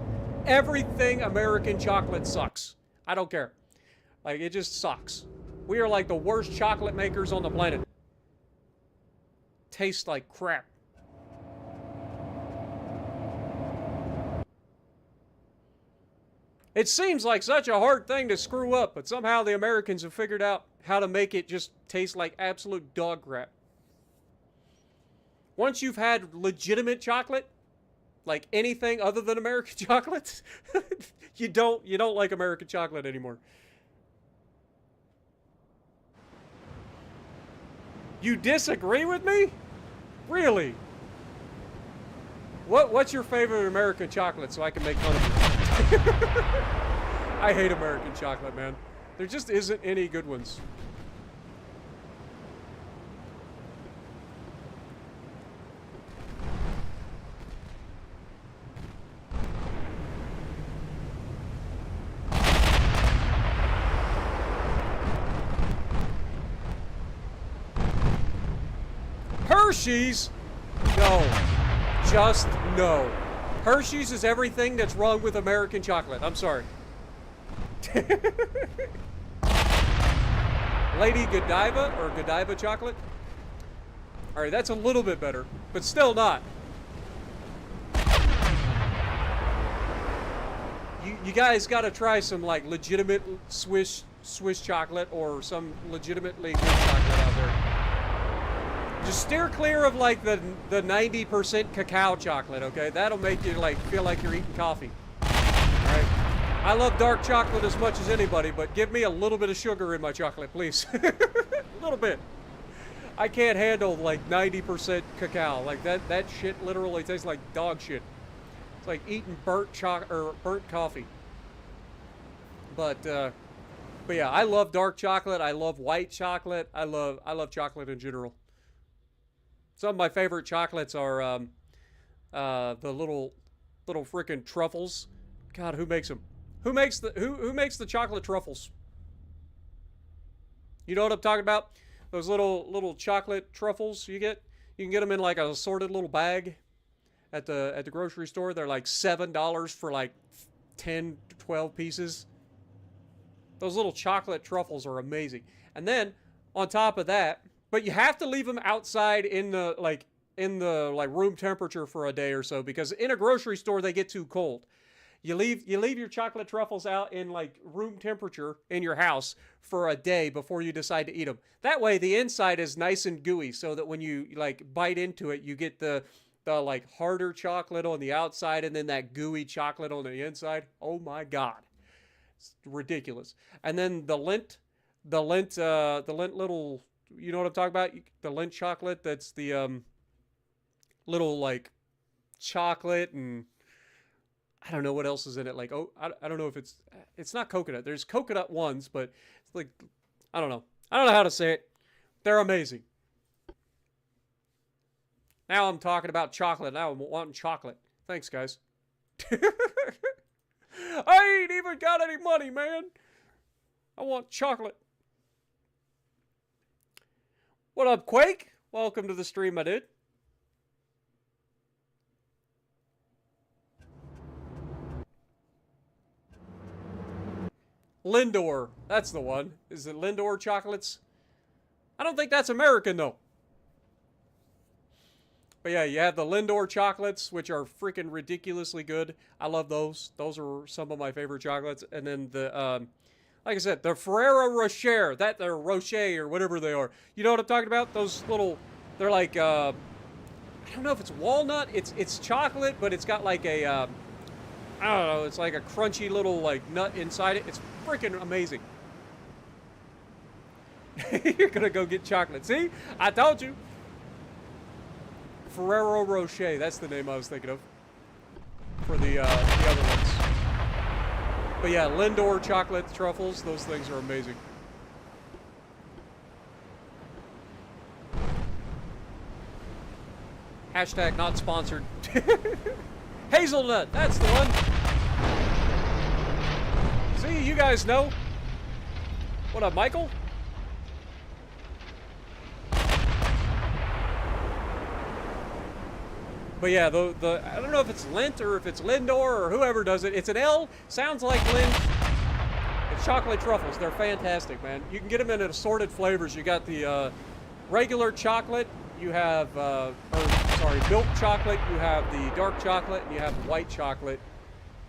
Everything American chocolate sucks. I don't care. Like, it just sucks. We are like the worst chocolate makers on the planet. Tastes like crap. It seems like such a hard thing to screw up, but somehow the Americans have figured out how to make it just taste like absolute dog crap. Once you've had legitimate chocolate, like anything other than American chocolate, you don't like American chocolate anymore. You disagree with me? Really? What's your favorite American chocolate so I can make fun of you? I hate American chocolate, man. There just isn't any good ones. Hershey's? No. Just no. Hershey's is everything that's wrong with American chocolate. I'm sorry. Lady Godiva or Godiva chocolate? Alright, that's a little bit better, but still not. You guys gotta try some like legitimate Swiss chocolate or some legitimately good chocolate out there. Just steer clear of like the 90% cacao chocolate, okay? That'll make you like feel like you're eating coffee. Alright? I love dark chocolate as much as anybody, but give me a little bit of sugar in my chocolate, please. A little bit. I can't handle like 90% cacao. Like that shit literally tastes like dog shit. It's like eating burnt coffee. But yeah, I love dark chocolate. I love white chocolate. I love chocolate in general. Some of my favorite chocolates are the little freaking truffles. God, who makes them? Who makes the chocolate truffles? You know what I'm talking about? Those little chocolate truffles you get. You can get them in like a assorted little bag at the grocery store. They're like $7 for like 10 to 12 pieces. Those little chocolate truffles are amazing. And then on top of that, but you have to leave them outside in the room temperature for a day or so, because in a grocery store they get too cold. You leave your chocolate truffles out in like room temperature in your house for a day before you decide to eat them. That way the inside is nice and gooey, so that when you like bite into it, you get the like harder chocolate on the outside and then that gooey chocolate on the inside. Oh my God. It's ridiculous. And then the Lindt little, you know what I'm talking about? The Lindt chocolate, that's the little like chocolate, and I don't know what else is in it. Like, oh, I don't know if it's not coconut. There's coconut ones, but it's like, I don't know. I don't know how to say it. They're amazing. Now I'm talking about chocolate. Now I'm wanting chocolate. Thanks, guys. I ain't even got any money, man. I want chocolate. What up, Quake? Welcome to the stream, my dude. Lindor. That's the one. Is it Lindor chocolates? I don't think that's American, though. But yeah, you have the Lindor chocolates, which are freaking ridiculously good. I love those. Those are some of my favorite chocolates. And then the, like I said, the Ferrero Rocher. They're Rocher or whatever they are. You know what I'm talking about? Those little, they're like, I don't know if it's walnut. It's chocolate, but it's got like a, I don't know. It's like a crunchy little like nut inside it. It's freaking amazing. You're gonna go get chocolate. See? I told you. Ferrero Rocher. That's the name I was thinking of. For the other ones. But yeah, Lindor chocolate truffles. Those things are amazing. Hashtag not sponsored. Hazelnut. That's the one. See, you guys know. What up, Michael? But yeah, I don't know if it's Lindt or if it's Lindor or whoever does it. It's an L. Sounds like Lindt. It chocolate truffles. They're fantastic, man. You can get them in assorted flavors. You got the regular chocolate. You have, milk chocolate. You have the dark chocolate, and you have the white chocolate.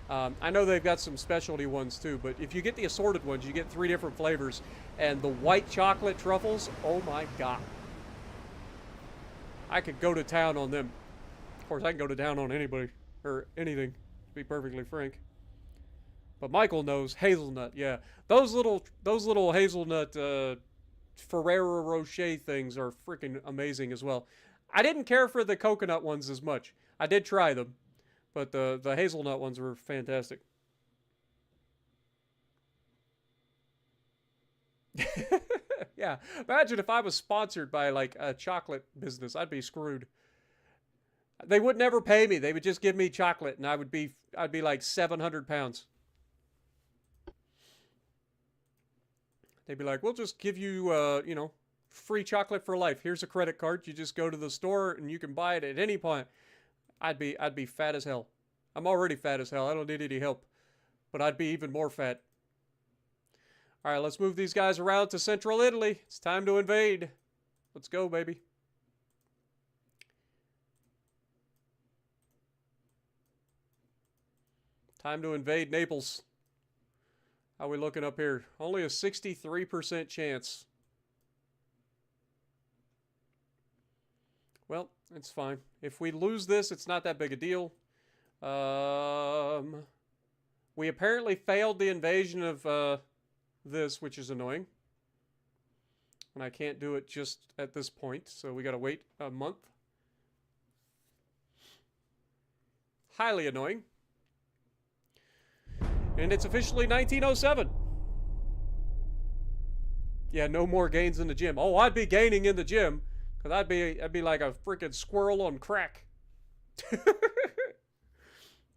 I know they've got some specialty ones too, but if you get the assorted ones, you get 3 different flavors. And the white chocolate truffles, oh my god. I could go to town on them. Of course, I can go to town on anybody, or anything, to be perfectly frank. But Michael knows hazelnut, yeah. Those little hazelnut Ferrero Rocher things are freaking amazing as well. I didn't care for the coconut ones as much. I did try them, but the hazelnut ones were fantastic. Yeah, imagine if I was sponsored by like a chocolate business. I'd be screwed. They would never pay me. They would just give me chocolate, and I'd be like 700 pounds. They'd be like, "We'll just give you, free chocolate for life. Here's a credit card. You just go to the store and you can buy it at any point." I'd be fat as hell. I'm already fat as hell. I don't need any help, but I'd be even more fat. All right, let's move these guys around to central Italy. It's time to invade. Let's go, baby. Time to invade Naples. How are we looking up here? Only a 63% chance. Well, it's fine. If we lose this, it's not that big a deal. We apparently failed the invasion of this, which is annoying. And I can't do it just at this point, so we gotta wait a month. Highly annoying. And it's officially 1907. Yeah, no more gains in the gym. Oh, I'd be gaining in the gym, because I'd be like a freaking squirrel on crack.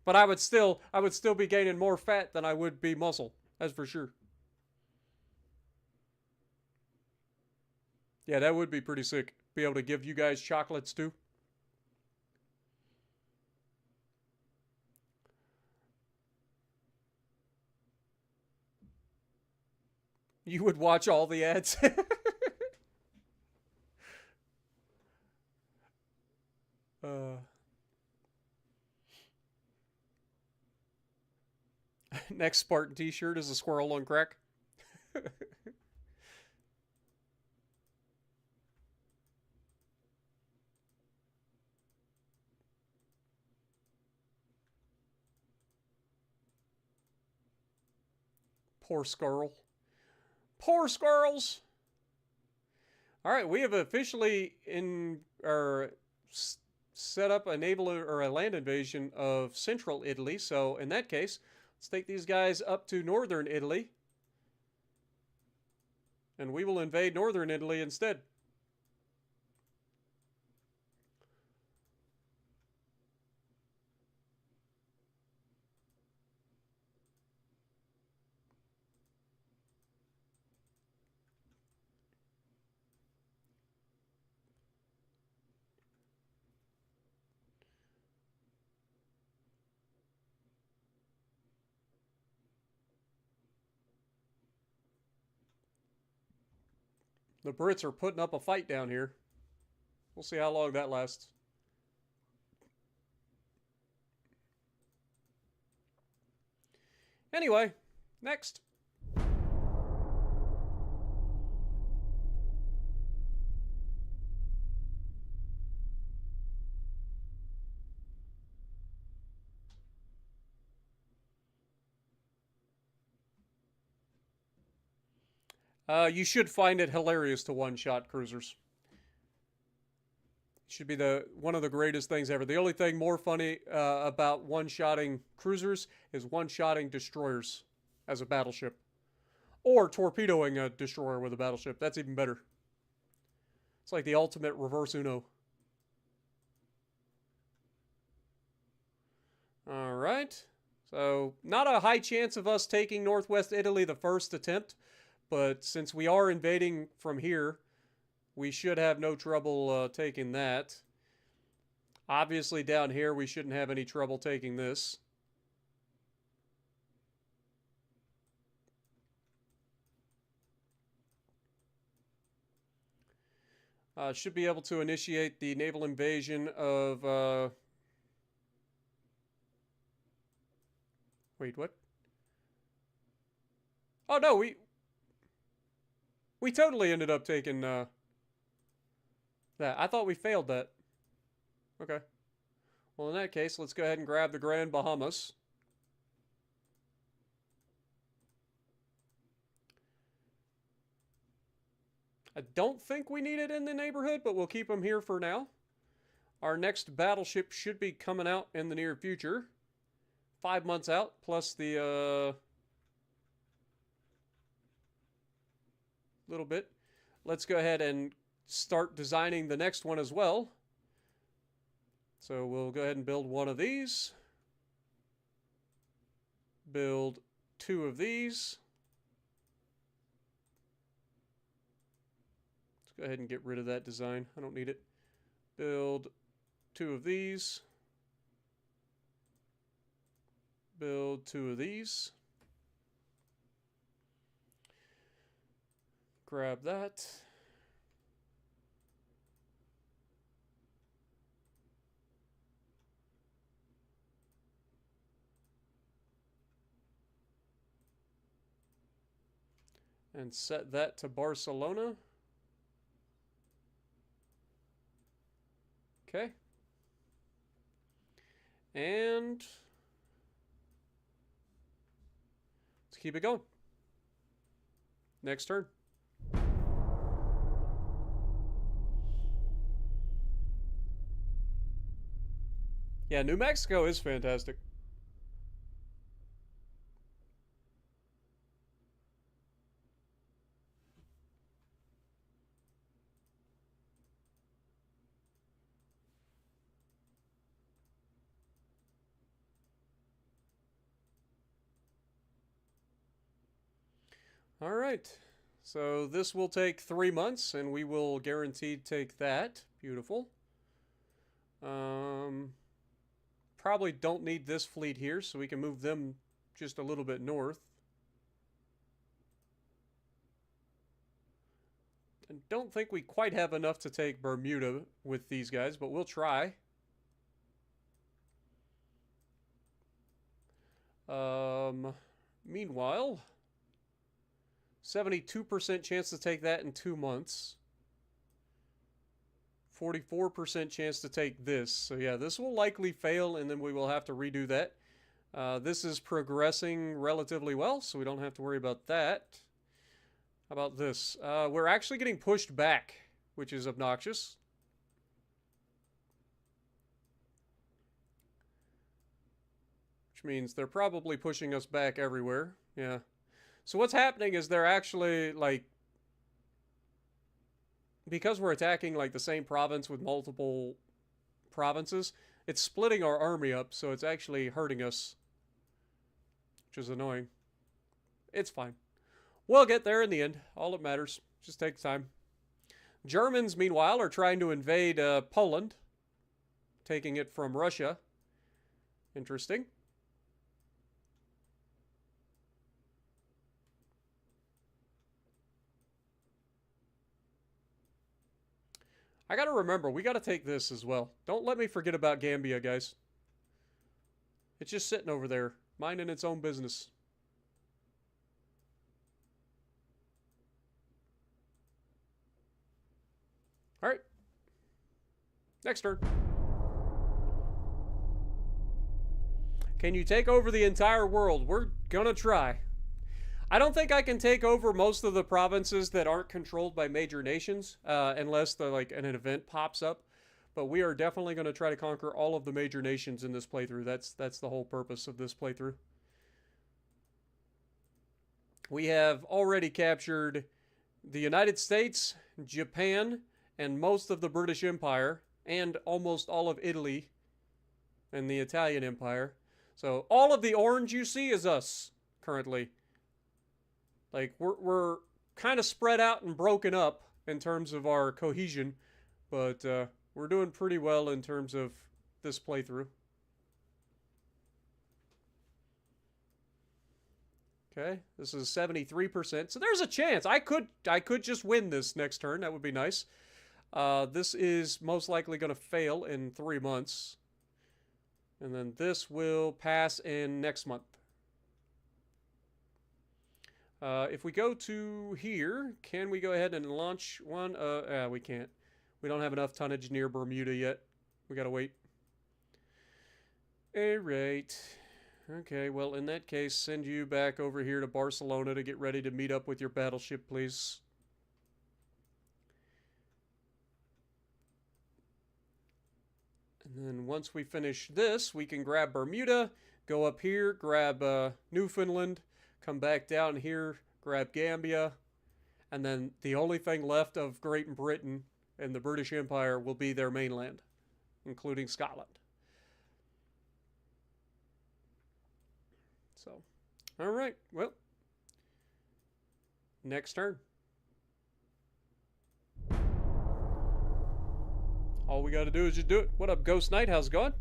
But I would still be gaining more fat than I would be muscle. That's for sure. Yeah, that would be pretty sick. Be able to give you guys chocolates too. You would watch all the ads. Next Spartan t-shirt is a squirrel on crack. Poor squirrel. Poor squirrels. All right, we have officially set up a naval or a land invasion of central Italy. So in that case, let's take these guys up to northern Italy, and we will invade northern Italy instead. The Brits are putting up a fight down here. We'll see how long that lasts. Anyway, next. You should find it hilarious to one-shot cruisers. It should be one of the greatest things ever. The only thing more funny about one-shotting cruisers is one-shotting destroyers as a battleship. Or torpedoing a destroyer with a battleship. That's even better. It's like the ultimate reverse Uno. Alright. So, not a high chance of us taking Northwest Italy the first attempt. But since we are invading from here, we should have no trouble taking that. Obviously down here we shouldn't have any trouble taking this. should be able to initiate the naval invasion of... Wait, what? Oh, no, we totally ended up taking, that. I thought we failed that. Okay. Well, in that case, let's go ahead and grab the Grand Bahamas. I don't think we need it in the neighborhood, but we'll keep them here for now. Our next battleship should be coming out in the near future. 5 months out, plus the, little bit. Let's go ahead and start designing the next one as well. So we'll go ahead and build one of these. Build 2 of these. Let's go ahead and get rid of that design. I don't need it. Build 2 of these. Build 2 of these. Grab that. And set that to Barcelona. Okay. And let's keep it going. Next turn. Yeah, New Mexico is fantastic. All right, so this will take 3 months, and we will guaranteed take that. Beautiful. Probably don't need this fleet here, so we can move them just a little bit north. I don't think we quite have enough to take Bermuda with these guys, but we'll try. Meanwhile, 72% chance to take that in 2 months. 44% chance to take this. So yeah, this will likely fail, and then we will have to redo that. This is progressing relatively well, so we don't have to worry about that. How about this? We're actually getting pushed back, which is obnoxious. Which means they're probably pushing us back everywhere. Yeah. So what's happening is they're actually, like, because we're attacking, like, the same province with multiple provinces, it's splitting our army up, so it's actually hurting us, which is annoying. It's fine. We'll get there in the end. All that matters. Just takes time. Germans, meanwhile, are trying to invade Poland, taking it from Russia. Interesting. I gotta remember, we gotta take this as well. Don't let me forget about Gambia, guys. It's just sitting over there, minding its own business. Alright. Next turn. Can you take over the entire world? We're gonna try. I don't think I can take over most of the provinces that aren't controlled by major nations, unless an event pops up. But we are definitely going to try to conquer all of the major nations in this playthrough. That's the whole purpose of this playthrough. We have already captured the United States, Japan, and most of the British Empire, and almost all of Italy and the Italian Empire. So all of the orange you see is us currently. Like, we're kind of spread out and broken up in terms of our cohesion, but we're doing pretty well in terms of this playthrough. Okay, this is 73%, so there's a chance. I could just win this next turn. That would be nice. This is most likely going to fail in 3 months. And then this will pass in next month. If we go to here, can we go ahead and launch one? We can't. We don't have enough tonnage near Bermuda yet. We gotta wait. Alright. Okay, well, in that case, send you back over here to Barcelona to get ready to meet up with your battleship, please. And then once we finish this, we can grab Bermuda, go up here, grab Newfoundland, come back down here, grab Gambia, and then the only thing left of Great Britain and the British Empire will be their mainland, including Scotland. So, all right, well, next turn. All we got to do is just do it. What up, Ghost Knight? How's it going?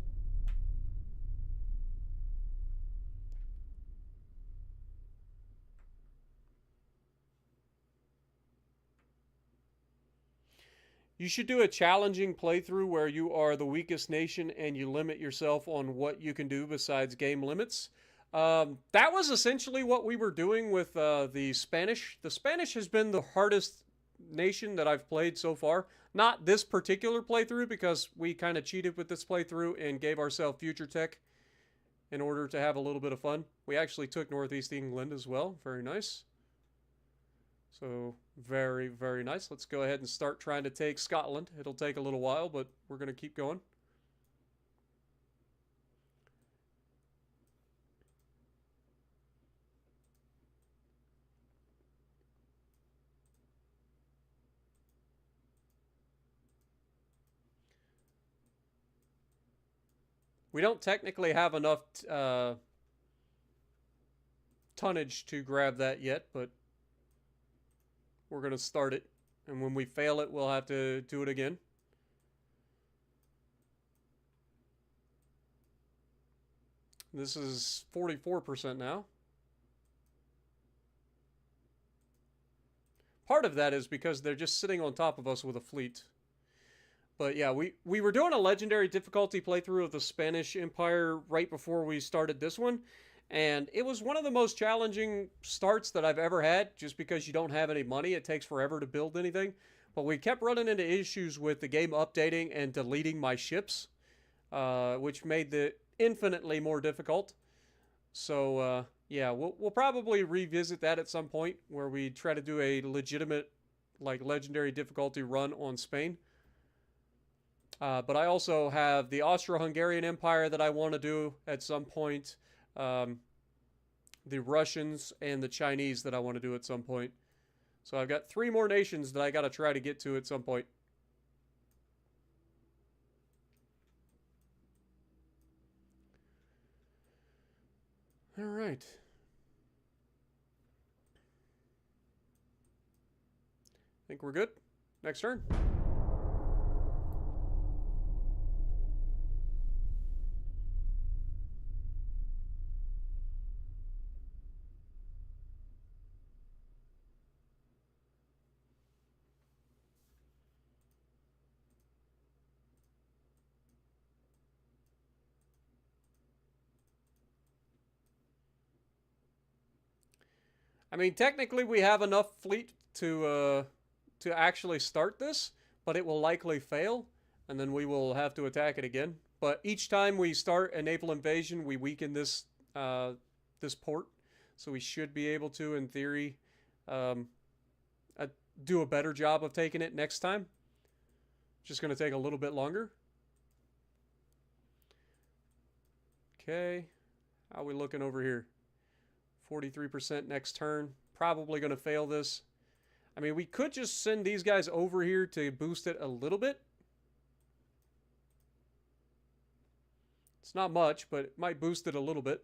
You should do a challenging playthrough where you are the weakest nation and you limit yourself on what you can do besides game limits. That was essentially what we were doing with the Spanish. The Spanish has been the hardest nation that I've played so far. Not this particular playthrough, because we kind of cheated with this playthrough and gave ourselves future tech in order to have a little bit of fun. We actually took Northeast England as well. Very nice. So, very, very nice. Let's go ahead and start trying to take Scotland. It'll take a little while, but we're going to keep going. We don't technically have enough tonnage to grab that yet, but we're going to start it. And when we fail it, we'll have to do it again. This is 44% now. Part of that is because they're just sitting on top of us with a fleet. But yeah, we were doing a legendary difficulty playthrough of the Spanish Empire right before we started this one. And it was one of the most challenging starts that I've ever had, just because you don't have any money. It takes forever to build anything. But we kept running into issues with the game updating and deleting my ships, which made it infinitely more difficult. So, yeah, we'll probably revisit that at some point, where we try to do a legitimate, like, legendary difficulty run on Spain. But I also have the Austro-Hungarian Empire that I want to do at some point. The Russians and the Chinese that I want to do at some point. So I've got 3 more nations that I got to try to get to at some point. All right. Think we're good. Next turn. I mean, technically we have enough fleet to actually start this, but it will likely fail, and then we will have to attack it again. But each time we start a naval invasion, we weaken this this port, so we should be able to, in theory, do a better job of taking it next time. Just going to take a little bit longer. Okay, how are we looking over here? 43% next turn. Probably going to fail this. I mean, we could just send these guys over here to boost it a little bit. It's not much, but it might boost it a little bit.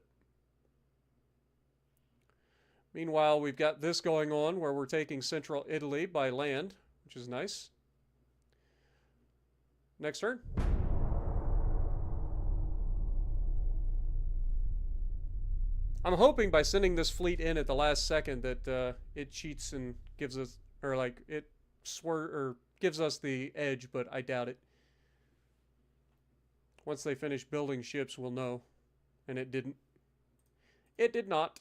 Meanwhile, we've got this going on where we're taking central Italy by land, which is nice. Next turn. I'm hoping by sending this fleet in at the last second that it cheats and gives us, or like it gives us the edge, but I doubt it. Once they finish building ships, we'll know. And it didn't. It did not.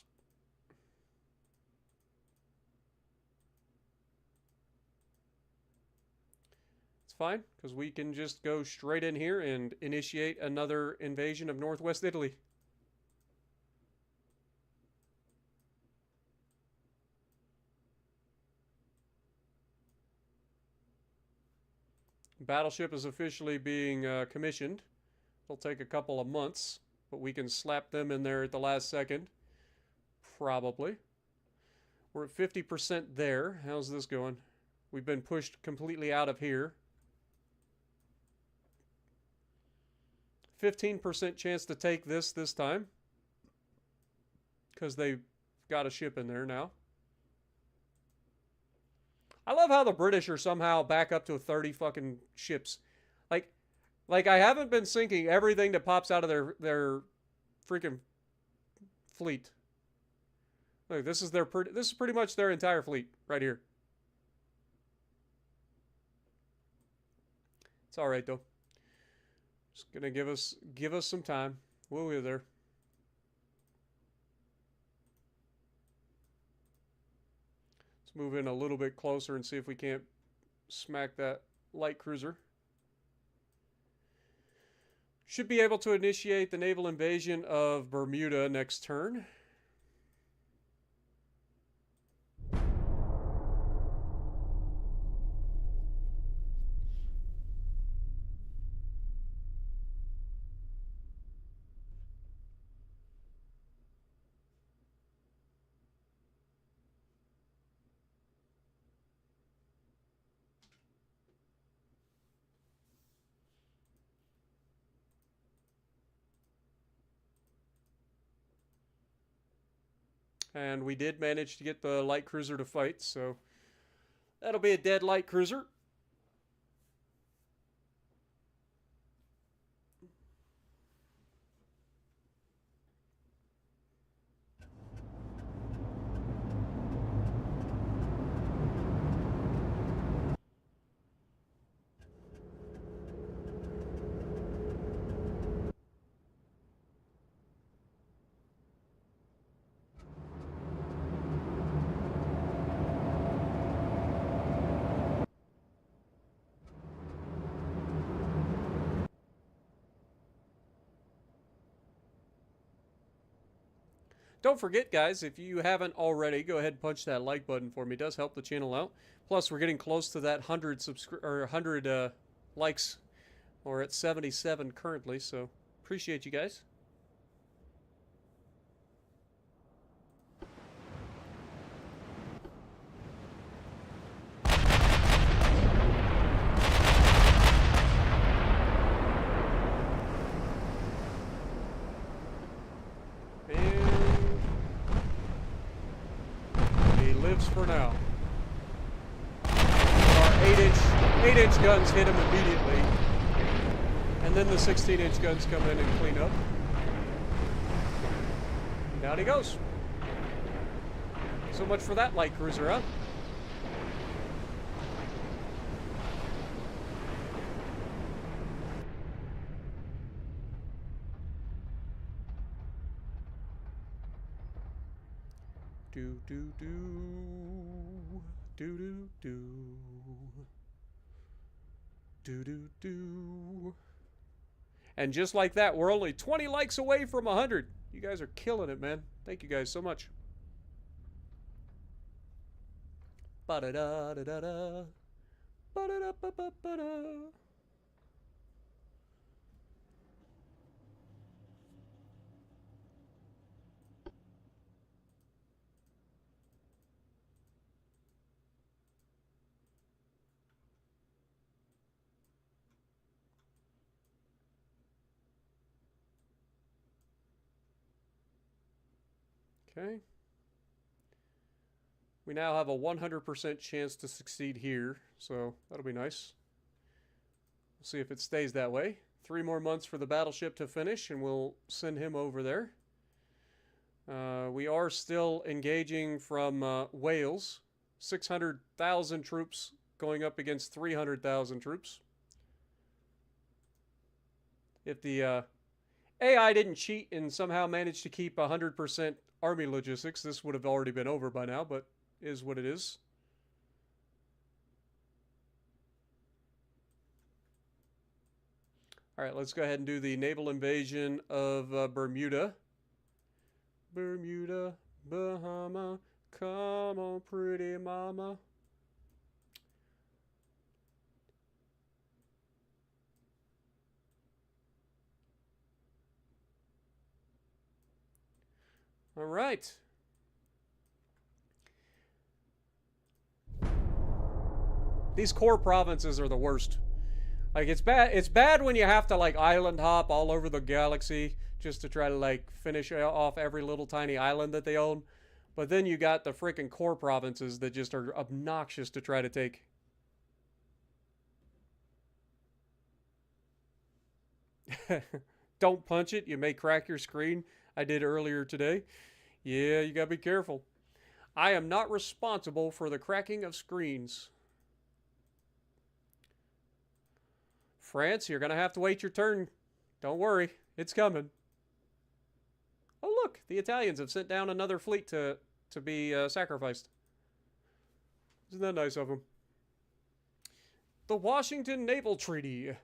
It's fine, because we can just go straight in here and initiate another invasion of Northwest Italy. Battleship is officially being commissioned. It'll take a couple of months, but we can slap them in there at the last second. Probably. We're at 50% there. How's this going? We've been pushed completely out of here. 15% chance to take this time. Because they've got a ship in there now. I love how the British are somehow back up to 30 fucking ships. Like I haven't been sinking everything that pops out of their freaking fleet. Look, this is pretty much their entire fleet right here. It's all right though. Just gonna give us some time. We'll be there. Let's move in a little bit closer and see if we can't smack that light cruiser. Should be able to initiate the naval invasion of Bermuda next turn. And we did manage to get the light cruiser to fight, so that'll be a dead light cruiser. Don't forget, guys, if you haven't already, go ahead and punch that like button for me. It does help the channel out. Plus, we're getting close to that 100 likes. We're at 77 currently, so appreciate you guys. For now. Our 8-inch guns hit him immediately. And then the 16-inch guns come in and clean up. Down he goes. So much for that light cruiser, huh? Do do do do do do do do do. And just like that, we're only 20 likes away from 100. You guys are killing it, man. Thank you guys so much. Ba da da da da da. Ba da da ba ba ba da. Okay. We now have a 100% chance to succeed here, so that'll be nice. We'll see if it stays that way. 3 more months for the battleship to finish, and we'll send him over there. We are still engaging from Wales. 600,000 troops going up against 300,000 troops. If the AI didn't cheat and somehow managed to keep 100% army logistics, this would have already been over by now, but is what it is. All right, let's go ahead and do the naval invasion of Bermuda. Bermuda, Bahama, come on, pretty mama. All right. These core provinces are the worst. Like, it's bad when you have to, like, island hop all over the galaxy just to try to, like, finish off every little tiny island that they own. But then you got the freaking core provinces that just are obnoxious to try to take. Don't punch it. You may crack your screen. I did earlier today. Yeah, you gotta be careful. I am not responsible for the cracking of screens. France, you're gonna have to wait your turn. Don't worry, it's coming. Oh look, the Italians have sent down another fleet to be sacrificed. Isn't that nice of them? The Washington Naval Treaty.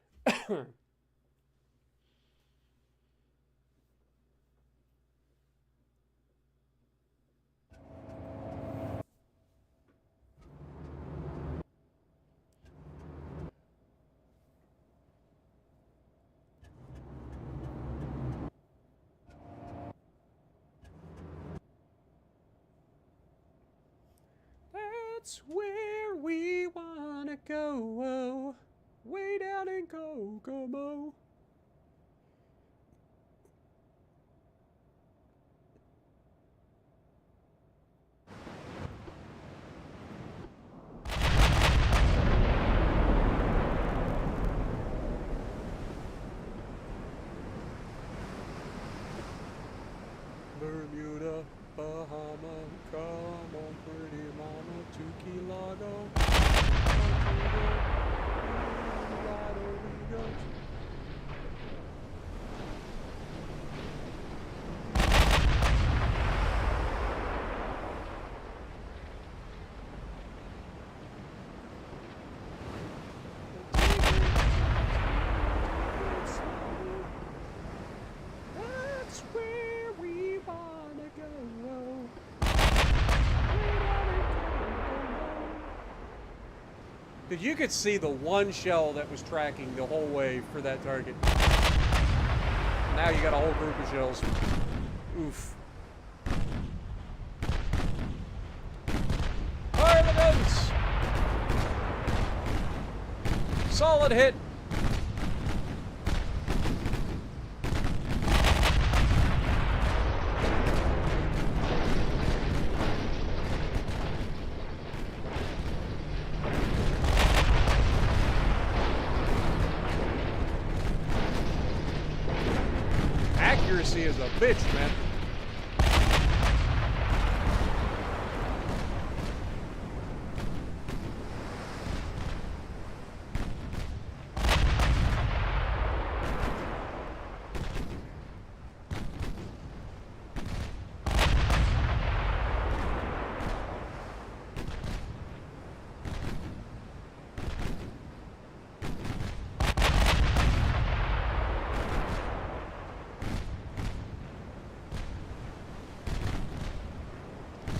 That's where we wanna go, way down in Kokomo. Bermuda, Bahama, come on, pretty mama, to Key Largo. That's where we wanna go. Dude, you could see the one shell that was tracking the whole way for that target. Now you got a whole group of shells. Oof. Fire the guns! Solid hit. Accuracy is a bitch, man.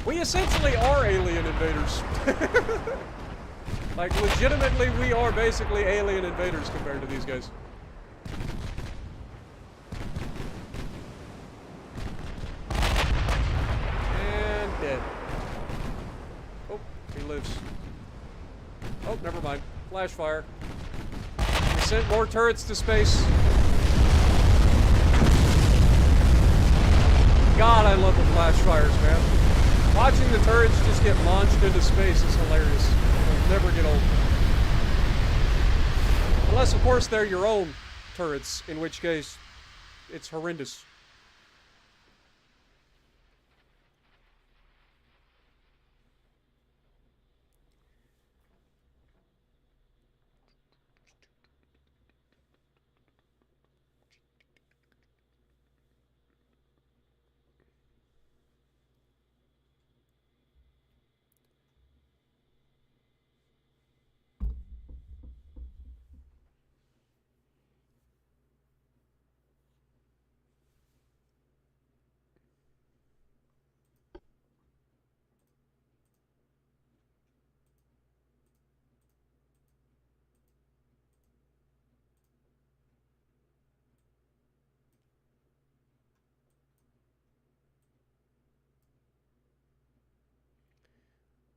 We essentially are alien invaders. Like, legitimately, we are basically alien invaders compared to these guys. And dead. Oh, he lives. Oh, never mind. Flash fire. We sent more turrets to space. God, I love the flash fires, man. Watching the turrets just get launched into space is hilarious. It'll never get old. Unless, of course, they're your own turrets, in which case, it's horrendous.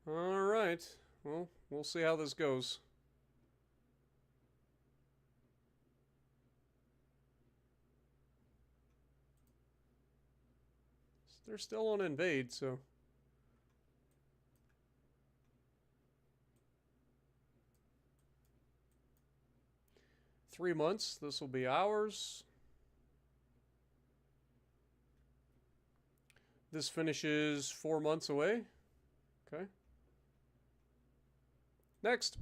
Alright. Well, we'll see how this goes. They're still on invade, so... Three months. This will be ours. This finishes 4 months away. Okay. Next.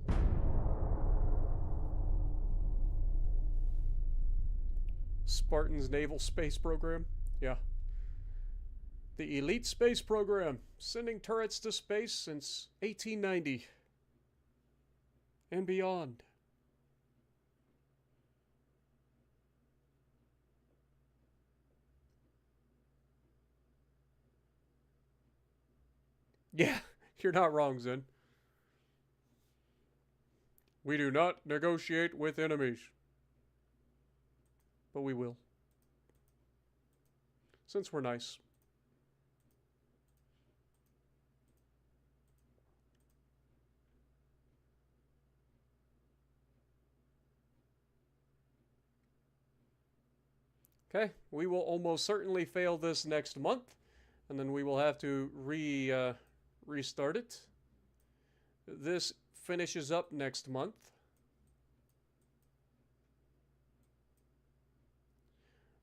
Spartan's Naval Space Program. Yeah. The Elite Space Program. Sending turrets to space since 1890. And beyond. Yeah, you're not wrong, Zen. We do not negotiate with enemies. But we will. Since we're nice. Okay, we will almost certainly fail this next month. And then we will have to restart it. This finishes up next month.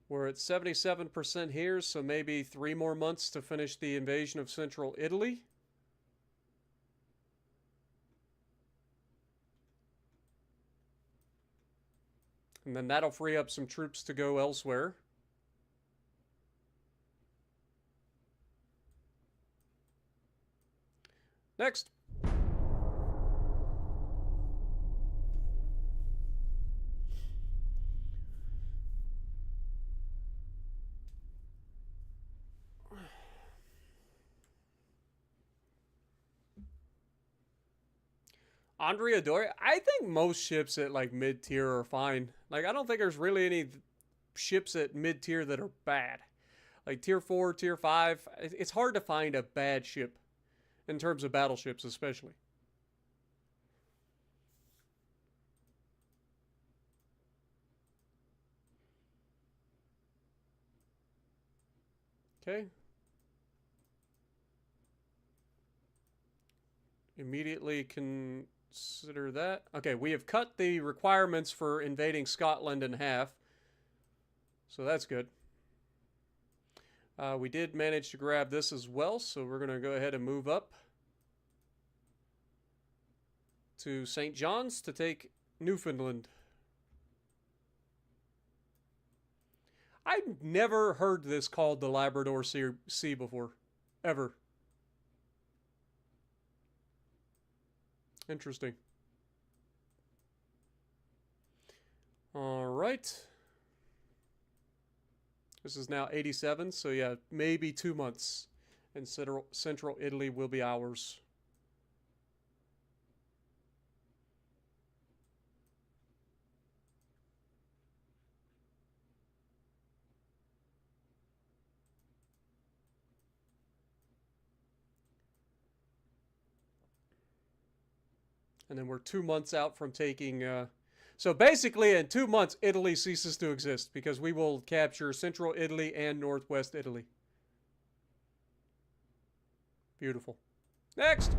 We're at 77% here, so maybe 3 more months to finish the invasion of central Italy. And then that'll free up some troops to go elsewhere. Next. Andrea Doria. I think most ships at like mid-tier are fine. Like, I don't think there's really any ships at mid-tier that are bad. Like tier 4, tier 5. It's hard to find a bad ship. In terms of battleships, especially. Okay. Immediately consider that. Okay, we have cut the requirements for invading Scotland in half. So that's good. We did manage to grab this as well, so we're going to go ahead and move up to St. John's to take Newfoundland. I've never heard this called the Labrador Sea before. Ever. Interesting. Alright. This is now 87, so yeah, maybe 2 months. And central Italy will be ours. And then we're 2 months out from taking... So basically, in 2 months, Italy ceases to exist because we will capture central Italy and northwest Italy. Beautiful. Next!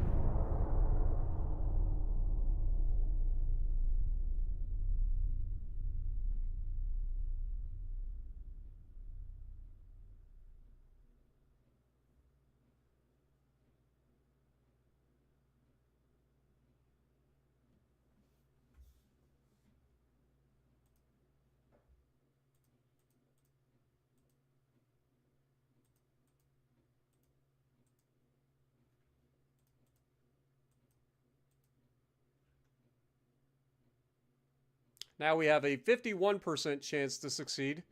Now we have a 51% chance to succeed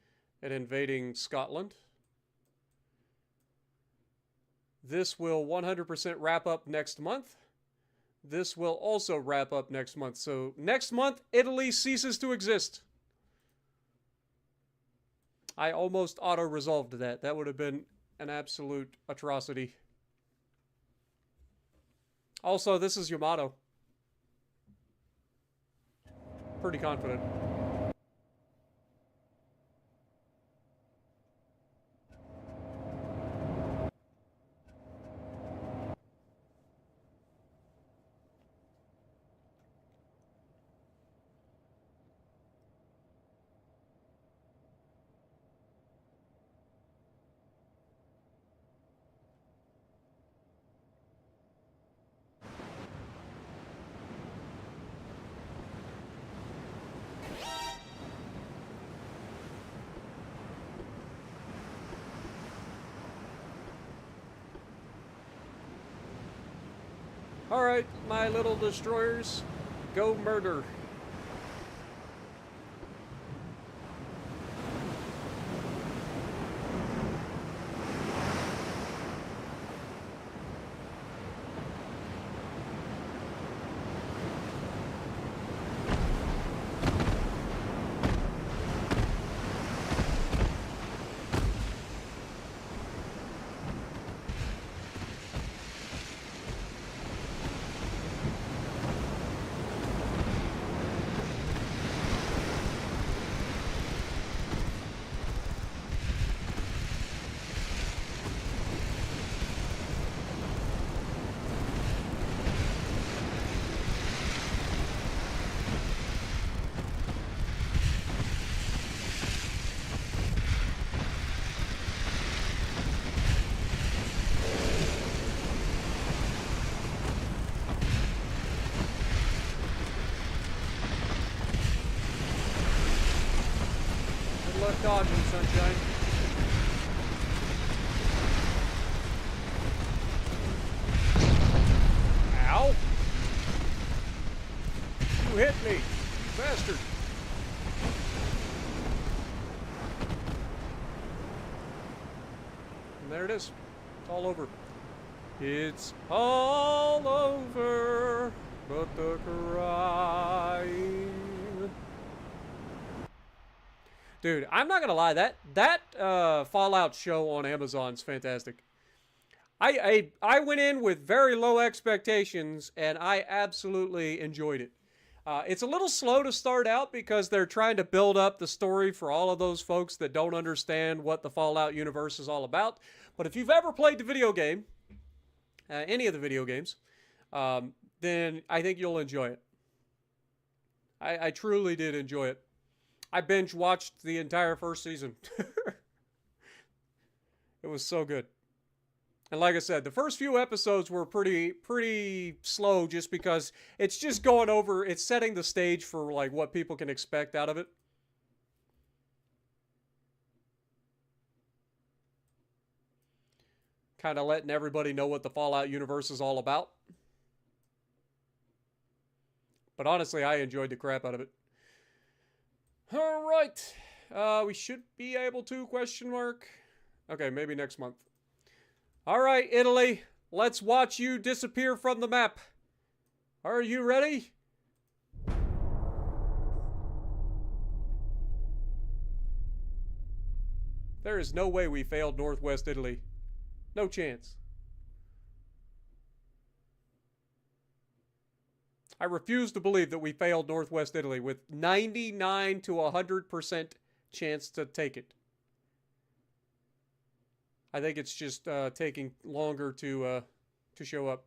at invading Scotland. This will 100% wrap up next month. This will also wrap up next month. So next month, Italy ceases to exist. I almost auto-resolved that. That would have been an absolute atrocity. Also, this is Yamato. Pretty confident. Alright, my little destroyers, go murder. Good luck dodging, sunshine. Ow! You hit me, you bastard. And there it is. It's all over. It's all over, but the crying. Dude, I'm not gonna lie, that Fallout show on Amazon's fantastic. I went in with very low expectations, and I absolutely enjoyed it. It's a little slow to start out because they're trying to build up the story for all of those folks that don't understand what the Fallout universe is all about. But if you've ever played the video game, any of the video games, then I think you'll enjoy it. I truly did enjoy it. I binge watched the entire first season. It was so good. And like I said, the first few episodes were pretty slow just because it's just going over, it's setting the stage for like what people can expect out of it. Kind of letting everybody know what the Fallout universe is all about. But honestly, I enjoyed the crap out of it. All right. We should be able to, question mark. Okay, maybe next month. All right, Italy. Let's watch you disappear from the map. Are you ready? There is no way we failed Northwest Italy. No chance. I refuse to believe that we failed Northwest Italy with 99 to 100% chance to take it. I think it's just taking longer to show up.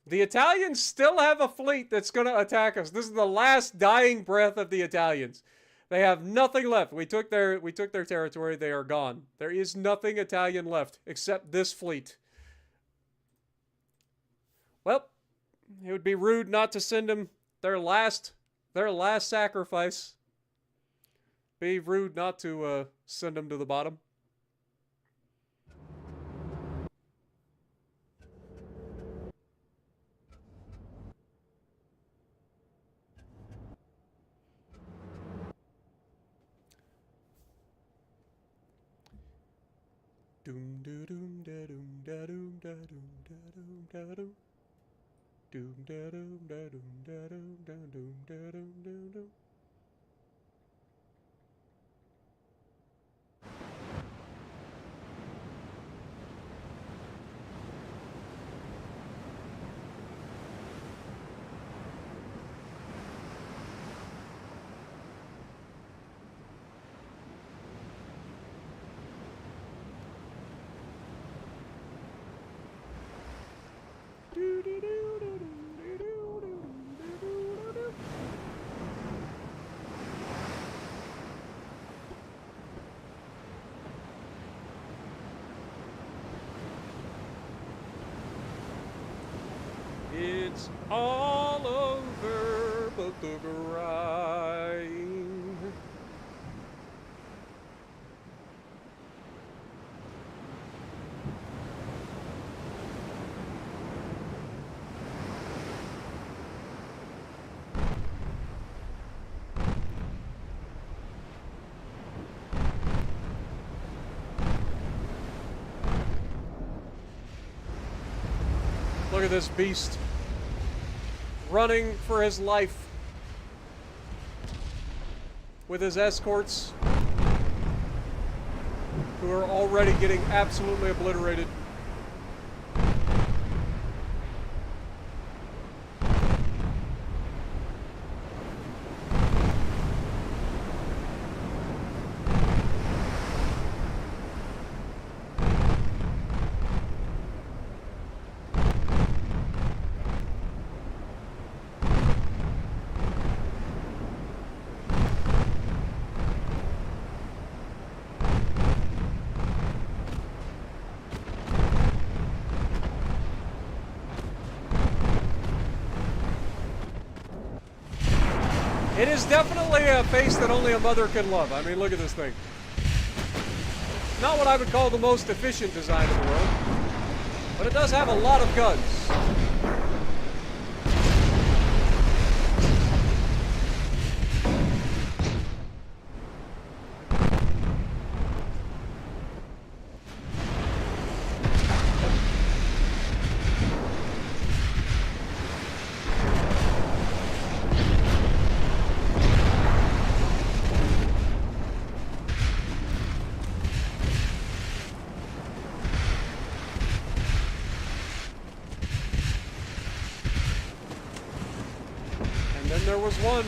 The Italians still have a fleet that's going to attack us. This is the last dying breath of the Italians. They have nothing left. We took their territory. They are gone. There is nothing Italian left except this fleet. Well, it would be rude not to send them their last sacrifice. Be rude not to send them to the bottom. Doom da doom da doom da doom da doom da doom da doom. Doom da doom da doom da doom da doom da doom da doom. It's all over but the grind. Look at this beast running for his life with his escorts, who are already getting absolutely obliterated. It is definitely a face that only a mother can love. I mean, look at this thing. Not what I would call the most efficient design in the world, but it does have a lot of guns. There was one.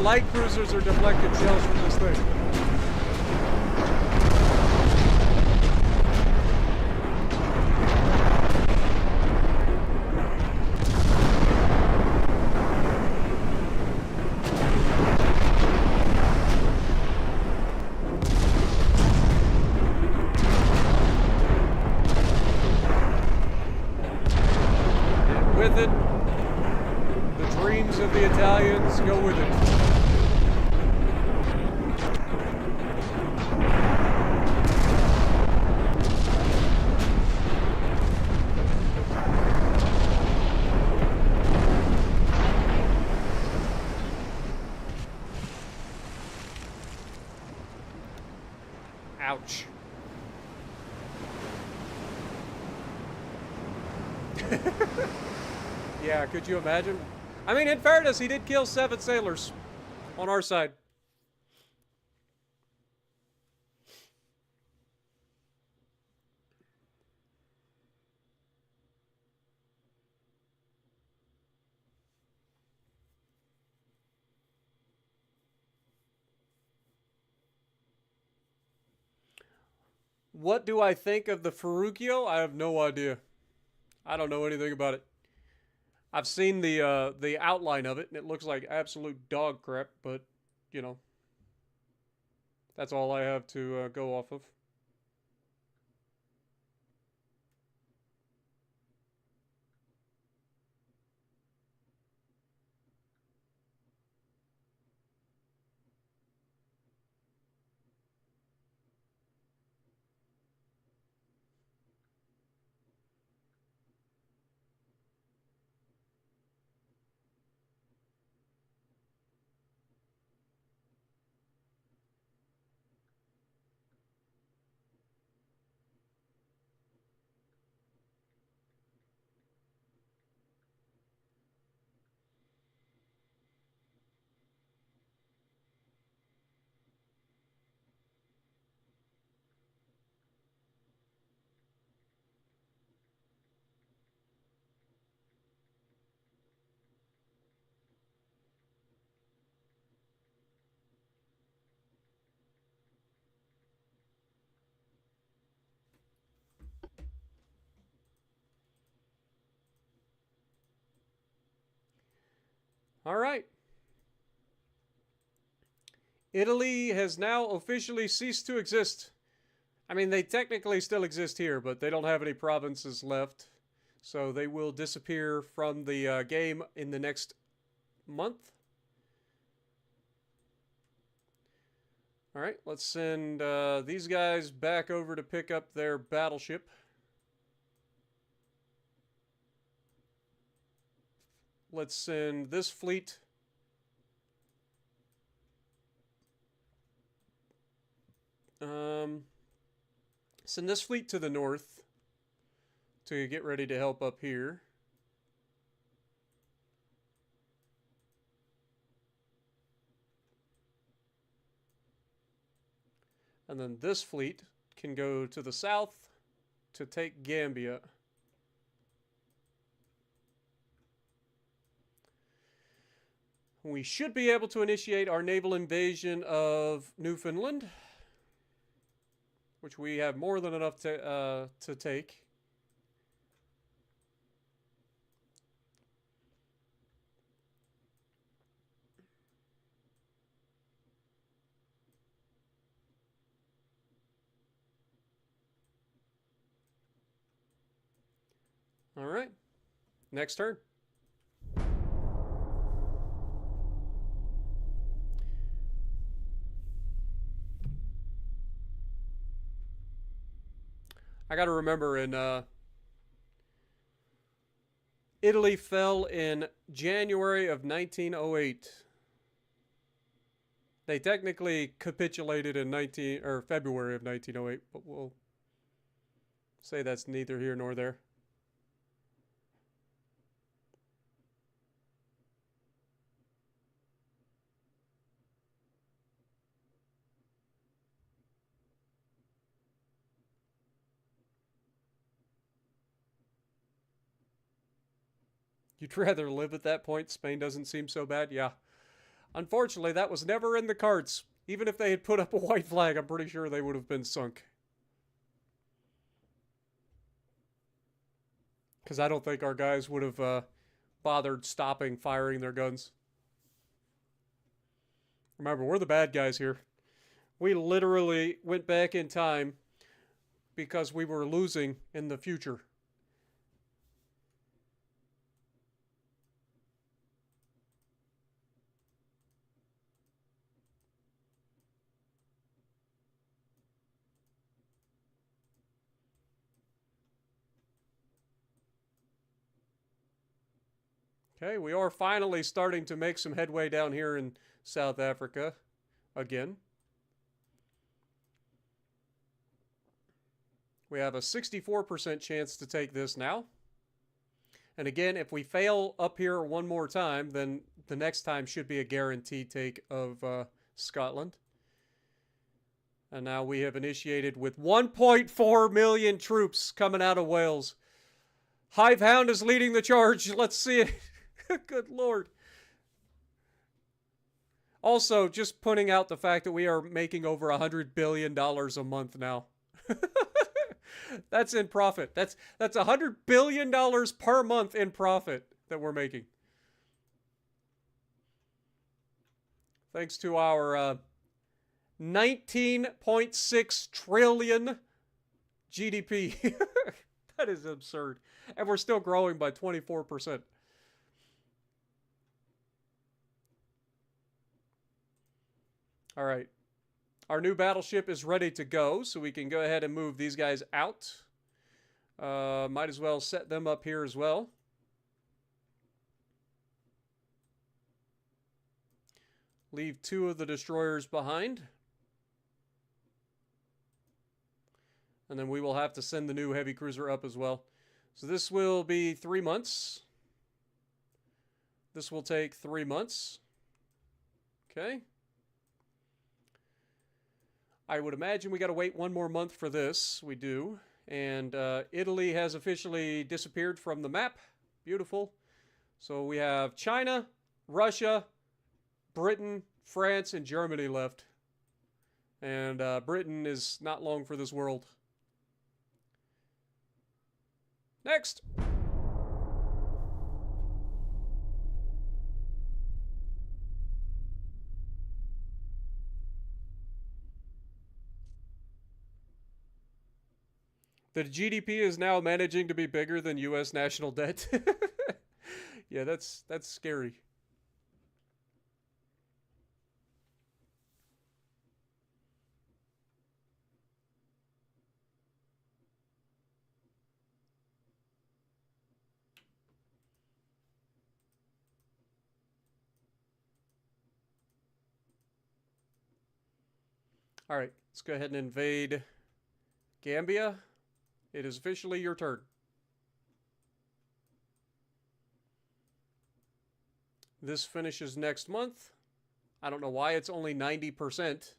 Light cruisers are deflecting shells from this thing. And with it, the dreams of the Italians go with it. Ouch. Yeah, could you imagine? I mean, in fairness, he did kill 7 sailors on our side. What do I think of the Ferruccio? I have no idea. I don't know anything about it. I've seen the outline of it, and it looks like absolute dog crap, but, you know, that's all I have to go off of. All right. Italy has now officially ceased to exist. I mean, they technically still exist here, but they don't have any provinces left. So they will disappear from the game in the next month. All right, let's send these guys back over to pick up their battleship. Let's send this fleet send this fleet to the north to get ready to help up here. And then this fleet can go to the south to take Gambia. We should be able to initiate our naval invasion of Newfoundland, which we have more than enough to take. All right, next turn. I got to remember Italy fell in January of 1908. They technically capitulated in February of 1908, but we'll say that's neither here nor there. You'd rather live at that point? Spain doesn't seem so bad? Yeah. Unfortunately, that was never in the cards. Even if they had put up a white flag, I'm pretty sure they would have been sunk. Because I don't think our guys would have bothered stopping firing their guns. Remember, we're the bad guys here. We literally went back in time because we were losing in the future. Okay, we are finally starting to make some headway down here in South Africa again. We have a 64% chance to take this now. And again, if we fail up here one more time, then the next time should be a guaranteed take of Scotland. And now we have initiated with 1.4 million troops coming out of Wales. Hivehound is leading the charge. Let's see it. Good Lord. Also, just pointing out the fact that we are making over $100 billion a month now. That's in profit. That's $100 billion per month in profit that we're making. Thanks to our 19.6 trillion GDP. That is absurd. And we're still growing by 24%. All right. Our new battleship is ready to go, so we can go ahead and move these guys out. Might as well set them up here as well. Leave 2 of the destroyers behind. And then we will have to send the new heavy cruiser up as well. So this will be 3 months. This will take 3 months. Okay. I would imagine we got to wait 1 more month for this. We do. And Italy has officially disappeared from the map. Beautiful. So we have China, Russia, Britain, France, and Germany left. And Britain is not long for this world. Next. The GDP is now managing to be bigger than U.S. national debt. Yeah, that's scary. All right, let's go ahead and invade Gambia. It is officially your turn. This finishes next month. I don't know why it's only 90%,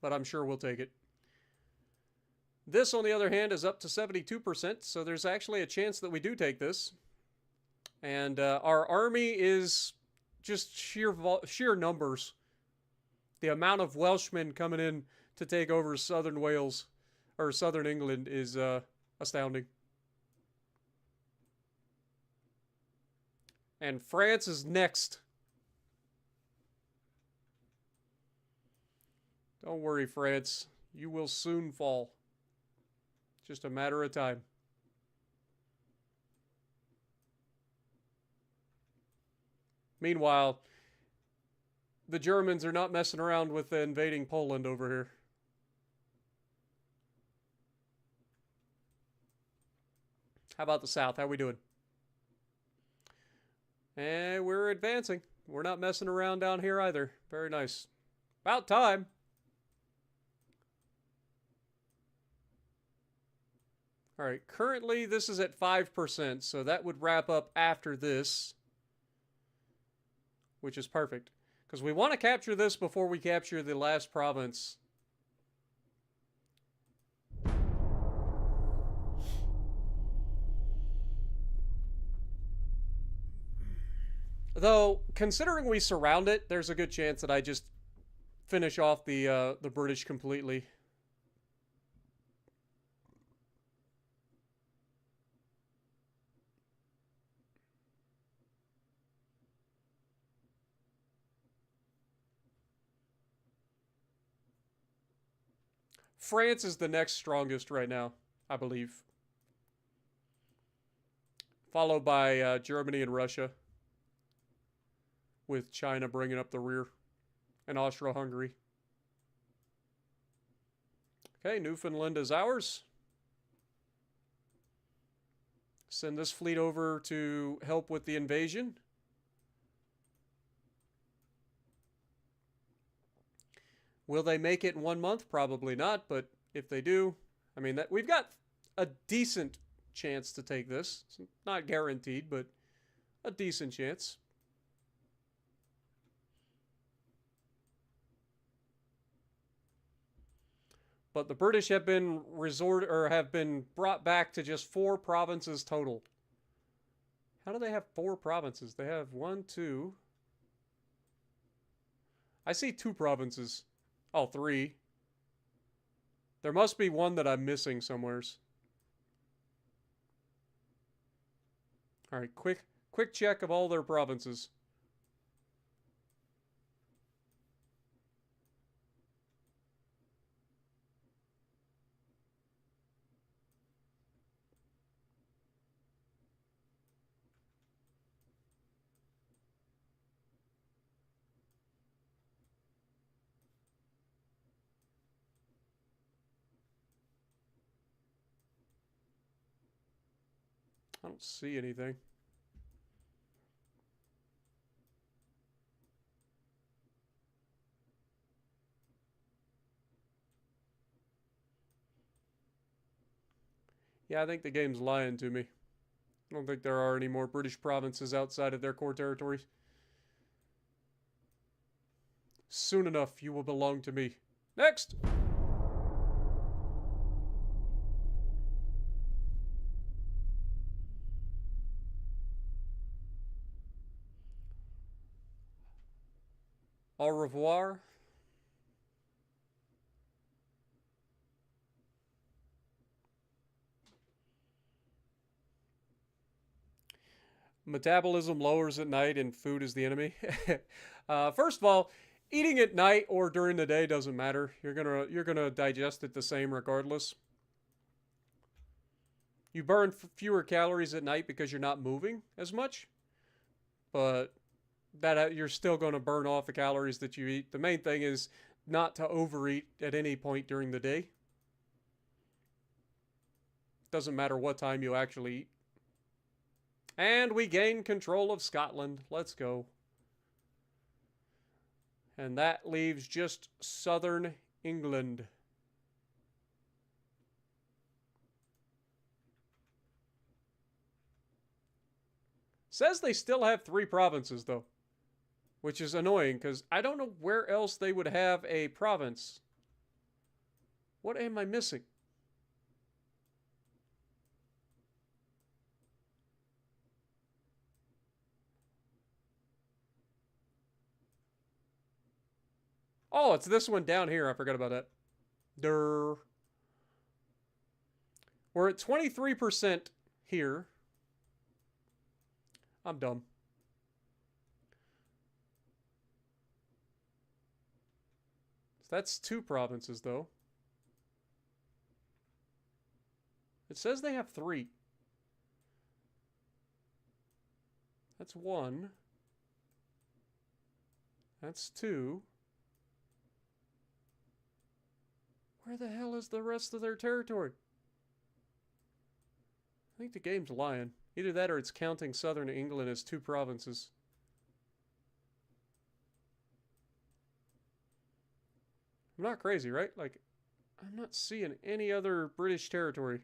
but I'm sure we'll take it. This, on the other hand, is up to 72%, so there's actually a chance that we do take this. And our army is just sheer numbers. The amount of Welshmen coming in to take over southern Wales, or southern England, is astounding. And France is next. Don't worry, France. You will soon fall. Just a matter of time. Meanwhile, the Germans are not messing around with invading Poland over here. How about the South? How are we doing? And we're advancing. We're not messing around down here either. Very nice. About time. All right, currently this is at 5%, so that would wrap up after this, which is perfect. Because we want to capture this before we capture the last province. Though, considering we surround it, there's a good chance that I just finish off the British completely. France is the next strongest right now, I believe. Followed by Germany and Russia. With China bringing up the rear. And Austro-Hungary. Okay, Newfoundland is ours. Send this fleet over to help with the invasion. Will they make it in 1 month? Probably not, but if they do, I mean, that we've got a decent chance to take this. It's not guaranteed, but a decent chance. But the British have been brought back to just 4 provinces total. How do they have 4 provinces? They have 1, 2. I see 2 provinces. Oh, 3. There must be one that I'm missing somewheres. All right, quick check of all their provinces. I don't see anything. Yeah, I think the game's lying to me. I don't think there are any more British provinces outside of their core territories. Soon enough, you will belong to me. Next! Au revoir. Metabolism lowers at night and food is the enemy. First of all, Eating at night or during the day doesn't matter. You're gonna digest it the same regardless. You burn fewer calories at night because you're not moving as much, but that you're still going to burn off the calories that you eat. The main thing is not to overeat at any point during the day. Doesn't matter what time you actually eat. And we gain control of Scotland. Let's go. And that leaves just southern England. Says they still have 3 provinces, though. Which is annoying, because I don't know where else they would have a province. What am I missing? Oh, it's this one down here. I forgot about that. Durr. We're at 23% here. I'm dumb. So that's 2 provinces, though. It says they have 3. That's 1. That's 2. Where the hell is the rest of their territory? I think the game's lying. Either that or it's counting southern England as 2 provinces. I'm not crazy, right? Like, I'm not seeing any other British territory.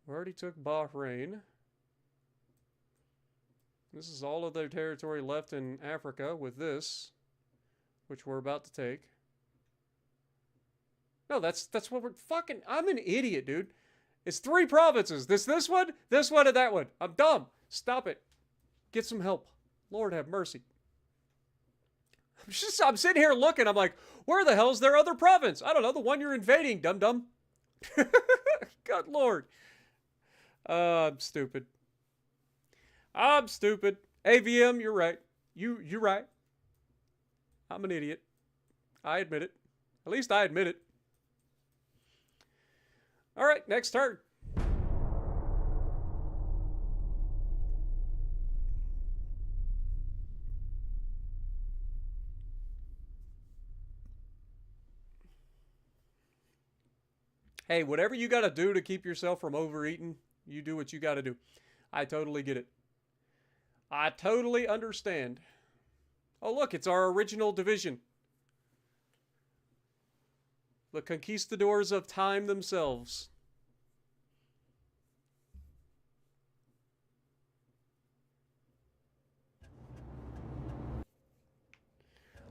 We already took Bahrain. This is all of their territory left in Africa with this, which we're about to take. No, that's what we're fucking... I'm an idiot, dude. It's 3 provinces. This one, and that one. I'm dumb. Stop it. Get some help. Lord have mercy. I'm sitting here looking. I'm like, where the hell's their other province? I don't know. The one you're invading, dum-dum. God Lord. I'm stupid. I'm stupid. AVM, you're right. You're right. I'm an idiot. I admit it. At least I admit it. All right, next turn. Hey, whatever you got to do to keep yourself from overeating, you do what you got to do. I totally get it. I totally understand. Oh, look, it's our original division. The conquistadors of time themselves.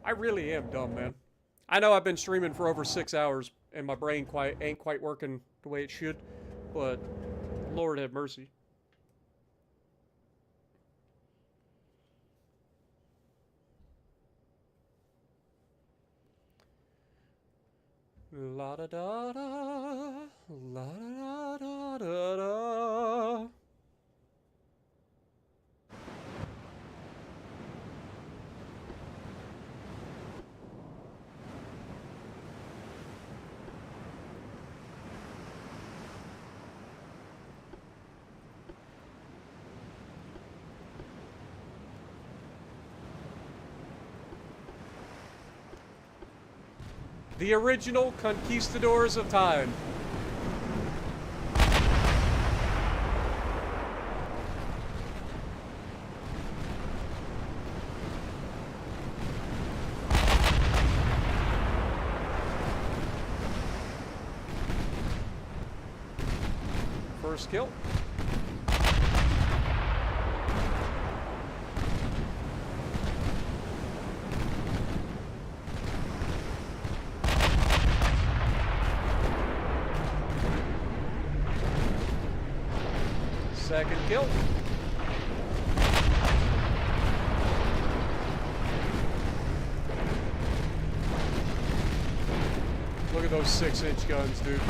I really am dumb, man. I know I've been streaming for over 6 hours and my brain ain't quite working the way it should, but Lord have mercy. La da da da, la da da da da. The original conquistadors of time. First kill. Second kill. Look at those 6-inch guns, dude.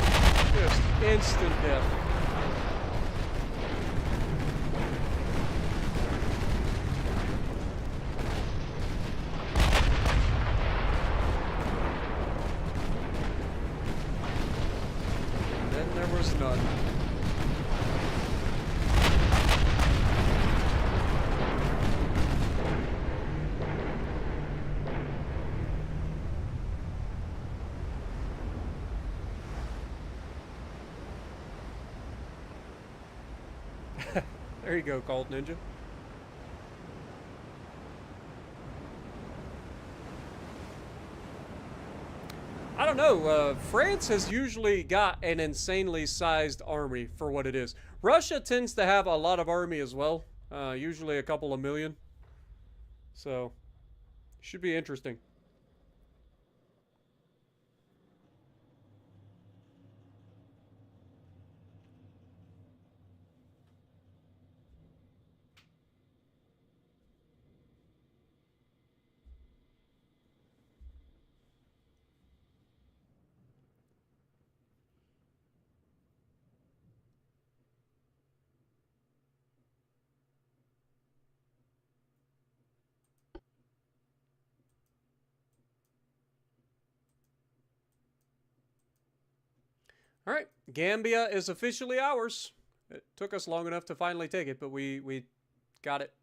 Just instant death. There you go, Cult Ninja. I don't know. France has usually got an insanely sized army for what it is. Russia tends to have a lot of army as well, usually a couple of million. So, should be interesting. All right, Gambia is officially ours. It took us long enough to finally take it, but we got it.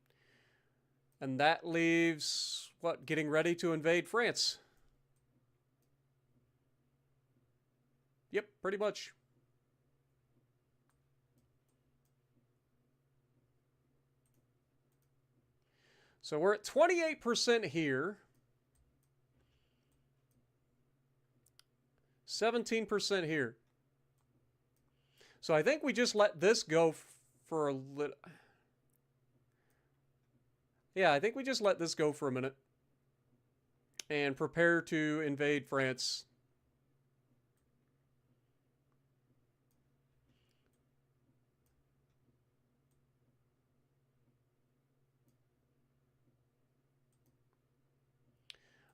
And that leaves what? Getting ready to invade France. Yep, pretty much. So we're at 28% here. 17% here. So I think we just let this go for a little. Yeah, I think we just let this go for a minute. And prepare to invade France.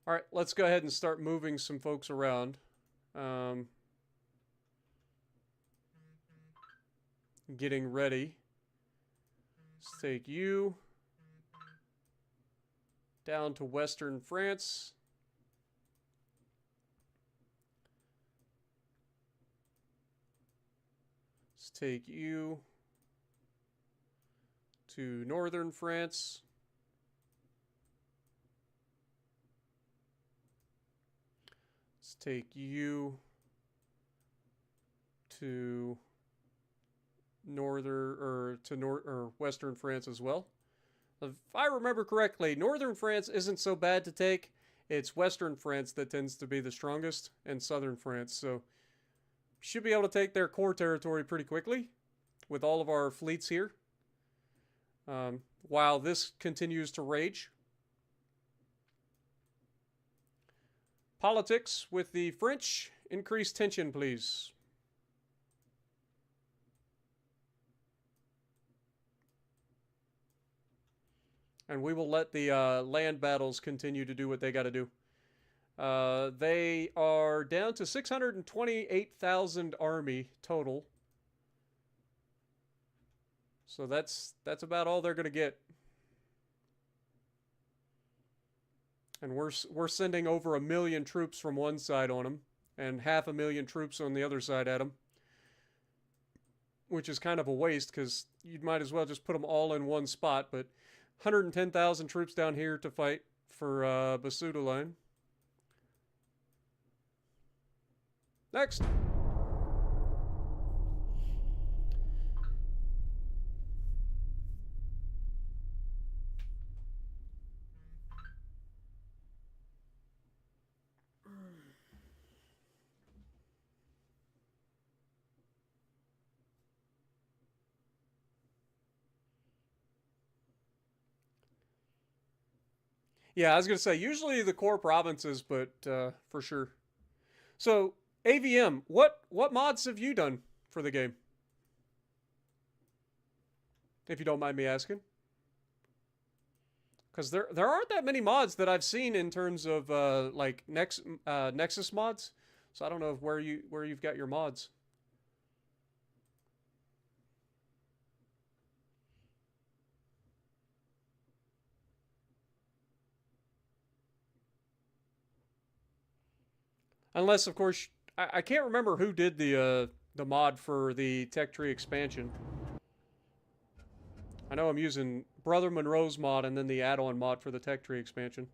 All right, let's go ahead and start moving some folks around. Getting ready. Let's take you down to Western France. Let's take you to Northern France. Let's take you to Western France as well. If I remember correctly, Northern France isn't so bad to take. It's Western France that tends to be the strongest, and Southern France. So should be able to take their core territory pretty quickly with all of our fleets here. While this continues to rage. Politics with the French. Increase tension, please. And we will let the land battles continue to do what they got to do. They are down to 628,000 army total. So that's about all they're going to get. And we're sending over 1 million troops from one side on them, and 500,000 troops on the other side at them. Which is kind of a waste, because you might as well just put them all in one spot. But 110,000 troops down here to fight for Basutoline. Next. Yeah, I was going to say, usually the core provinces, but for sure. So, AVM, what mods have you done for the game? If you don't mind me asking. Because there aren't that many mods that I've seen in terms of like Nexus mods. So I don't know where you've got your mods. Unless, of course, I can't remember who did the mod for the tech tree expansion. I know I'm using Brother Monroe's mod and then the add-on mod for the tech tree expansion.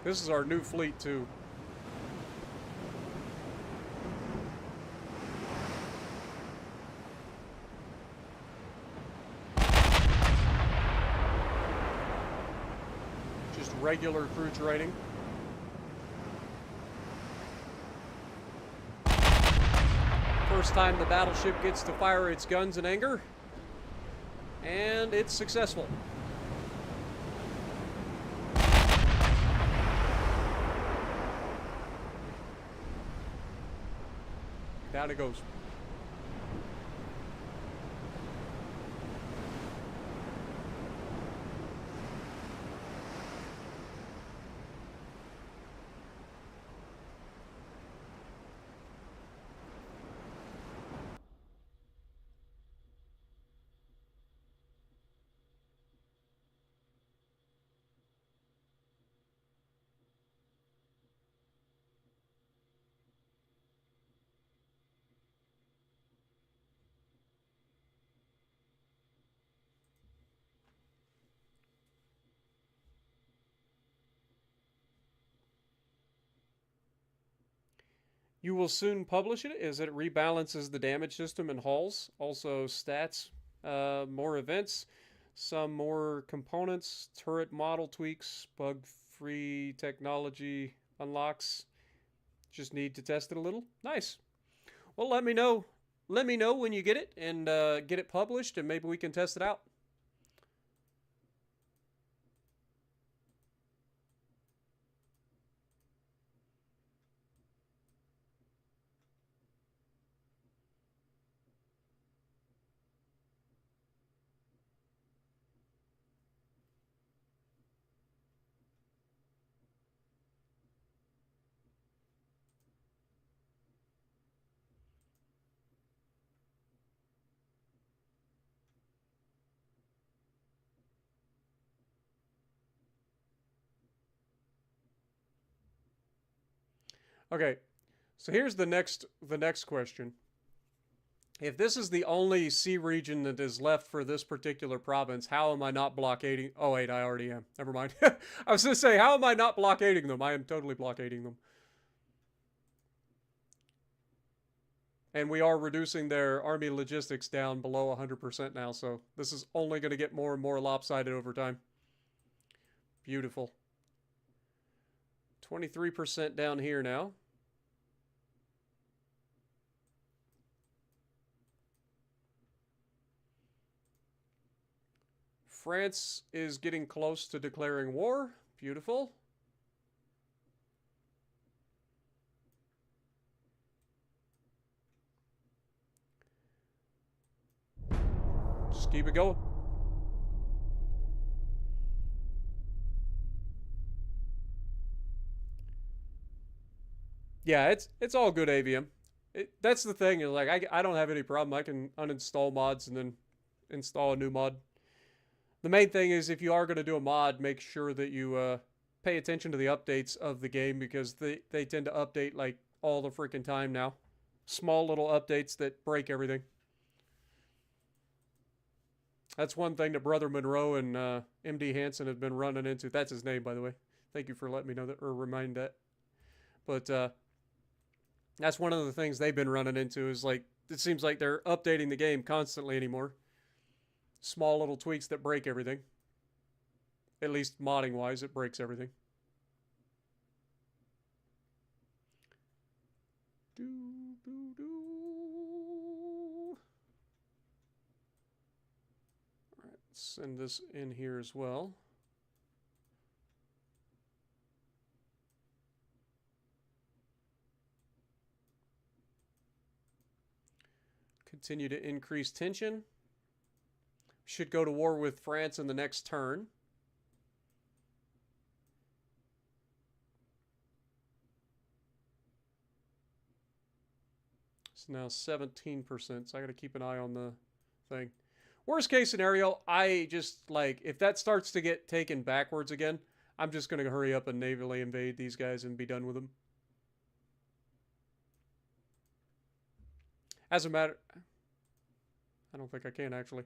This is our new fleet, too. Just regular crew training. First time the battleship gets to fire its guns in anger. And it's successful. Down it goes. You will soon publish it as it rebalances the damage system and hulls. Also stats, more events, some more components, turret model tweaks, bug-free technology unlocks. Just need to test it a little. Nice. Well, let me know. Let me know when you get it and get it published, and maybe we can test it out. Okay, so here's the next question. If this is the only sea region that is left for this particular province, how am I not blockading? Oh wait, I already am. Never mind. I was going to say, how am I not blockading them? I am totally blockading them. And we are reducing their army logistics down below 100% now, so this is only going to get more and more lopsided over time. Beautiful. 23% down here now. France is getting close to declaring war. Beautiful. Just keep it going. Yeah, it's all good AVM. That's the thing, is like I don't have any problem. I can uninstall mods and then install a new mod. The main thing is, if you are going to do a mod, make sure that you pay attention to the updates of the game, because they tend to update like all the freaking time now. Small little updates that break everything. That's one thing that Brother Monroe and MD Hansen have been running into. That's his name, by the way. Thank you for letting me know that, or remind that. But that's one of the things they've been running into, is like, it seems like they're updating the game constantly anymore. Small little tweaks that break everything. At least modding wise, it breaks everything. Alright, send this in here as well. Continue to increase tension. Should go to war with France in the next turn. It's now 17%, so I got to keep an eye on the thing. Worst case scenario, I just, like, if that starts to get taken backwards again, I'm just going to hurry up and navally invade these guys and be done with them. As a matter... I don't think I can, actually.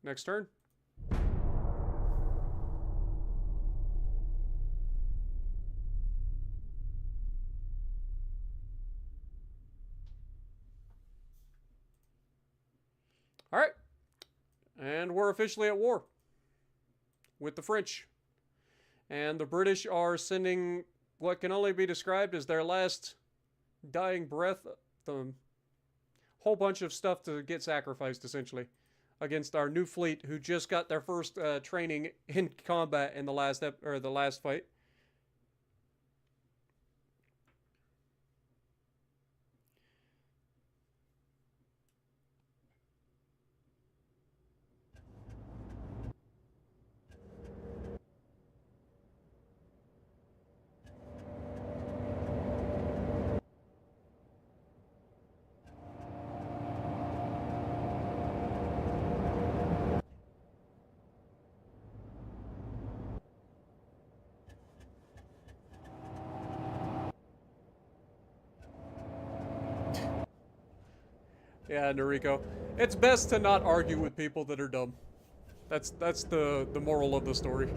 Next turn. All right. And we're officially at war with the French. And the British are sending what can only be described as their last dying breath. The whole bunch of stuff to get sacrificed, essentially, against our new fleet, who just got their first training in combat in the last fight. Yeah, Noriko. It's best to not argue with people that are dumb. That's the moral of the story.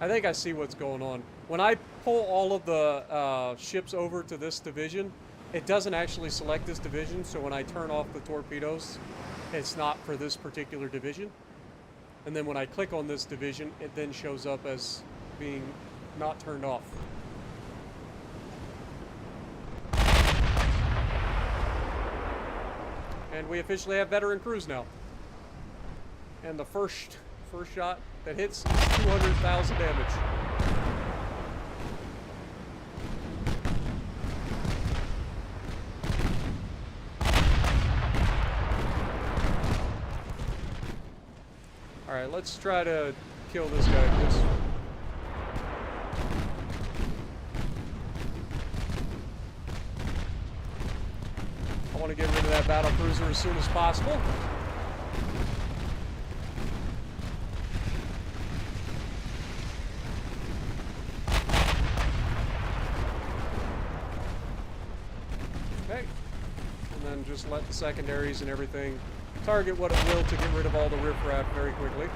I think I see what's going on. When I pull all of the ships over to this division, it doesn't actually select this division, so when I turn off the torpedoes, it's not for this particular division. And then when I click on this division, it then shows up as being not turned off. And we officially have veteran crews now. And the first shot that hits is 200,000 damage. Alright, let's try to kill this guy, please. I want to get rid of that battle cruiser as soon as possible. Just let the secondaries and everything target what it will to get rid of all the riffraff very quickly.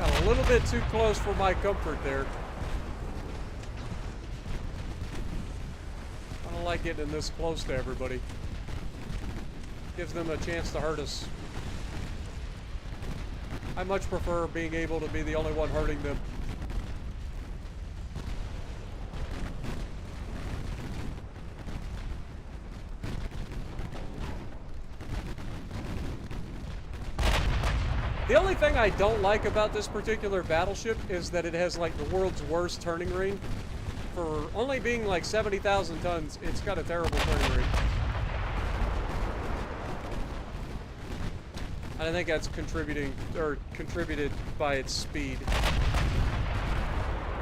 A little bit too close for my comfort there. I don't like getting this close to everybody. Gives them a chance to hurt us. I much prefer being able to be the only one hurting them. The only thing I don't like about this particular battleship is that it has like the world's worst turning rate. For only being like 70,000 tons, it's got a terrible turning rate. I think that's contributed by its speed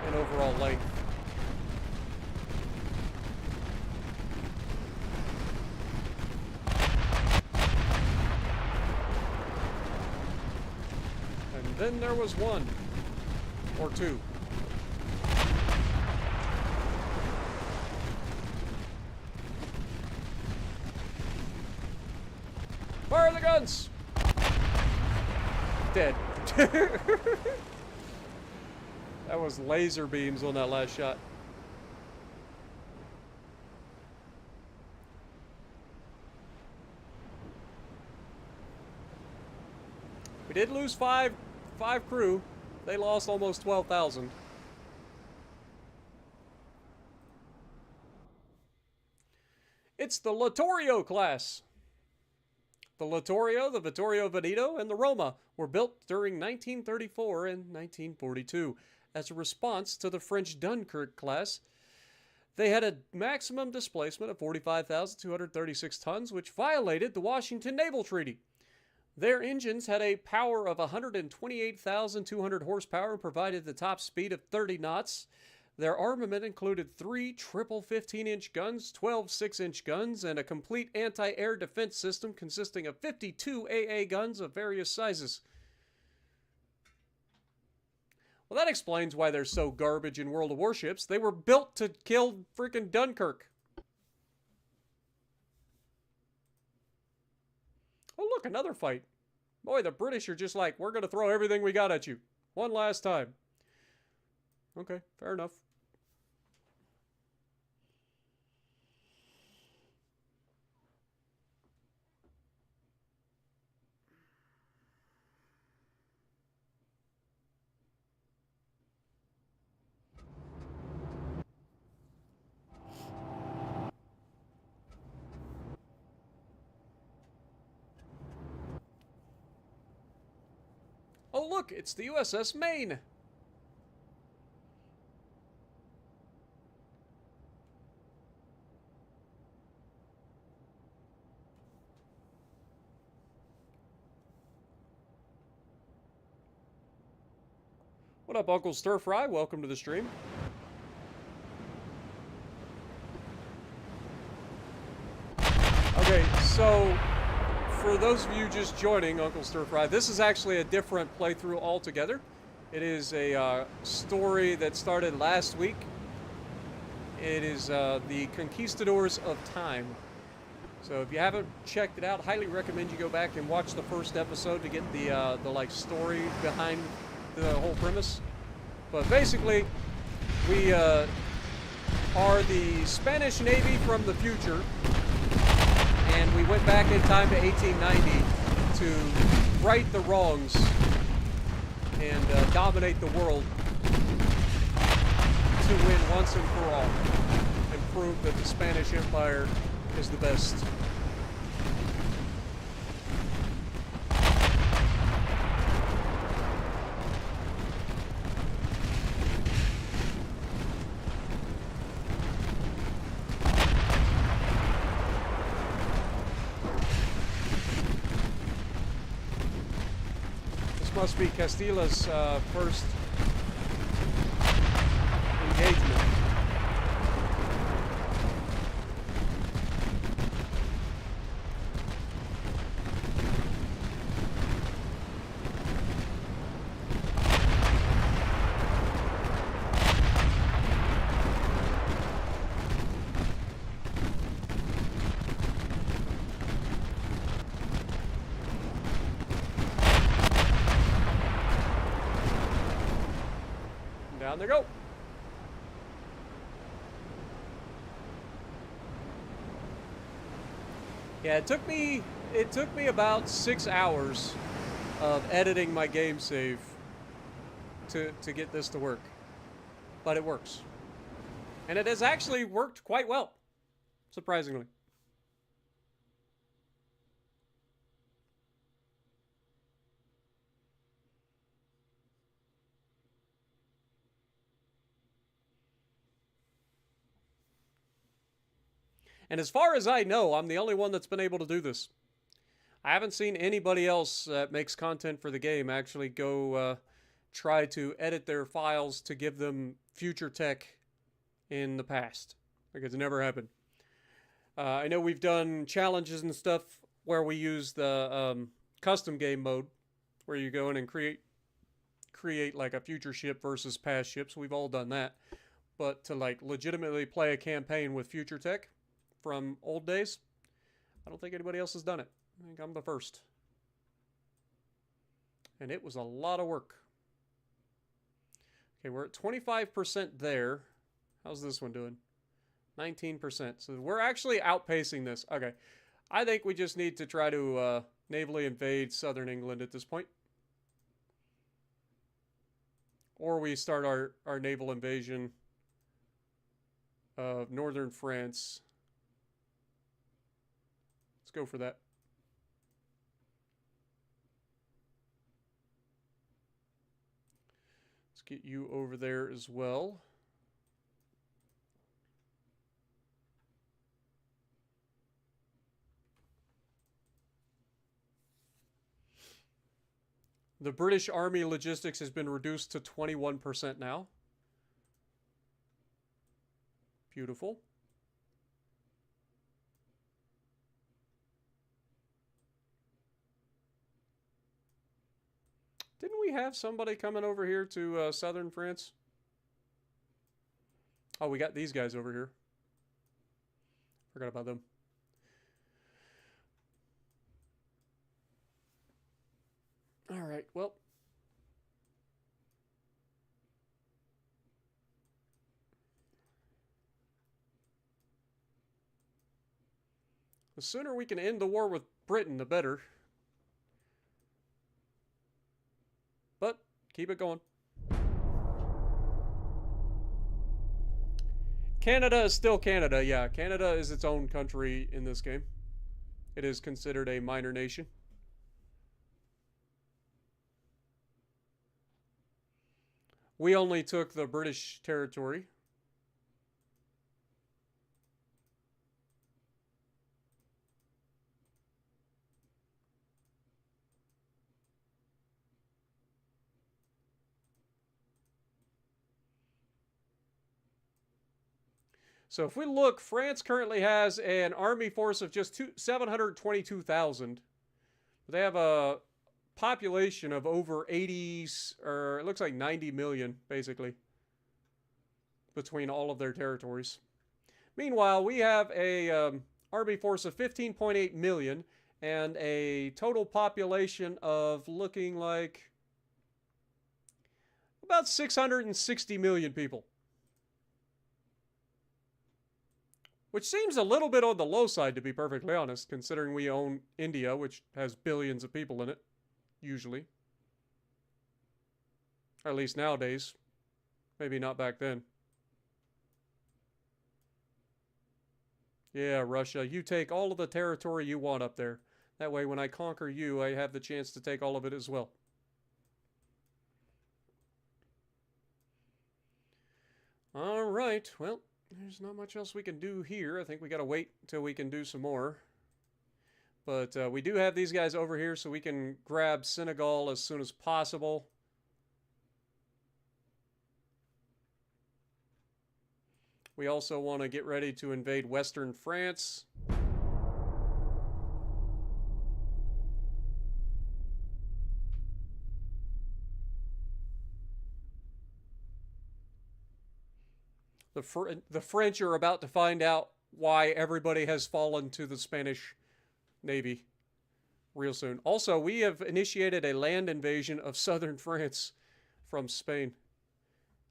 and overall length. Then there was one Or 2. Fire the guns! Dead. That was laser beams on that last shot. We did lose five crew. They lost almost 12,000. It's the Littorio class. The Littorio, the Vittorio Veneto, and the Roma were built during 1934 and 1942 as a response to the French Dunkirk class. They had a maximum displacement of 45,236 tons, which violated the Washington Naval Treaty. Their engines had a power of 128,200 horsepower and provided the top speed of 30 knots. Their armament included 3 triple 15-inch guns, 12 6-inch guns, and a complete anti-air defense system consisting of 52 AA guns of various sizes. Well, that explains why they're so garbage in World of Warships. They were built to kill freaking Dunkirk. Oh, look, another fight. Boy, the British are just like, we're going to throw everything we got at you. One last time. Okay, fair enough. Oh, look, it's the USS Maine. What up, Uncle Stir Fry? Welcome to the stream. Okay, so for those of you just joining, Uncle Stir Fry, this is actually a different playthrough altogether. It is a story that started last week. It is the Conquistadors of Time. So if you haven't checked it out, highly recommend you go back and watch the first episode to get the like story behind the whole premise. But basically, we are the Spanish Navy from the future. And we went back in time to 1890 to right the wrongs and dominate the world to win once and for all and prove that the Spanish Empire is the best. Must be Castilla's first engagement. Down they go. Yeah, it took me about 6 hours of editing my game save to get this to work. But it works. And it has actually worked quite well, surprisingly. And as far as I know, I'm the only one that's been able to do this. I haven't seen anybody else that makes content for the game actually go try to edit their files to give them future tech in the past. Like, it's never happened. I know we've done challenges and stuff where we use the custom game mode, where you go in and create create like a future ship versus past ships. We've all done that. But to like legitimately play a campaign with future tech from old days, I don't think anybody else has done it. I think I'm the first. And it was a lot of work. Okay, we're at 25% there. How's this one doing? 19%. So we're actually outpacing this. Okay. I think we just need to try to navally invade southern England at this point. Or we start our naval invasion of northern France. Let's go for that. Let's get you over there as well. The British Army logistics has been reduced to 21% now. Beautiful. Didn't we have somebody coming over here to southern France? Oh, we got these guys over here. Forgot about them. All right, well. The sooner we can end the war with Britain, the better. But keep it going. Canada is still Canada, yeah. Canada is its own country in this game. It is considered a minor nation. We only took the British territory. So if we look, France currently has an army force of just 722,000. They have a population of over 80, or it looks like 90 million, basically, between all of their territories. Meanwhile, we have a army force of 15.8 million and a total population of looking like about 660 million people. Which seems a little bit on the low side, to be perfectly honest, considering we own India, which has billions of people in it, usually. Or at least nowadays. Maybe not back then. Yeah, Russia, you take all of the territory you want up there. That way, when I conquer you, I have the chance to take all of it as well. All right, well, there's not much else we can do here. I think we gotta wait until we can do some more. But we do have these guys over here, so we can grab Senegal as soon as possible. We also want to get ready to invade Western France. The French are about to find out why everybody has fallen to the Spanish Navy real soon. Also, we have initiated a land invasion of southern France from Spain.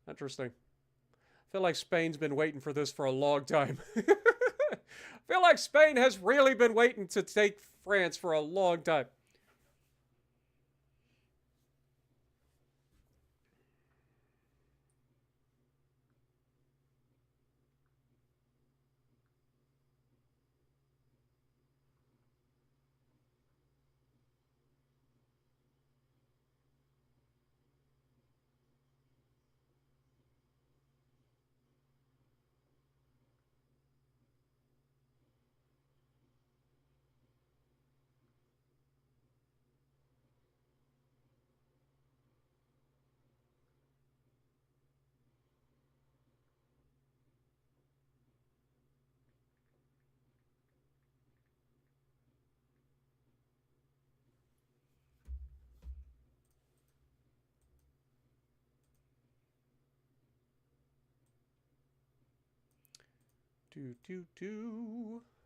Interesting. I feel like Spain's been waiting for this for a long time. I feel like Spain has really been waiting to take France for a long time.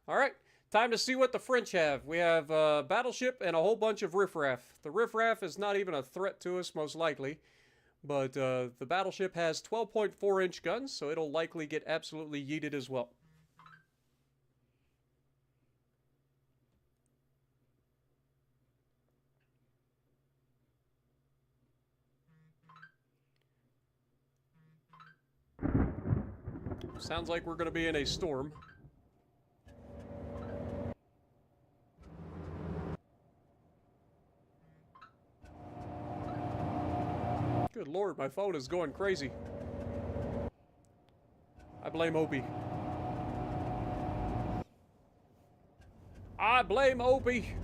All right, time to see what the French have. We have a battleship and a whole bunch of riffraff. The riffraff is not even a threat to us, most likely. But the battleship has 12.4-inch guns, so it'll likely get absolutely yeeted as well. Sounds like we're going to be in a storm. Good lord, my phone is going crazy. I blame Opie. I blame Opie.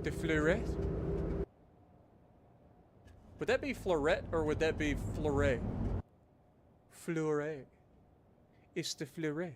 De Fleuret? Would that be Fleuret or would that be Fleuret? Fleuret. It's the Fleuret.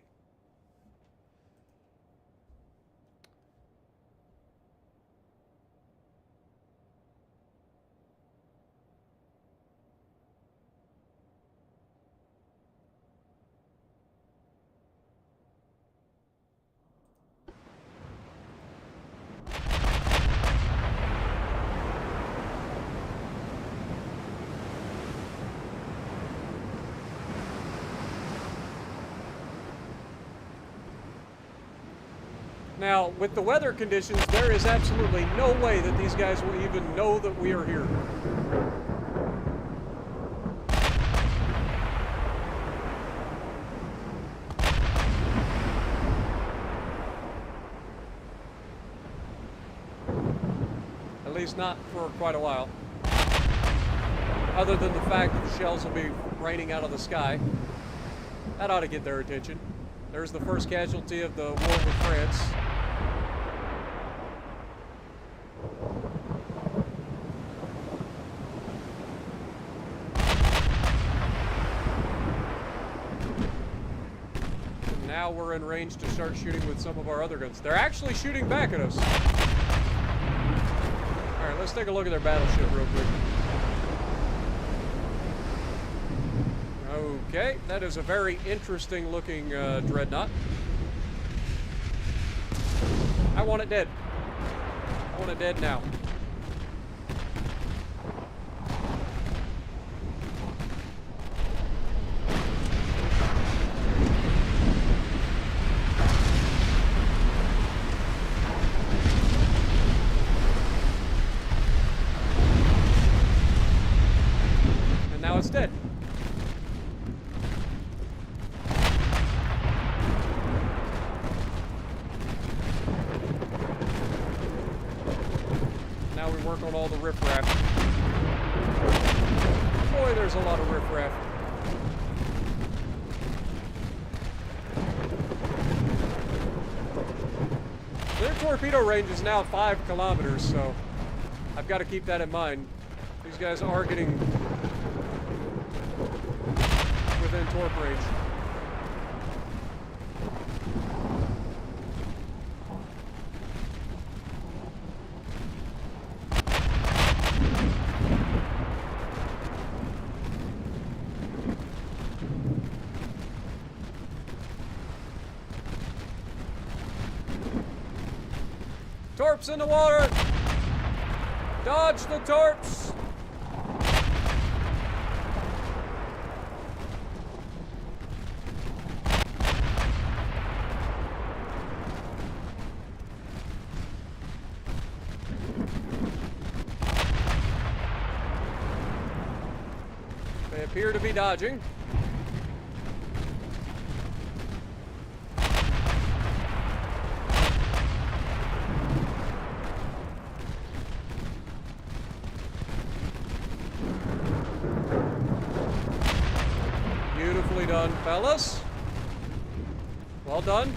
Now, with the weather conditions, there is absolutely no way that these guys will even know that we are here. At least not for quite a while. Other than the fact that the shells will be raining out of the sky. That ought to get their attention. There's the first casualty of the war with France. And now we're in range to start shooting with some of our other guns. They're actually shooting back at us. Alright, let's take a look at their battleship real quick. Okay, that is a very interesting looking dreadnought. I want it dead. I want it dead now. And now it's dead. Now we work on all the riffraff. Boy, there's a lot of riffraff. Their torpedo range is now 5 kilometers, so I've got to keep that in mind. These guys are getting within torp range. Torps in the water! Dodge the torps! They appear to be dodging. Beautifully done, fellas. Well done.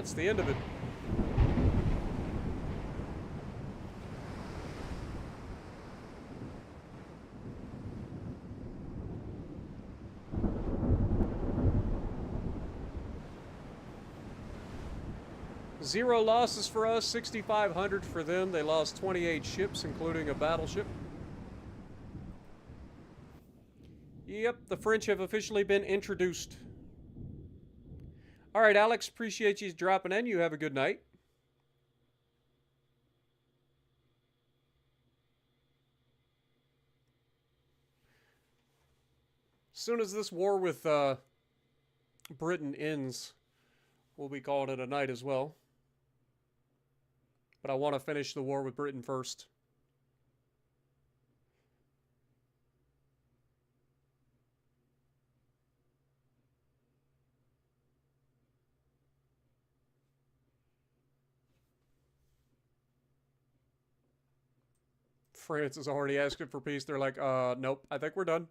that's the end of it. Zero losses for us, 6,500 for them. They lost 28 ships, including a battleship. Yep, the French have officially been introduced. All right, Alex, appreciate you dropping in. You have a good night. As soon as this war with Britain ends, we'll be calling it a night as well. But I want to finish the war with Britain first. France is already asking for peace. They're like, nope, I think we're done.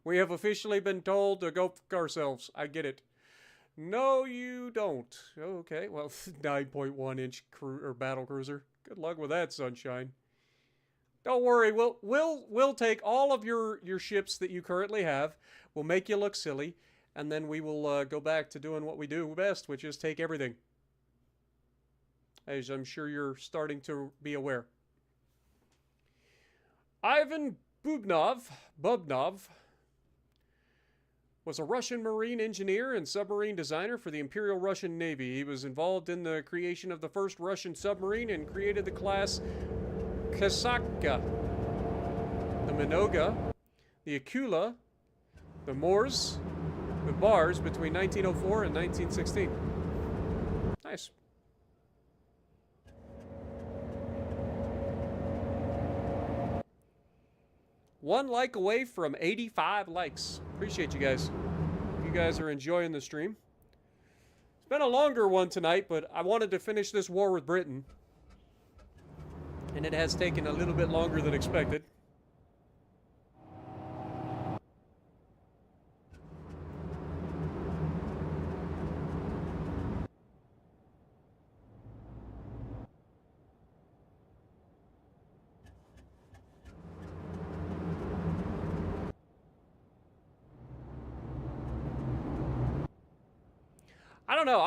We have officially been told to go fuck ourselves. I get it. No, you don't. Okay, well, 9.1-inch battle cruiser. Good luck with that, sunshine. Don't worry, we'll take all of your ships that you currently have. We'll make you look silly, and then we will go back to doing what we do best, which is take everything. As I'm sure you're starting to be aware. Ivan Bubnov was a Russian Marine engineer and submarine designer for the Imperial Russian Navy. He was involved in the creation of the first Russian submarine and created the class Kasatka, the Minoga, the Akula, the Mors, the Bars between 1904 and 1916. Nice. One like away from 85 likes. Appreciate you guys. You guys are enjoying the stream. It's been a longer one tonight, but I wanted to finish this war with Britain. And it has taken a little bit longer than expected. I don't know.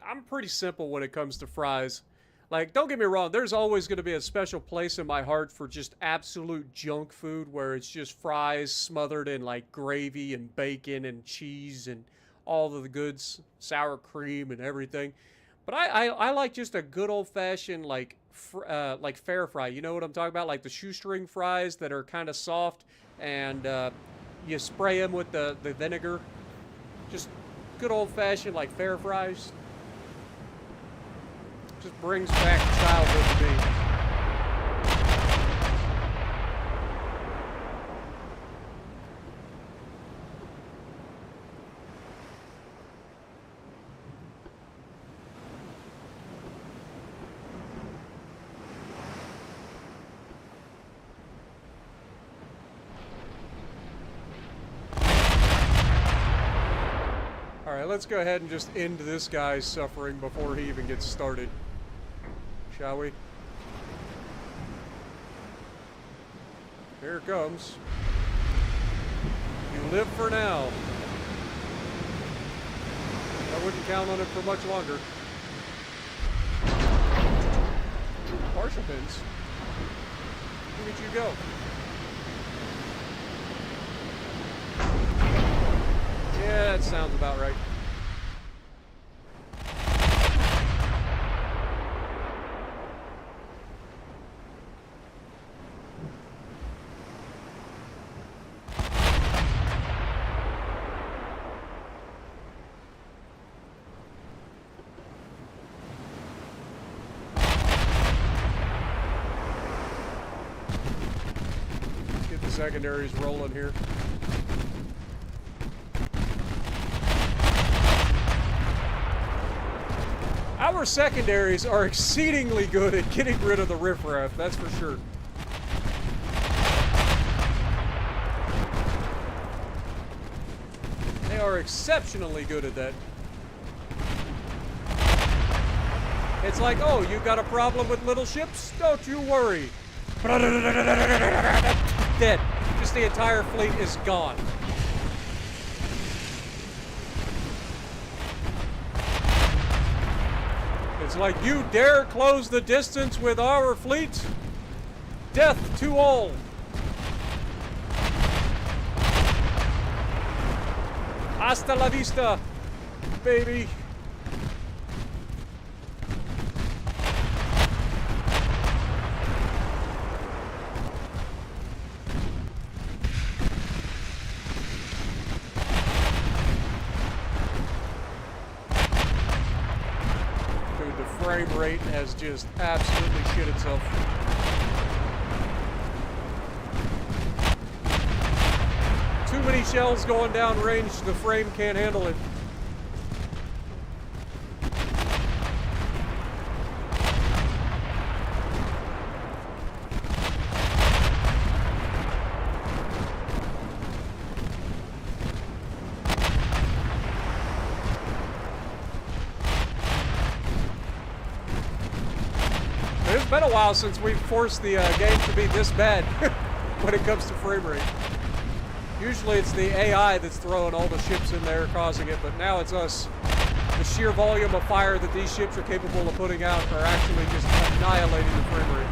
I'm pretty simple when it comes to fries. Like, don't get me wrong, there's always going to be a special place in my heart for just absolute junk food where it's just fries smothered in like gravy and bacon and cheese and all of the goods, sour cream and everything. But I like just a good old-fashioned like fair fry. You know what I'm talking about? Like the shoestring fries that are kind of soft and you spray them with the vinegar. Just good old-fashioned like fair fries. Just brings back childhood to me. Alright, let's go ahead and just end this guy's suffering before he even gets started. Shall we? Here it comes. You live for now. I wouldn't count on it for much longer. Partial pins. Look at you go. Yeah, that sounds about right. Let's get the secondaries rolling here. Our secondaries are exceedingly good at getting rid of the riffraff, that's for sure. They are exceptionally good at that. It's like, oh, you got a problem with little ships? Don't you worry. Dead. Just the entire fleet is gone. It's like, you dare close the distance with our fleet? Death to all. Hasta la vista, baby. Dude, the frame rate has just absolutely shit itself. Too many shells going down range, the frame can't handle it. It's been a while since we've forced the game to be this bad when it comes to frame rate. Usually it's the AI that's throwing all the ships in there causing it, but now it's us. The sheer volume of fire that these ships are capable of putting out are actually just annihilating the frame rate.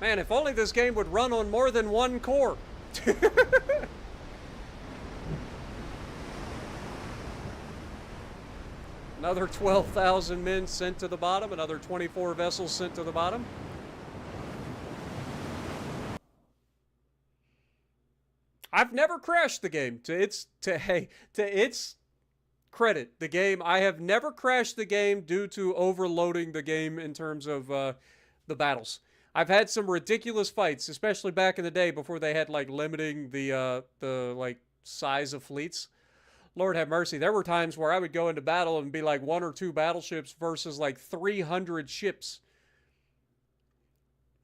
Man, if only this game would run on more than one core. Another 12,000 men sent to the bottom, another 24 vessels sent to the bottom. I've never crashed the game. To its credit, the game, I have never crashed the game due to overloading the game in terms of the battles. I've had some ridiculous fights, especially back in the day before they had like limiting the like size of fleets. Lord have mercy. There were times where I would go into battle and be like 1 or 2 battleships versus like 300 ships.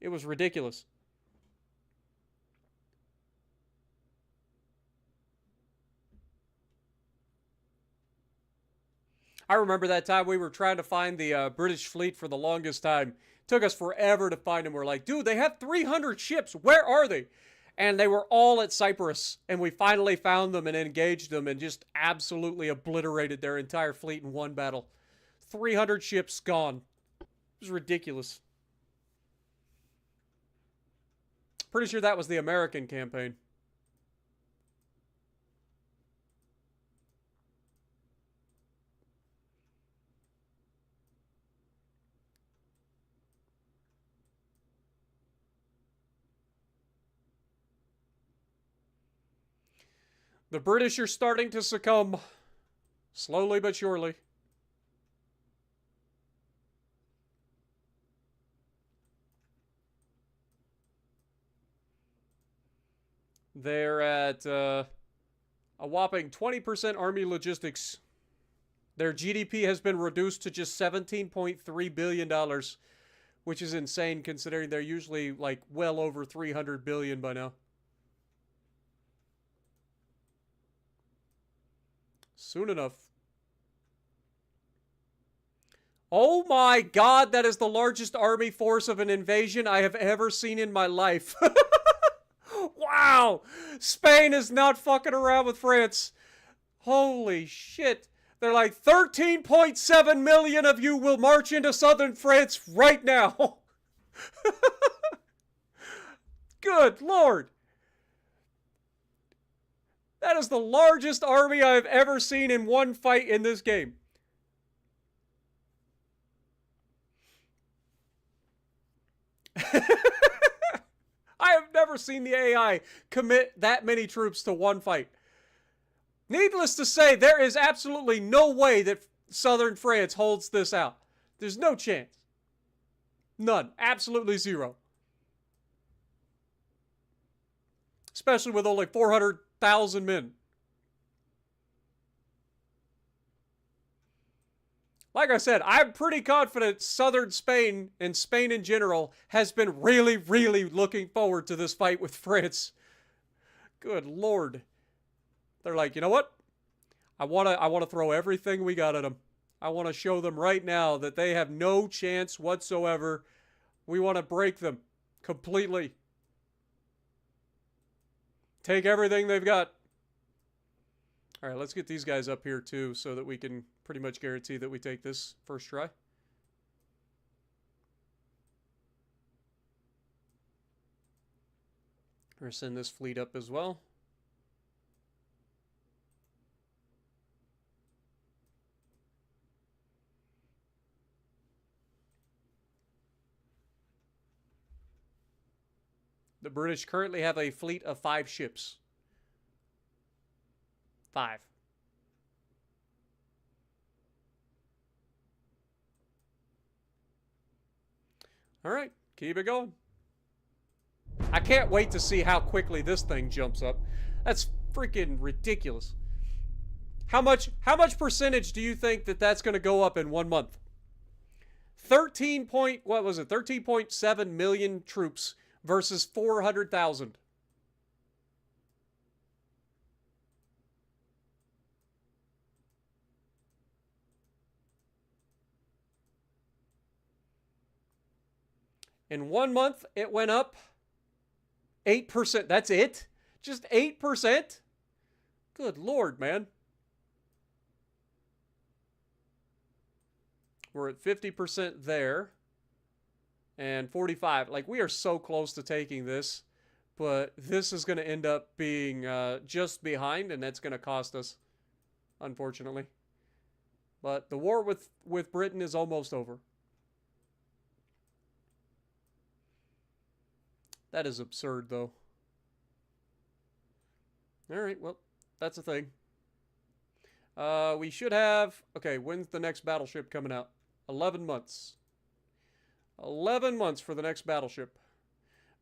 It was ridiculous. I remember that time we were trying to find the British fleet for the longest time. Took us forever to find them. We're like, dude, they have 300 ships. Where are they? And they were all at Cyprus. And we finally found them and engaged them and just absolutely obliterated their entire fleet in one battle. 300 ships gone. It was ridiculous. Pretty sure that was the American campaign. The British are starting to succumb, slowly but surely. They're at a whopping 20% army logistics. Their GDP has been reduced to just $17.3 billion, which is insane considering they're usually like well over $300 billion by now. Soon enough. Oh my god, that is the largest army force of an invasion I have ever seen in my life. Wow! Spain is not fucking around with France. Holy shit. They're like, 13.7 million of you will march into southern France right now. Good lord. That is the largest army I have ever seen in one fight in this game. I have never seen the AI commit that many troops to one fight. Needless to say, there is absolutely no way that southern France holds this out. There's no chance. None. Absolutely zero. Especially with only 400,000 men. Like I said, I'm pretty confident southern Spain and Spain in general has been really, really looking forward to this fight with France. Good Lord. They're like, you know what? I want to throw everything we got at them. I want to show them right now that they have no chance whatsoever. We want to break them completely. Take everything they've got. All right, let's get these guys up here too so that we can pretty much guarantee that we take this first try. We're going to send this fleet up as well. The British currently have a fleet of 5 ships. 5. All right, keep it going. I can't wait to see how quickly this thing jumps up. That's freaking ridiculous. How much percentage do you think that that's going to go up in 1 month? 13.7 million troops versus 400,000. In 1 month, it went up 8%. That's it? Just 8%? Good Lord, man. We're at 50% there. And 45. Like, we are so close to taking this. But this is going to end up being just behind, and that's going to cost us, unfortunately. But the war with Britain is almost over. That is absurd, though. Alright, well, that's a thing. We should have... Okay, when's the next battleship coming out? 11 months. 11 months for the next battleship.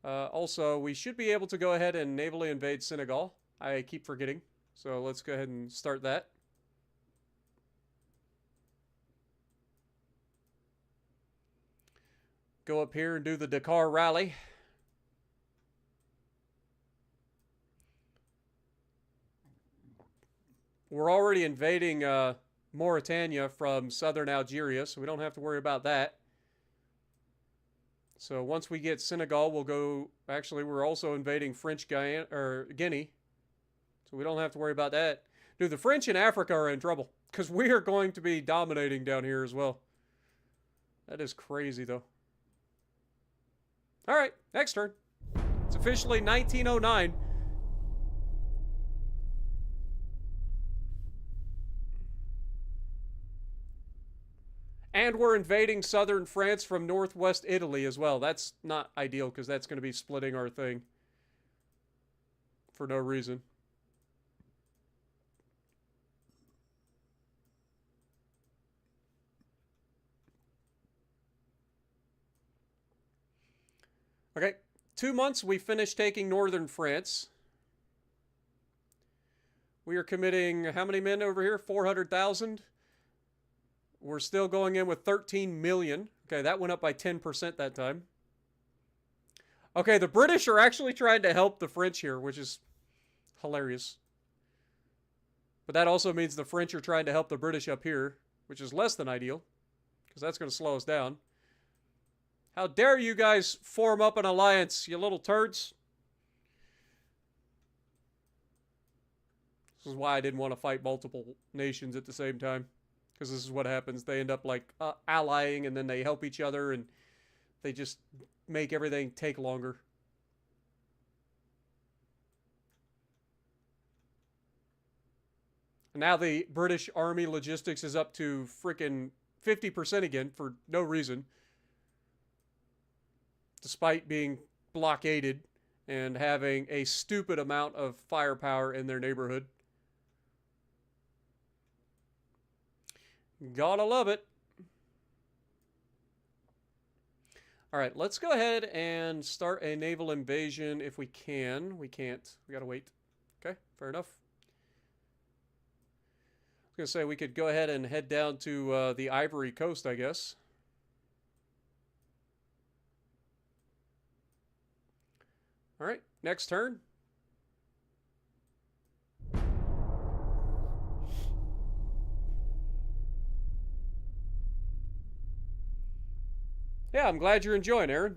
Also, we should be able to go ahead and navally invade Senegal. I keep forgetting. So let's go ahead and start that. Go up here and do the Dakar Rally. We're already invading Mauritania from southern Algeria, so we don't have to worry about that. So once we get Senegal, we'll go... Actually, we're also invading French Guyana, or Guinea. So we don't have to worry about that. Dude, the French in Africa are in trouble. Because we are going to be dominating down here as well. That is crazy, though. Alright, next turn. It's officially 1909. And we're invading southern France from northwest Italy as well. That's not ideal because that's going to be splitting our thing for no reason. Okay, 2 months we finished taking northern France. We are committing how many men over here? 400,000. We're still going in with 13 million. Okay, that went up by 10% that time. Okay, the British are actually trying to help the French here, which is hilarious. But that also means the French are trying to help the British up here, which is less than ideal, because that's going to slow us down. How dare you guys form up an alliance, you little turds. This is why I didn't want to fight multiple nations at the same time. Because this is what happens. They end up like allying and then they help each other and they just make everything take longer. And now the British Army logistics is up to freaking 50% again for no reason. Despite being blockaded and having a stupid amount of firepower in their neighborhood. Gotta love it. Alright, let's go ahead and start a naval invasion if we can. We can't. We gotta wait. Okay, fair enough. was going to say we could go ahead and head down to the Ivory Coast, I guess. All right, next turn. Yeah, I'm glad you're enjoying, Aaron.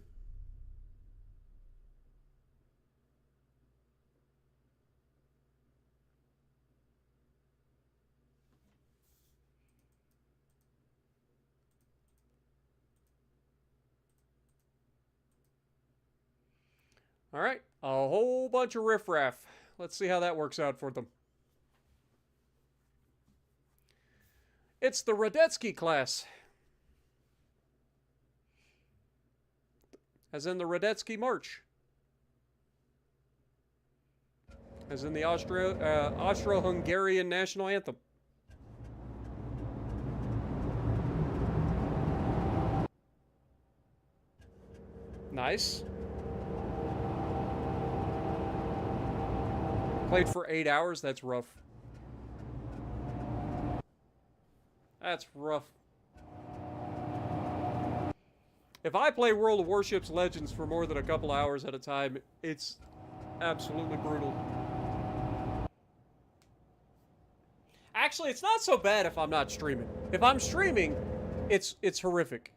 All right, a whole bunch of riffraff. Let's see how that works out for them. It's the Radetzky class. As in the Radetzky March. As in the Austro-Hungarian national anthem. Nice. Played for 8 hours. That's rough. That's rough. If I play World of Warships Legends for more than a couple hours at a time, it's absolutely brutal. Actually, it's not so bad if I'm not streaming. If I'm streaming, it's horrific.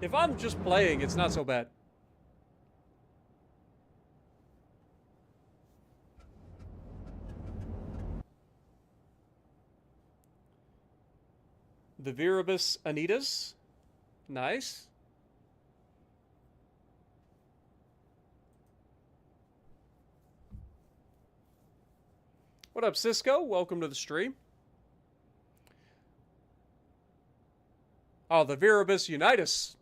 If I'm just playing, it's not so bad. The Viribus Anitas. Nice. What up, Cisco? Welcome to the stream. Oh, the Viribus Unitas.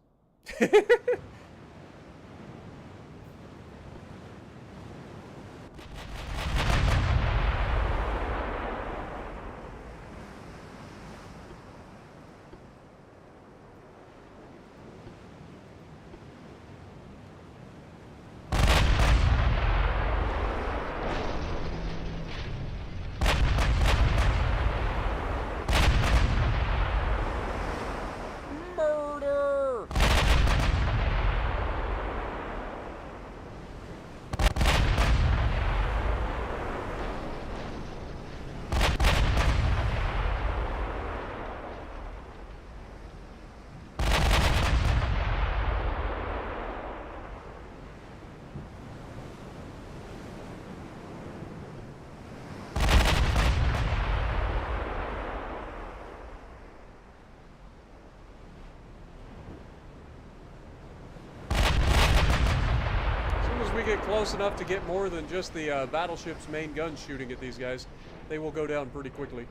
Get close enough to get more than just the battleship's main guns shooting at these guys, they will go down pretty quickly.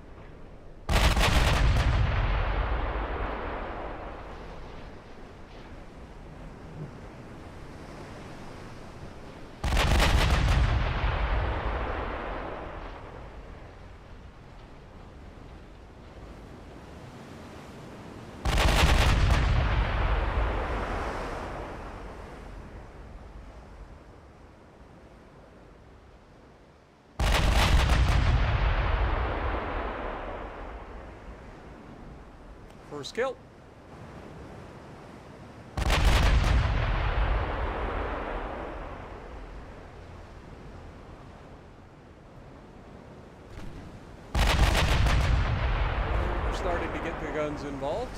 First kill. We're starting to get the guns involved.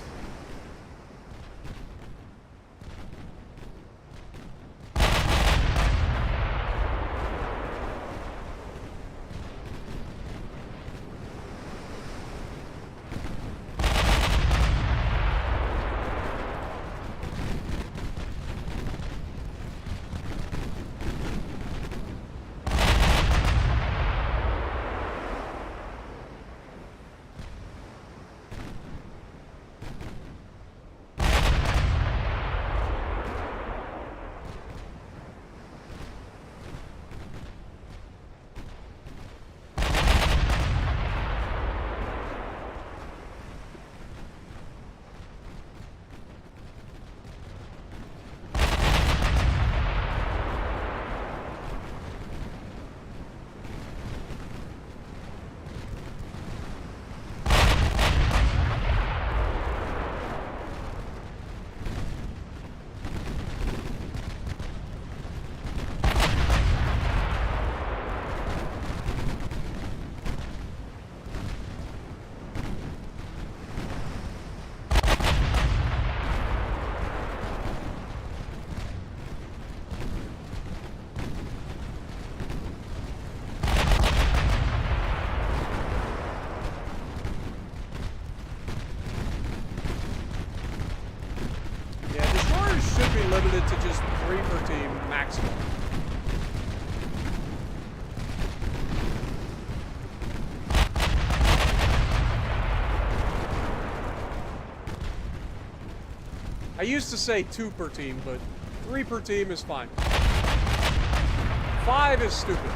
should be limited to just 3 per team maximum. I used to say 2 per team, but 3 per team is fine. 5 is stupid.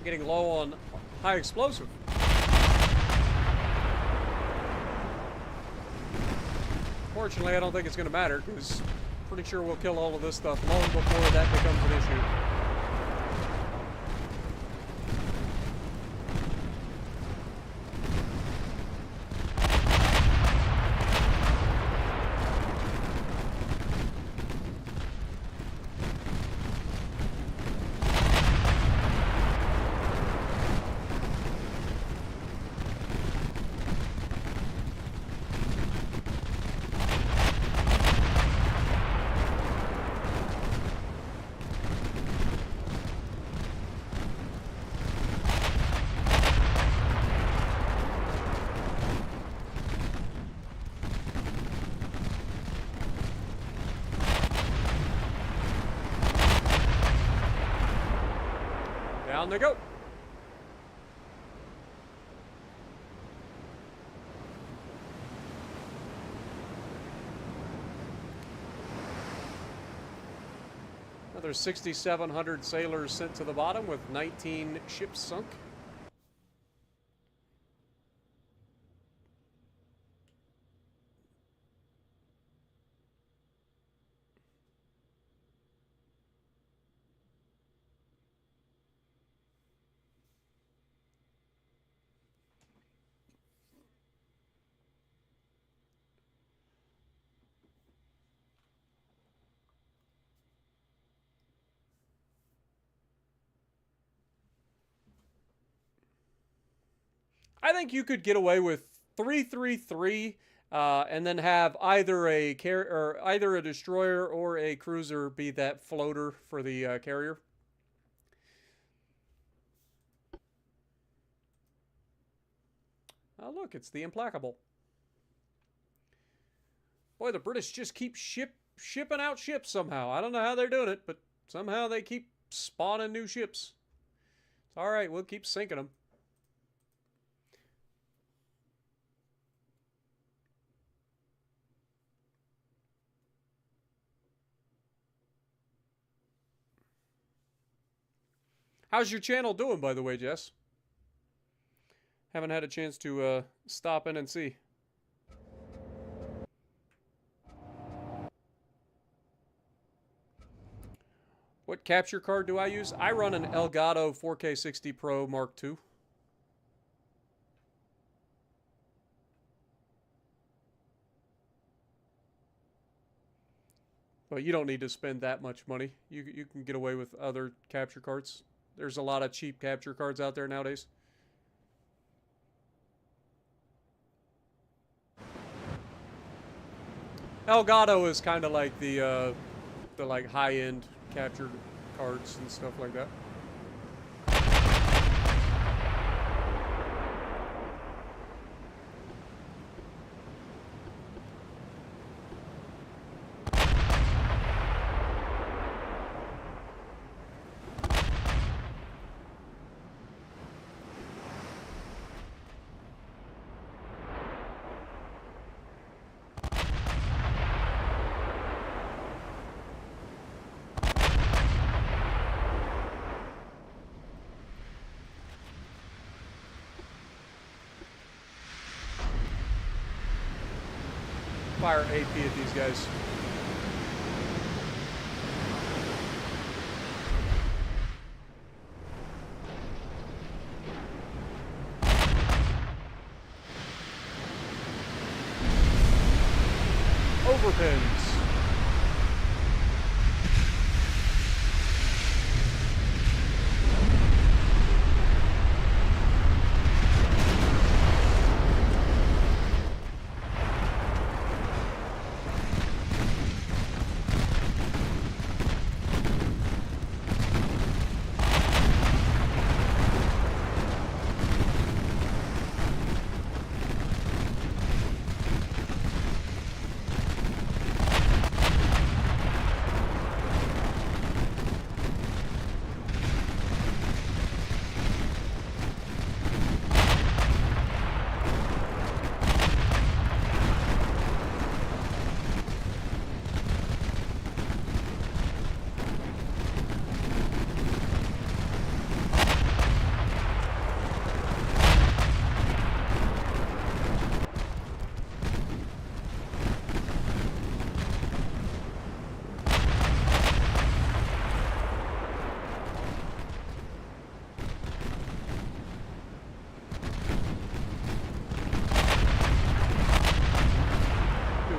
Getting low on high explosive. Fortunately, I don't think it's going to matter, because pretty sure we'll kill all of this stuff long before that becomes an issue. Down they go. Another 6,700 sailors sent to the bottom with 19 ships sunk. I think you could get away with 3-3-3, and then have either a destroyer or a cruiser be that floater for the carrier. Oh, look, it's the Implacable. Boy, the British just keep shipping out ships somehow. I don't know how they're doing it, but somehow they keep spawning new ships. It's all right, we'll keep sinking them. How's your channel doing, by the way, Jess? Haven't had a chance to stop in and see. What capture card do I use? I run an Elgato 4K60 Pro Mark II. But you don't need to spend that much money. You can get away with other capture cards. There's a lot of cheap capture cards out there nowadays. Elgato is kind of like the like high-end capture cards and stuff like that. Fire AP at these guys. Overpins.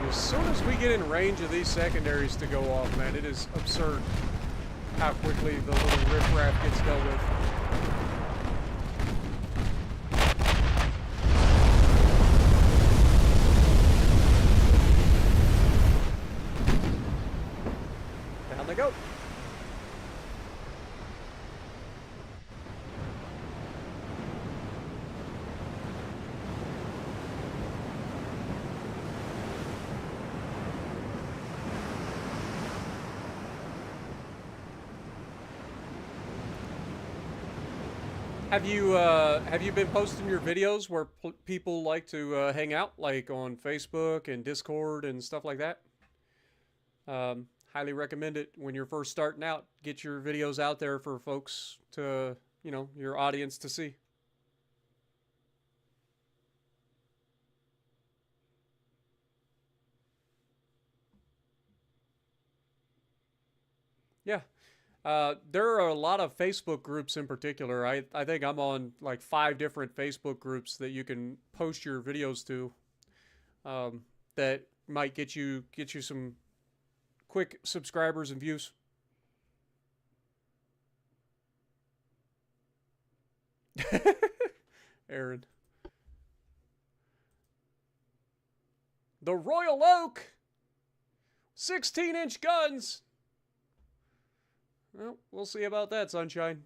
As soon as we get in range of these secondaries to go off, man, it is absurd how quickly the little riffraff gets dealt with. Down they go. Have you been posting your videos where people like to hang out, like on Facebook and Discord and stuff like that? Highly recommend it when you're first starting out. Get your videos out there for folks to, you know, your audience to see. Yeah. There are a lot of Facebook groups in particular. I think I'm on like 5 different Facebook groups that you can post your videos to. That might get you some quick subscribers and views. Aaron. The Royal Oak! 16-inch guns! Well, we'll see about that, sunshine.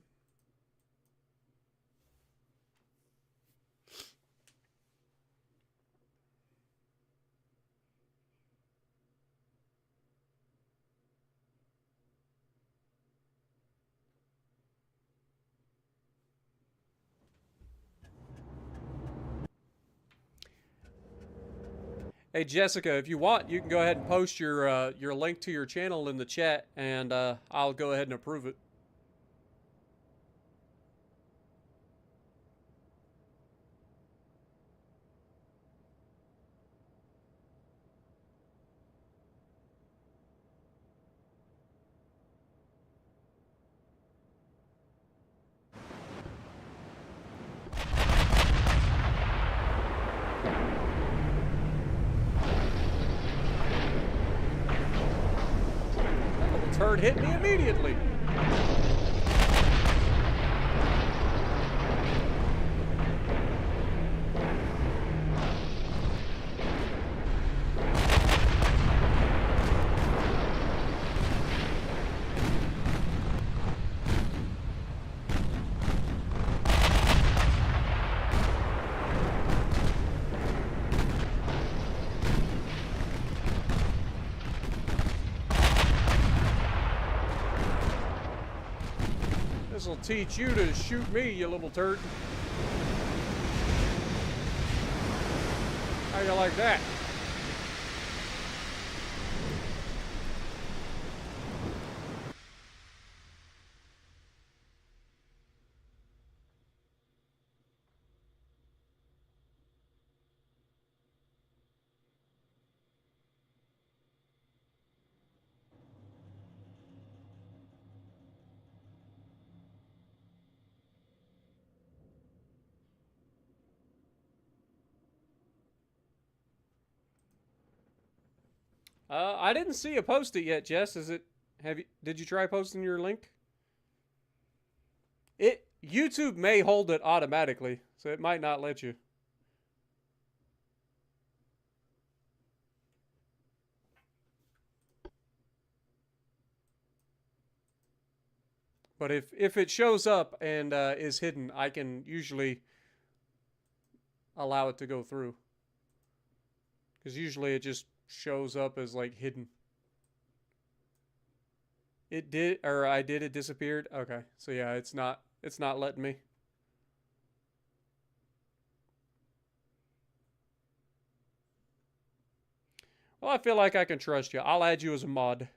Hey Jessica, if you want, you can go ahead and post your link to your channel in the chat, and I'll go ahead and approve it. turret hit me immediately. This'll teach you to shoot me, you little turd. How you like that? I didn't see you post it yet, Jess. Did you try posting your link? YouTube may hold it automatically, so it might not let you. But if it shows up and is hidden, I can usually allow it to go through. Because usually it just shows up as like hidden. It did, or I did, it disappeared. Okay, so yeah, it's not letting me. Well, I feel like I can trust you. I'll add you as a mod.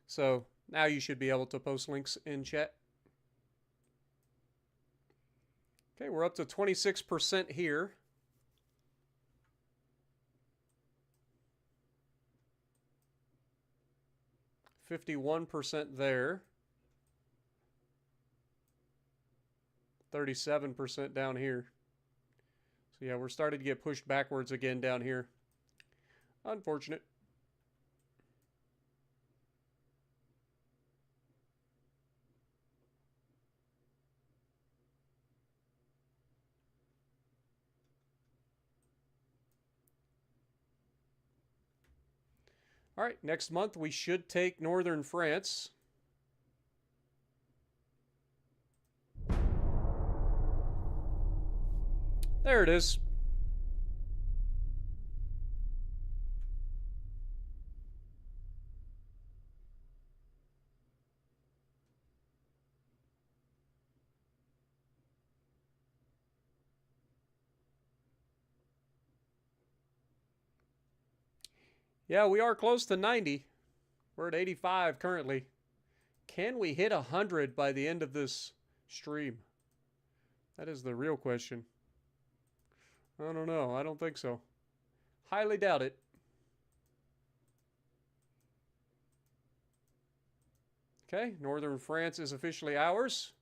So now you should be able to post links in chat. Okay, we're up to 26% here. %51 there. 37% down here. So yeah, we're starting to get pushed backwards again down here. Unfortunate. All right, next month we should take northern France. There it is. Yeah, we are close to 90. We're at 85 currently. Can we hit 100 by the end of this stream? That is the real question. I don't know. I don't think so. Highly doubt it. Okay, northern France is officially ours.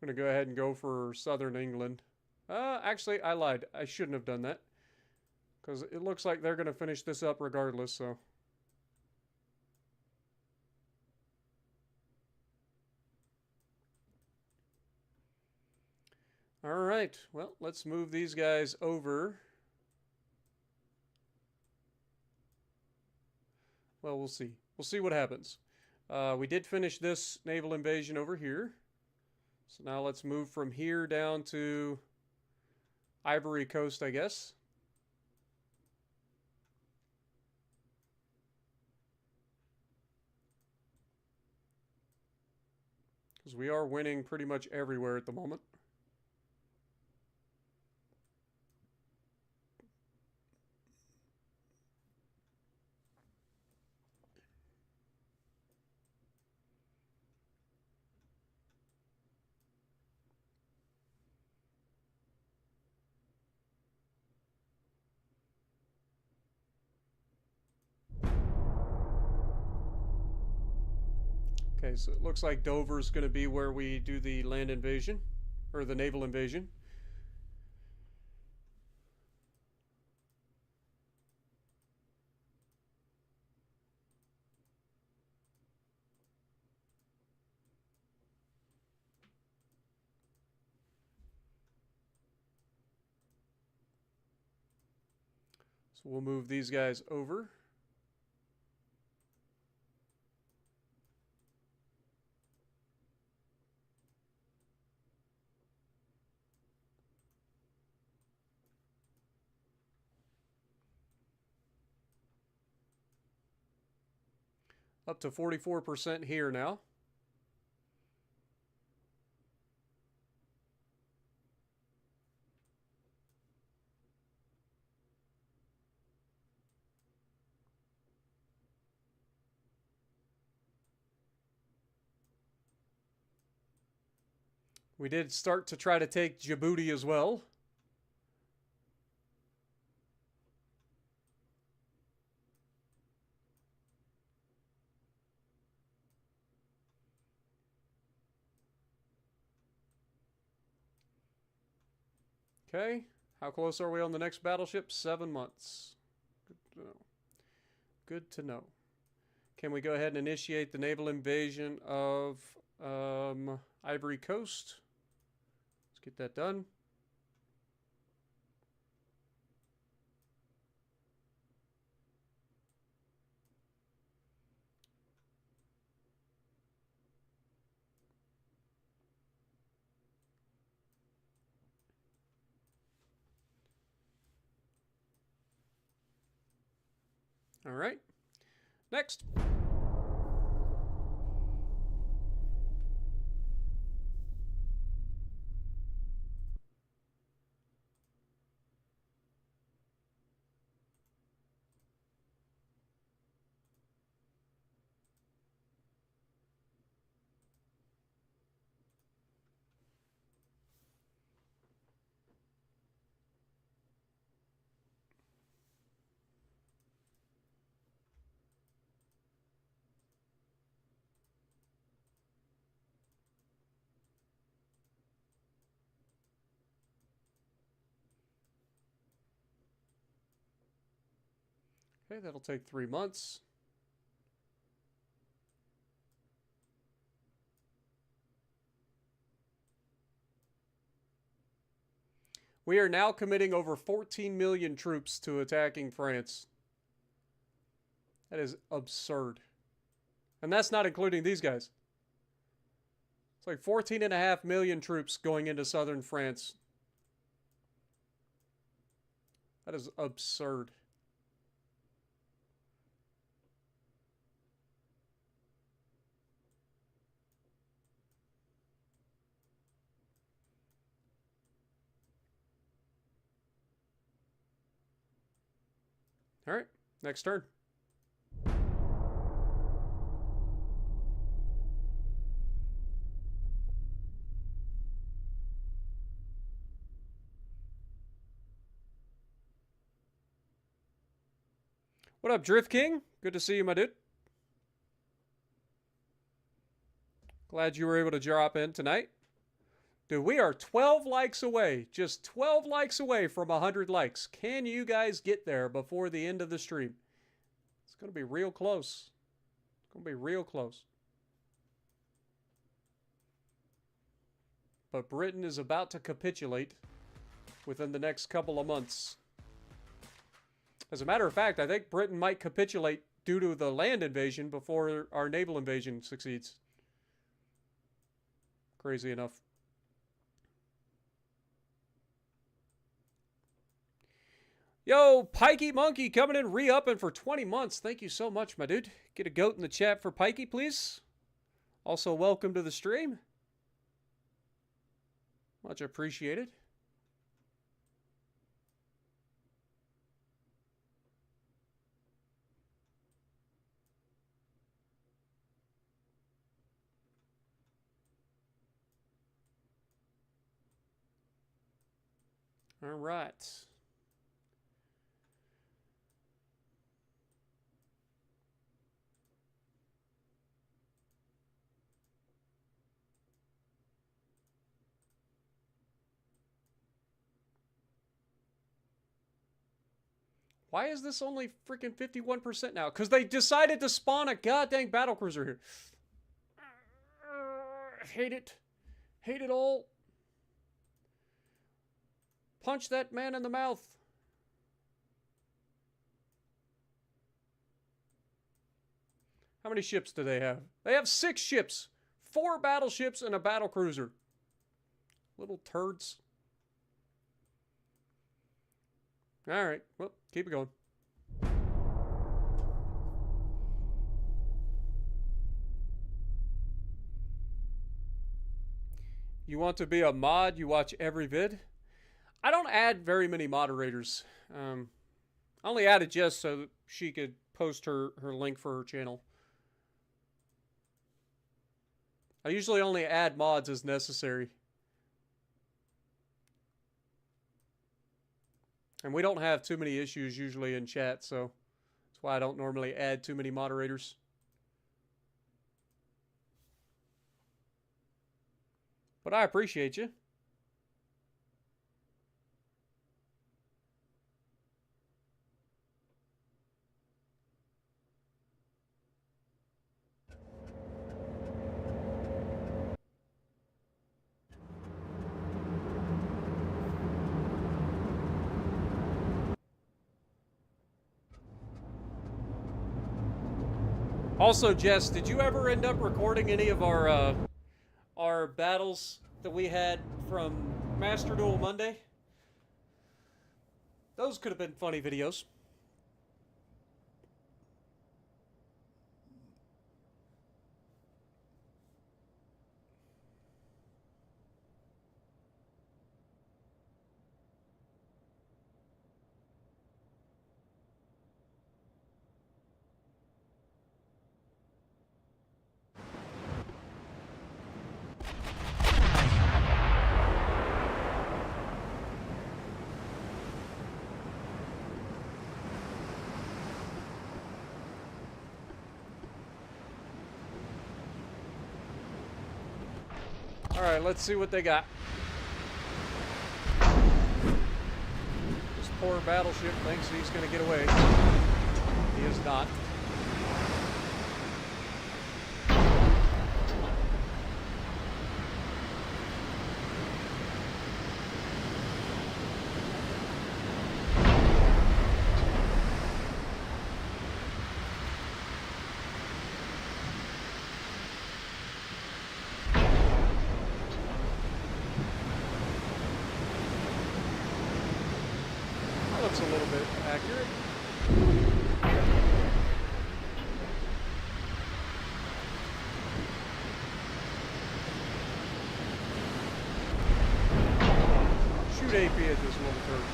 I'm going to go ahead and go for southern England. Actually, I lied. I shouldn't have done that. Because it looks like they're going to finish this up regardless, so. Alright, well, let's move these guys over. Well, we'll see. We'll see what happens. We did finish this naval invasion over here. So now let's move from here down to Ivory Coast, I guess. Because we are winning pretty much everywhere at the moment. Okay, so it looks like Dover's going to be where we do the land invasion, or the naval invasion. So we'll move these guys over. Up to 44% here now. We did start to try to take Djibouti as well. Okay, how close are we on the next battleship? 7 months. Good to know. Good to know. Can we go ahead and initiate the naval invasion of Ivory Coast? Let's get that done. All right. Next. Okay, that'll take 3 months. We are now committing over 14 million troops to attacking France. That is absurd. And that's not including these guys. It's like 14.5 million troops going into southern France. That is absurd. All right, next turn. What up, Drift King? Good to see you, my dude. Glad you were able to drop in tonight. Dude, we are 12 likes away. Just 12 likes away from 100 likes. Can you guys get there before the end of the stream? It's going to be real close. It's going to be real close. But Britain is about to capitulate within the next couple of months. As a matter of fact, I think Britain might capitulate due to the land invasion before our naval invasion succeeds. Crazy enough. Yo, Pikey Monkey coming in re-upping for 20 months. Thank you so much, my dude. Get a goat in the chat for Pikey, please. Also, welcome to the stream. Much appreciated. All right. Why is this only freaking 51% now? Because they decided to spawn a goddamn battlecruiser here. Hate it. Hate it all. Punch that man in the mouth. How many ships do they have? They have 6 ships. 4 battleships and a battlecruiser. Little turds. Alright, well, keep it going. You want to be a mod, you watch every vid? I don't add very many moderators. I only added Jess so that she could post her link for her channel. I usually only add mods as necessary. And we don't have too many issues usually in chat, so that's why I don't normally add too many moderators. But I appreciate you. Also, Jess, did you ever end up recording any of our battles that we had from Master Duel Monday? Those could have been funny videos. Alright, let's see what they got. This poor battleship thinks he's going to get away. He is not. Looks a little bit accurate. Shoot AP at this little turret.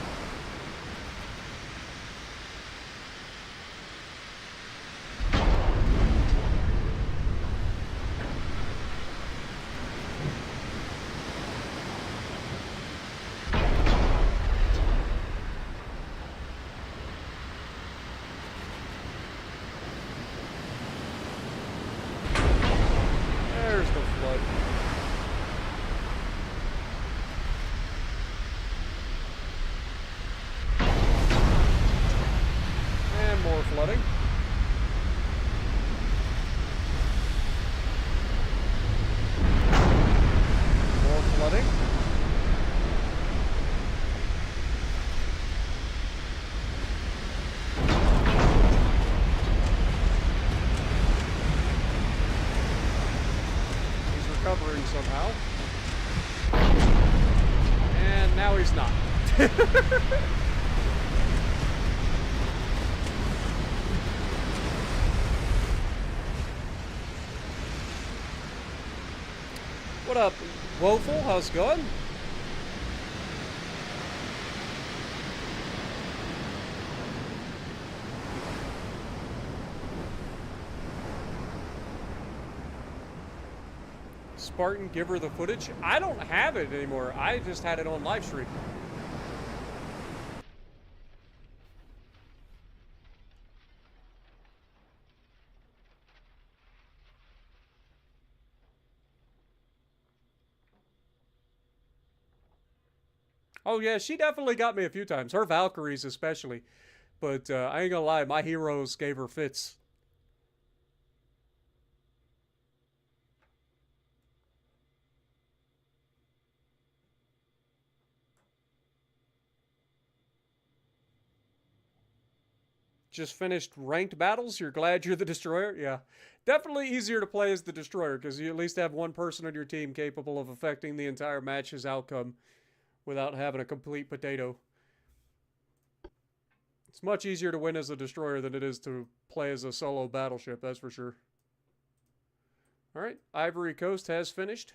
Flooding. More flooding. He's recovering somehow. And now he's not. What up, Woeful? How's it going? Spartan, give her the footage. I don't have it anymore. I just had it on live stream. Oh yeah, she definitely got me a few times. Her Valkyries especially. But I ain't gonna lie, my heroes gave her fits. Just finished ranked battles? You're glad you're the destroyer? Yeah. Definitely easier to play as the destroyer, because you at least have one person on your team capable of affecting the entire match's outcome without having a complete potato. It's much easier to win as a destroyer than it is to play as a solo battleship, that's for sure. Alright, Ivory Coast has finished.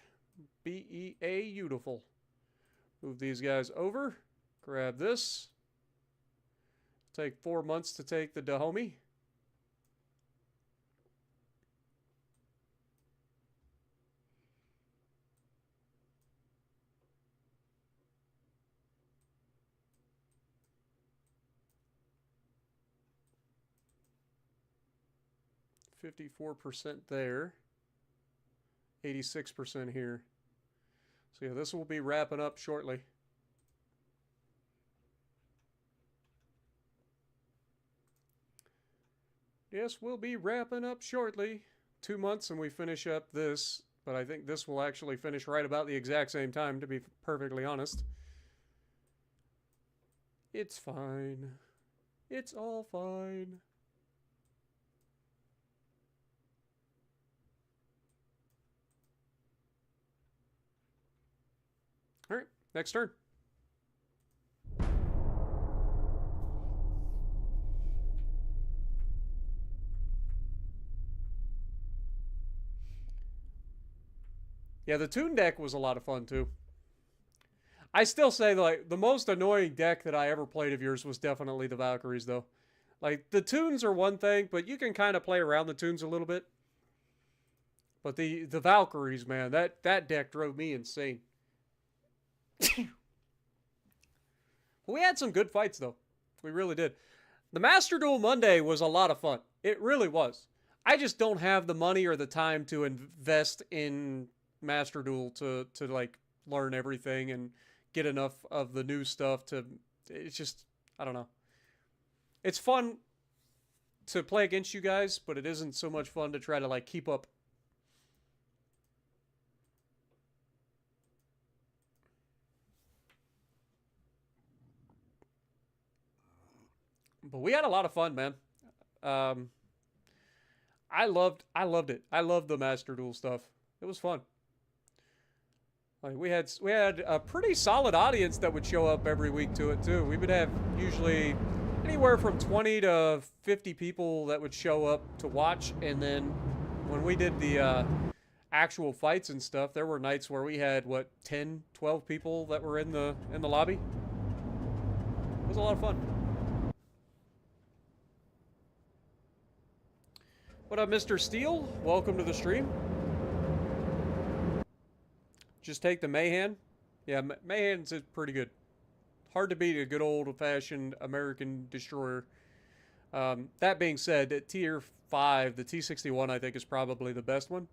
Beautiful. Move these guys over. Grab this. Take 4 months to take the Dahomey. %54 there. 86% here. So yeah, this will be wrapping up shortly. Yes, we'll be wrapping up shortly. 2 months and we finish up this, but I think this will actually finish right about the exact same time, to be perfectly honest. It's fine. It's all fine. All right, next turn. Yeah, the Toon deck was a lot of fun, too. I still say, like, the most annoying deck that I ever played of yours was definitely the Valkyries, though. Like, the Toons are one thing, but you can kind of play around the Toons a little bit. But the Valkyries, man, that deck drove me insane. We had some good fights, though. We really did. The Master Duel Monday was a lot of fun. It really was. I just don't have the money or the time to invest in Master Duel to like, learn everything and get enough of the new stuff to... It's just... I don't know. It's fun to play against you guys, but it isn't so much fun to try to, like, keep up. But we had a lot of fun, man. I loved it. I loved the Master Duel stuff. It was fun. Like we had a pretty solid audience that would show up every week to it too. We would have usually anywhere from 20 to 50 people that would show up to watch, and then when we did the actual fights and stuff, there were nights where we had what 10, 12 people that were in the lobby. It was a lot of fun. What up, Mr. Steele? Welcome to the stream. Just take the Mayhan. Yeah, Mayhan's pretty good. Hard to beat a good old-fashioned American destroyer. That being said, at Tier 5, the T-61, I think, is probably the best one.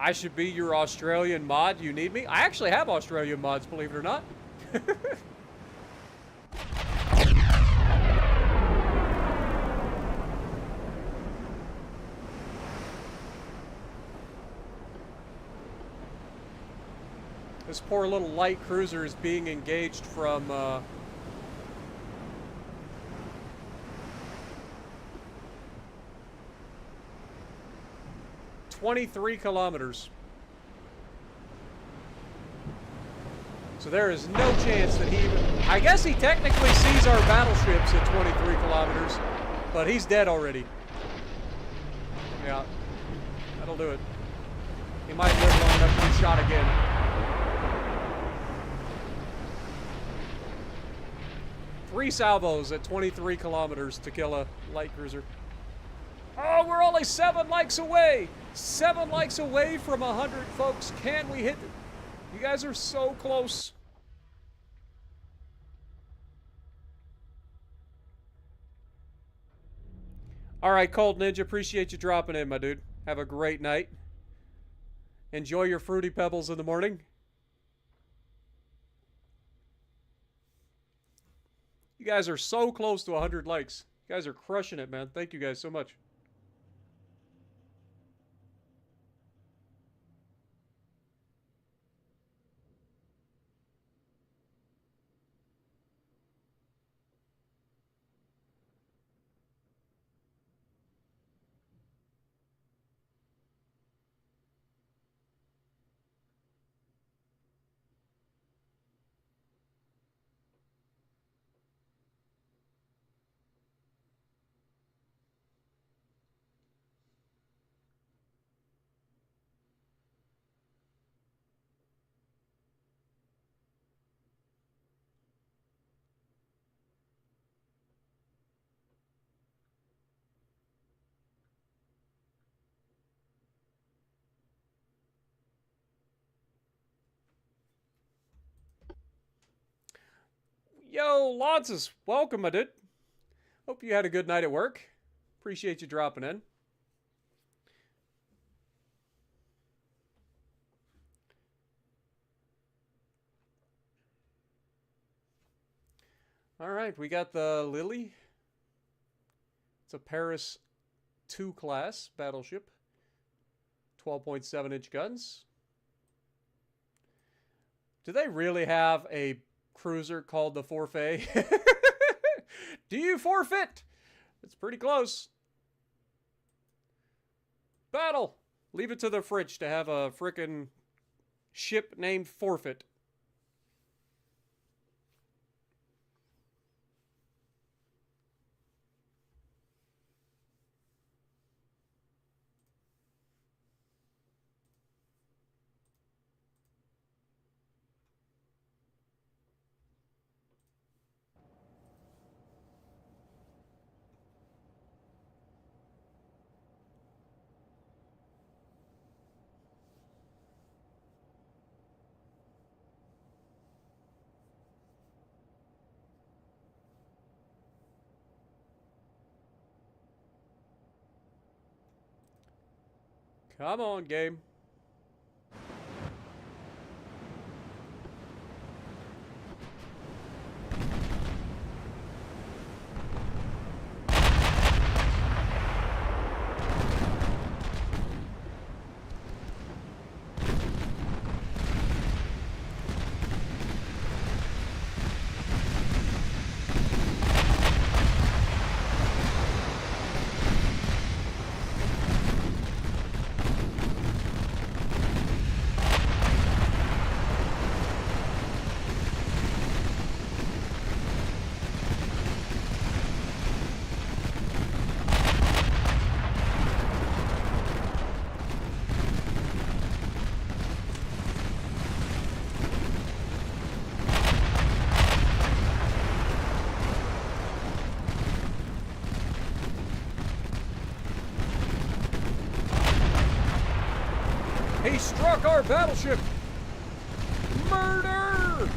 I should be your Australian mod. You need me? I actually have Australian mods, believe it or not. This poor little light cruiser is being engaged from 23 kilometers. So there is no chance that he even... I guess he technically sees our battleships at 23 kilometers, but he's dead already. Yeah, that'll do it. He might live long enough to be shot again. Three salvos at 23 kilometers to kill a light cruiser. Oh, we're only 7 likes away! 7 likes away from 100, folks. Can we hit it? You guys are so close. All right, Cold Ninja, appreciate you dropping in, my dude. Have a great night. Enjoy your Fruity Pebbles in the morning. You guys are so close to 100 likes. You guys are crushing it, man. Thank you guys so much. Yo, Lances, welcome, my dude. Hope you had a good night at work. Appreciate you dropping in. All right, we got the Lily. It's a Paris 2 class battleship. 12.7-inch guns. Do they really have a cruiser called the Forfait? Do you forfeit? It's pretty close. Battle! Leave it to the French to have a frickin' ship named Forfeit. Come on, game. He struck our battleship! Murder!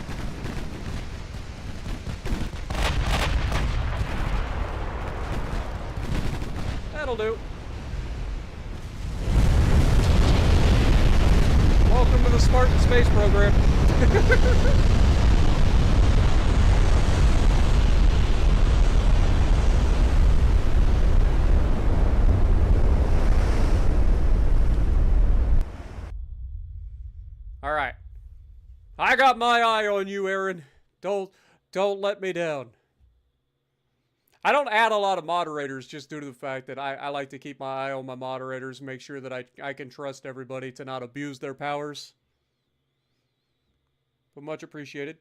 That'll do. Welcome to the Spartan Space Program. All right. I got my eye on you, Aaron. Don't let me down. I don't add a lot of moderators just due to the fact that I like to keep my eye on my moderators, make sure that I can trust everybody to not abuse their powers. But much appreciated.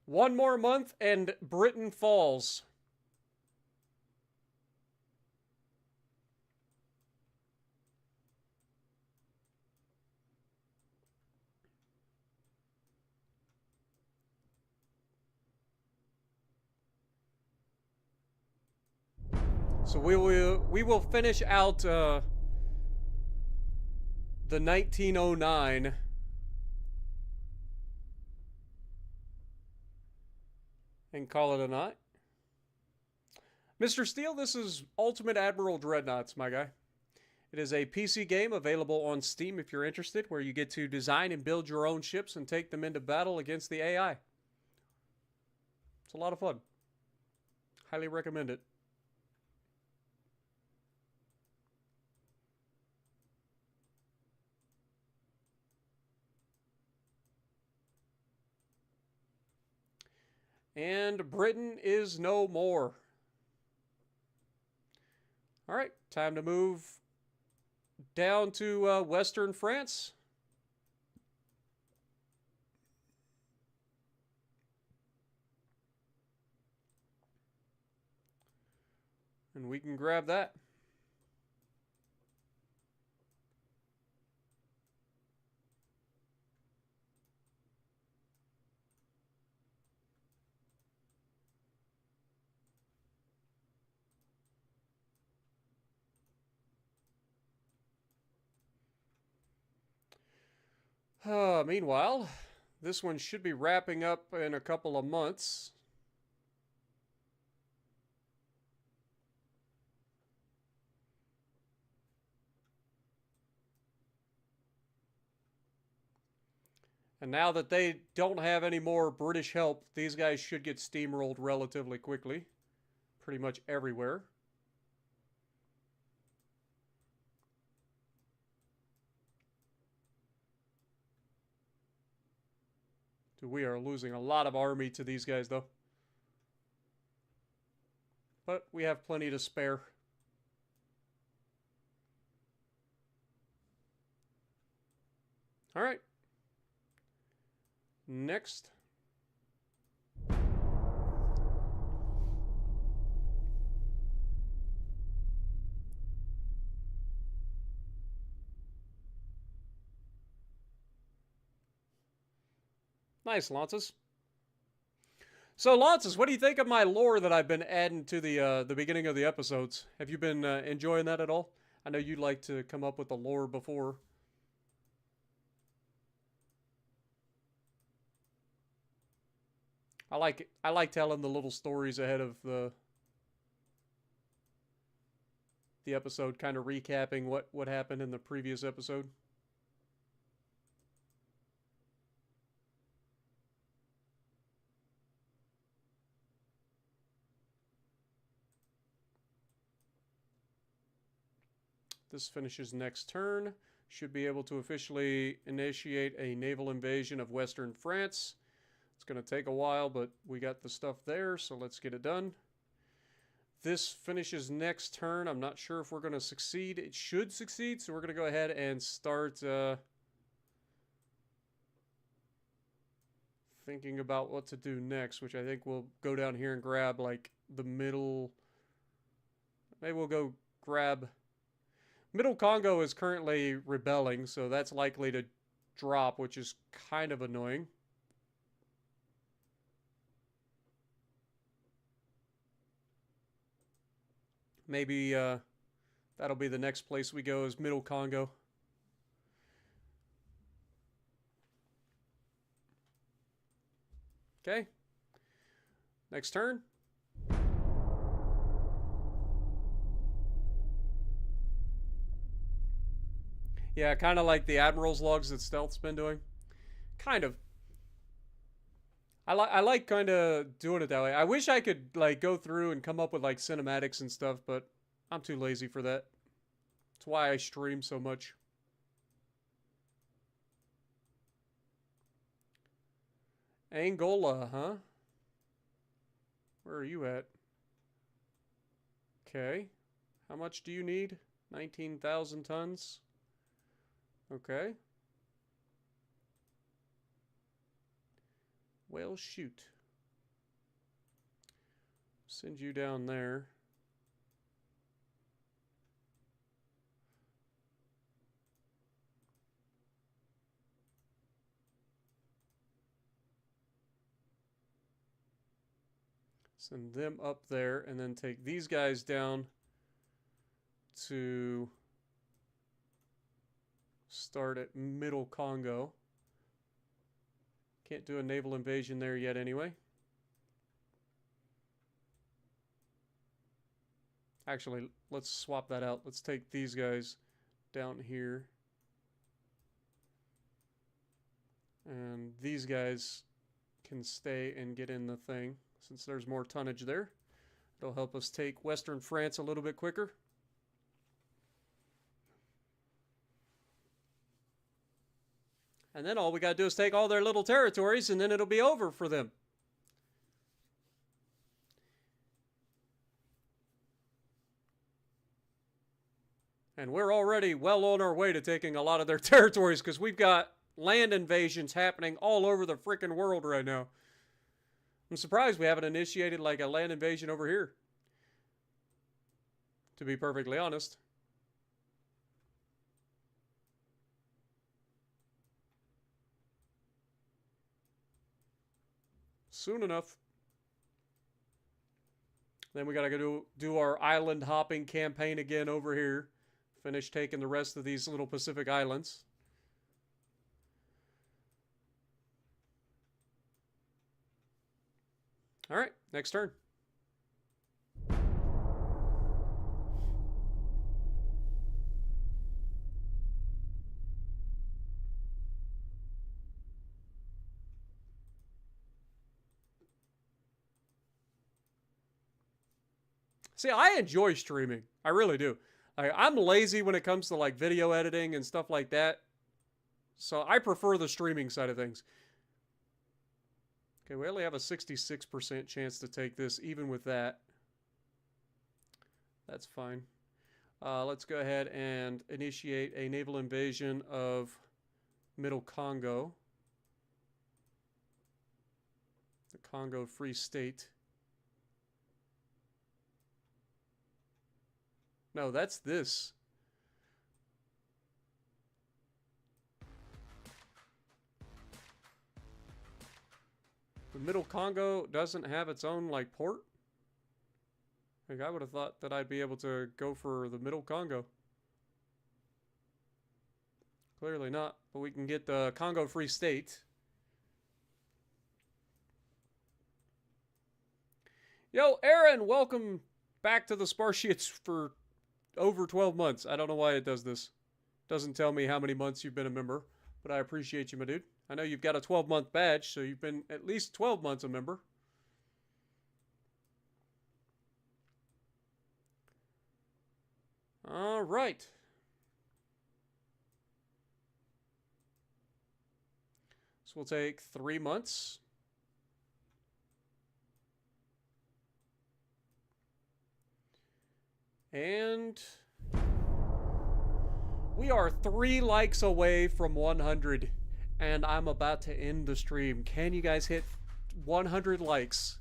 One more month and Britain falls. So we will finish out the 1909 and call it a night. Mr. Steele, this is Ultimate Admiral Dreadnoughts, my guy. It is a PC game available on Steam if you're interested, where you get to design and build your own ships and take them into battle against the AI. It's a lot of fun. Highly recommend it. And Britain is no more. All right, time to move down to Western France. And we can grab that. Meanwhile, this one should be wrapping up in a couple of months. And now that they don't have any more British help, these guys should get steamrolled relatively quickly. Pretty much everywhere. We are losing a lot of army to these guys, though. But we have plenty to spare. All right. Next. Nice, Lances. So, Lances, what do you think of my lore that I've been adding to the beginning of the episodes? Have you been enjoying that at all? I know you'd like to come up with the lore before. I like telling the little stories ahead of the episode, kind of recapping what happened in the previous episode. This finishes next turn. Should be able to officially initiate a naval invasion of Western France. It's going to take a while, but we got the stuff there, so let's get it done. This finishes next turn. I'm not sure if we're going to succeed. It should succeed, so we're going to go ahead and start thinking about what to do next, which I think we'll go down here and grab, like, the middle. Maybe we'll go grab... Middle Congo is currently rebelling, so that's likely to drop, which is kind of annoying. Maybe that'll be the next place we go, is Middle Congo. Okay. Next turn. Yeah, kind of like the Admiral's logs that Stealth's been doing. Kind of. I like kind of doing it that way. I wish I could like go through and come up with like cinematics and stuff, but I'm too lazy for that. That's why I stream so much. Angola, huh? Where are you at? Okay. How much do you need? 19,000 tons. Okay. Well, shoot. Send you down there. Send them up there, and then take these guys down to start at Middle Congo. Can't do a naval invasion there yet anyway. Actually, let's swap that out. Let's take these guys down here. And these guys can stay and get in the thing, since there's more tonnage there. It'll help us take Western France a little bit quicker. And then all we got to do is take all their little territories, and then it'll be over for them. And we're already well on our way to taking a lot of their territories, because we've got land invasions happening all over the freaking world right now. I'm surprised we haven't initiated like a land invasion over here, to be perfectly honest. Soon enough. Then we gotta go do our island hopping campaign again over here. Finish taking the rest of these little Pacific islands. Alright, next turn. See, I enjoy streaming. I really do. I'm lazy when it comes to like video editing and stuff like that. So I prefer the streaming side of things. Okay, we only have a 66% chance to take this, even with that. That's fine. Let's go ahead and initiate a naval invasion of Middle Congo. The Congo Free State. No, that's this. The Middle Congo doesn't have its own, like, port? Like, I would have thought that I'd be able to go for the Middle Congo. Clearly not, but we can get the Congo Free State. Yo, Aaron, welcome back to the Spartiates for over 12 months. I don't know why it does this. Doesn't tell me how many months you've been a member, but I appreciate you, my dude. I know you've got a 12-month badge, so you've been at least 12 months a member. All right. So we'll take 3 months. And we are 3 likes away from 100. And I'm about to end the stream. Can you guys hit 100 likes?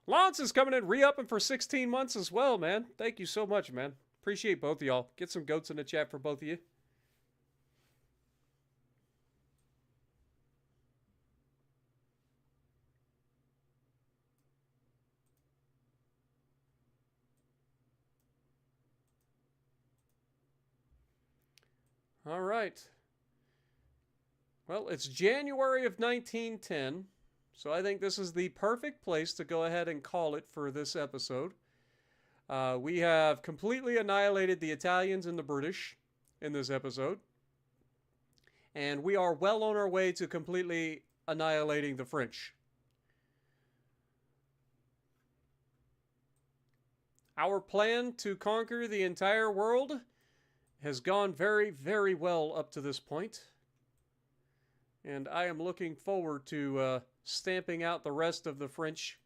Lance is coming in re-upping for 16 months as well, man. Thank you so much, man. Appreciate both of y'all. Get some goats in the chat for both of you. All right. Well, it's January of 1910, so I think this is the perfect place to go ahead and call it for this episode. We have completely annihilated the Italians and the British in this episode, and we are well on our way to completely annihilating the French. Our plan to conquer the entire world has gone very, very well up to this point. And I am looking forward to stamping out the rest of the French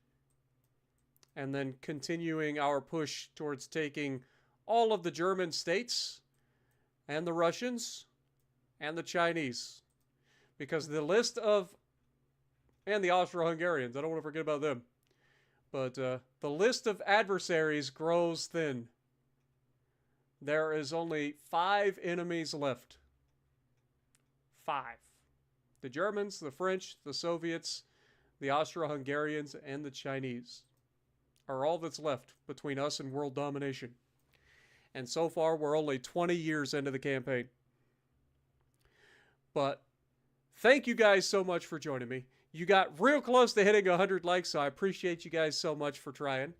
and then continuing our push towards taking all of the German states and the Russians and the Chinese. Because the list of... And the Austro-Hungarians. I don't want to forget about them. But the list of adversaries grows thin. There is only 5 enemies left. 5. The Germans, the French, the Soviets, the Austro-Hungarians, and the Chinese are all that's left between us and world domination. And so far, we're only 20 years into the campaign. But thank you guys so much for joining me. You got real close to hitting 100 likes, so I appreciate you guys so much for trying.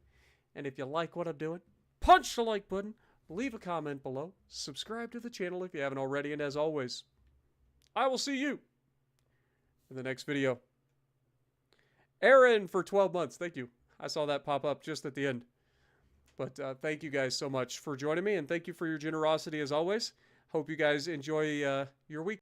And if you like what I'm doing, punch the like button, leave a comment below, subscribe to the channel if you haven't already, and as always, I will see you in the next video. Aaron for 12 months. Thank you. I saw that pop up just at the end. But thank you guys so much for joining me, and thank you for your generosity as always. Hope you guys enjoy your week.